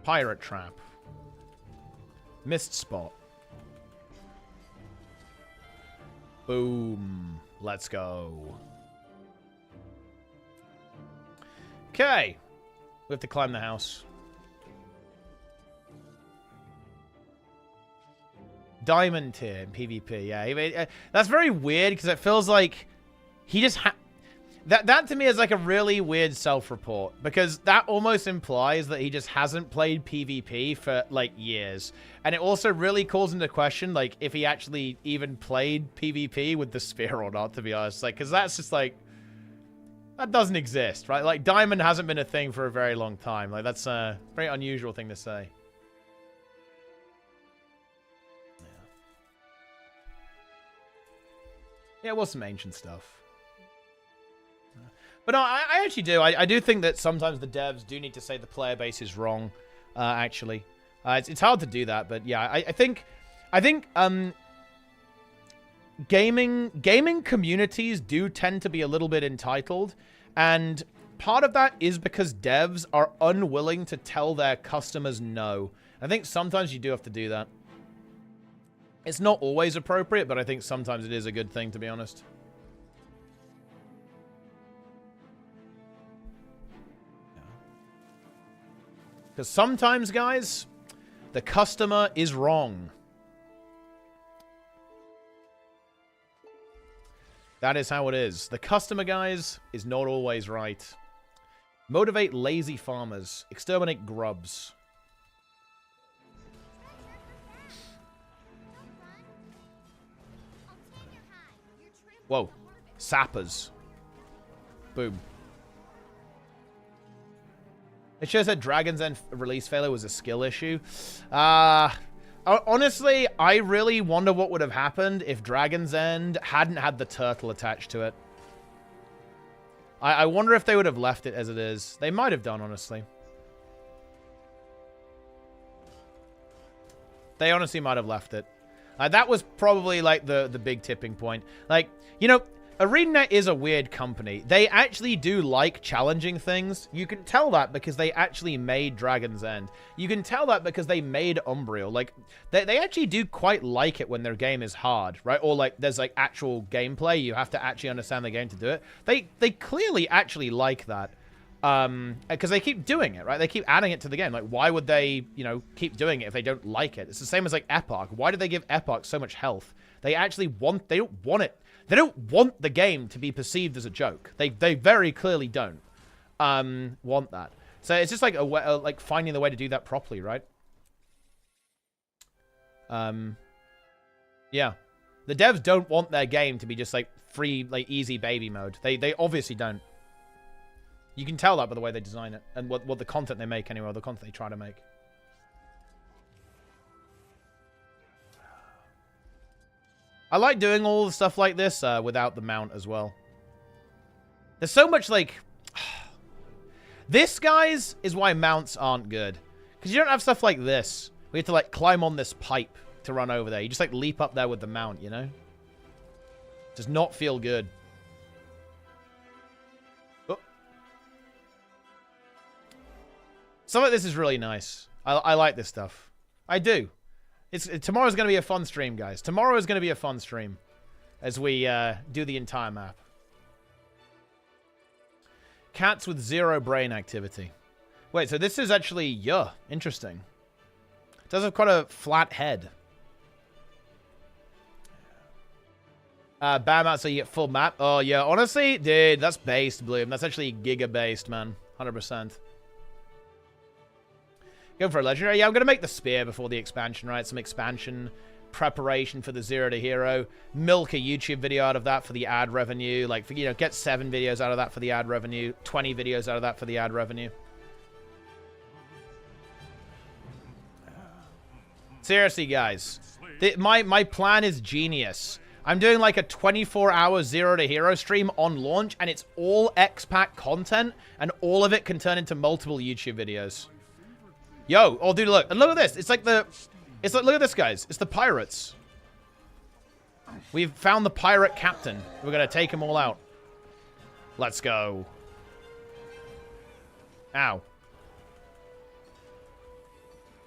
Pirate trap. Mist spot. Boom. Let's go. Okay. We have to climb the house. Diamond tier in PvP. Yeah, that's very weird because it feels like he just that to me is like a really weird self-report, because that almost implies that he just hasn't played PvP for like years, and it also really calls into question like if he actually even played PvP with the spear or not, to be honest, like because that's just like that doesn't exist, right? Like diamond hasn't been a thing for a very long time. Like that's a very unusual thing to say. Yeah, it was some ancient stuff. But no, I actually do. I do think that sometimes the devs do need to say the player base is wrong, actually. It's hard to do that, but yeah, I think gaming communities do tend to be a little bit entitled, and part of that is because devs are unwilling to tell their customers no. I think sometimes you do have to do that. It's not always appropriate, but I think sometimes it is a good thing, to be honest. Because sometimes, guys, the customer is wrong. That is how it is. The customer, guys, is not always right. Motivate lazy farmers. Exterminate grubs. Whoa. Sappers. Boom. It shows that Dragon's End release failure was a skill issue. Honestly, I really wonder what would have happened if Dragon's End hadn't had the turtle attached to it. I wonder if they would have left it as it is. They might have done, honestly. They honestly might have left it. That was probably, like, the big tipping point. Like, you know, ArenaNet is a weird company. They actually do like challenging things. You can tell that because they actually made Dragon's End. You can tell that because they made Umbriel. Like, they actually do quite like it when their game is hard, right? Or, like, there's, like, actual gameplay. You have to actually understand the game to do it. They clearly actually like that. Because they keep doing it, right? They keep adding it to the game. Like, why would they, you know, keep doing it if they don't like it? It's the same as, like, Epoch. Why do they give Epoch so much health? They actually want... They don't want it. They don't want the game to be perceived as a joke. They very clearly don't want that. So it's just like like finding the way to do that properly, right? Yeah. The devs don't want their game to be just like free, like easy baby mode. They obviously don't. You can tell that by the way they design it and what the content they make anyway, or the content they try to make. I like doing all the stuff like this without the mount as well. There's so much, like... This, guys, is why mounts aren't good. Because you don't have stuff like this. We have to, like, climb on this pipe to run over there. You just, like, leap up there with the mount, you know? Does not feel good. Oh. Some of this is really nice. I like this stuff. I do. Tomorrow's going to be a fun stream, guys. Tomorrow is going to be a fun stream as we do the entire map. Cats with 0 brain activity. Wait, so this is actually, yeah, interesting. It does have quite a flat head. Bam out so you get full map. Oh, yeah, honestly, dude, that's based, Bloom. That's actually giga-based, man. 100%. Going for a legendary. Yeah, I'm going to make the spear before the expansion, right? Some expansion preparation for the 0 to hero. Milk a YouTube video out of that for the ad revenue. Like, you know, get 7 videos out of that for the ad revenue. 20 videos out of that for the ad revenue. Seriously, guys. My plan is genius. I'm doing like a 24-hour 0 to hero stream on launch, and it's all X-Pack content, and all of it can turn into multiple YouTube videos. Yo, oh dude, look. And look at this. It's like, look at this, guys. It's the pirates. We've found the pirate captain. We're going to take them all out. Let's go. Ow.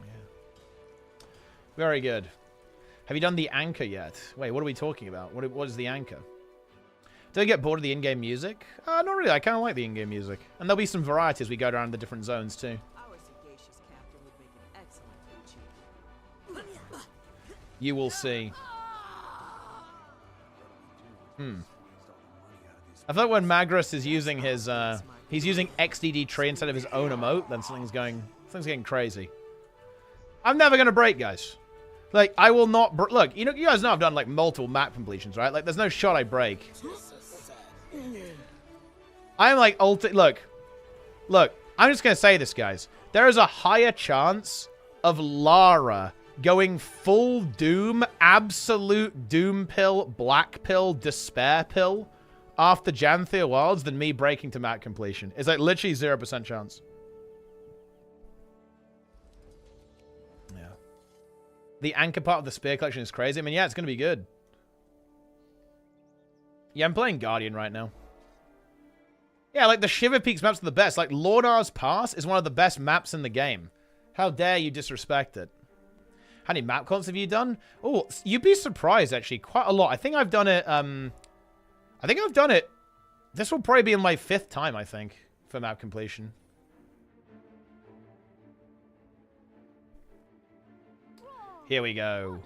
Yeah. Very good. Have you done the anchor yet? Wait, what are we talking about? What is the anchor? Do I get bored of the in-game music? Not really. I kind of like the in-game music. And there'll be some variety as we go around the different zones, too. You will see. I thought when Magris is using his, he's using XDD tree instead of his own emote, then something's getting crazy. I'm never going to break, guys. Like, I will not, look, you know, you guys know I've done, like, multiple map completions, right? Like, there's no shot I break. I'm like, look, I'm just going to say this, guys. There is a higher chance of Lara going full doom, absolute doom pill, black pill, despair pill after Janthea Wilds than me breaking to map completion. It's like literally 0% chance. Yeah. The anchor part of the spear collection is crazy. I mean, yeah, it's going to be good. Yeah, I'm playing Guardian right now. Yeah, like the Shiver Peaks maps are the best. Like Lornar's Pass is one of the best maps in the game. How dare you disrespect it? How many map cons have you done? Oh, you'd be surprised, actually. Quite a lot. I think I've done it, This will probably be in my 5th time, I think, for map completion. Here we go.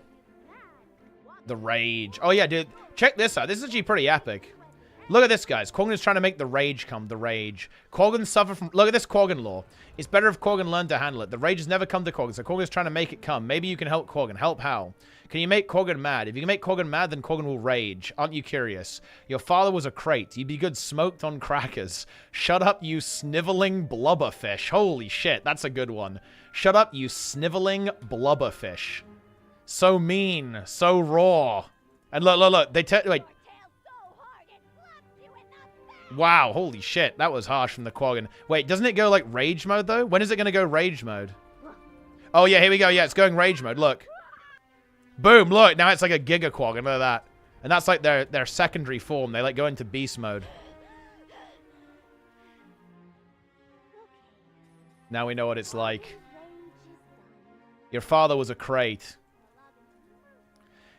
The Rage. Oh, yeah, dude. Check this out. This is actually pretty epic. Look at this, guys. Quaggan is trying to make the Rage come. The Rage. Quaggan suffer from... Look at this Quaggan lore. It's better if Quaggan learned to handle it. The Rage has never come to Quaggan, so Quaggan is trying to make it come. Maybe you can help Quaggan. Help how? Can you make Quaggan mad? If you can make Quaggan mad, then Quaggan will rage. Aren't you curious? Your father was a crate. You'd be good smoked on crackers. Shut up, you sniveling blubberfish. Holy shit, that's a good one. Shut up, you sniveling blubberfish. So mean. So raw. And look. They wait. Wow, holy shit. That was harsh from the Quaggan. Wait, doesn't it go like rage mode, though? When is it going to go rage mode? Oh, yeah, here we go. Yeah, it's going rage mode. Look. Boom, look. Now it's like a Giga Quaggan. Look at that. And that's like their secondary form. They like go into beast mode. Now we know what it's like. Your father was a crate.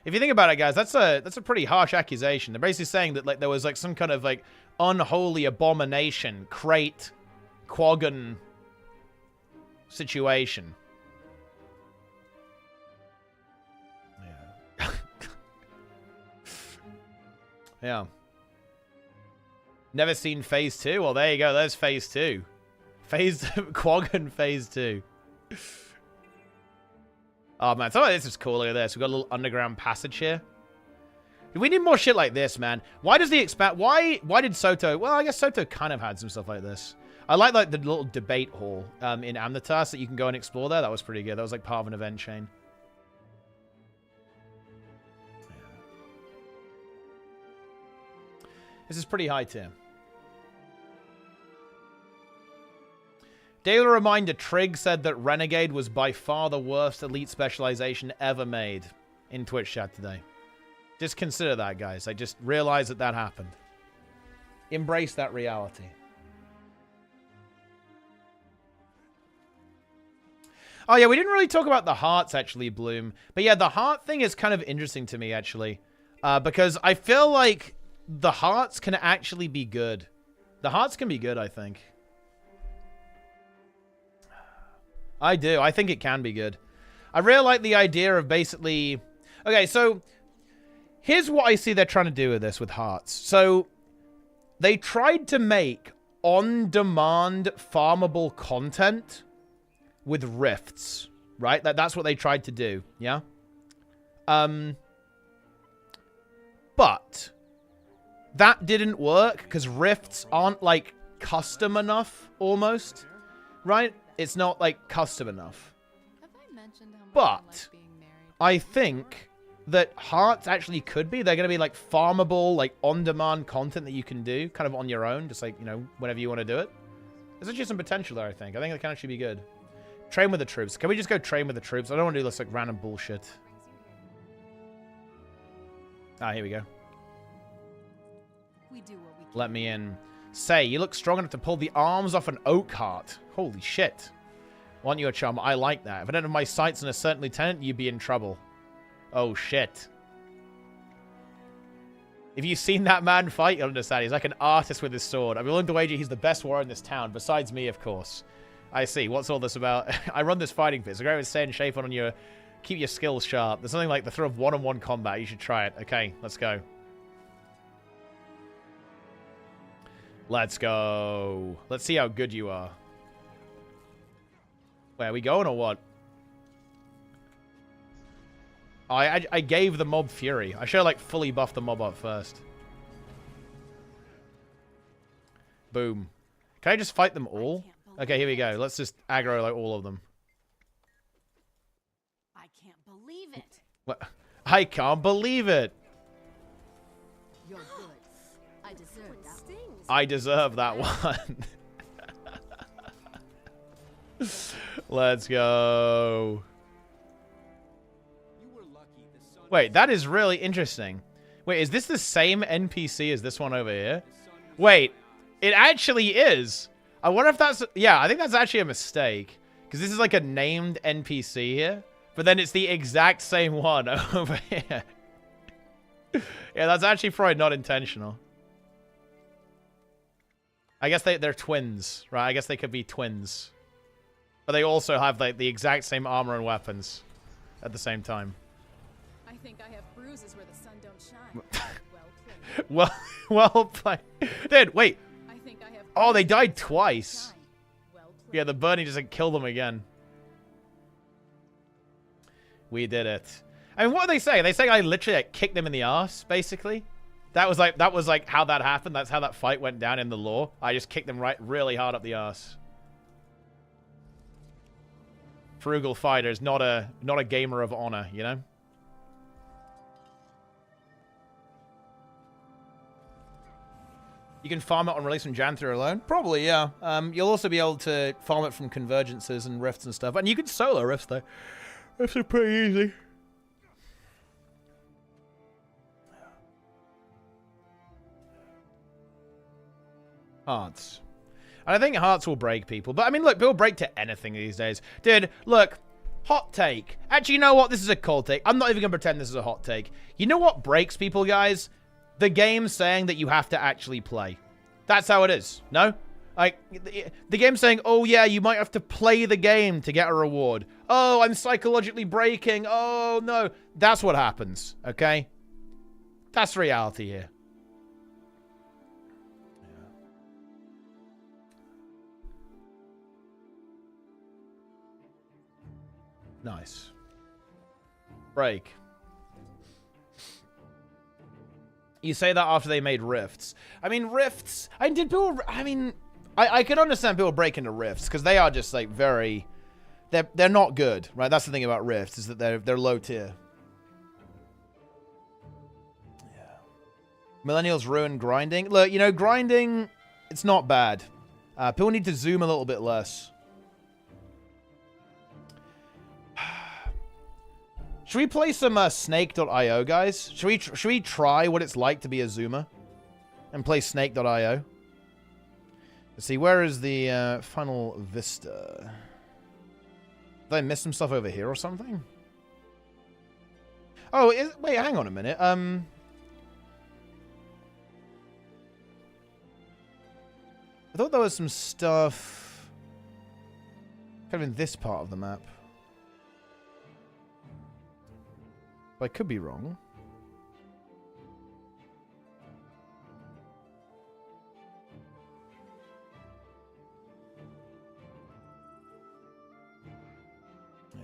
If you think about it, guys, that's a pretty harsh accusation. They're basically saying that like there was like some kind of like unholy abomination, crate, Quaggan situation. Yeah. Yeah. Never seen Phase 2? Well, there you go. There's Phase 2. Quaggan Phase 2. Oh, man. Some of this is cool. Look at this. We've got a little underground passage here. We need more shit like this, man. Why does the expand... Why did Soto... Well, I guess Soto kind of had some stuff like this. I like the little debate hall in Amnitas that you can go and explore there. That was pretty good. That was like part of an event chain. This is pretty high tier. Daily reminder, Trig said that Renegade was by far the worst elite specialization ever made in Twitch chat today. Just consider that, guys. I just realized that that happened. Embrace that reality. Oh, yeah, we didn't really talk about the hearts, actually, Bloom. But yeah, the heart thing is kind of interesting to me, actually. Because I feel like the hearts can actually be good. The hearts can be good, I think. I do. I think it can be good. I really like the idea of basically... Okay, so here's what I see they're trying to do with this, with hearts. So they tried to make on-demand farmable content with rifts, right? That's what they tried to do, yeah? But that didn't work because rifts aren't, like, custom enough, almost, right? It's not, like, custom enough. But I think that hearts actually could be. They're going to be, like, farmable, like, on-demand content that you can do kind of on your own, just, like, you know, whenever you want to do it. There's actually some potential there, I think. I think it can actually be good. Train with the troops. Can we just go train with the troops? I don't want to do this, like, random bullshit. Ah, here we go. We do what we can. Let me in. Say, you look strong enough to pull the arms off an oak heart. Holy shit. Want you a chum? I like that. If I don't have my sights on a certain lieutenant, you'd be in trouble. Oh, shit. If you've seen that man fight, you'll understand. He's like an artist with his sword. I'm willing to wager he's the best warrior in this town, besides me, of course. I see. What's all this about? I run this fighting pit, so go and stay in shape on your... Keep your skills sharp. There's something like the thrill of one-on-one combat. You should try it. Okay, let's go. Let's go. Let's see how good you are. Where are we going or what? I gave the mob fury. I should have, like, fully buffed the mob up first. Boom. Can I just fight them all? Okay, here we go. Let's just aggro, like, all of them. I can't believe it. What? I can't believe it. You're good. I deserve that. I deserve that one. Let's go. Wait, that is really interesting. Wait, is this the same NPC as this one over here? Wait, it actually is. I wonder if that's... Yeah, I think that's actually a mistake. Because this is like a named NPC here. But then it's the exact same one over here. Yeah, that's actually probably not intentional. I guess they're twins, right? I guess they could be twins. But they also have like the exact same armor and weapons at the same time. I think I have bruises where the sun don't shine. Well played. Dude, wait. I think I have Oh, they died twice. Yeah, the burning doesn't kill them again. We did it. I mean, what are they saying? They say I literally like, kicked them in the ass, basically. That was like how that happened. That's how that fight went down in the lore. I just kicked them really hard up the ass. Frugal fighters, not a gamer of honor, you know? You can farm it on release from Jan through alone? Probably, yeah. You'll also be able to farm it from convergences and rifts and stuff. And you can solo rifts, though. Rifts are pretty easy. Hearts. And I think hearts will break people. But, I mean, look, people break to anything these days. Dude, look. Hot take. Actually, you know what? This is a cold take. I'm not even going to pretend this is a hot take. You know what breaks people, guys? The game saying that you have to actually play. That's how it is. No? Like, the game saying, oh, yeah, you might have to play the game to get a reward. Oh, I'm psychologically breaking. Oh, no. That's what happens, okay? That's reality here. Nice. Break. You say that after they made rifts. I mean, rifts... I could understand people breaking into rifts, because they are just, like, very... They're not good, right? That's the thing about rifts, is that they're low tier. Yeah. Millennials ruin grinding. Look, you know, grinding, it's not bad. People need to zoom a little bit less. Should we play some snake.io, guys? Should we try what it's like to be a zoomer? And play snake.io? Let's see, where is the final vista? Did I miss some stuff over here or something? Oh, wait, hang on a minute. I thought there was some stuff kind of in this part of the map. I could be wrong. Yeah.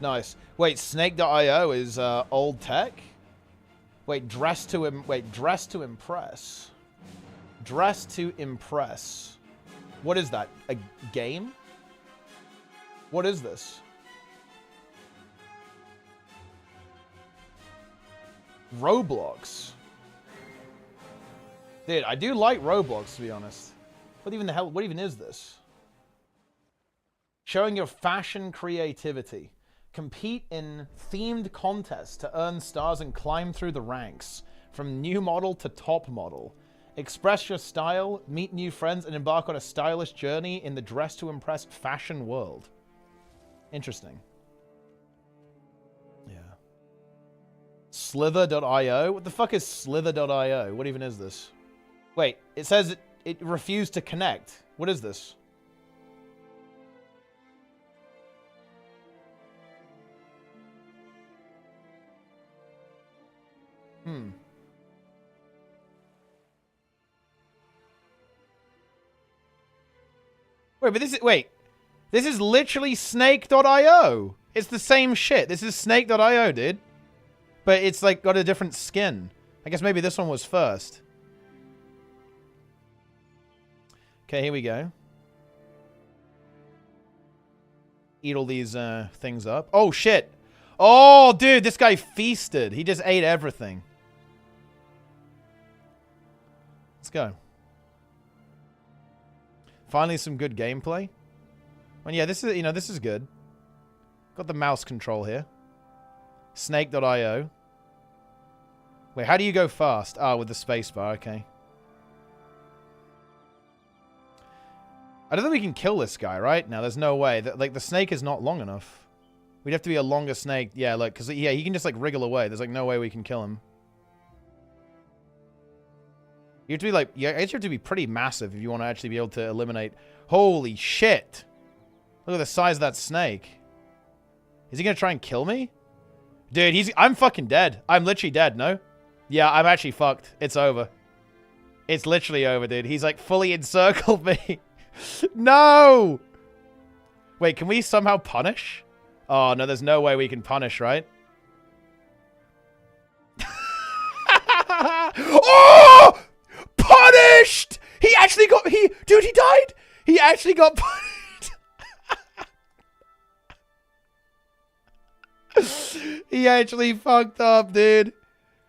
Nice. Wait, Snake.io is old tech? Wait, dress to impress. Dress to impress. What is that? A game? What is this? Roblox. Dude, I do like Roblox, to be honest. What even is this? Showing your fashion creativity. Compete in themed contests to earn stars and climb through the ranks, from new model to top model. Express your style, meet new friends, and embark on a stylish journey in the dress to impress fashion world. Interesting. Yeah. Slither.io? What the fuck is Slither.io? What even is this? Wait, it says it refused to connect. What is this? Wait, this is literally snake.io. It's the same shit. This is snake.io, dude. But it's like got a different skin. I guess maybe this one was first. Okay, here we go. Eat all these things up. Oh, shit. Oh, dude, this guy feasted. He just ate everything. Let's go. Finally, some good gameplay. And yeah, this is, you know, this is good. Got the mouse control here. Snake.io. Wait, how do you go fast? Ah, with the spacebar, okay. I don't think we can kill this guy, right? No, there's no way. Like, the snake is not long enough. We'd have to be a longer snake. Yeah, look, because, yeah, he can just, like, wriggle away. There's, like, no way we can kill him. You have to be, like, you have to be pretty massive if you want to actually be able to eliminate. Holy shit. Look at the size of that snake. Is he going to try and kill me? Dude, I'm fucking dead. I'm literally dead, no? Yeah, I'm actually fucked. It's over. It's literally over, dude. He's, like, fully encircled me. No! Wait, can we somehow punish? Oh, no, there's no way we can punish, right? Oh! Punished! He actually got... Dude, he died! He actually got punished. He actually fucked up, dude.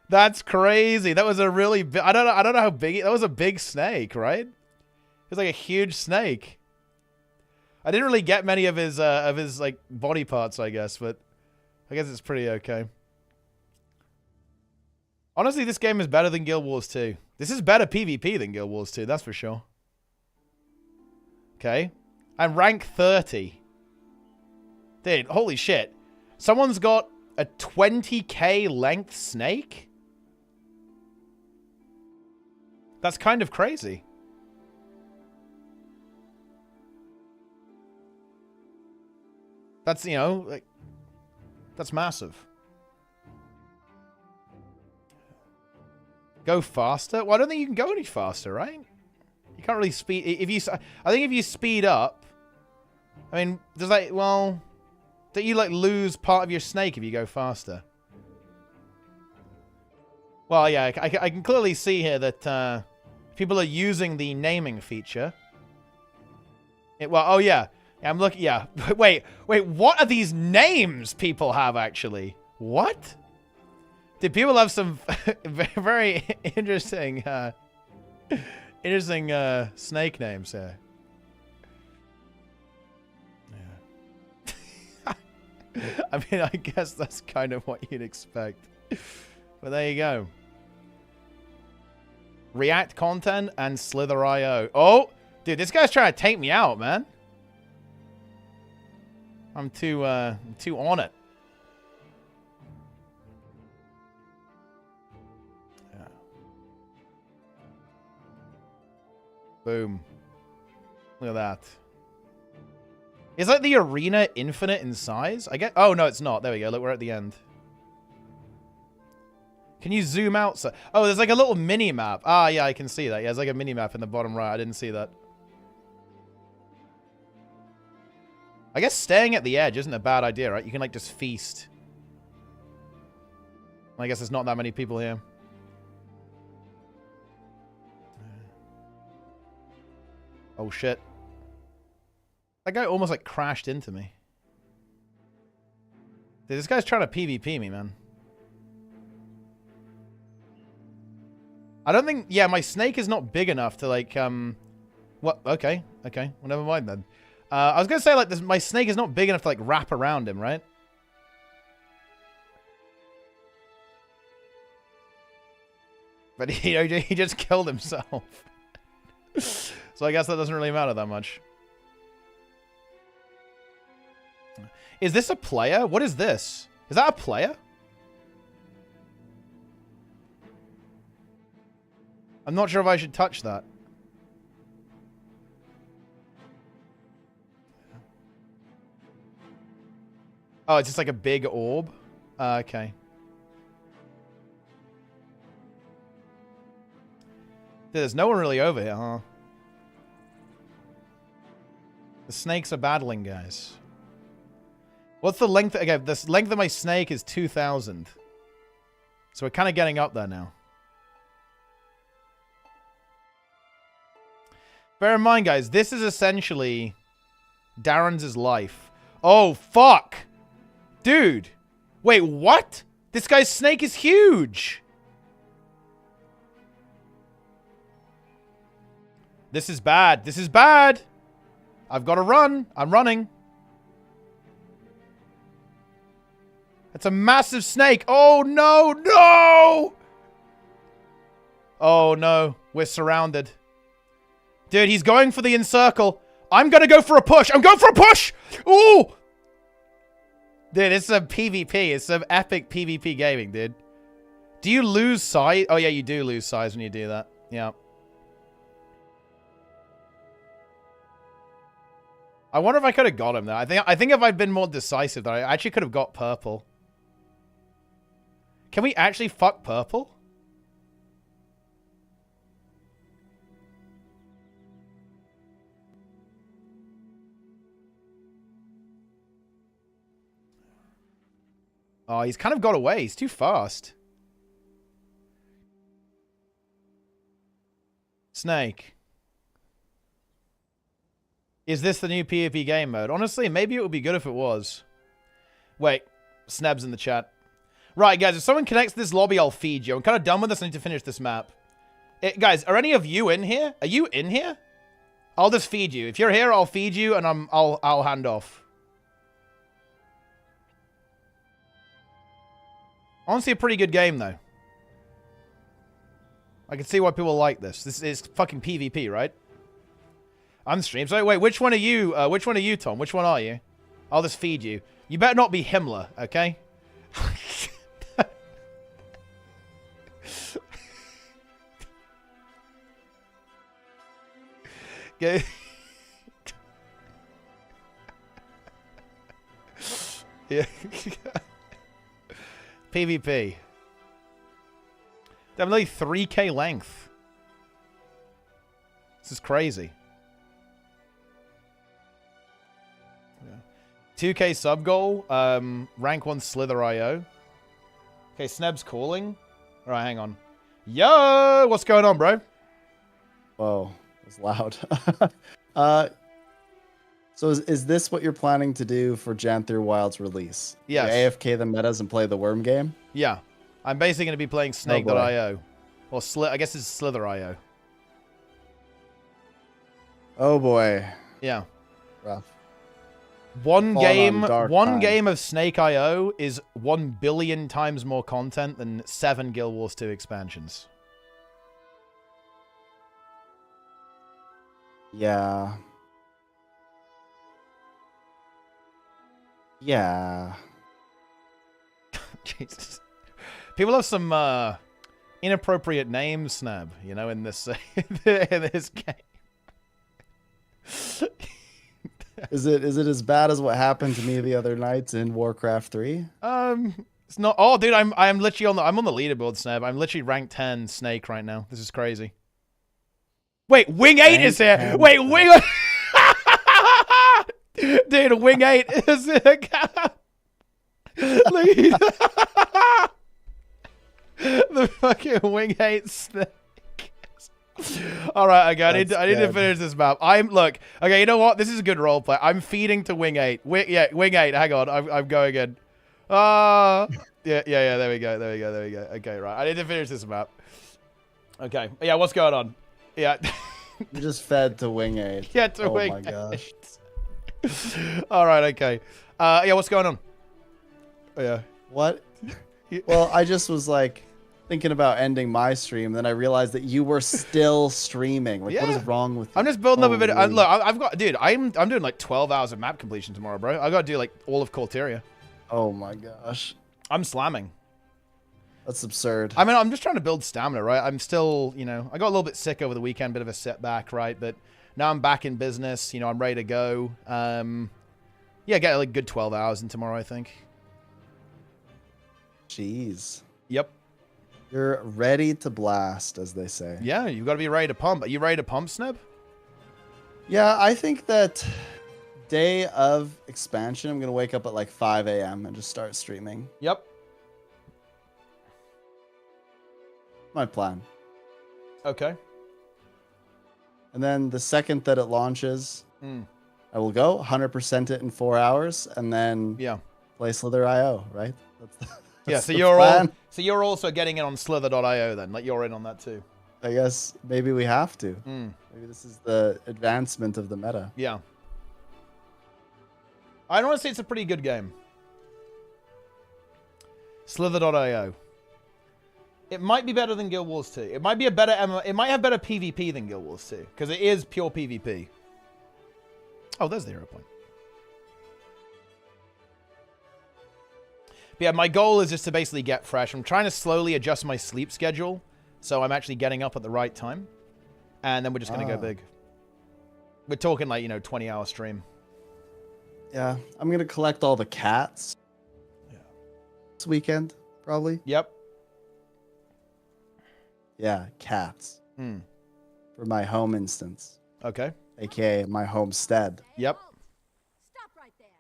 That's crazy. That was a really big... I don't know how big... That was a big snake, right? It was like a huge snake. I didn't really get many of his like body parts, I guess, but I guess it's pretty okay. Honestly, this game is better than Guild Wars 2. This is better PvP than Guild Wars 2, that's for sure. Okay. I'm rank 30. Dude, holy shit. Someone's got a 20k length snake? That's kind of crazy. That's, you know, like, that's massive. Go faster? Well, I don't think you can go any faster, right? You can't really speed. I think if you speed up, I mean, does that, well, don't you like lose part of your snake if you go faster? Well, yeah, I can clearly see here that people are using the naming feature. Well, oh yeah. I'm looking, yeah. Wait, what are these names people have, actually? What? Did people have some very interesting, snake names here? Yeah. I mean, I guess that's kind of what you'd expect. But there you go. React content and Slither.io. Oh, dude, this guy's trying to take me out, man. I'm too on it. Yeah. Boom. Look at that. Is like the arena infinite in size? I get. Oh no, it's not. There we go. Look, we're at the end. Can you zoom out? So oh, there's like a little mini map. Ah, yeah, I can see that. Yeah, there's like a mini map in the bottom right. I didn't see that. I guess staying at the edge isn't a bad idea, right? You can, like, just feast. I guess there's not that many people here. Oh, shit. That guy almost, like, crashed into me. Dude, this guy's trying to PvP me, man. I don't think... Yeah, my snake is not big enough to, like, What? Okay. Okay. Well, never mind, then. I was going to say, like, my snake is not big enough to, like, wrap around him, right? But he just killed himself. So I guess that doesn't really matter that much. Is this a player? What is this? Is that a player? I'm not sure if I should touch that. Oh, it's just like a big orb? Okay. There's no one really over here, huh? The snakes are battling, guys. What's the length? Okay, the length of my snake is 2,000. So we're kind of getting up there now. Bear in mind, guys, this is essentially Darren's life. Oh, fuck! Dude! Wait, what? This guy's snake is huge! This is bad. This is bad! I've got to run. I'm running. It's a massive snake. Oh, no, no! Oh, no. We're surrounded. Dude, he's going for the encircle. I'm going to go for a push. I'm going for a push! Ooh! Dude, it's some PvP. It's some epic PvP gaming, dude. Do you lose size? Oh, yeah, you do lose size when you do that. Yeah. I wonder if I could have got him there. I think if I'd been more decisive, though, I actually could have got purple. Can we actually fuck purple? Oh, he's kind of got away. He's too fast. Snake. Is this the new PvP game mode? Honestly, maybe it would be good if it was. Wait. Snab's in the chat. Right, guys, if someone connects to this lobby, I'll feed you. I'm kind of done with this. I need to finish this map. Guys, are any of you in here? Are you in here? I'll just feed you. If you're here, I'll feed you, and I'll hand off. Honestly, a pretty good game, though. I can see why people like this. This is fucking PvP, right? I'm stream. So wait, which one are you? Which one are you, Tom? Which one are you? I'll just feed you. You better not be Himmler, okay? Okay. Yeah. PvP. Definitely 3K length. This is crazy. 2K sub goal. Rank 1 Slither IO. Okay, Sneb's calling. Alright, hang on. Yo! What's going on, bro? Whoa, that's loud. So is this what you're planning to do for Jan through Wild's release? Yes. AFK the metas and play the worm game? Yeah. I'm basically going to be playing Snake.io. Or I guess it's Slither.io. Oh boy. Yeah. Rough. One game times. of Snake.io is 1 billion times more content than 7 Guild Wars 2 expansions. Yeah. Yeah. Jesus. People have some inappropriate names, Snab, you know, in this in this game. Is it as bad as what happened to me the other night in Warcraft 3? It's not. Oh, dude, I'm literally I'm on the leaderboard, Snab. I'm literally rank 10 Snake right now. This is crazy. Wait, Wing 8 is here. Wait, Wing. Dude, Wing 8 is here. The fucking Wing 8 Snake. All right, okay. I need to finish this map. Look. Okay, you know what? This is a good roleplay. I'm feeding to Wing 8. Wing 8. Hang on. I'm going in. Yeah. There we go. Okay, right. I need to finish this map. Okay. Yeah. What's going on? Yeah. You just fed to Wing 8. Yeah, to Wing 8. Oh my gosh. All right. Okay. Yeah. What's going on? Oh, yeah. What? Well, I just was like, thinking about ending my stream. Then I realized that you were still streaming. Like, what is wrong with you? I'm just building up a bit. Look, I've got, dude. I'm doing like 12 hours of map completion tomorrow, bro. I got to do like all of Corteria. Oh my gosh. I'm slamming. That's absurd. I mean, I'm just trying to build stamina, right? I'm still, you know, I got a little bit sick over the weekend, bit of a setback, right? But now I'm back in business. You know, I'm ready to go. Yeah, get like good 12 hours in tomorrow, I think. Jeez. Yep. You're ready to blast, as they say. Yeah, you got to be ready to pump. Are you ready to pump, Snip? Yeah, I think that day of expansion, I'm going to wake up at like 5 a.m. and just start streaming. Yep. My plan. Okay. And then the second that it launches, I will go 100% it in 4 hours, and then play Slither.io, right? Yeah, so you're also getting in on Slither.io then, like you're in on that too. I guess maybe we have to. Maybe this is the advancement of the meta. Yeah. I'd want to say it's a pretty good game. Slither.io. It might be better than Guild Wars 2. It might be a better it might have better PvP than Guild Wars 2 because it is pure PvP. Oh, there's the hero point. But yeah, my goal is just to basically get fresh. I'm trying to slowly adjust my sleep schedule so I'm actually getting up at the right time. And then we're just going to go big. We're talking like, 20-hour stream. Yeah, I'm going to collect all the cats. Yeah. This weekend, probably. Yep. Yeah, cats. For my home instance. Okay. AKA my homestead. Yep.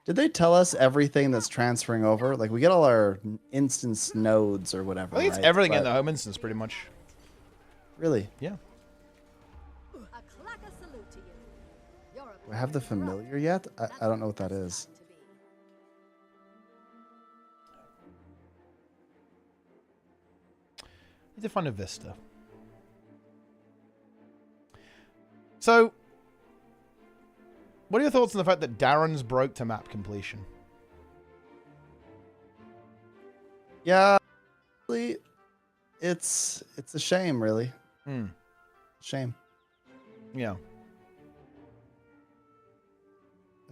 Did they tell us everything that's transferring over? Like, we get all our instance nodes or whatever. I think it's everything in the home instance, pretty much. Really? Yeah. Do I have the familiar yet? I don't know what that is. Need to find a Vista. So, what are your thoughts on the fact that Darren's broke to map completion? Yeah, it's a shame, really. Shame. Yeah.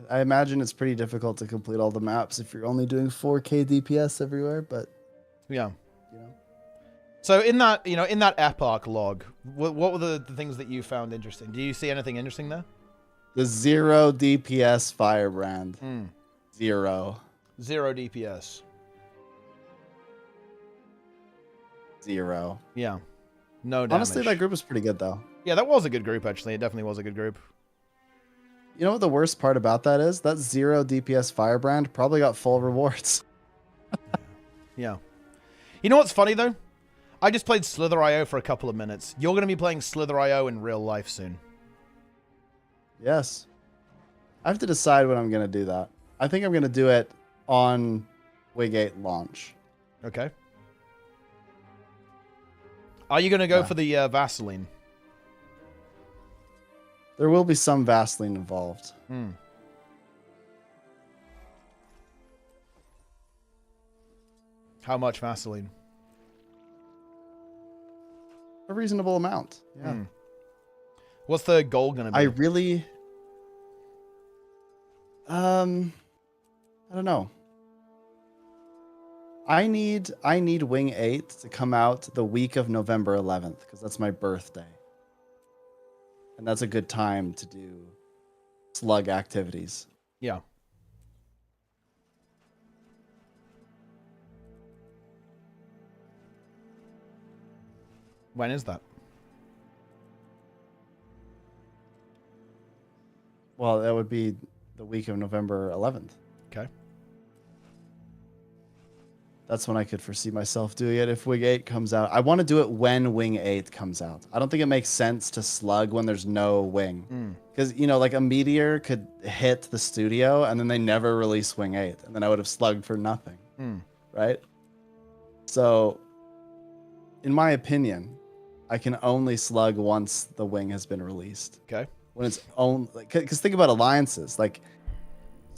I imagine it's pretty difficult to complete all the maps if you're only doing 4K DPS everywhere, but yeah. So in that, in that epoch log, what were the things that you found interesting? Do you see anything interesting there? The 0 DPS Firebrand. 0. 0 DPS. 0. Yeah. No damage. Honestly, that group was pretty good, though. Yeah, that was a good group, actually. It definitely was a good group. You know what the worst part about that is? That 0 DPS Firebrand probably got full rewards. Yeah. You know what's funny, though? I just played Slither.io for a couple of minutes. You're going to be playing Slither.io in real life soon. Yes. I have to decide when I'm going to do that. I think I'm going to do it on Wig8 launch. Okay. Are you going to go for the Vaseline? There will be some Vaseline involved. How much Vaseline? A reasonable amount. Yeah. What's the goal going to be? I really... I don't know. I need Wing 8 to come out the week of November 11th because that's my birthday. And that's a good time to do slug activities. Yeah. When is that? Well, that would be the week of November 11th. Okay. That's when I could foresee myself doing it if Wing 8 comes out. I want to do it when Wing 8 comes out. I don't think it makes sense to slug when there's no wing. Because, like a meteor could hit the studio and then they never release Wing 8. And then I would have slugged for nothing. Right? So, in my opinion, I can only slug once the wing has been released. Okay. When it's own, because think about alliances. Like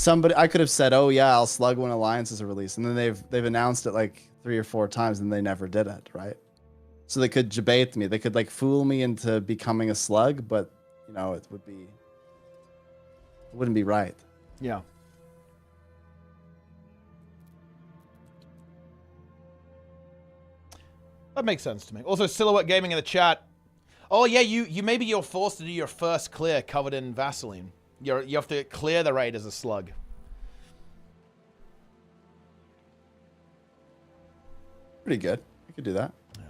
I could have said, "Oh yeah, I'll slug when alliances are released," and then they've announced it like 3 or 4 times, and they never did it. Right? So they could debate me. They could like fool me into becoming a slug, but you know, it wouldn't be right. Yeah. That makes sense to me. Also, Silhouette Gaming in the chat. Oh yeah, you maybe you're forced to do your first clear covered in Vaseline. You have to clear the raid as a slug. Pretty good. I could do that. Yeah.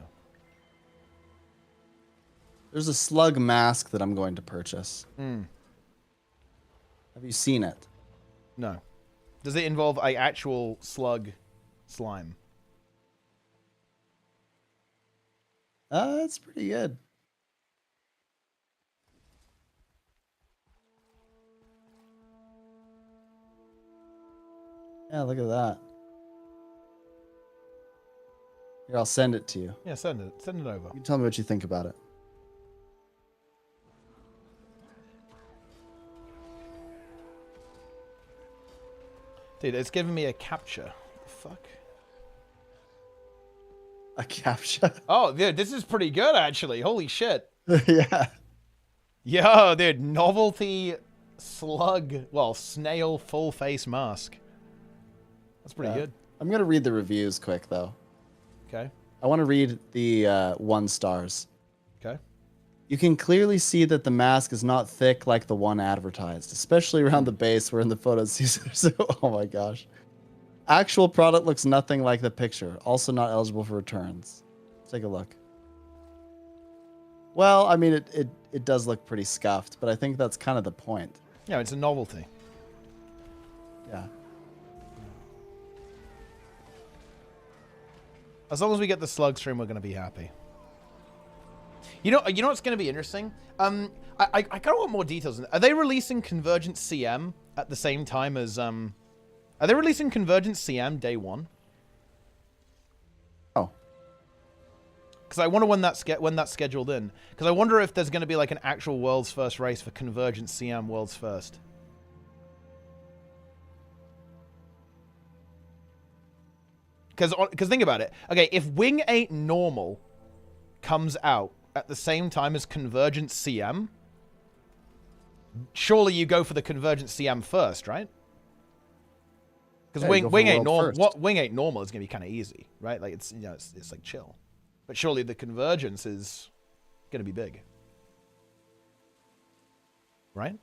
There's a slug mask that I'm going to purchase. Mm. Have you seen it? No. Does it involve a actual slug slime? That's pretty good. Yeah, look at that. Here, I'll send it to you. Yeah, send it. Send it over. You can tell me what you think about it. Dude, it's giving me a capture. The fuck? A capture? Oh, dude, this is pretty good, actually. Holy shit. Yeah. Yo, dude, novelty slug, well, snail full face mask. That's pretty good. I'm going to read the reviews quick, though. Okay. I want to read the 1 stars. Okay. You can clearly see that the mask is not thick like the one advertised, especially around the base where in the photos so, oh my gosh. Actual product looks nothing like the picture. Also not eligible for returns. Let's take a look. Well, I mean, it does look pretty scuffed, but I think that's kind of the point. Yeah, it's a novelty. Yeah. As long as we get the slug stream, we're going to be happy. You know what's going to be interesting? I kind of want more details. Are they releasing Convergent CM at the same time as Are they releasing Convergent CM day 1? Oh. Because I wonder when that's scheduled in. Because I wonder if there's going to be like an actual world's first race for Convergent CM world's first. Because think about it. Okay, if Wing 8 Normal comes out at the same time as Convergent CM, surely you go for the Convergent CM first, right? Because Wing 8 Normal is going to be kind of easy, right? Like it's it's like chill. But surely the Convergence is going to be big. Right?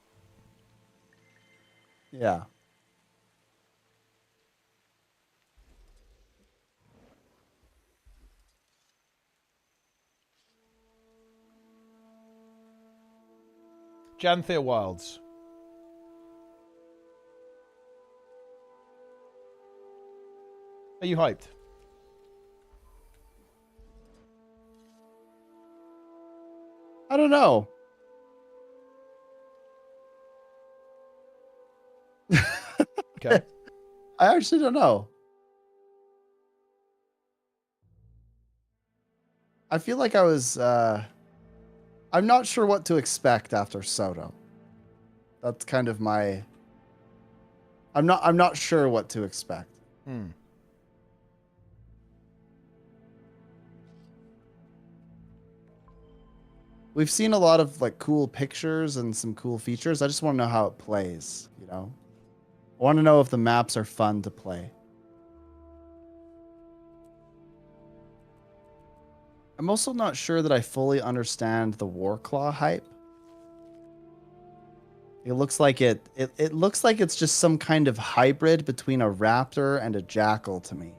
Yeah. Janthea Wilds. Are you hyped? I don't know. Okay. I actually don't know. I feel like I was I'm not sure what to expect after Soto. That's kind of my I'm not sure what to expect. Hmm. We've seen a lot of like cool pictures and some cool features. I just want to know how it plays, you know? I want to know if the maps are fun to play. I'm also not sure that I fully understand the Warclaw hype. It looks like it looks like it's just some kind of hybrid between a raptor and a jackal to me.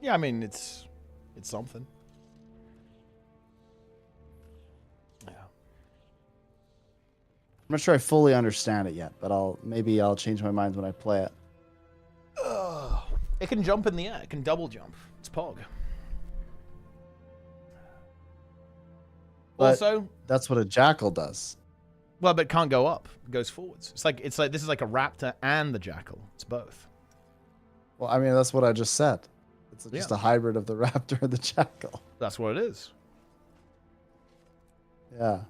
Yeah, I mean it's something. Yeah. I'm not sure I fully understand it yet, but maybe I'll change my mind when I play it. It can jump in the air. It can double jump. It's Pog. But also, that's what a jackal does. Well, but it can't go up. It goes forwards. It's like this is like a raptor and the jackal. It's both. Well, I mean that's what I just said. It's just a hybrid of the raptor and the jackal. That's what it is. Yeah.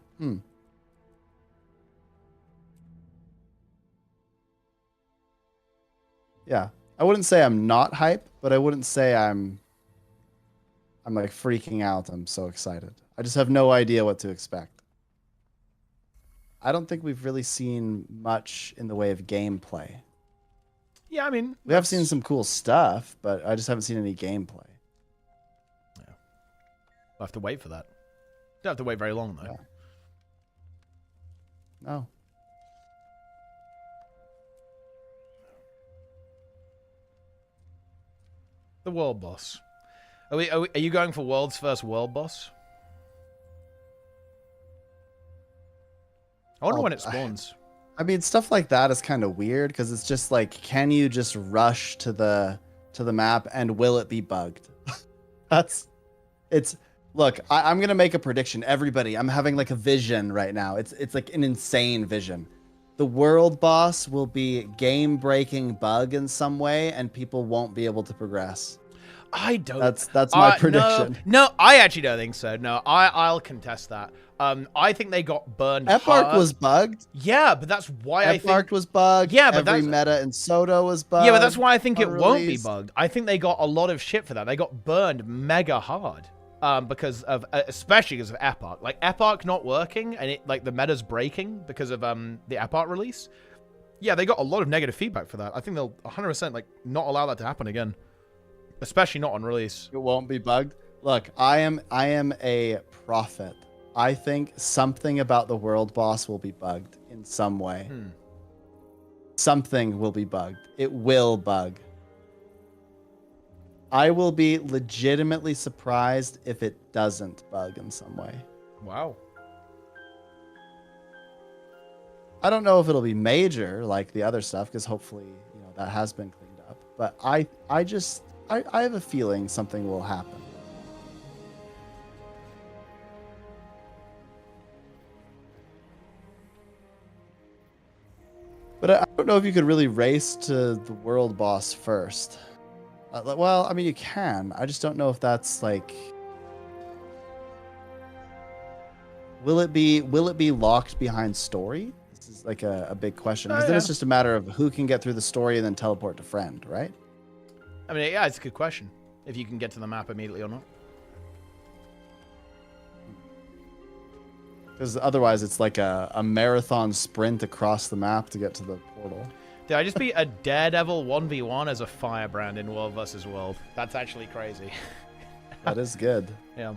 Yeah. I wouldn't say I'm not hype, but I wouldn't say I'm like freaking out. I'm so excited. I just have no idea what to expect. I don't think we've really seen much in the way of gameplay. Yeah, I mean, we have seen some cool stuff, but I just haven't seen any gameplay. Yeah. We'll have to wait for that. Don't have to wait very long though. Yeah. No. The world boss. Are you going for world's first world boss? I wonder when it spawns. I mean, stuff like that is kind of weird because it's just like, can you just rush to the map and will it be bugged? Look, I'm gonna make a prediction. Everybody, I'm having like a vision right now. It's like an insane vision. The world boss will be game-breaking bug in some way, and people won't be able to progress. I don't. That's my prediction. No, I actually don't think so. No, I'll contest that. I think they got burned. Epark was bugged. Yeah, but that's why I think Epark was bugged. Yeah, but every meta in Soto was bugged. Yeah, but that's why I think it won't be bugged. I think they got a lot of shit for that. They got burned mega hard. Because of especially because of Epark. Like Epark not working and it like the meta's breaking because of the Epark release. Yeah, they got a lot of negative feedback for that. I think they'll 100% like not allow that to happen again. Especially not on release. It won't be bugged. Look, I am a prophet. I think something about the world boss will be bugged in some way. Something will be bugged. It will bug. I will be legitimately surprised if it doesn't bug in some way. Wow. I don't know if it'll be major like the other stuff because hopefully, that has been cleaned up. But I have a feeling something will happen. But I don't know if you could really race to the world boss first. Well, I mean, you can. I just don't know if that's like. Will it be locked behind story? This is like a big question. Because then it's just a matter of who can get through the story and then teleport to friend, right? I mean, yeah, it's a good question. If you can get to the map immediately or not. Because otherwise, it's like a marathon sprint across the map to get to the portal. Did I just beat a Daredevil 1v1 as a firebrand in World vs. World? That's actually crazy. That is good. Yeah.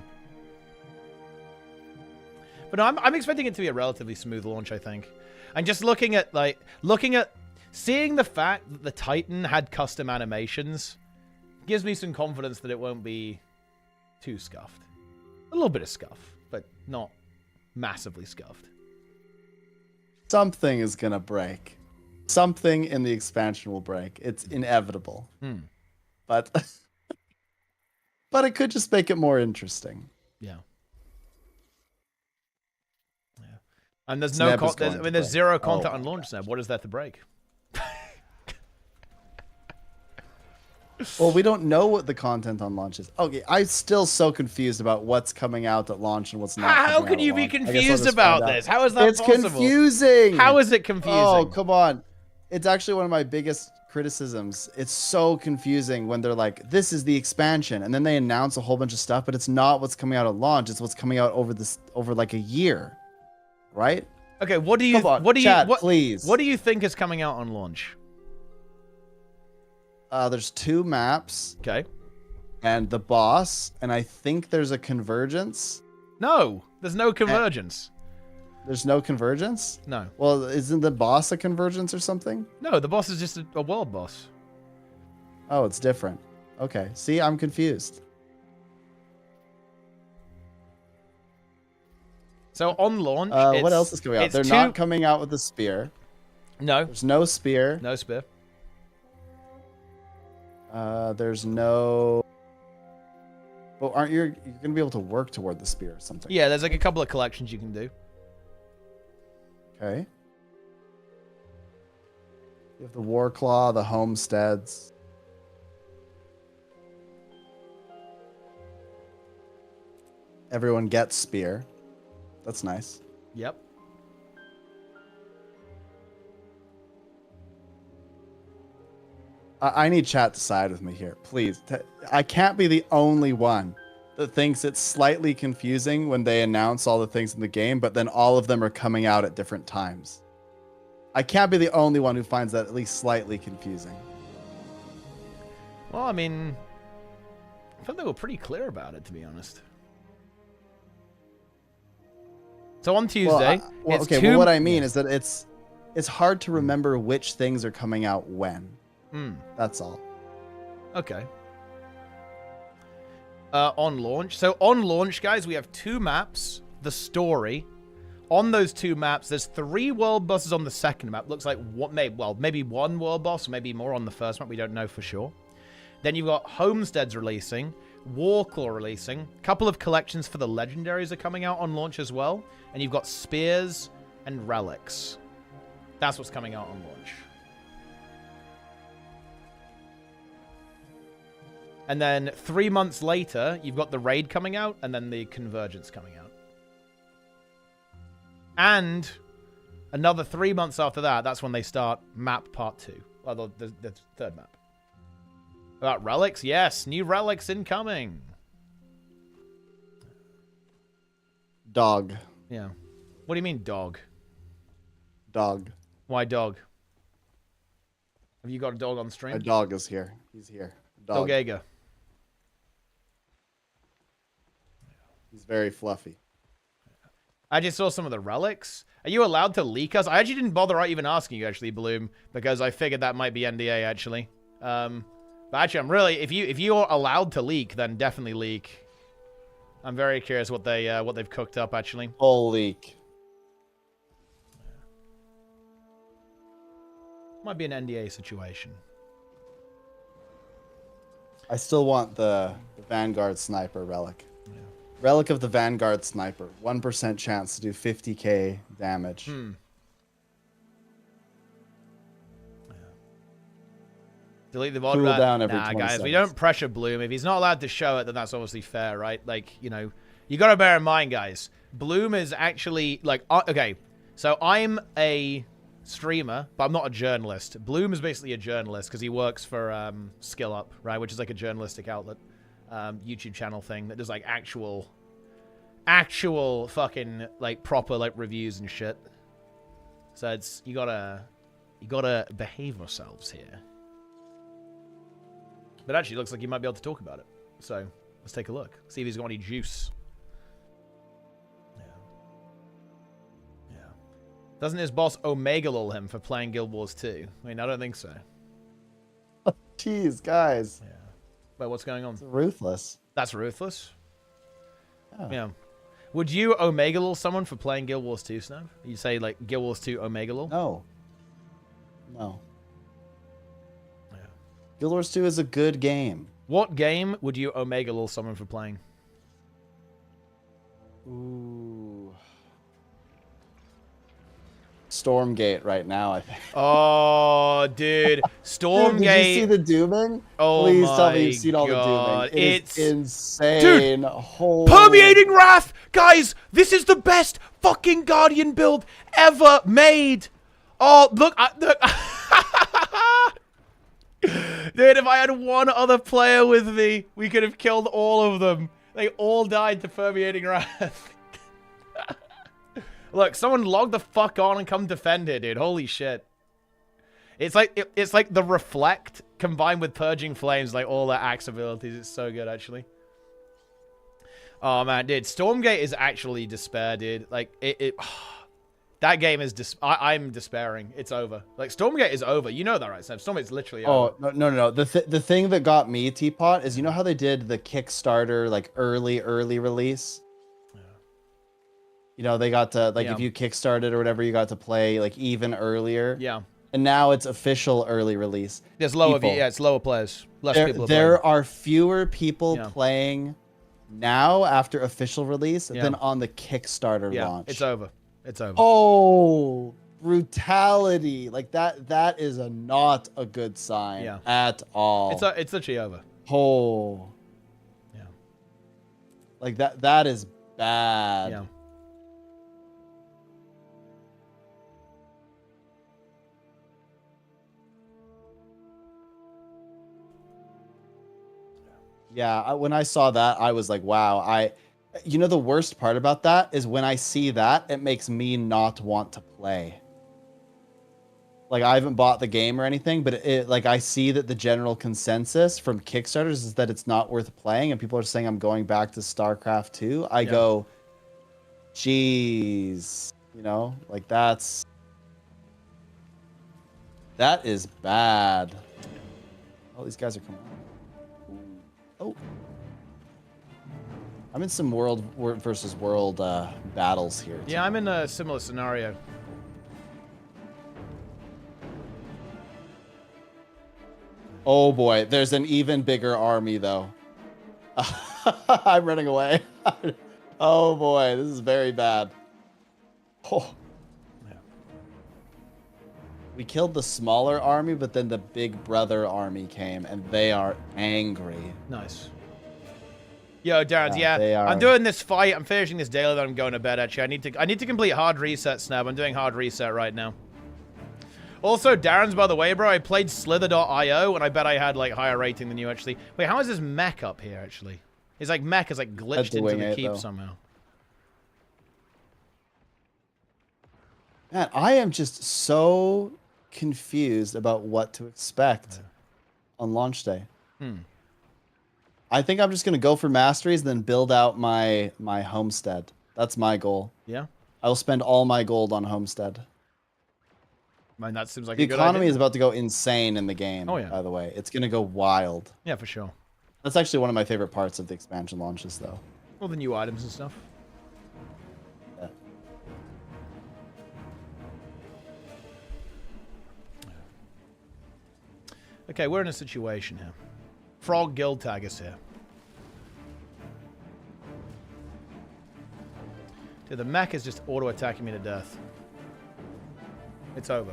But no, I'm expecting it to be a relatively smooth launch, I think. And just looking at seeing the fact that the Titan had custom animations gives me some confidence that it won't be too scuffed. A little bit of scuff, but not massively scuffed. Something is gonna break. Something in the expansion will break. It's inevitable. But it could just make it more interesting. Yeah. And there's there's zero content on launch now. What is there to break? Well, we don't know what the content on launch is. Okay, I'm still so confused about what's coming out at launch and what's not. How can you be confused about this? How is that possible? It's confusing. How is it confusing? Oh, come on. It's actually one of my biggest criticisms. It's so confusing when they're like, this is the expansion, and then they announce a whole bunch of stuff, but it's not what's coming out at launch. It's what's coming out over like a year, right? Okay, what do you think is coming out on launch? There's 2 maps. Okay. And the boss, and I think there's a convergence. No, there's no convergence. There's no convergence? No. Well, isn't the boss a convergence or something? No, the boss is just a world boss. Oh, it's different. Okay. See, I'm confused. So on launch, what else is coming out? They're not coming out with the spear. No. There's no spear. No spear. There's no. Well, aren't you're gonna be able to work toward the spear or something? Yeah, there's like a couple of collections you can do. Okay. You have the War Claw, the homesteads. Everyone gets spear. That's nice. Yep. I need chat to side with me here, please. I can't be the only one that thinks it's slightly confusing when they announce all the things in the game, but then all of them are coming out at different times. I can't be the only one who finds that at least slightly confusing. Well, I mean, I thought they were pretty clear about it, to be honest. So on Tuesday, what I mean is that it's hard to remember which things are coming out when. That's all. Okay. On launch. So on launch, guys, we have 2 maps, the story. On those 2 maps, there's 3 world bosses on the second map. Looks like maybe 1 world boss, maybe more on the first map. We don't know for sure. Then you've got Homesteads releasing, Warclaw releasing, a couple of collections for the legendaries are coming out on launch as well, and you've got Spears and Relics. That's what's coming out on launch. And then 3 months later, you've got the Raid coming out, and then the Convergence coming out. And another 3 months after that, that's when they start map part 2. Well, the third map. About relics? Yes, new relics incoming. Dog. Yeah. What do you mean, dog? Dog. Why dog? Have you got a dog on stream? A dog is here. He's here. Dog. Dogega. He's very fluffy. I just saw some of the relics. Are you allowed to leak us? I actually didn't bother even asking you, actually, Bloom, because I figured that might be NDA, actually. But actually, I'm really, if you're allowed to leak, then definitely leak. I'm very curious what they've cooked up, actually. Full leak. Might be an NDA situation. I still want the Vanguard Sniper relic. Yeah. Relic of the Vanguard Sniper. 1% chance to do 50k damage. Delete the VOD. Cooldown every 20 guys, seconds. we don't pressure Bloom. If he's not allowed to show it, then that's obviously fair, right? Like, you know, you got to bear in mind, guys. Bloom is actually, like, okay, so I'm a streamer, but I'm not a journalist. Bloom is basically a journalist because he works for Skill Up, right? Which is like a journalistic outlet, YouTube channel thing that does like actual fucking like proper like reviews and shit. So it's you gotta behave yourselves here. But actually, it looks like you might be able to talk about it. So let's take a look. See if he's got any juice. Doesn't his boss Omega lull him for playing Guild Wars 2? I mean, I don't think so. Jeez, guys. Yeah. But what's going on? It's ruthless. That's ruthless? Yeah. Would you Omega lull someone for playing Guild Wars 2, Snow? You say, like, Guild Wars 2 Omega lull? No. No. Yeah. Guild Wars 2 is a good game. What game would you Omega lull someone for playing? Ooh. Stormgate right now, I think. Oh, dude. Stormgate. Did you see the dooming? Oh, please my tell me you've seen all the God. dooming. It's insane. Dude, Permeating Wrath! Guys, this is the best fucking Guardian build ever made. Oh, look. Look. Dude, if I had one other player with me, we could have killed all of them. They all died to Permeating Wrath. Look, someone log the fuck on and come defend it, dude. Holy shit. It's like the Reflect combined with Purging Flames, like all their axe abilities. It's so good, actually. Oh, man, dude. Stormgate is actually despair, dude. Like, that game is... I'm despairing. It's over. Like, Stormgate is over. You know that, right, Sam? Stormgate's literally over. Oh, no. The thing that got me, Teapot, is you know how they did the Kickstarter, like, early release? You know, they got to, like, if you kickstarted or whatever, you got to play, like, even earlier. Yeah. And now it's official early release. There's lower, it's lower players. Less people There are fewer people playing now after official release than on the Kickstarter launch. It's over. It's over. Oh, brutality. Like, that is not a good sign at all. It's literally over. Oh. Yeah. Like, that is bad. Yeah. Yeah, when I saw that, I was like, wow. You know, the worst part about that is when I see that, it makes me not want to play. Like, I haven't bought the game or anything, but like I see that the general consensus from Kickstarters is that it's not worth playing, and people are saying I'm going back to StarCraft 2. I go, geez, you know, like that is bad. Oh, these guys are coming out. Oh. I'm in some world versus world battles here. Yeah, I'm in a similar scenario. Oh boy, there's an even bigger army though. I'm running away. Oh boy, this is very bad. Oh. We killed the smaller army, but then the big brother army came, and they are angry. Nice. Yo, Darren, yeah, I'm doing this fight. I'm finishing this daily, then I'm going to bed. Actually, I need to complete hard reset, Snap. I'm doing hard reset right now. Also, Darren's, by the way, bro, I played Slither.io, and I bet I had, like, higher rating than you, actually. Wait, how is this mech up here, actually? His, like, mech is, like, glitched into the keep somehow. Man, I am just so confused about what to expect on launch day. I think I'm just going to go for masteries, then build out my homestead. That's my goal. Yeah? I will spend all my gold on homestead. Man, that seems like the a good economy idea. is about to go insane in the game. Oh, yeah. By the way, it's gonna go wild. Yeah, for sure. That's actually one of my favorite parts of the expansion launches, though. All the new items and stuff. Yeah. Okay, we're in a situation here. Frog Guild Tag is here. Dude, the mech is just auto-attacking me to death. It's over.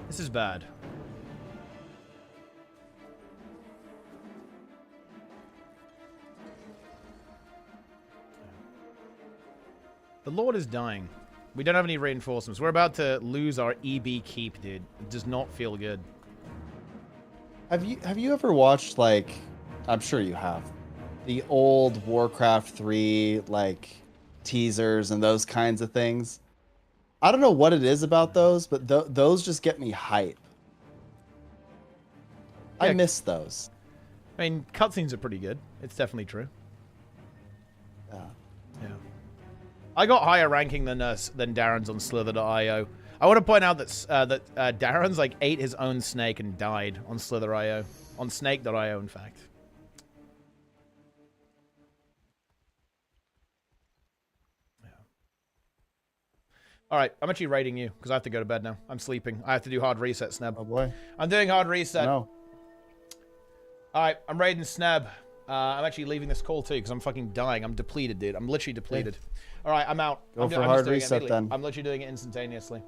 This is bad. The Lord is dying. We don't have any reinforcements. We're about to lose our EB keep, dude. It does not feel good. Have you ever watched, like, I'm sure you have, the old Warcraft 3 like teasers and those kinds of things? I don't know what it is about those, but those just get me hype. Yeah. I miss those. I mean, cutscenes are pretty good. It's definitely true. Yeah. Yeah. I got higher ranking than Darren's on Slither.io. I want to point out that Darren's like ate his own snake and died on Slither.io. On Snake.io, in fact. Yeah. All right, I'm actually raiding you because I have to go to bed now. I'm sleeping. I have to do hard reset, Sneb. Oh boy. I'm doing hard reset. No. All right, I'm raiding Sneb. I'm actually leaving this call too because I'm fucking dying. I'm depleted, dude. I'm literally depleted. All right, I'm out. Go for hard reset then. I'm literally doing it instantaneously.